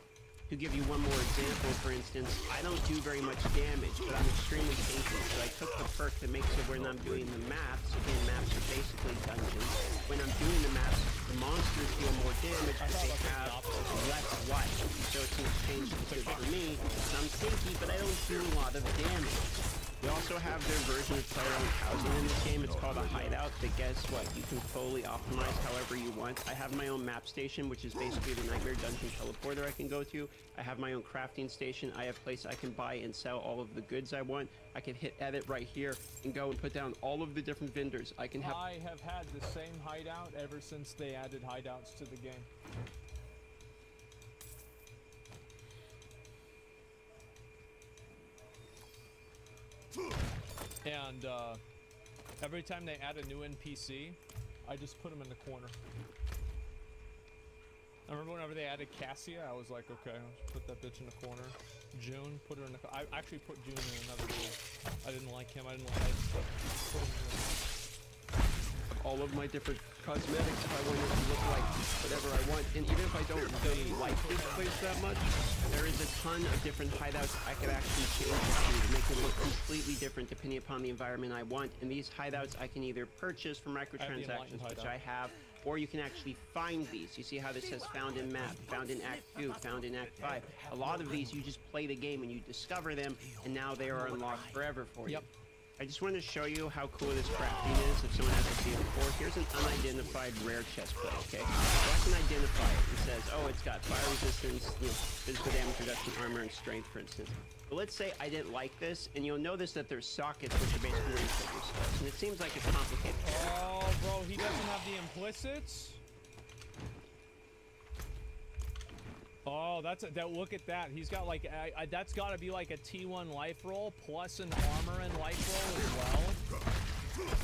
To give you one more example, for instance, I don't do very much damage, but I'm extremely patient. So I took the perk that makes it when I'm doing the maps, again, maps are basically dungeons. When I'm doing the maps, the monsters deal more damage because they have less life. So it's an exchange that's good for me. I'm tanky, but I don't do a lot of damage. We also have their version of player-owned housing in this game. It's called a hideout, but guess what? You can fully optimize however you want. I have my own map station, which is basically the Nightmare Dungeon teleporter I can go to. I have my own crafting station. I have place I can buy and sell all of the goods I want. I can hit edit right here and go and put down all of the different vendors. I have had the same hideout ever since they added hideouts to the game. And every time they add a new NPC, I just put them in the corner. I remember whenever they added Cassia, I was like, okay, let's put that bitch in the corner. June, put her in the I actually put June in another room. I didn't like him, I didn't like put him in all of my different cosmetics if I want it to look like whatever I want. And even if I don't really like this place that much, there is a ton of different hideouts I could actually change it to make it look completely different depending upon the environment I want. And these hideouts I can either purchase for microtransactions, which I have, or you can actually find these. You see how this says found in map, found in Act 2, found in Act 5. A lot of these you just play the game and you discover them, and now they are unlocked forever for you. I just wanted to show you how cool this crafting is if someone hasn't seen it before. Here's an unidentified rare chest plate, okay? So I can identify it. It says, oh, it's got fire resistance, you know, physical damage reduction, armor, and strength, for instance. But let's say I didn't like this, and you'll notice that there's sockets which are basically where you put your stuff. And it seems like it's complicated. Oh, bro, he doesn't have the implicits? Oh, look at that. He's got like, that's got to be like a T1 life roll plus an armor and life roll as well.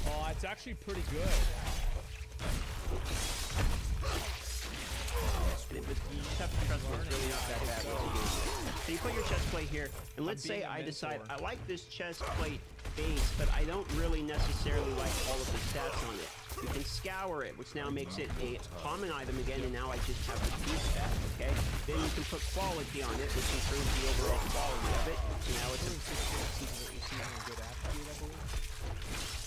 Oh, it's actually pretty good. So you put your chest plate here, and let's say I decide I like this chest plate base, but I don't really necessarily like all of the stats on it. You can scour it, which now makes it a common item again, and now I just have the piece back, okay? Then you can put quality on it, which improves the overall quality of it. So now it's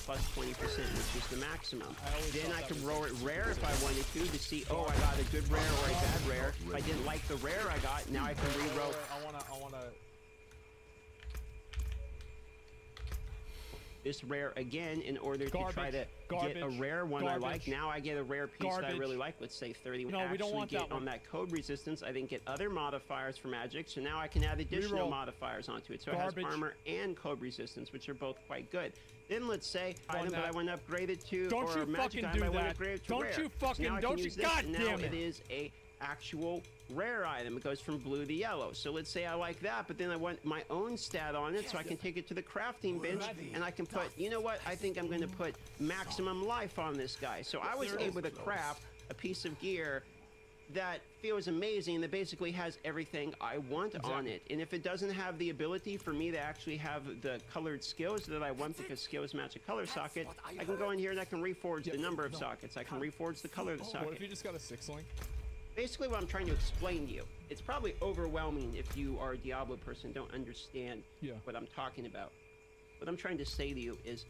plus 20%, which is the maximum. Then I can roll it rare if I wanted to see, oh, I got a good rare or a bad rare. If I didn't like the rare I got, now I can re-roll. I wanna this rare again in order to try to get a rare one I like. Now I get a rare piece that I really like. Let's say 30. No, we don't want that on that code resistance. I then get other modifiers for magic. So now I can add additional modifiers onto it. So it has armor and code resistance, which are both quite good. Then let's say item that I want to upgrade it to, or magic item I want to upgrade it to rare. Don't you fucking, don't you, God damn it. Now it is a actual rare item. It goes from blue to yellow. So let's say I like that, but then I want my own stat on it, so I can take it to the crafting bench, and I can put, you know what, I think I'm going to put maximum life on this guy. So I was able to craft a piece of gear that feels amazing, that basically has everything I want on it. And if it doesn't have the ability for me to actually have the colored skills that I want, because skills match a color socket, I can go in here and I can reforge the number of sockets. I can reforge the color of the socket. What if you just got a 6-link? Basically what I'm trying to explain to you, it's probably overwhelming if you are a Diablo person, don't understand what I'm talking about. What I'm trying to say to you is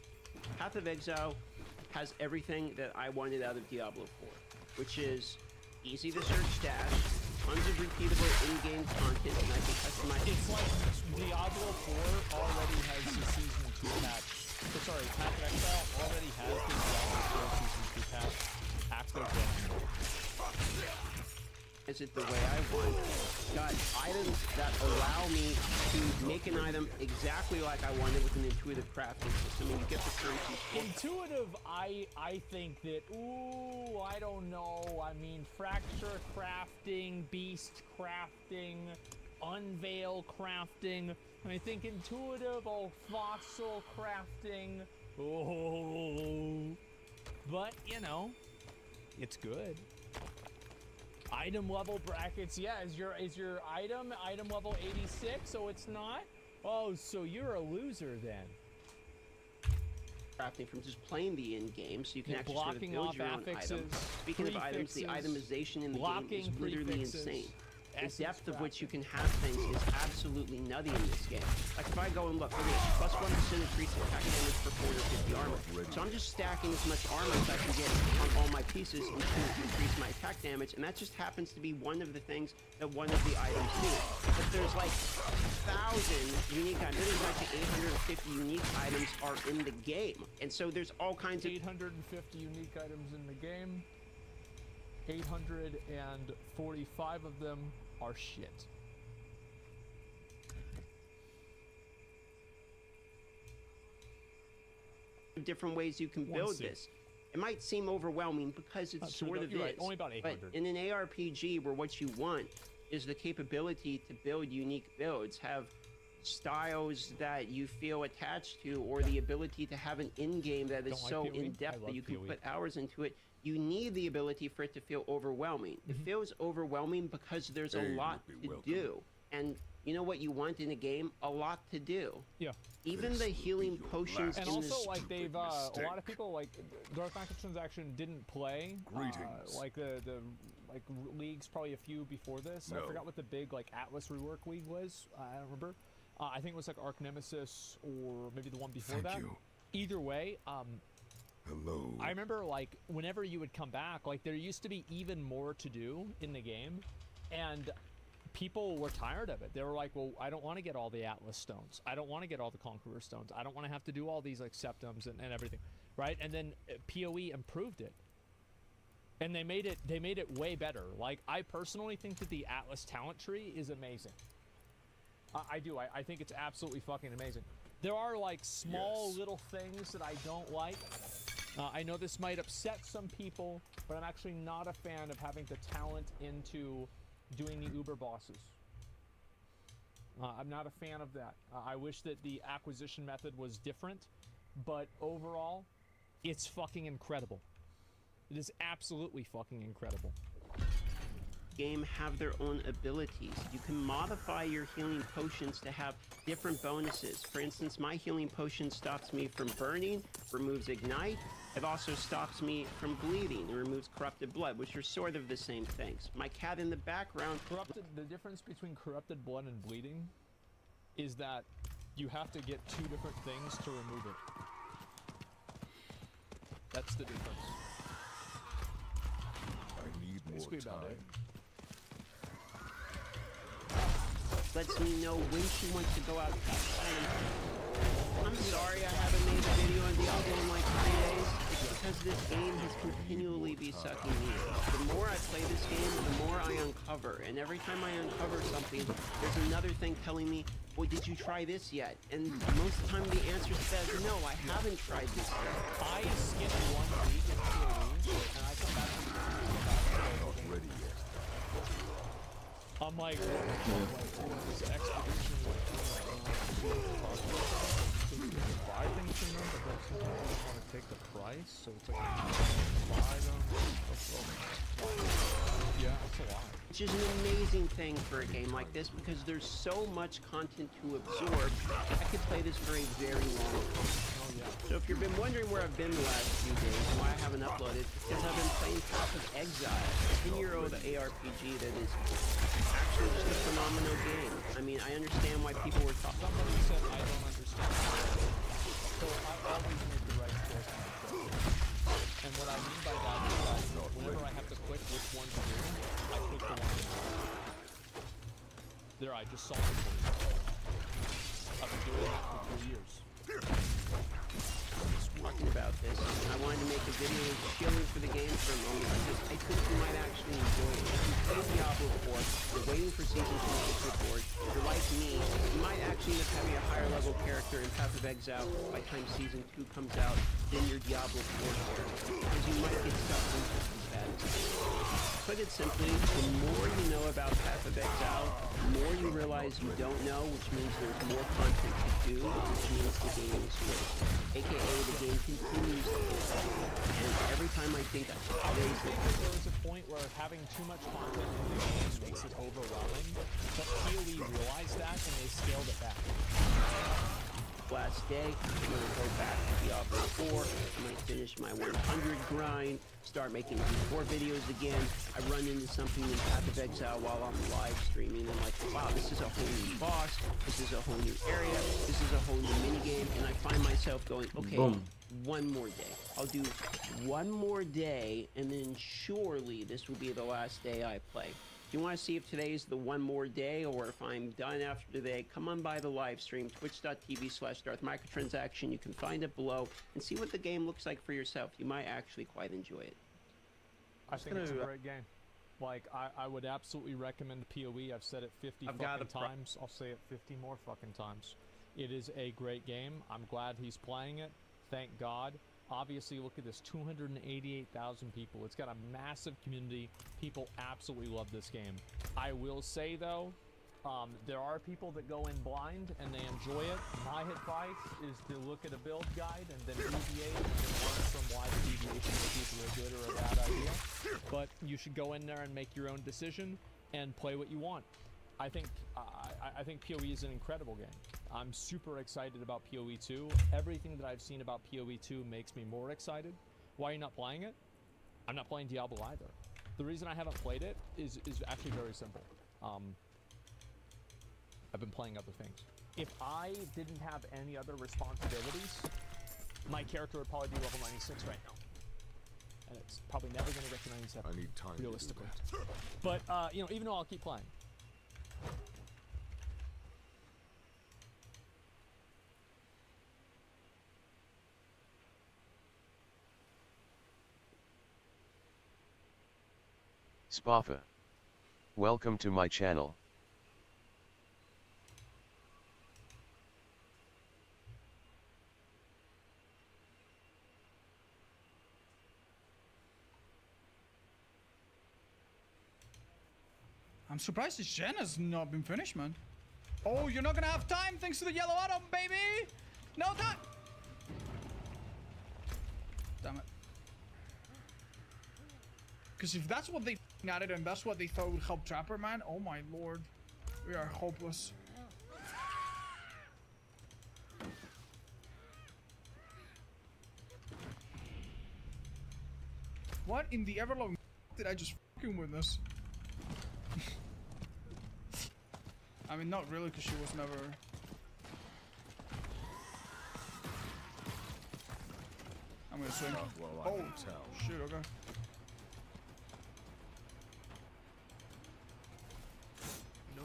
Path of Exile has everything that I wanted out of Diablo 4, which is easy to search stash, tons of repeatable in-game content, and I can customize. It's like Diablo 4 already has the Season 2 patch. Sorry, Path of Exile already has the Diablo 4 Season 2 patch active. Is it the way I want? Got items that allow me to make an item exactly like I wanted with an intuitive crafting system. And you get the currency. Intuitive, I think that, ooh, I don't know. I mean, fracture crafting, beast crafting, unveil crafting. I think intuitive, fossil crafting. Oh, but you know, it's good. Item level brackets, yeah. Is your item level 86? So it's not? Oh, so you're a loser then. Crafting from just playing the end game, so you can Yeah, actually sort of blocking build off your own affixes, item. Speaking of items, the itemization in the game is literally insane. The depth of which you can have things is absolutely nutty in this game. Like if I go and look at this, plus 1% increase attack damage for 450 armor. So I'm just stacking as much armor as I can get on all my pieces and to increase my attack damage, and that just happens to be one of the things that one of the items do. But there's like 1,000 unique items. There's actually 850 unique items are in the game, and so there's all kinds of 850 unique items in the game. 845 of them are shit. different ways you can build this. It might seem overwhelming because it sort of is. Right. Only about 800. But in an ARPG where what you want is the capability to build unique builds, have styles that you feel attached to, or the ability to have an in-game that is so in-depth that you can put hours into it, you need the ability for it to feel overwhelming. It feels overwhelming because there's a lot to do. And you know what you want in a game? A lot to do. Yeah. Even the healing potions and in also, this... like, they've, a lot of people, like, Dark Microtransaction didn't play, like, the leagues probably a few before this. I forgot what the big, like, Atlas rework league was. I don't remember. I think it was, like, Arc Nemesis or maybe the one before that. Either way, Hello. I remember, like, whenever you would come back, like, there used to be even more to do in the game, and people were tired of it. They were like, well, I don't want to get all the Atlas stones. I don't want to get all the Conqueror stones. I don't want to have to do all these, like, septums and everything, right? And then PoE improved it, and they made it way better. Like, I personally think that the Atlas talent tree is amazing. I do. I think it's absolutely fucking amazing. There are, like, small little things that I don't like. I know this might upset some people, but I'm actually not a fan of having the talent into doing the Uber bosses. I'm not a fan of that. I wish that the acquisition method was different, but overall, it's fucking incredible. It is absolutely fucking incredible. Game have their own abilities. You can modify your healing potions to have different bonuses. For instance, my healing potion stops me from burning, removes ignite. It also stops me from bleeding and removes corrupted blood, which are sort of the same things. My cat in the background... The difference between corrupted blood and bleeding is that you have to get 2 different things to remove it. That's the difference. I need more time. Lets me know when she wants to go out. I'm sorry I haven't made a video on Diablo in like 3 days. It's because this game has continually been sucking me in. The more I play this game, the more I uncover. And every time I uncover something, there's another thing telling me, well, did you try this yet? And most of the time the answer says, no, I haven't tried this yet. I skipped 1 week in PoE, and I come back to Not ready yet. I'm like, this expedition buy things from them, but then sometimes they don't want to take the price, so it's like buy them. Yeah, it's a lot. Which is an amazing thing for a game like this because there's so much content to absorb. I could play this for a very long time. So if you've been wondering where I've been the last few days and why I haven't uploaded, it's because I've been playing Path of Exile, a 10-year-old ARPG that is actually just a phenomenal game. I mean, I understand why people were talking. Somebody said I don't understand. So I always make the right choice in my choice. And what I mean by that is that whenever I have to click which one to do, I click the one. There, I just solved it for you. I've been doing that for 2 years. Talking about this, I wanted to make a video shilling for the game for a moment because I think you might actually enjoy it. If you play Diablo 4, you're waiting for Season 2 to report, if you're like me, you might actually end up having a higher level character in Path of Exile by the time Season 2 comes out than your Diablo 4 character, because you might get stuck into some status. Put it simply, the more you know about Path of Exile, the more you realize realize you don't know, which means there's more content to do, which means the game is good. AKA, the game continues to get better. And every time I think I think there was a point where having too much content in the game makes it overwhelming, but PoE realized that and they scaled it back. Last day, I'm gonna go back to Diablo 4. I'm gonna finish my 100 grind, start making D4 videos again. I run into something in Path of Exile while I'm live streaming. I'm like, wow, this is a whole new boss. This is a whole new area. This is a whole new minigame. And I find myself going, okay, one more day. I'll do one more day, and then surely this will be the last day I play. If you want to see if today's the one more day or if I'm done after today, come on by the live stream, twitch.tv/Darth Microtransaction. You can find it below and see what the game looks like for yourself. You might actually quite enjoy it. I think it's a great game. Like, I would absolutely recommend PoE. I've said it 50 fucking times. I'll say it 50 more fucking times. It is a great game. I'm glad he's playing it. Thank God. Obviously, look at this, 288,000 people. It's got a massive community. People absolutely love this game. I will say, though, there are people that go in blind and they enjoy it. My advice is to look at a build guide and then deviate and then learn from why the deviation is either a good or a bad idea. But you should go in there and make your own decision and play what you want. I think PoE is an incredible game. I'm super excited about PoE 2. Everything that I've seen about PoE 2 makes me more excited. Why are you not playing it? I'm not playing Diablo either. The reason I haven't played it is actually very simple. I've been playing other things. If I didn't have any other responsibilities, my character would probably be level 96 right now. And it's probably never going to get to 97. I need time realistically. But, you know, even though I'll keep playing. Spafa. Welcome to my channel. I'm surprised this gen has not been finished, man. Oh, you're not gonna have time thanks to the yellow atom, baby! No time! Damn it. Because if that's what they added and that's what they thought would help Trapper, man, oh my lord. We are hopeless. What in the everlong did I just fucking witness? I mean, not really, because she was never... I'm gonna swing. Oh, shit, okay. No.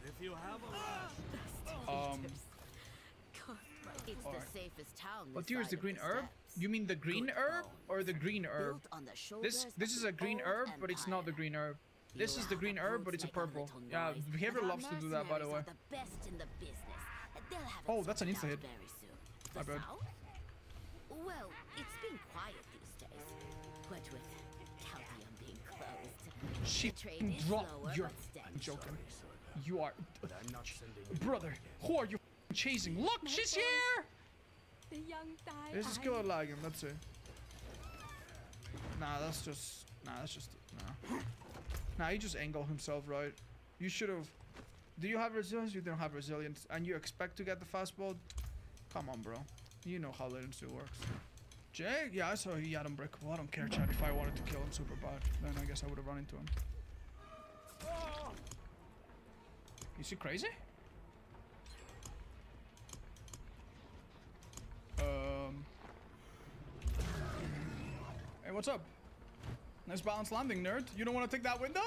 If you have a It's the safest town. What here is the green herb? You mean the green herb or the green herb? This is a green herb, but it's not the green herb. This is the green herb, but it's a purple. Yeah, Behavior loves to do that, by the way. Oh, that's an insta hit. My bad. Well, it's been quiet these days. What with Caldeum being closed. She dropped your... I'm joking. You are... Brother, who are you chasing? Look, she's here! The young die. Let's just kill her lagging, that's it. Nah, that's just... Nah. Nah, he just angled himself right. You should have... Do you have resilience? You don't have resilience. And you expect to get the fastball? Come on, bro. You know how latency works. Jay? Yeah, I saw he had him breakable. I don't care, Chad. If I wanted to kill him super bad, then I guess I would have run into him. Is he crazy? Hey, what's up? Nice balanced landing, nerd. You don't want to take that window?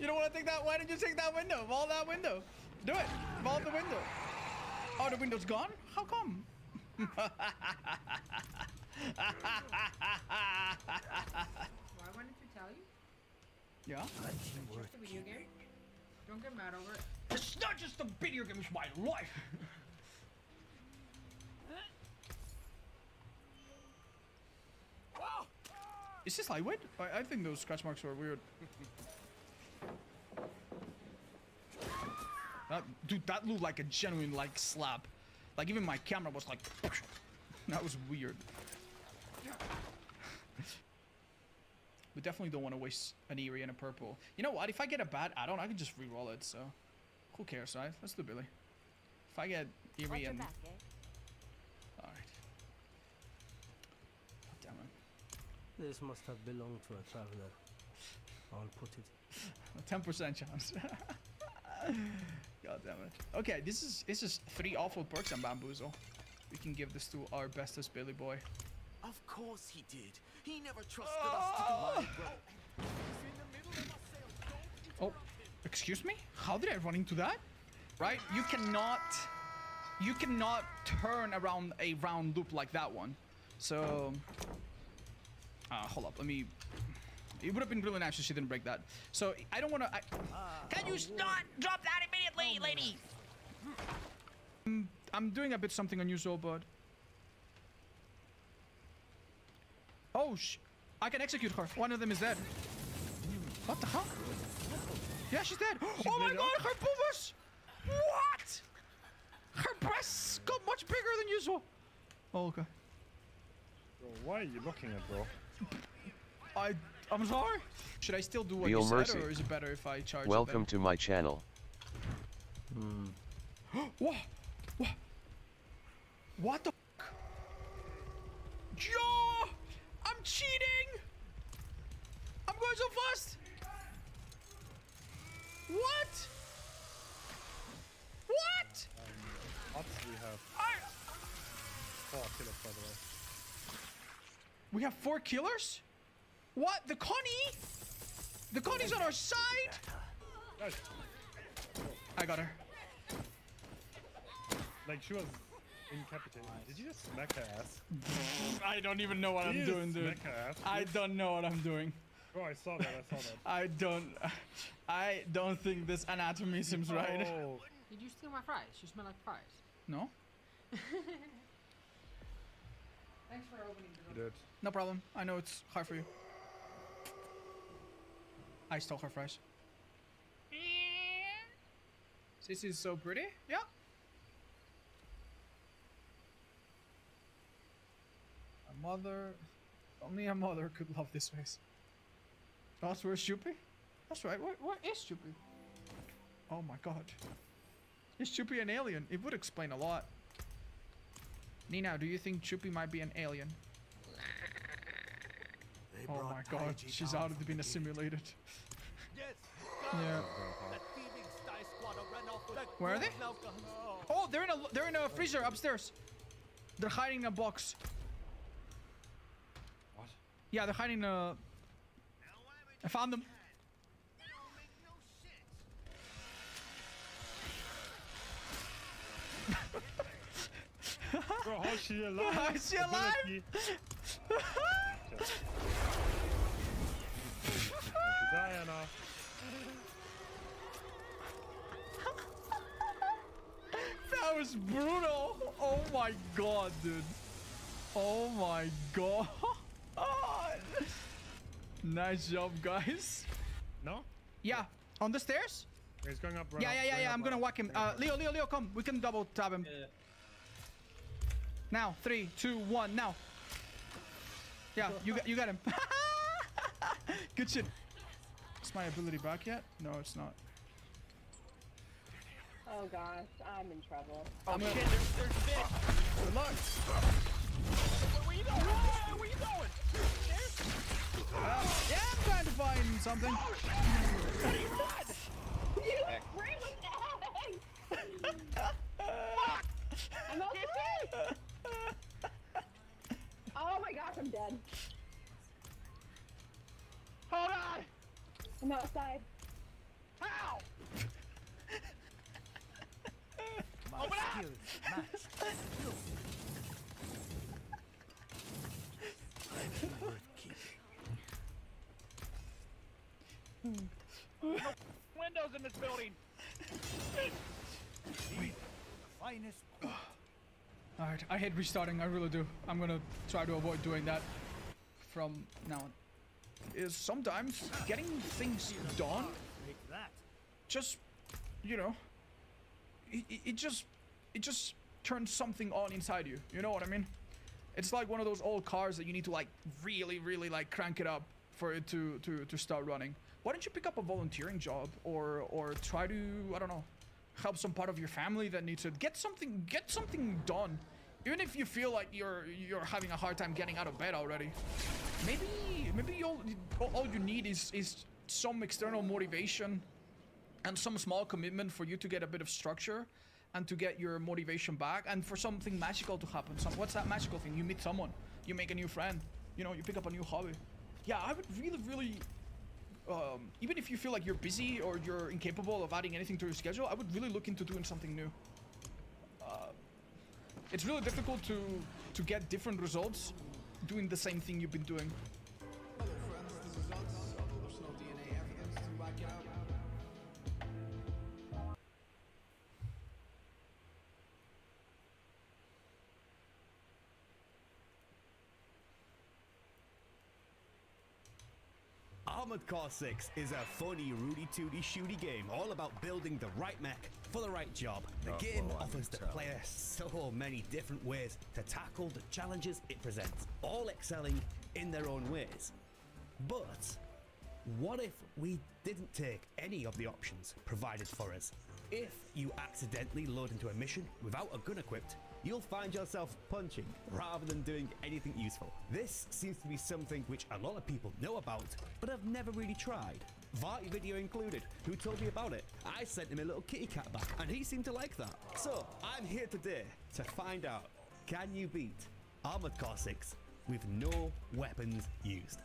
You don't want to take that? Why did you take that window? Ball that window. Do it. Ball the window. Oh, the window's gone? How come? Why wanted to tell you? Yeah? It's just a video game. Don't get mad over it. It's not just a video game, it's my life! Is this lightweight? I think those scratch marks are weird. Dude, that looked like a genuine like slap. Like even my camera was like, that was weird. We definitely don't want to waste an Eerie and a purple. You know what? If I get a bad add-on, I can just re-roll it. So who cares, right? Let's do Billy. If I get Eerie and all right. Damn it. This must have belonged to a traveler. I'll put it. A 10% chance. God damn it. Okay, this is 3 awful perks on Bamboozle. We can give this to our bestest Billy boy. Of course he did. He never trusted us to combine, bro. Oh, excuse me? How did I run into that? Right? You cannot turn around a round loop like that one. So hold up, let me. It would have been really nice if she didn't break that. So I don't want to. Can you not drop that immediately, lady? I'm doing a bit something unusual, but. Oh I can execute her. One of them is dead. What the hell? Yeah, she's dead. Oh my god, her boobas! What? Her breasts got much bigger than usual. Oh, okay. Bro, why are you looking at, bro? I'm sorry. Should I still do what Feel you mercy. said, or is it better if I charge? Welcome to my channel. What? What? What the? Yo! I'm cheating! I'm going so fast! What? What? Odds we have 4 killers, by the way. We have 4 killers? What? The Connie? The Connie's on our side? I got her. Like, she was incapacitated. Did you just smack her ass? I don't even know what I'm doing, dude. Smack her ass? I don't know what I'm doing. Bro, I saw that, I don't think this anatomy seems right. Oh. Did you steal my fries? You smell like fries. No? Thanks for opening the You door. did. No problem. I know it's hard for you. I stole her fries. This is so pretty. Yeah. A mother. Only a mother could love this face. That's where Shoopy? That's right. Where is Shoopy? Oh my god. Is Shoopy an alien? It would explain a lot. Nina, do you think Shoopy might be an alien? Oh my god, she's out of being assimilated. Yeah. Where are they? Oh, they're in a freezer upstairs. They're hiding in a box. What? Yeah, they're hiding in a. I found them. Bro, how's she alive? How is she alive? Diana. That was brutal. Oh my god, dude. Oh my god. Nice job, guys. No? Yeah, on the stairs? He's going up right Yeah, I'm gonna whack him. Leo, come. We can double tap him. Yeah. Now, 3, 2, 1, now. Yeah, you got him. Good shit. Is my ability back yet? No, it's not. Oh gosh, I'm in trouble. Oh shit, there's fish! Good luck! Where you going? Where you going? Yeah, I'm trying to find something. You scream with the egg! I'm okay! Oh my gosh, I'm dead. Hold on! I'm outside. How? My skills match. Worth keeping. No windows in this building! Finest. Alright, I hate restarting, I really do. I'm gonna try to avoid doing that from now on. Is sometimes getting things done Take that. just, you know, it just turns something on inside you. You know what I mean? It's like one of those old cars that you need to like really like crank it up for it to start running. Why don't you pick up a volunteering job or try to, I don't know, help some part of your family that needs it. Get something done. Even if you feel like you're having a hard time getting out of bed already. Maybe all you need is some external motivation and some small commitment for you to get a bit of structure and to get your motivation back and for something magical to happen. What's that magical thing? You meet someone, you make a new friend, you know, you pick up a new hobby. Yeah, I would really even if you feel like you're busy or you're incapable of adding anything to your schedule, I would really look into doing something new. It's really difficult to get different results doing the same thing you've been doing. Armored Core 6 is a funny, rooty-tooty shooty game all about building the right mech for the right job. The game offers the player so many different ways to tackle the challenges it presents, all excelling in their own ways. But what if we didn't take any of the options provided for us? If you accidentally load into a mission without a gun equipped, you'll find yourself punching rather than doing anything useful. This seems to be something which a lot of people know about, but have never really tried. Varty video included, who told me about it. I sent him a little kitty cat back, and he seemed to like that. So, I'm here today to find out, can you beat Armored Core 6 with no weapons used?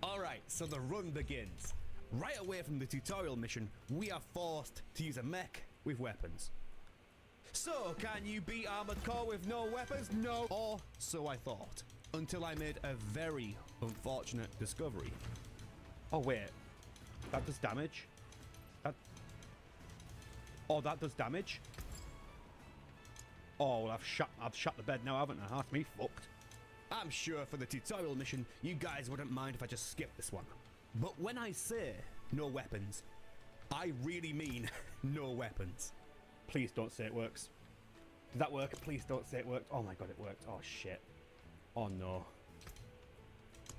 Alright, so the run begins. Right away from the tutorial mission, we are forced to use a mech with weapons. So, can you beat Armored Core with no weapons? No. Or so I thought. Until I made a very unfortunate discovery. Oh, wait. That does damage? Oh, that does damage? Oh, well, I've shut the bed now, haven't I? That's me fucked. I'm sure for the tutorial mission, you guys wouldn't mind if I just skipped this one. But when I say no weapons, I really mean no weapons. Please don't say it works. Did that work? Please don't say it worked. Oh my god, it worked. Oh shit. Oh no.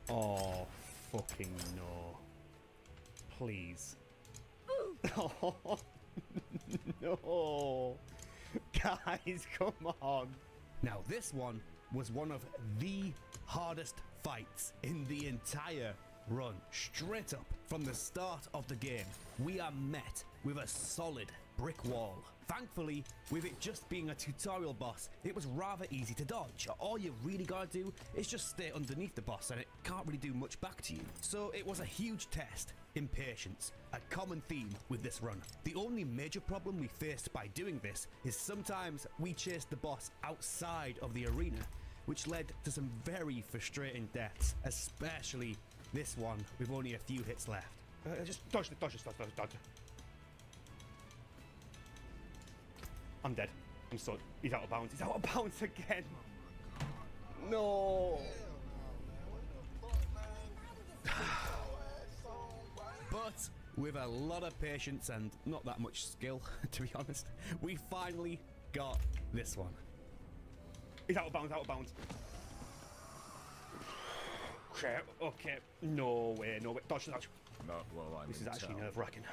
Oh fucking no. Please. Oh no. Guys, come on. Now this one was one of the hardest fights in the entire run. Straight up from the start of the game, we are met with a solid brick wall. Thankfully, with it just being a tutorial boss, it was rather easy to dodge. All you really gotta do is just stay underneath the boss and it can't really do much back to you. So it was a huge test in patience, a common theme with this run. The only major problem we faced by doing this is sometimes we chased the boss outside of the arena, which led to some very frustrating deaths, especially this one with only a few hits left. Just dodge. I'm dead. I'm so... He's out of bounds. He's out of bounds again. No. But with a lot of patience and not that much skill, to be honest, we finally got this one. He's out of bounds, out of bounds. Okay. No way. Dodge. Not while I'm This is actually nerve-wracking.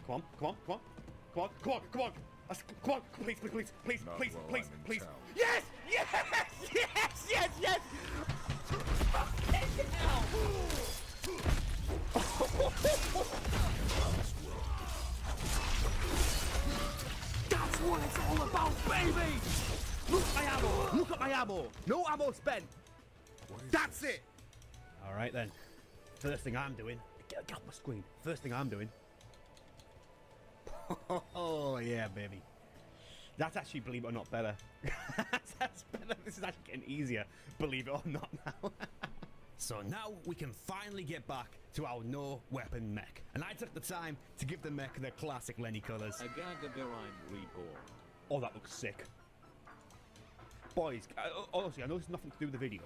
Come on. Come on, please. Yes! That's what it's all about, baby! Look at my ammo! No ammo spent! That's it! Alright then. First thing I'm doing... Get off my screen. First thing I'm doing... Oh yeah, baby. That's actually, believe it or not, better. That's better. This is actually getting easier, believe it or not now. So now we can finally get back to our no weapon mech. And I took the time to give the mech their classic Lenny colours. Reborn. Oh, that looks sick. Boys, honestly, I know this has nothing to do with the video,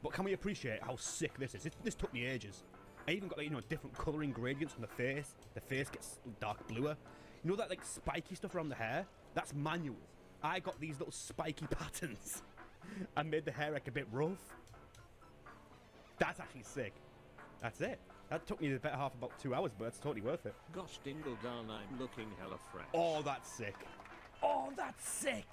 but can we appreciate how sick this is? This took me ages. I even got, like, you know, different colouring gradients on the face. The face gets dark bluer. You know that, like, spiky stuff around the hair? That's manual. I got these little spiky patterns and made the hair like a bit rough. That's actually sick. That's it. That took me the better half of about 2 hours, but it's totally worth it. Gosh dingle darn, I'm looking hella fresh. Oh, that's sick. Oh, that's sick.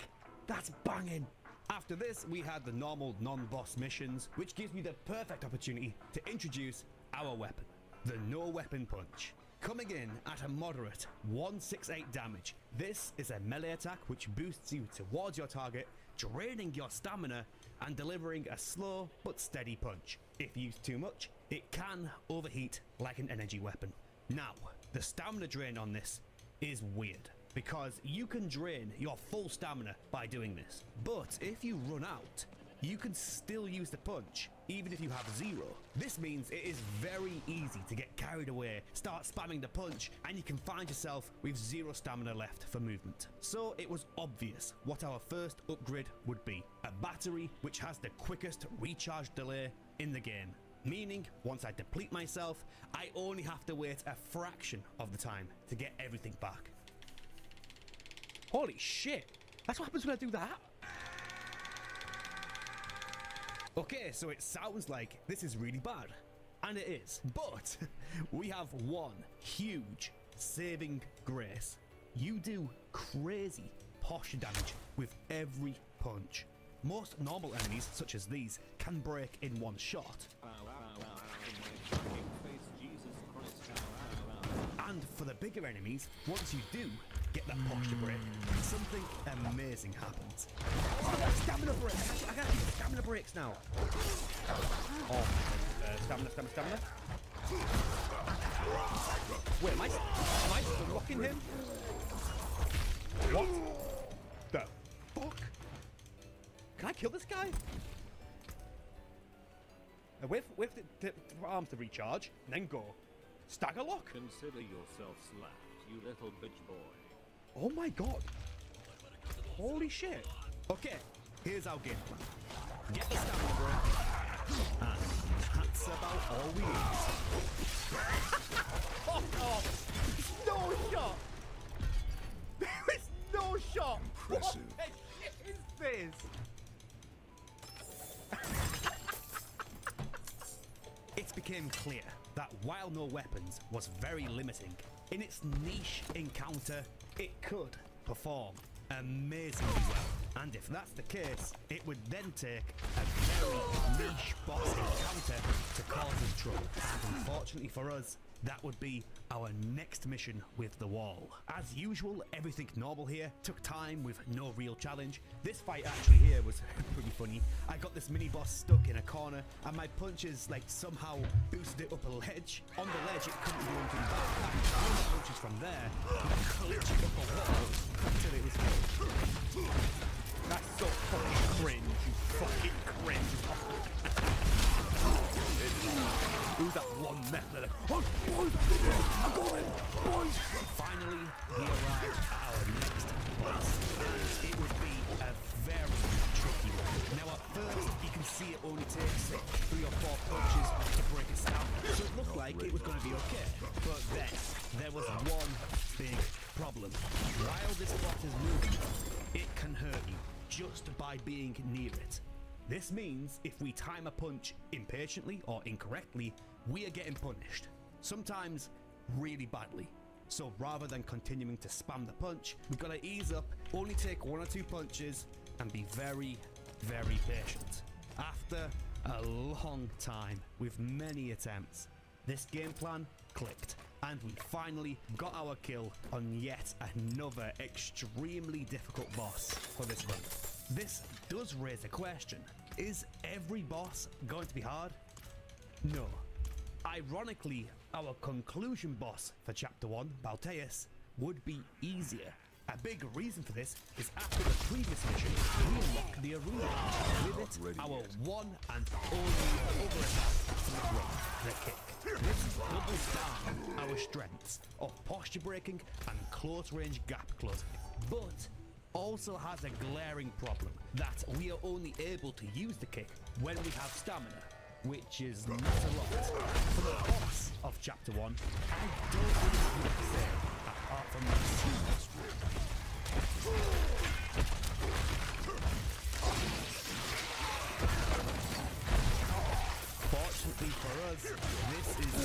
That's banging. After this, we had the normal non-boss missions, which gives me the perfect opportunity to introduce our weapon, the No Weapon Punch. Coming in at a moderate 168 damage, this is a melee attack which boosts you towards your target, draining your stamina and delivering a slow but steady punch. If used too much, it can overheat like an energy weapon. Now, the stamina drain on this is weird, because you can drain your full stamina by doing this. But if you run out, you can still use the punch, even if you have 0. This means it is very easy to get carried away, start spamming the punch, and you can find yourself with 0 stamina left for movement. So it was obvious what our first upgrade would be. A battery which has the quickest recharge delay in the game. Meaning, once I deplete myself, I only have to wait a fraction of the time to get everything back. Holy shit! That's what happens when I do that? Okay, so it sounds like this is really bad. And it is. But we have one huge saving grace. You do crazy posture damage with every punch. Most normal enemies, such as these, can break in one shot. And for the bigger enemies, once you do get that posture break, something amazing happens. Oh, I got stamina breaks! I got stamina breaks now! Oh, stamina. Wait, am I still locking him? What the fuck? Can I kill this guy? Wait for the arms to recharge, and then go. Stagger lock? Consider yourself slapped, you little bitch boy. Oh my god. Holy shit. Okay, here's our game plan. Get the stamina break. And that's about all we need. Fuck off! No shot! There is no shot! Impressive. What the shit is this? It became clear that while no weapons was very limiting, in its niche encounter, it could perform amazingly well. And if that's the case, it would then take a very niche boss encounter to cause us trouble. And unfortunately for us, that would be our next mission with the wall. As usual, everything normal here, took time with no real challenge. This fight actually here was pretty funny. I got this mini boss stuck in a corner and my punches like somehow boosted it up a ledge. On the ledge it couldn't do anything back. And my punches from there, glitching up a wall until it was killed. That's so fucking cringe, you fucking cringe. Who's that one method? Oh, boys, I'm going, boys! Finally, we arrived at our next boss, and it would be a very tricky one. Now, at first, you can see it only takes 3 or 4 punches to break its down, so it looked like it was going to be okay. But then, there was one big problem. While this boss is moving, it can hurt you just by being near it. This means if we time a punch impatiently or incorrectly, we are getting punished. Sometimes really badly. So rather than continuing to spam the punch, we've got to ease up, only take 1 or 2 punches, and be very, very patient. After a long time, with many attempts, this game plan clicked, and we finally got our kill on yet another extremely difficult boss for this run. This does raise a question. Is every boss going to be hard? No. Ironically, our conclusion boss for Chapter 1, Balteus, would be easier. A big reason for this is after the previous mission, we unlocked the arena. With it, our one and only other attack, the kick. This doubles down our strengths of posture breaking and close range gap closing. But also has a glaring problem that we are only able to use the kick when we have stamina, which is not a lot. For the boss, Chapter 1. I don't really have much to say, apart from that. Fortunately for us, this is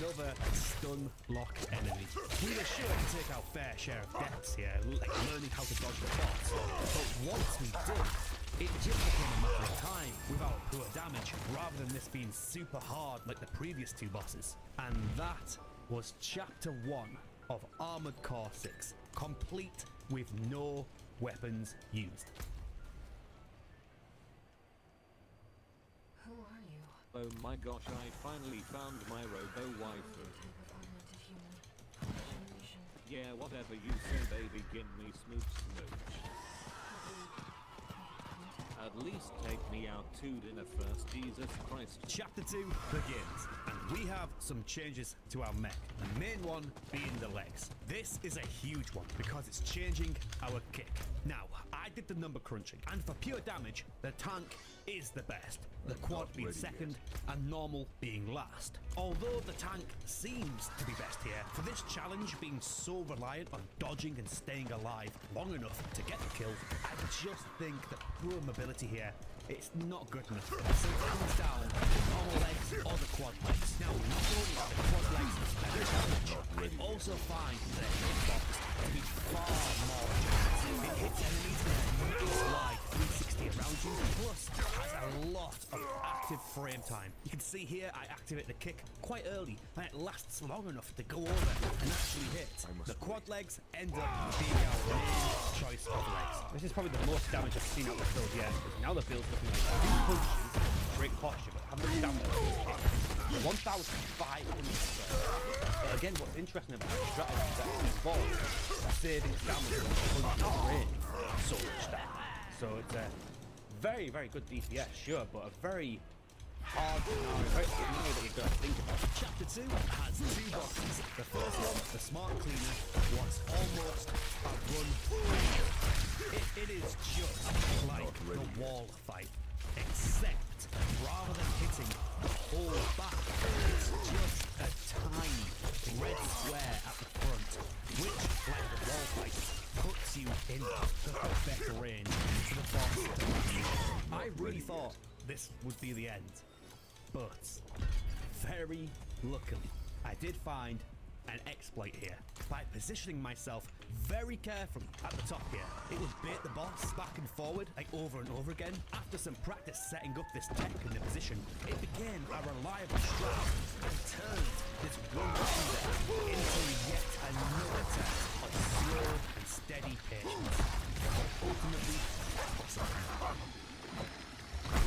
another stun lock enemy. We were sure to take our fair share of deaths here, like learning how to dodge the bots, but once we did, it just became a matter of time without poor damage, rather than this being super hard like the previous two bosses. And that was Chapter 1 of Armored Core 6, complete with no weapons used. Who are you? Oh my gosh, I finally found my robo-waifu. Yeah, whatever you say, baby, give me smooch. At least take me out to dinner first, Jesus Christ. Chapter 2 begins, and we have some changes to our mech. The main one being the legs. This is a huge one because it's changing our kick. Now, I did the number crunching, and for pure damage, the tank is the best. The quad being second, and normal being last. Although the tank seems to be best here, for this challenge being so reliant on dodging and staying alive long enough to get the kill, I just think that poor mobility here, it's not good enough. So it comes down to the normal legs or the quad legs. Now, not only are the quad legs better damage, I also find the hitbox to be far more challenging. It hits enemies in a nice wide 360 around you, plus has a lot of active frame time. You can see here I activate the kick quite early, and it lasts long enough to go over and actually hit. The quad legs end up being our main choice of legs. This is probably the most damage I've seen out of the build yet. Now the build's looking like 2 punches, great posture, but how much damage does it hit? 1,500. But again, what's interesting about the strategy is that it's involved saving damage from the punches range so much damage. So it's a very, very good DPS, sure, but a very hard scenario, very scenario that you've got to think about. Chapter 2 has 2 bosses. The first one, the Smart Cleaner, was almost a run. It is just like the wall fight, except rather than hitting the whole back, it's just a tiny red square at the front, which, like the wall fight, puts you in the perfect range for the boss to land you. I really thought this would be the end, but very luckily, I did find an exploit here. By positioning myself very carefully at the top here, it would bait the boss back and forward like over and over again. After some practice setting up this tech in the position, it became a reliable strat and turned this one ender into yet another test of slow and steady patience. Ultimately,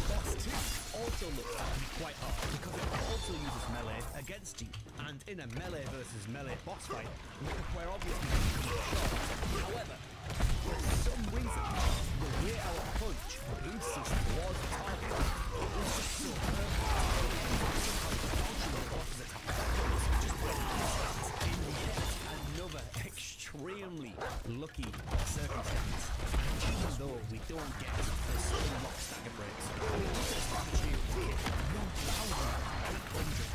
Boss 2 also looks to be quite hard because it also uses melee against you, and in a melee versus melee boss fight, we require obviously shot. However, for some reason, the way our punch boosts us towards the target, it was just so perfect. In yet another extremely lucky circumstance. And even though we don't get the stun lock stagger breaks, we use this strategy to hit 1,800.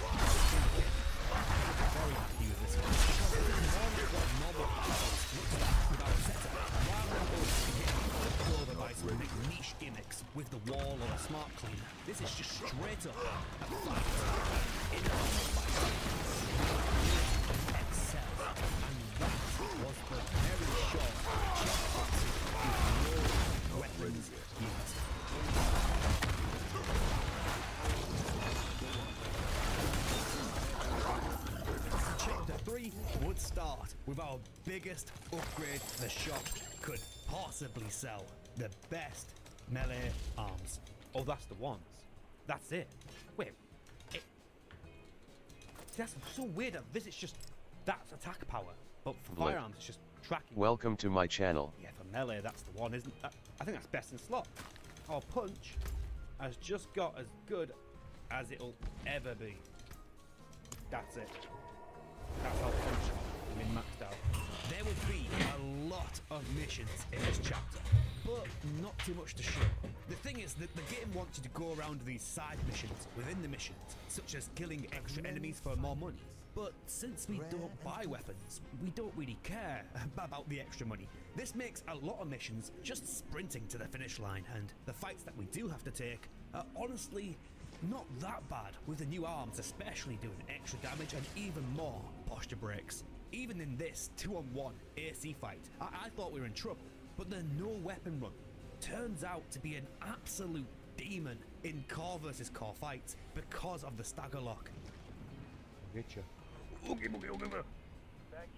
I'm very happy with this one because it is more like what normal battles looks like without a setup. Rather than us getting flipped over by some big niche gimmicks with the wall or a smart cleaner, this is just straight up a fight. In a fight, excel, and that was the very short checkpoint with no weapons used. Chapter 3 would start with our biggest upgrade the shop could possibly sell. The best melee arms. Oh, that's the ones. That's it. Wait. That's so weird that this is just, that's attack power. But for firearms, it's just tracking. Welcome to my channel. Yeah, for melee, that's the one, isn't that? I think that's best in slot. Our punch has just got as good as it'll ever be. That's it. That's how punch has been maxed out. There will be a lot of missions in this chapter, but not too much to show. The thing is that the game wants you to go around these side missions within the missions, such as killing extra enemies for more money. But since we don't buy weapons, we don't really care about the extra money. This makes a lot of missions just sprinting to the finish line, and the fights that we do have to take are honestly not that bad, with the new arms especially doing extra damage and even more posture breaks. Even in this 2-on-1 AC fight, I thought we were in trouble, but the no weapon run turns out to be an absolute demon in core versus core fights because of the stagger lock. Get you. Back to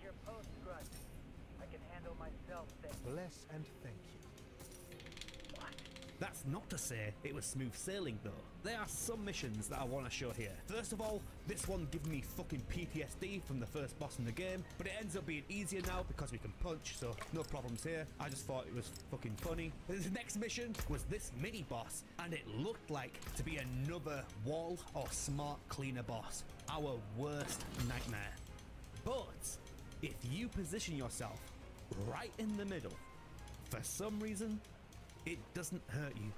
your post, Grunt. I can handle myself then. Bless and thank you. That's not to say it was smooth sailing though. There are some missions that I want to show here. First of all, this one gave me fucking PTSD from the first boss in the game, but it ends up being easier now because we can punch, so no problems here. I just thought it was fucking funny. The next mission was this mini boss, and it looked like to be another wall or smart cleaner boss. Our worst nightmare. But if you position yourself right in the middle, for some reason, it doesn't hurt you.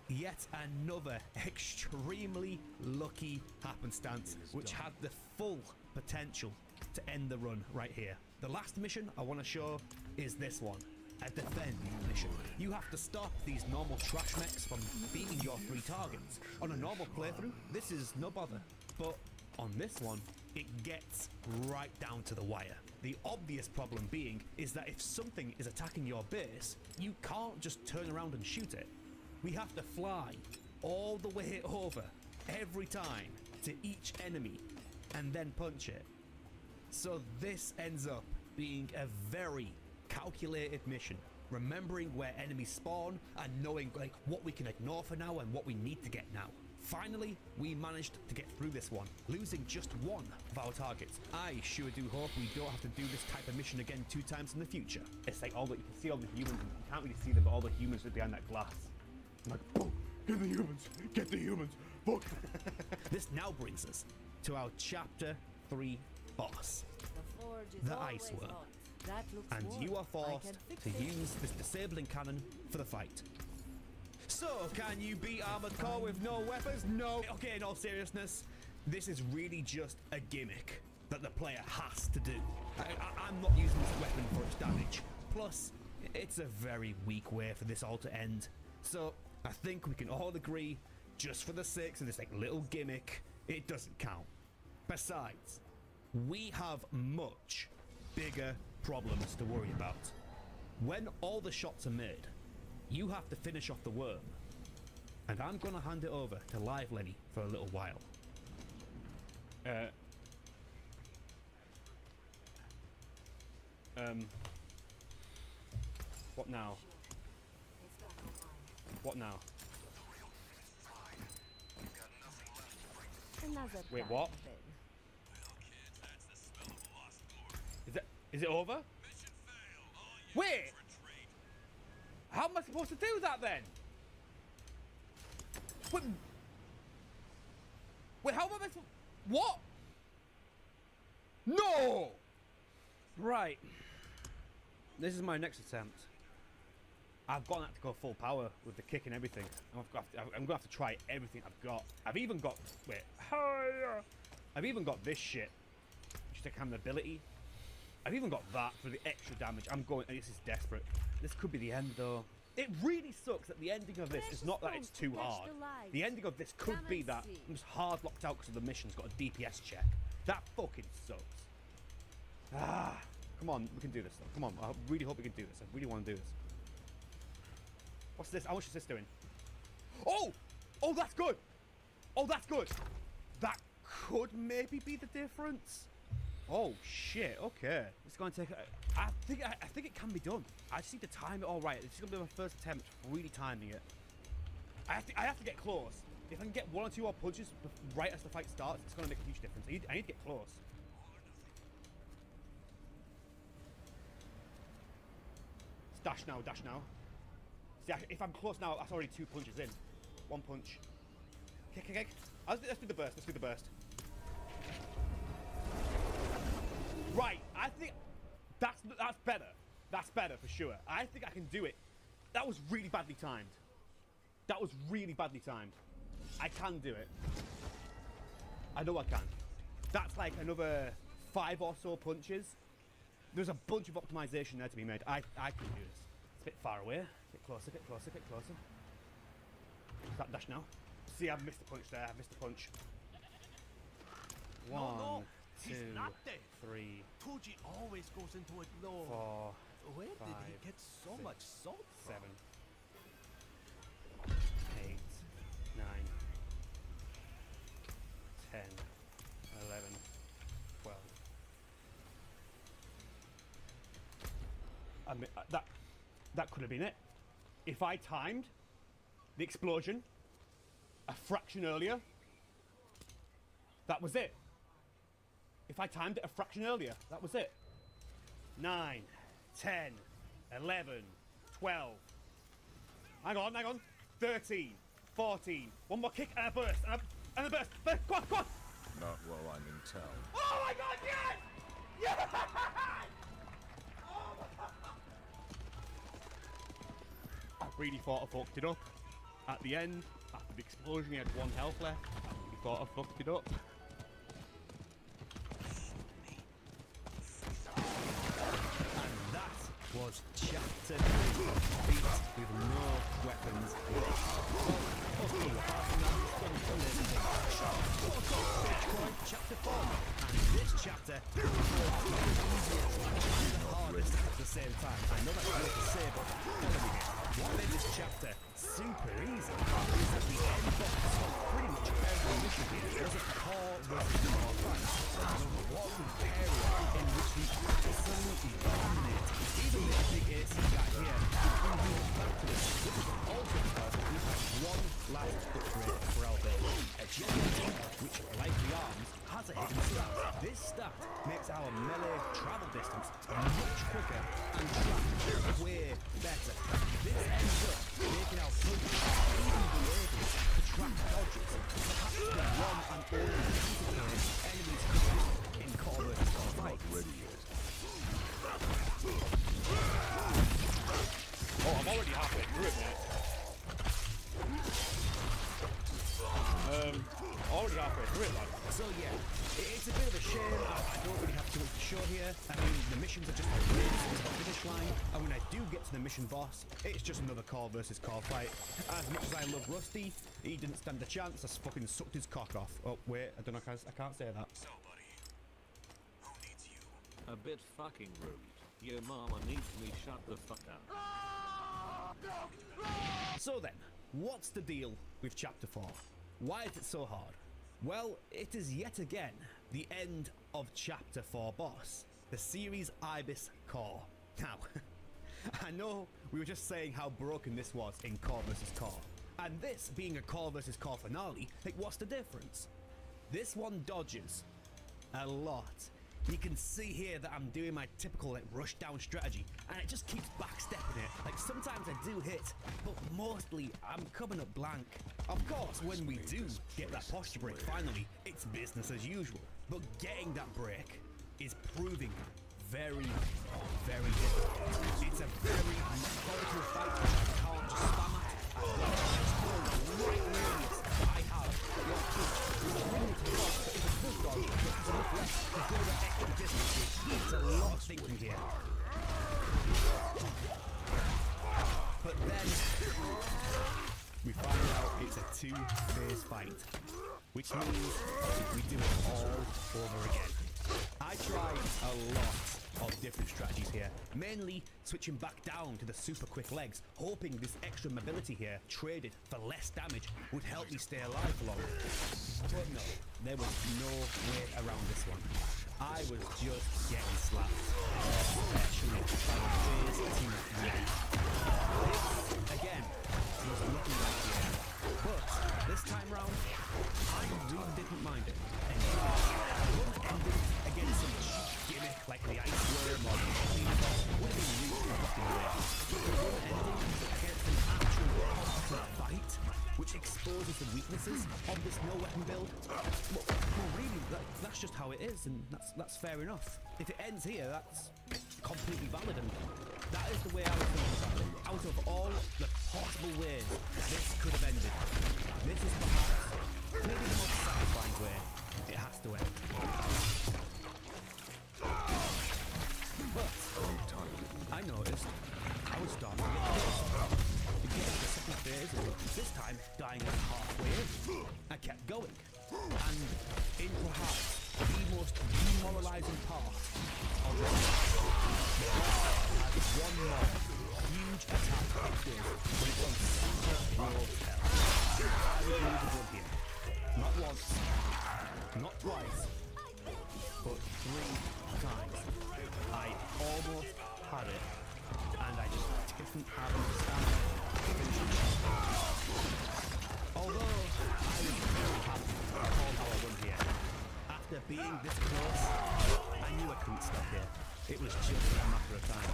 Yet another extremely lucky happenstance, which had the full potential to end the run right here. The last mission I want to show is this one, a defend mission. You have to stop these normal trash mechs from beating your 3 targets. On a normal playthrough, this is no bother, but on this one, it gets right down to the wire. The obvious problem being is that if something is attacking your base, you can't just turn around and shoot it. We have to fly all the way over every time to each enemy and then punch it. So this ends up being a very calculated mission, remembering where enemies spawn and knowing like what we can ignore for now and what we need to get now. Finally, we managed to get through this one, losing just 1 of our targets. I sure do hope we don't have to do this type of mission again 2 times in the future. It's like all the, you can see all the humans, and you can't really see them, but all the humans are behind that glass. I'm like, oh, get the humans, get the humans, fuck. This now brings us to our chapter 3 boss, the Ice Worm. And you are forced to use this disabling cannon for the fight. So, can you beat Armored Core with no weapons? No. Okay, in all seriousness, this is really just a gimmick that the player has to do. I'm not using this weapon for its damage. Plus, it's a very weak way for this all to end. So, I think we can all agree, just for the sake of this like little gimmick, it doesn't count. Besides, we have much bigger problems to worry about. When all the shots are made, you have to finish off the worm, and I'm gonna hand it over to Live Lenny for a little while. What now? What now? Wait, what? Is it over? Wait! How am I supposed to do that then? Wait, how am I supposed... What? No! Right. This is my next attempt. I've got to go full power with the kick and everything. I'm going to have to try everything I've got. I've even got... Wait. I've even got this shit. Just a kind of ability. I've even got that for the extra damage. I'm going... This is desperate. This could be the end, though. It really sucks that the ending of this is not that it's too hard. The ending of this could be that I'm just hard locked out because of the mission's got a DPS check. That fucking sucks. Ah, come on, we can do this though. Come on, I really hope we can do this. I really want to do this. What's this? How much is this doing? Oh! Oh, that's good! Oh, that's good! That could maybe be the difference. Oh shit! Okay, it's going to take. I think it can be done. I just need to time it all right. This is going to be my first attempt really timing it. I have to get close. If I can get 1 or 2 more punches right as the fight starts, it's going to make a huge difference. I need to get close. It's dash now, dash now. See, if I'm close now, that's already 2 punches in. 1 punch. Kick, kick, kick. Let's do the burst. Let's do the burst. Right, I think that's better. That's better for sure. I think I can do it That was really badly timed. That was really badly timed. I can do it. I know I can. That's like another 5 or so punches. There's a bunch of optimization there to be made. I can do this. It's a bit far away. Get closer, get closer, get closer. That dash now. See, I've missed a punch there. I've missed a punch. 1, 2, 3, Toji always goes into it low. 4, Where 5, did he get so 6, much salt from? 7, 8, 9, 10, 11, 12. I mean, that could have been it. If I timed the explosion a fraction earlier, that was it. If I timed it a fraction earlier, that was it. 9, 10, 11, 12. Hang on. 13, 14. One more kick and a burst. And a burst. Go on. Not while I'm in town. Oh my god, yes! Yes! I really thought I fucked it up. At the end, after the explosion, he had 1 health left. I really thought I fucked it up. And that was chapter 3. Beat with no weapons chapter 4. And this chapter is the hardest at the same time. I know that's hard to say, but what made this chapter super easy is that the end boss of pretty much every mission here was a core versus core fight. The one area in which we absolutely dominate. Even this big AC guy here, we do back to this. This is also because we have one last upgrade for our build. A GMT, which, like the arms, has a hidden stat. This stat makes our melee travel distance much quicker and track way better. This ends up making our punches even be able to track dodges, perhaps the one and only way enemies could in core versus core fights. Oh, I'm already halfway through it, mate. Already halfway through it, lad. So yeah, it's a bit of a shame. I don't really have too much to show here. I mean, the missions are just a race to the finish line, and when I do get to the mission boss, it's just another core versus core fight. As much as I love Rusty, he didn't stand a chance. I fucking sucked his cock off. Oh wait, I don't know. I can't say that. So, buddy, who needs you? A bit fucking rude. Your mama needs me shut the fuck up. So then, what's the deal with Chapter 4? Why is it so hard? Well, it is yet again the end of Chapter 4 boss, the series Ibis Core. Now, I know we were just saying how broken this was in Core vs Core, and this being a Core vs Core finale, like what's the difference? This one dodges a lot. You can see here that I'm doing my typical like rush down strategy, and it just keeps backstepping it. Like sometimes I do hit, but mostly I'm coming up blank. Of course, when we do get that posture break finally, it's business as usual. But getting that break is proving very, very difficult. It's a very methodical fight which I can't just spam at. I've got to explore the right radius that I have. Your punch will bring me to the boss, but if it does dodge, there's enough left to go the extra distance. It's a lot of thinking here. But then we find out it's a 2-phase fight, which means we do it all over again. I tried a lot of different strategies here, mainly switching back down to the super quick legs, hoping this extra mobility here, traded for less damage, would help me stay alive for longer. But no, there was no way around this one. I was just getting slapped, especially by the phase team of 3. This, again, was looking like the end. But this time round, I really didn't mind it. And one ending against some cheap gimmick like the ice worm or the clean boss would have been really fucking weird. But the one ending against an actual competent fight, which exposes the weaknesses of this no weapon build, well really, that that's just how it is, and that's fair enough. If it ends here, that's completely valid, and that is the way I was thinking about it. Out of all the possible ways this could have ended, this is perhaps maybe the most satisfying way it has to end. But I noticed I was starting to get pissed. Beginning the second phase, and this time dying at halfway in. I kept going, and in perhaps the most demoralizing part of the had one more huge attack active when it's on super low health. I would lose a one here. Not once, not twice, but 3 times. I almost had it, and I just didn't have enough stamina to finish it. Although I was very happy to call how I won here. After being this close, I knew I couldn't stop here. It was just a matter of time.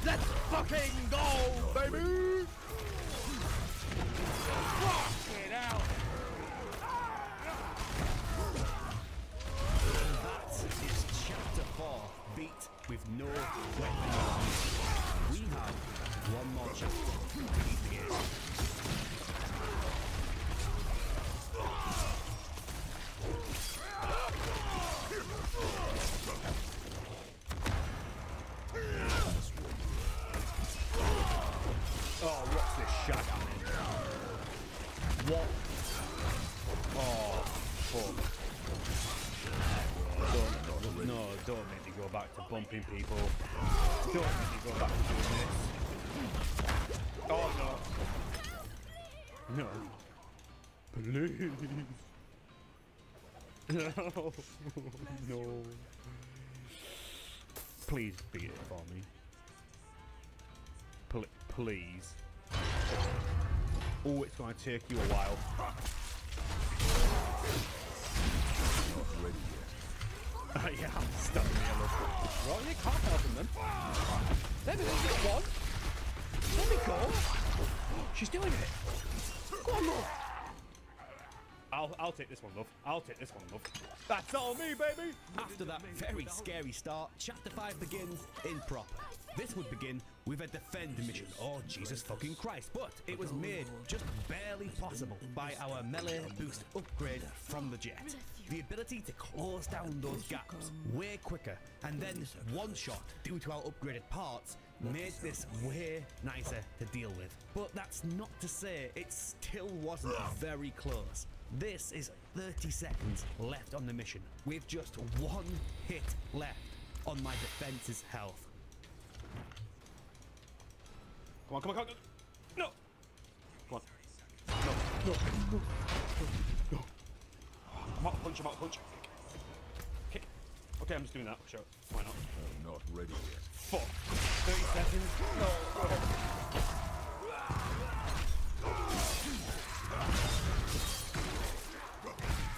Let's fucking go, baby! Rock it out! That is chapter 4, beat with no weapons. We have one more chapter to beat the game. Oh, what's this shag I'm in? What? Oh, fuck. Don't make me go back to bumping people. Don't make me go back to doing this. Oh, no. No. Please. No. No. Please beat it for me. Please. Oh, it's going to take you a while. Not ready yet. Yeah, I'm stuck in the love. Well, you can't help him then. Let me get one. Let me go. She's doing it. Go on, love. I'll take this one, love. I'll take this one, love. That's all me, baby! After that very scary start, Chapter 5 begins in proper. This would begin with a defend mission. Oh, Jesus fucking Christ. But it was made just barely possible by our melee boost upgrade from the jet. The ability to close down those gaps way quicker and then one shot due to our upgraded parts made this way nicer to deal with. But that's not to say it still wasn't very close. This is 30 seconds left on the mission, with just 1 hit left on my defense's health. Come on, come on, come on. No! Come on. No, no, no, no, no. I'm out, punch, I'm out, punch. Kick. Okay, I'm just doing that. Sure. Why not? I'm not ready yet. Fuck. 30 seconds. No.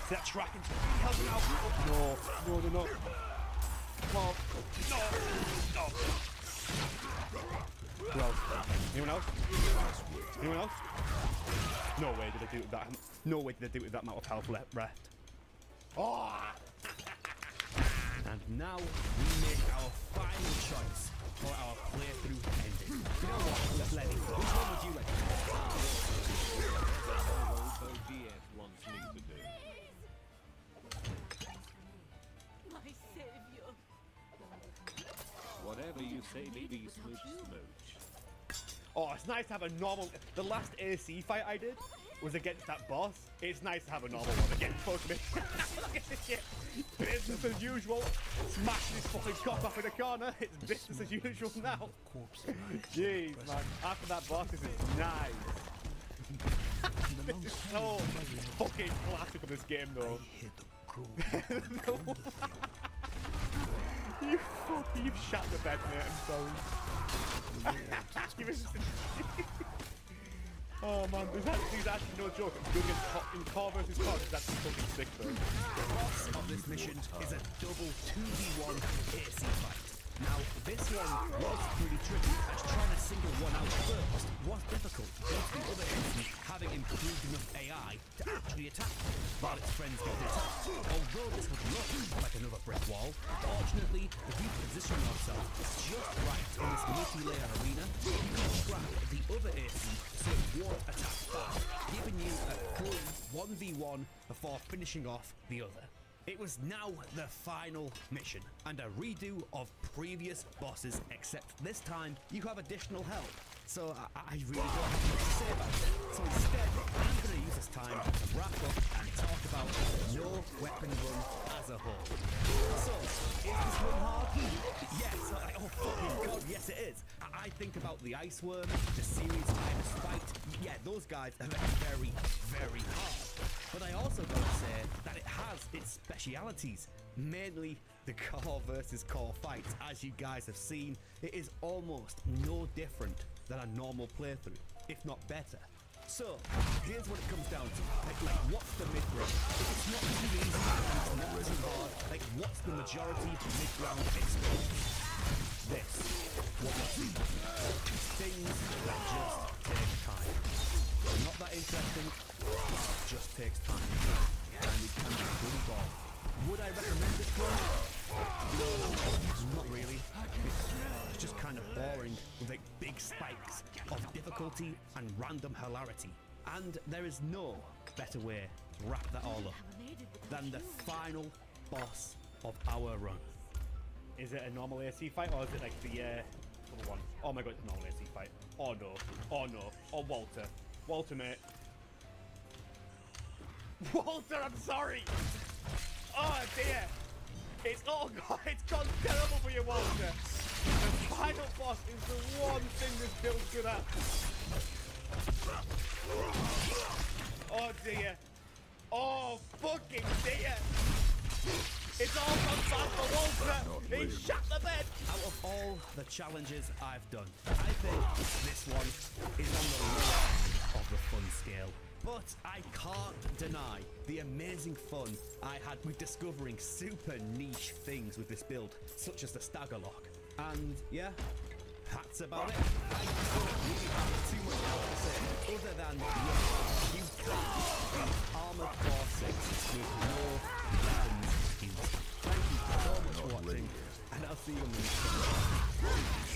See that tracking? Help me out. No. No, no, no. Come on. No. No. Who else? Anyone else? Anyone else? No way did I do it with that. No way did I do it with that amount of health left. Oh! And now we make our final choice for our playthrough ending. You know what, Lenny? Which one would you like? wants me to do. My savior. Whatever you say, baby, smooch, smooch. Oh, it's nice to have a normal. The last AC fight I did was against that boss. It's nice to have a normal one against fuck me. Look at this shit. Business as usual. Smashing his fucking cock off in the corner. It's business as usual now. Jeez, man. After that boss, this is nice. This is so fucking classic of this game, though. You fucking, you've shut the bed, mate. I'm sorry. Oh man, there's actually no joke. In car versus car, it's actually fucking sick though. The boss of this mission is a double 2v1 AC fight. Now, this one was pretty tricky, as trying to single one out first was difficult due to the other instance having improved enough AI to actually attack while its friends get attacked. Although this would look like another brick wall, fortunately, if you position yourself just right in this multi-layer arena, you can trap the other AC so it won't attack back, giving you a full 1v1 before finishing off the other. It was now the final mission, and a redo of previous bosses, except this time you have additional help. So I really don't have much to say about it. So instead, I'm going to use this time to wrap up and talk about No Weapon Run as a whole. So, is this run hard? Yes, oh fucking god, yes it is. I think about the Ice Worm, the Series Times fight. Yeah, those guys are very, very hard. But I also gotta say that it has its specialities, mainly the core versus core fights. As you guys have seen, it is almost no different than a normal playthrough, if not better. So, here's what it comes down to. Like what's the mid-range? If it's not too easy, it's not too hard, like what's the majority mid-ground experience? This, what you're seeing. Things that just take time. They're not that interesting, it just takes time. And it can be pretty boring. Would I recommend this one? No, not really. It's just kind of boring with like big spikes of difficulty and random hilarity. And there is no better way to wrap that all up than the final boss of our run. Is it a normal AC fight or is it like the other one? Oh my god, it's a normal AC fight. Oh no. Oh no. Oh Walter. Walter, mate. Walter, I'm sorry. Oh dear. It's oh god, it's gone terrible for you, Walter. The final boss is the one thing this build's good at. Oh dear. Oh fucking dear. It's all gone bad for Walter. He shut the bed. Out of all the challenges I've done, I think this one is on the lower of the fun scale. But I can't deny the amazing fun I had with discovering super niche things with this build, such as the stagger lock. And yeah, that's about it. I don't really have too much else to say, other than yes, you can beat Armored Core 6 with no weapons used. Thank you so much for watching, and I'll see you on the next one.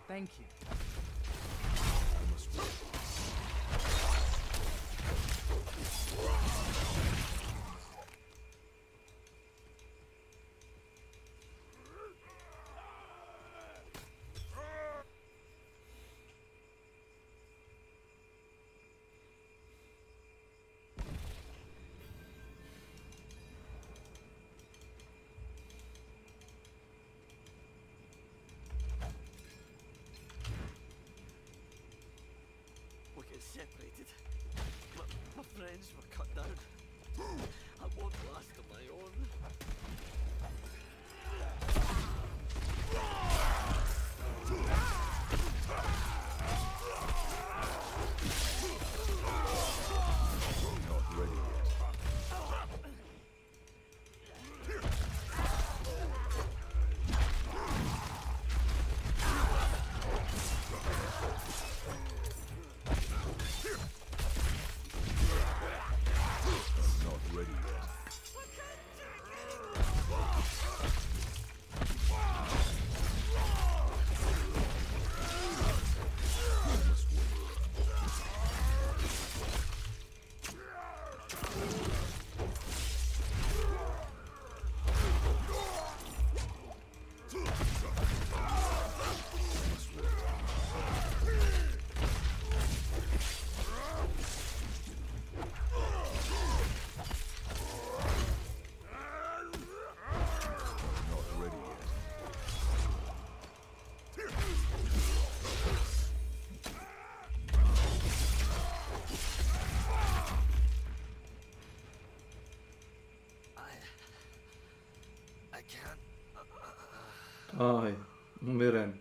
Thank you. Separated. My friends were cut down. I won't last on my own. Not ready yet. Ai, umiram.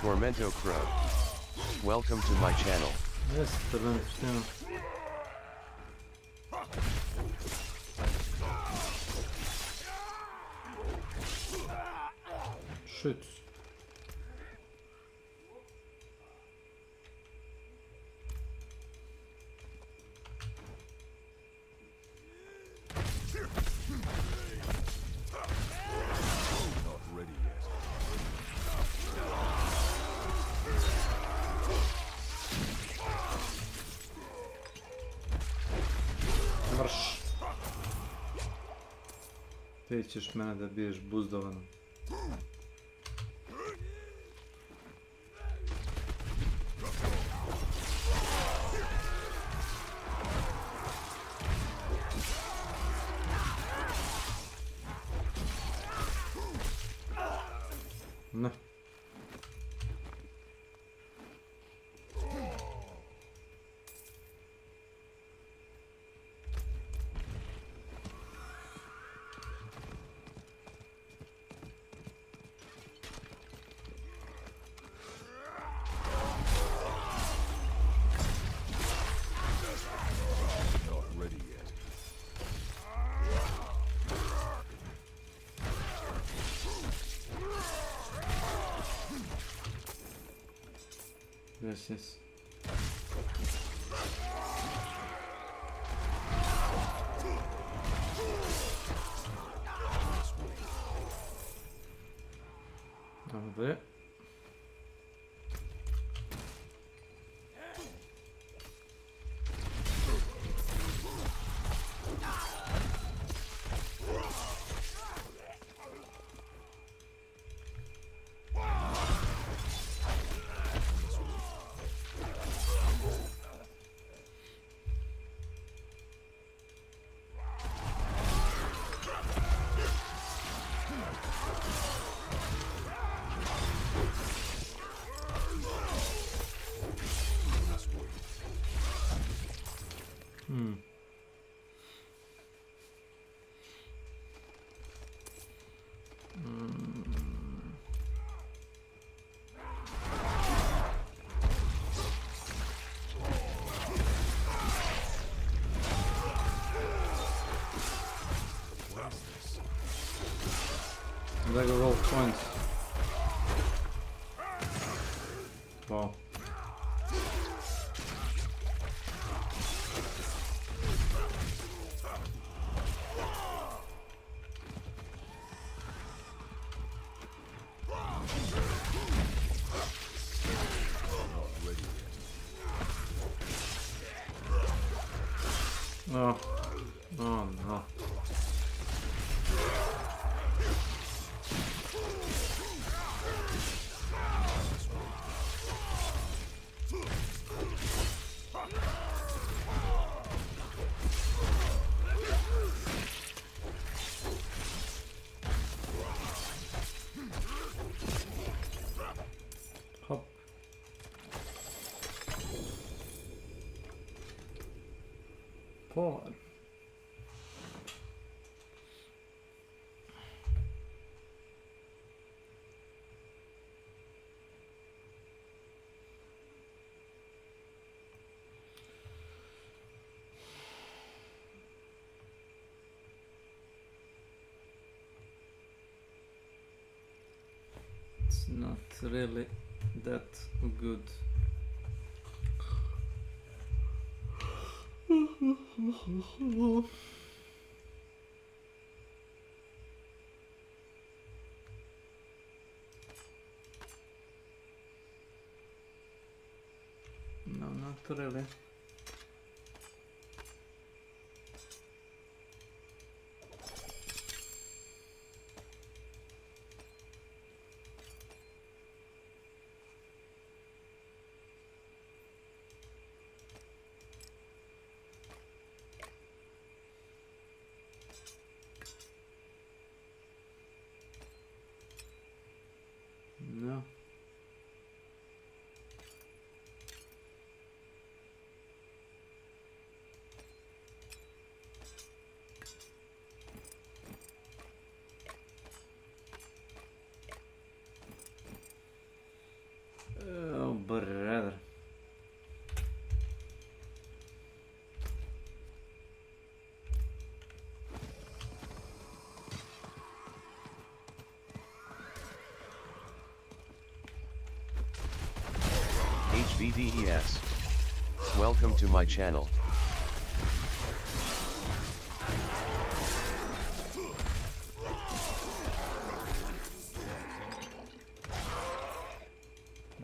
Tormento Crow. Welcome to my channel. Yes, Tormento. shit. Not ready yet. Mrš. Ti ćeš mene da biješ buzdovano. Ne. Not ready yet. Yes, yes. Dobra. There go all points. Wow. Oh. Oh no. Hop. Forward. It's not really that good. No, not really. No. Oh, brother. DDES. Welcome to my channel.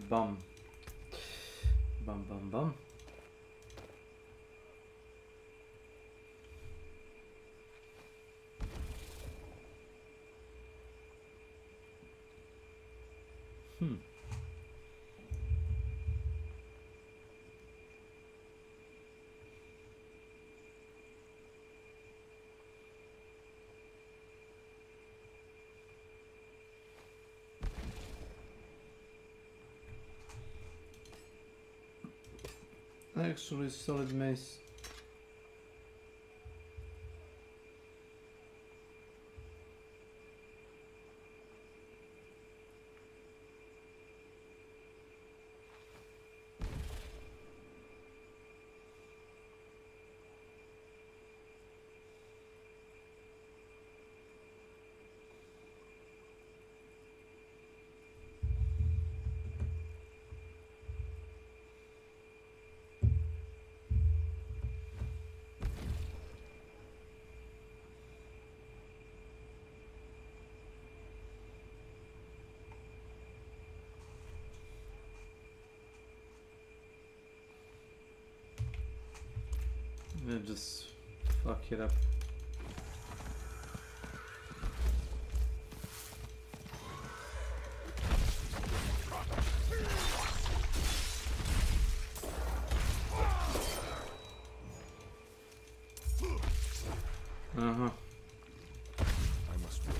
Bum. Bum bum bum. Actually, solid mace. Just fuck it up. Uh-huh. I must wait.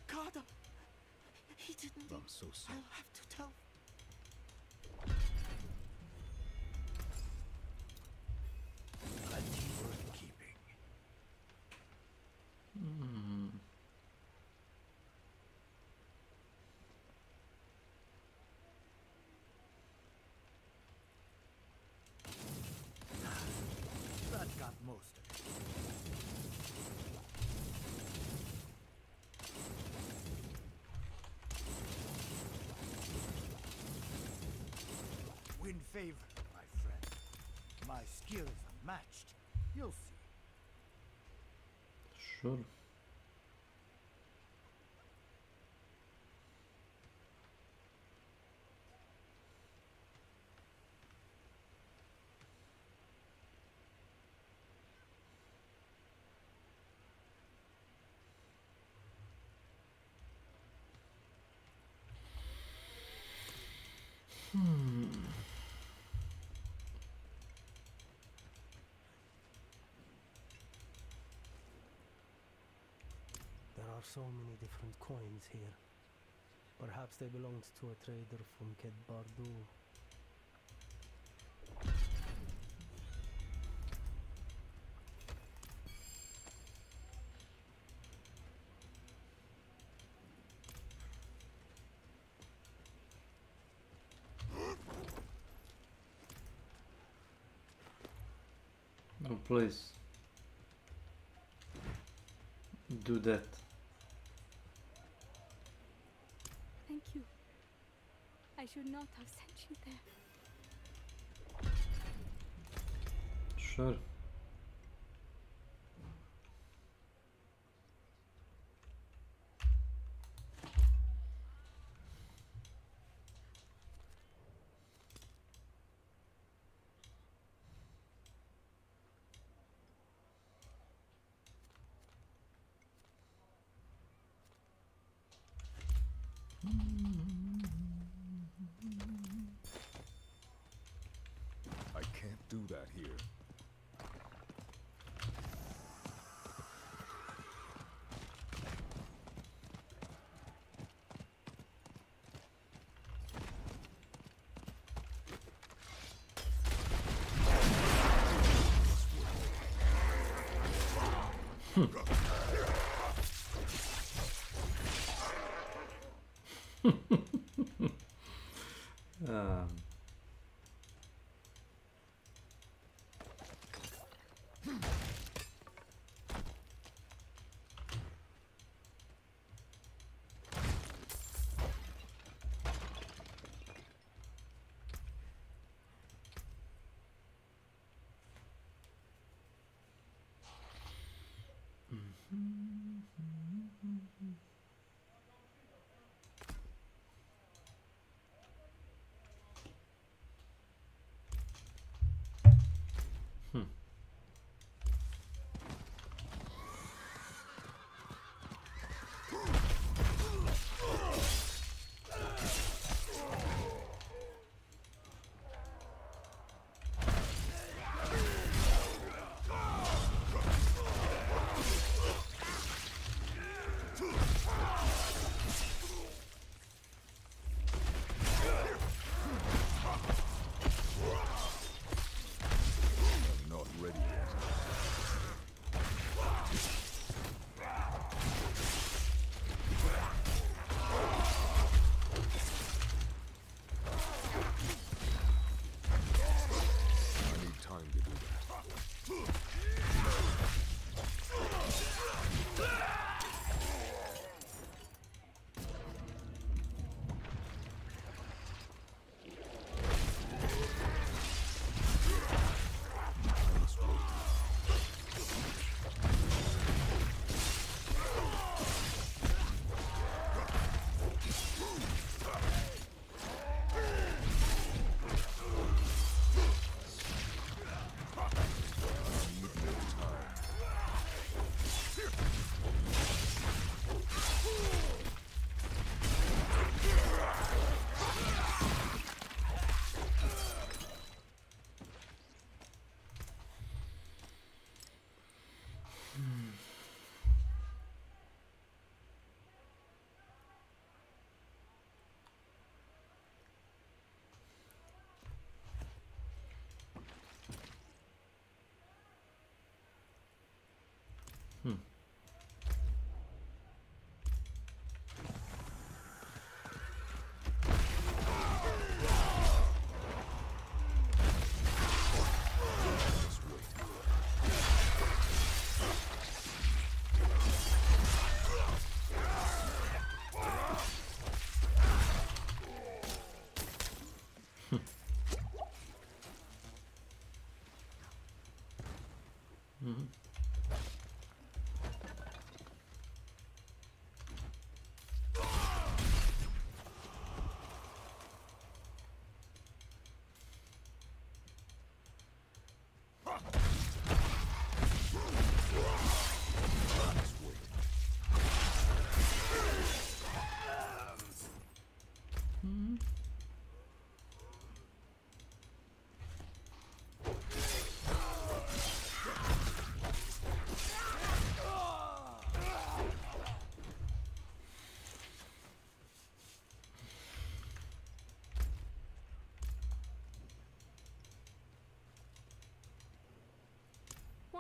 God, he didn't. I'm so sorry. I'll have to tell. A key worth keeping. That got most of it. Win favor, my friend. My skills unmatched. You'll see. Sure. so many different coins here. Perhaps they belonged to a trader from Ked Bardu. Oh, please. Do that. Thank you. I should not have sent you there. Sure. I can't do that here.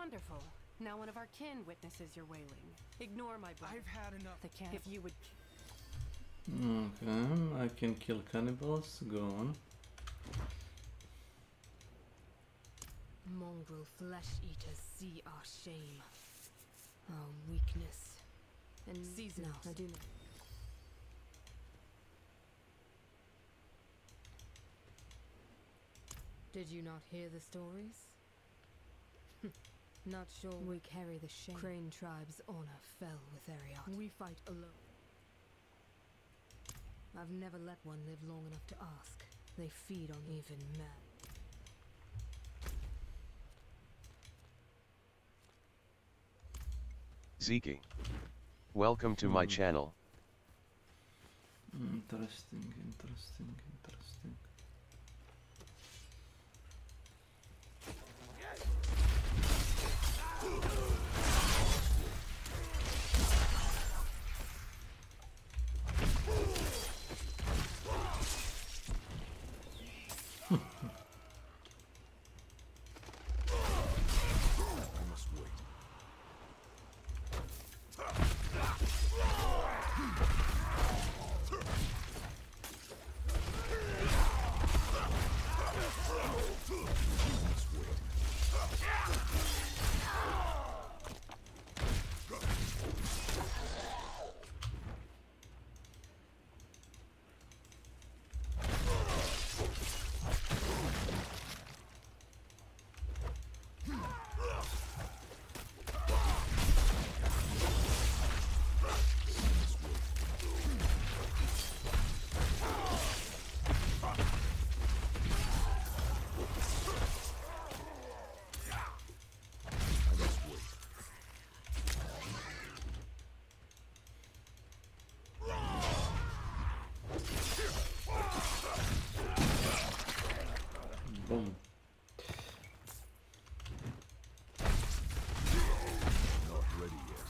Wonderful. Now one of our kin witnesses your wailing. Ignore my brother. I've had enough. The cannibal. If you would... Okay, I can kill cannibals, go on. Mongrel flesh eaters see our shame, our weakness, and season. No, I do not. Did you not hear the stories? Not sure. We carry the shame. Crane tribe's honor fell with Ariat. We fight alone. I've never let one live long enough to ask. They feed on even man. Zeke. Welcome to my channel. Interesting, interesting, interesting. Boom. Not ready yet.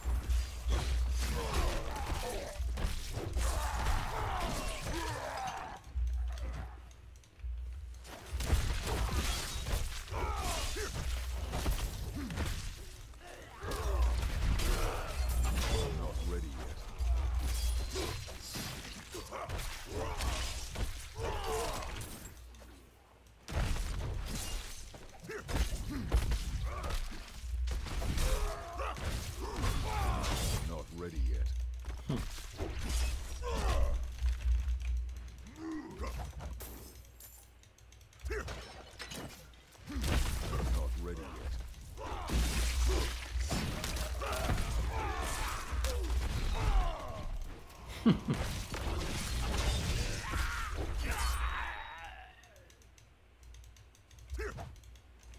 Not ready yet. Not ready yet. Not ready yet.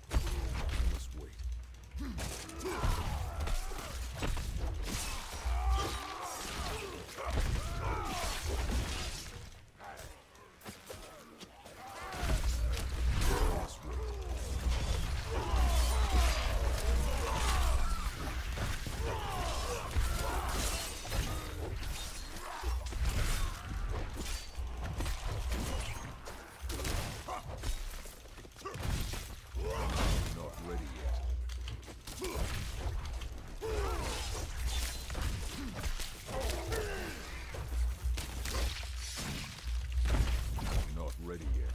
I must wait. Not ready yet. Not ready yet.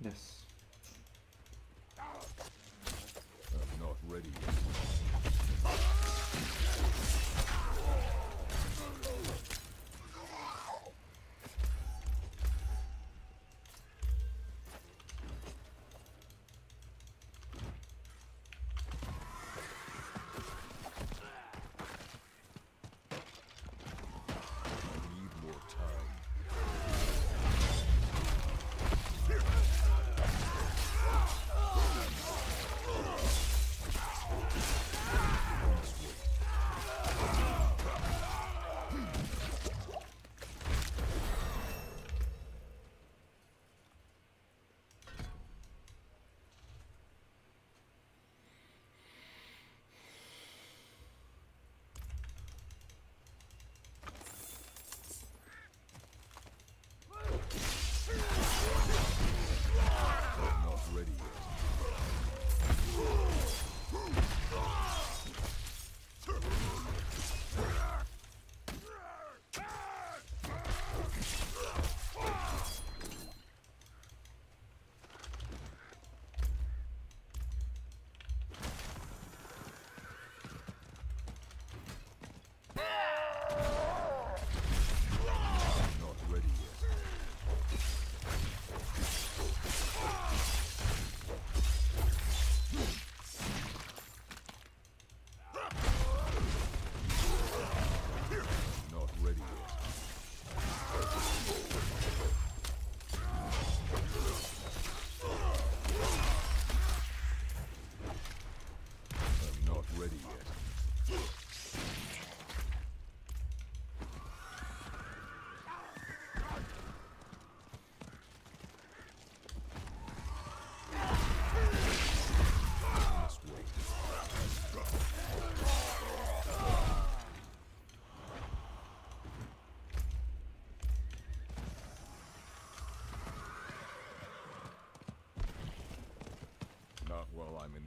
Yes. I'm not ready yet.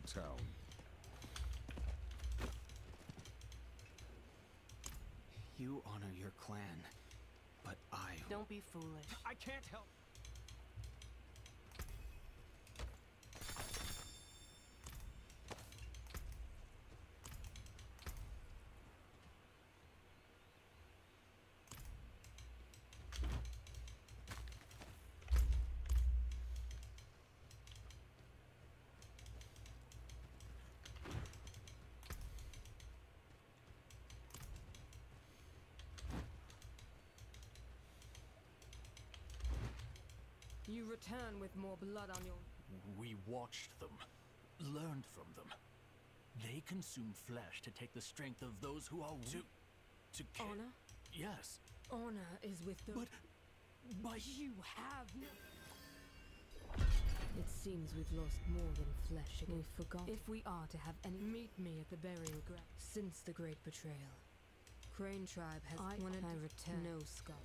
town. You honor your clan, but I... Don't be foolish. I can't help. You return with more blood on your... We watched them, learned from them. They consume flesh to take the strength of those who are to Honor? Yes. Honor is with the... But you have no... It seems we've lost more than flesh. We've forgotten. If we are to have any... Meet me at the burial ground. Since the great betrayal, Crane tribe has... I return. No skull.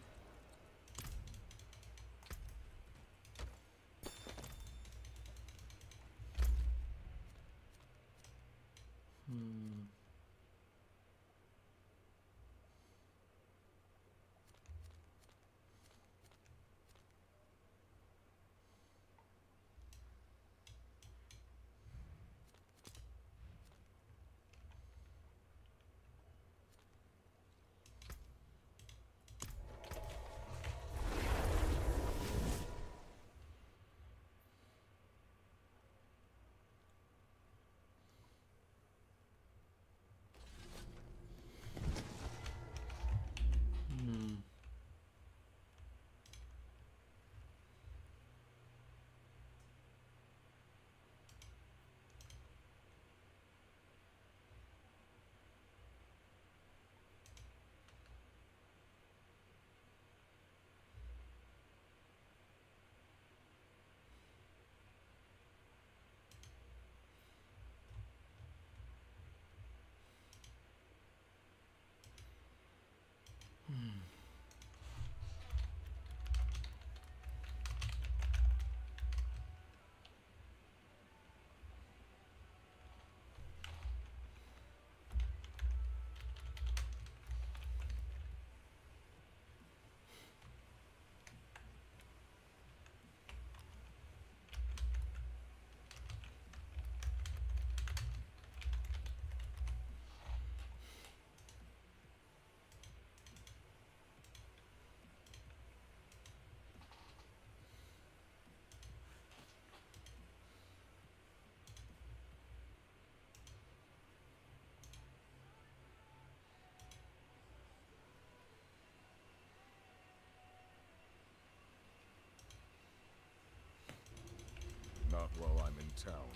Not while I'm in town.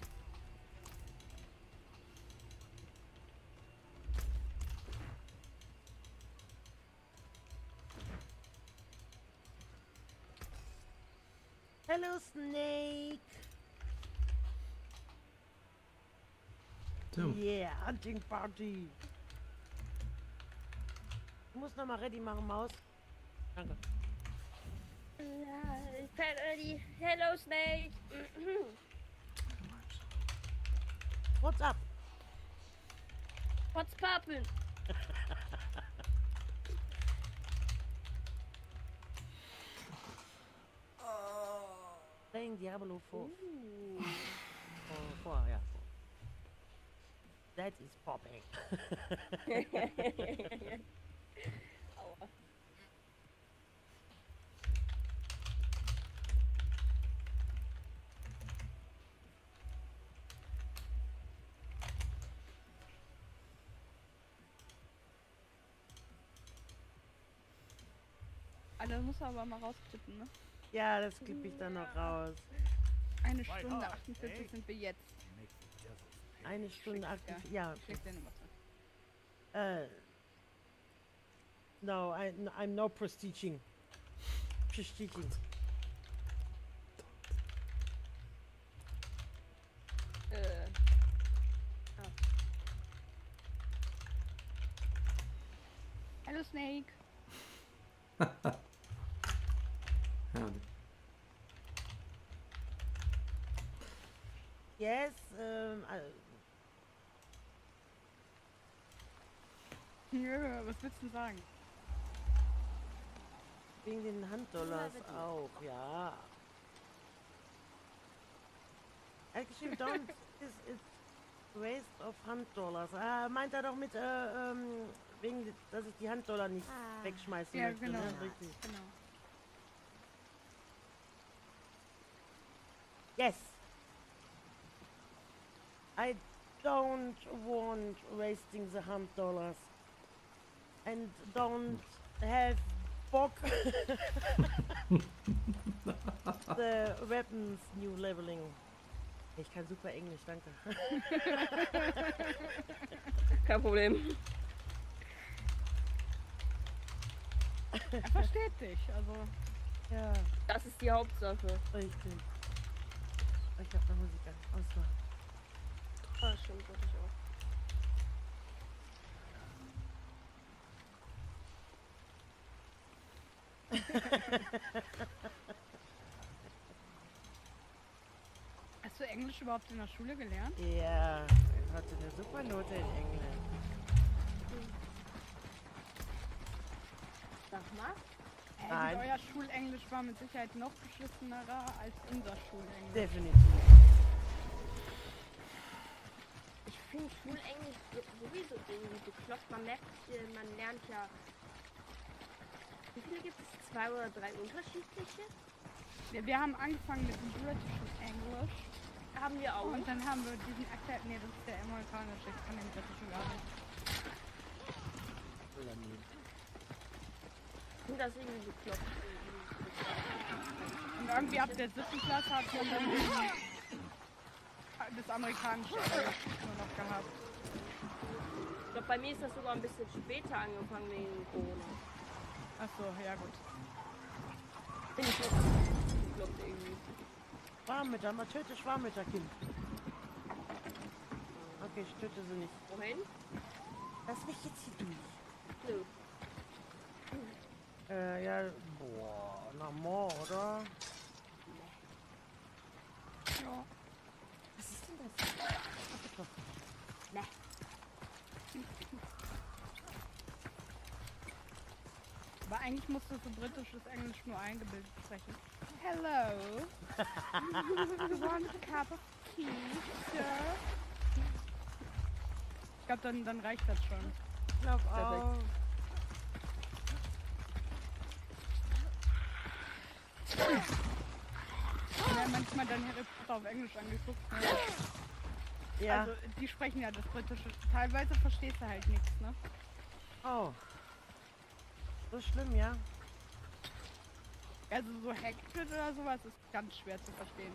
Hello, Snake. Tim. Yeah, Hunting Party. Ich muss noch mal ready machen, Maus. Danke. Fat Eddie. Hello, Snake. What's up? What's poppin'? Playing Diablo 4. Oh, 4, yeah. 4. That is popping. Das muss man aber mal rausklippen, ne? Ja, das klippe ich dann noch raus. 1 Stunde 48 sind wir jetzt. 1 Stunde 48, ja. No, I'm no prestiging. Prestiging. Hello, Snake. Yes, Ja, was willst du sagen? wegen den Handdollars auch, ja. Actually, don't. It's waste of Handdollars. Meint er doch mit, wegen, dass ich die Handdollar nicht wegschmeißen Ja, möchte, genau. ne? Richtig. Genau. Yes. I don't want wasting the $100 and don't have bock the weapons new leveling. Ich kann super Englisch, danke. Kein Problem. Er versteht dich, also. Ja. Das ist die Hauptsache. Richtig. Ich hab noch Musik an. Ausmachen. Ah, stimmt, wollte ich auch. Hast du Englisch überhaupt in der Schule gelernt? Ja, ich hatte eine super Note in Englisch. Sag mal. Nein. Euer Schulenglisch war mit Sicherheit noch beschissenerer als unser Schulenglisch. Definitiv. Ich finde Schulenglisch sowieso irgendwie bekloppt. Man merkt, man lernt ja. Wie viele gibt es? 2 oder 3 unterschiedliche? Wir haben angefangen mit dem britischen Englisch. Haben wir auch. Und dann haben wir diesen Akzent. Nee, das ist der amerikanische. Ich kann den britischen gar nicht. Ich finde das irgendwie bekloppt. Und irgendwie ab der 7. Klasse hat man dann das amerikanische Englisch nur noch gehabt. Ich glaube, bei mir ist das sogar ein bisschen später angefangen wegen Corona. Achso, ja gut. Bin ich noch bekloppt irgendwie. Schwarmmütter, mal töte Schwarmmütterkind. Okay, ich töte sie nicht. Wohin? Lass mich jetzt hier durch. Nö. Ja, boah, na more, oder? Ja. Was ist denn das? Abgetroffen. Ne. Aber eigentlich musst du für britisches Englisch nur eingebildet sprechen. Hello. You want a cup of tea, sir? Ich glaube, dann reicht das schon. Ich glaube auch. Ja, manchmal dann Harry Potter auf Englisch angeguckt. Ne? Ja. Also, die sprechen ja das Britische. Teilweise verstehst du halt nichts, ne? Oh. So schlimm, ja? Also so Hagrid oder sowas ist ganz schwer zu verstehen.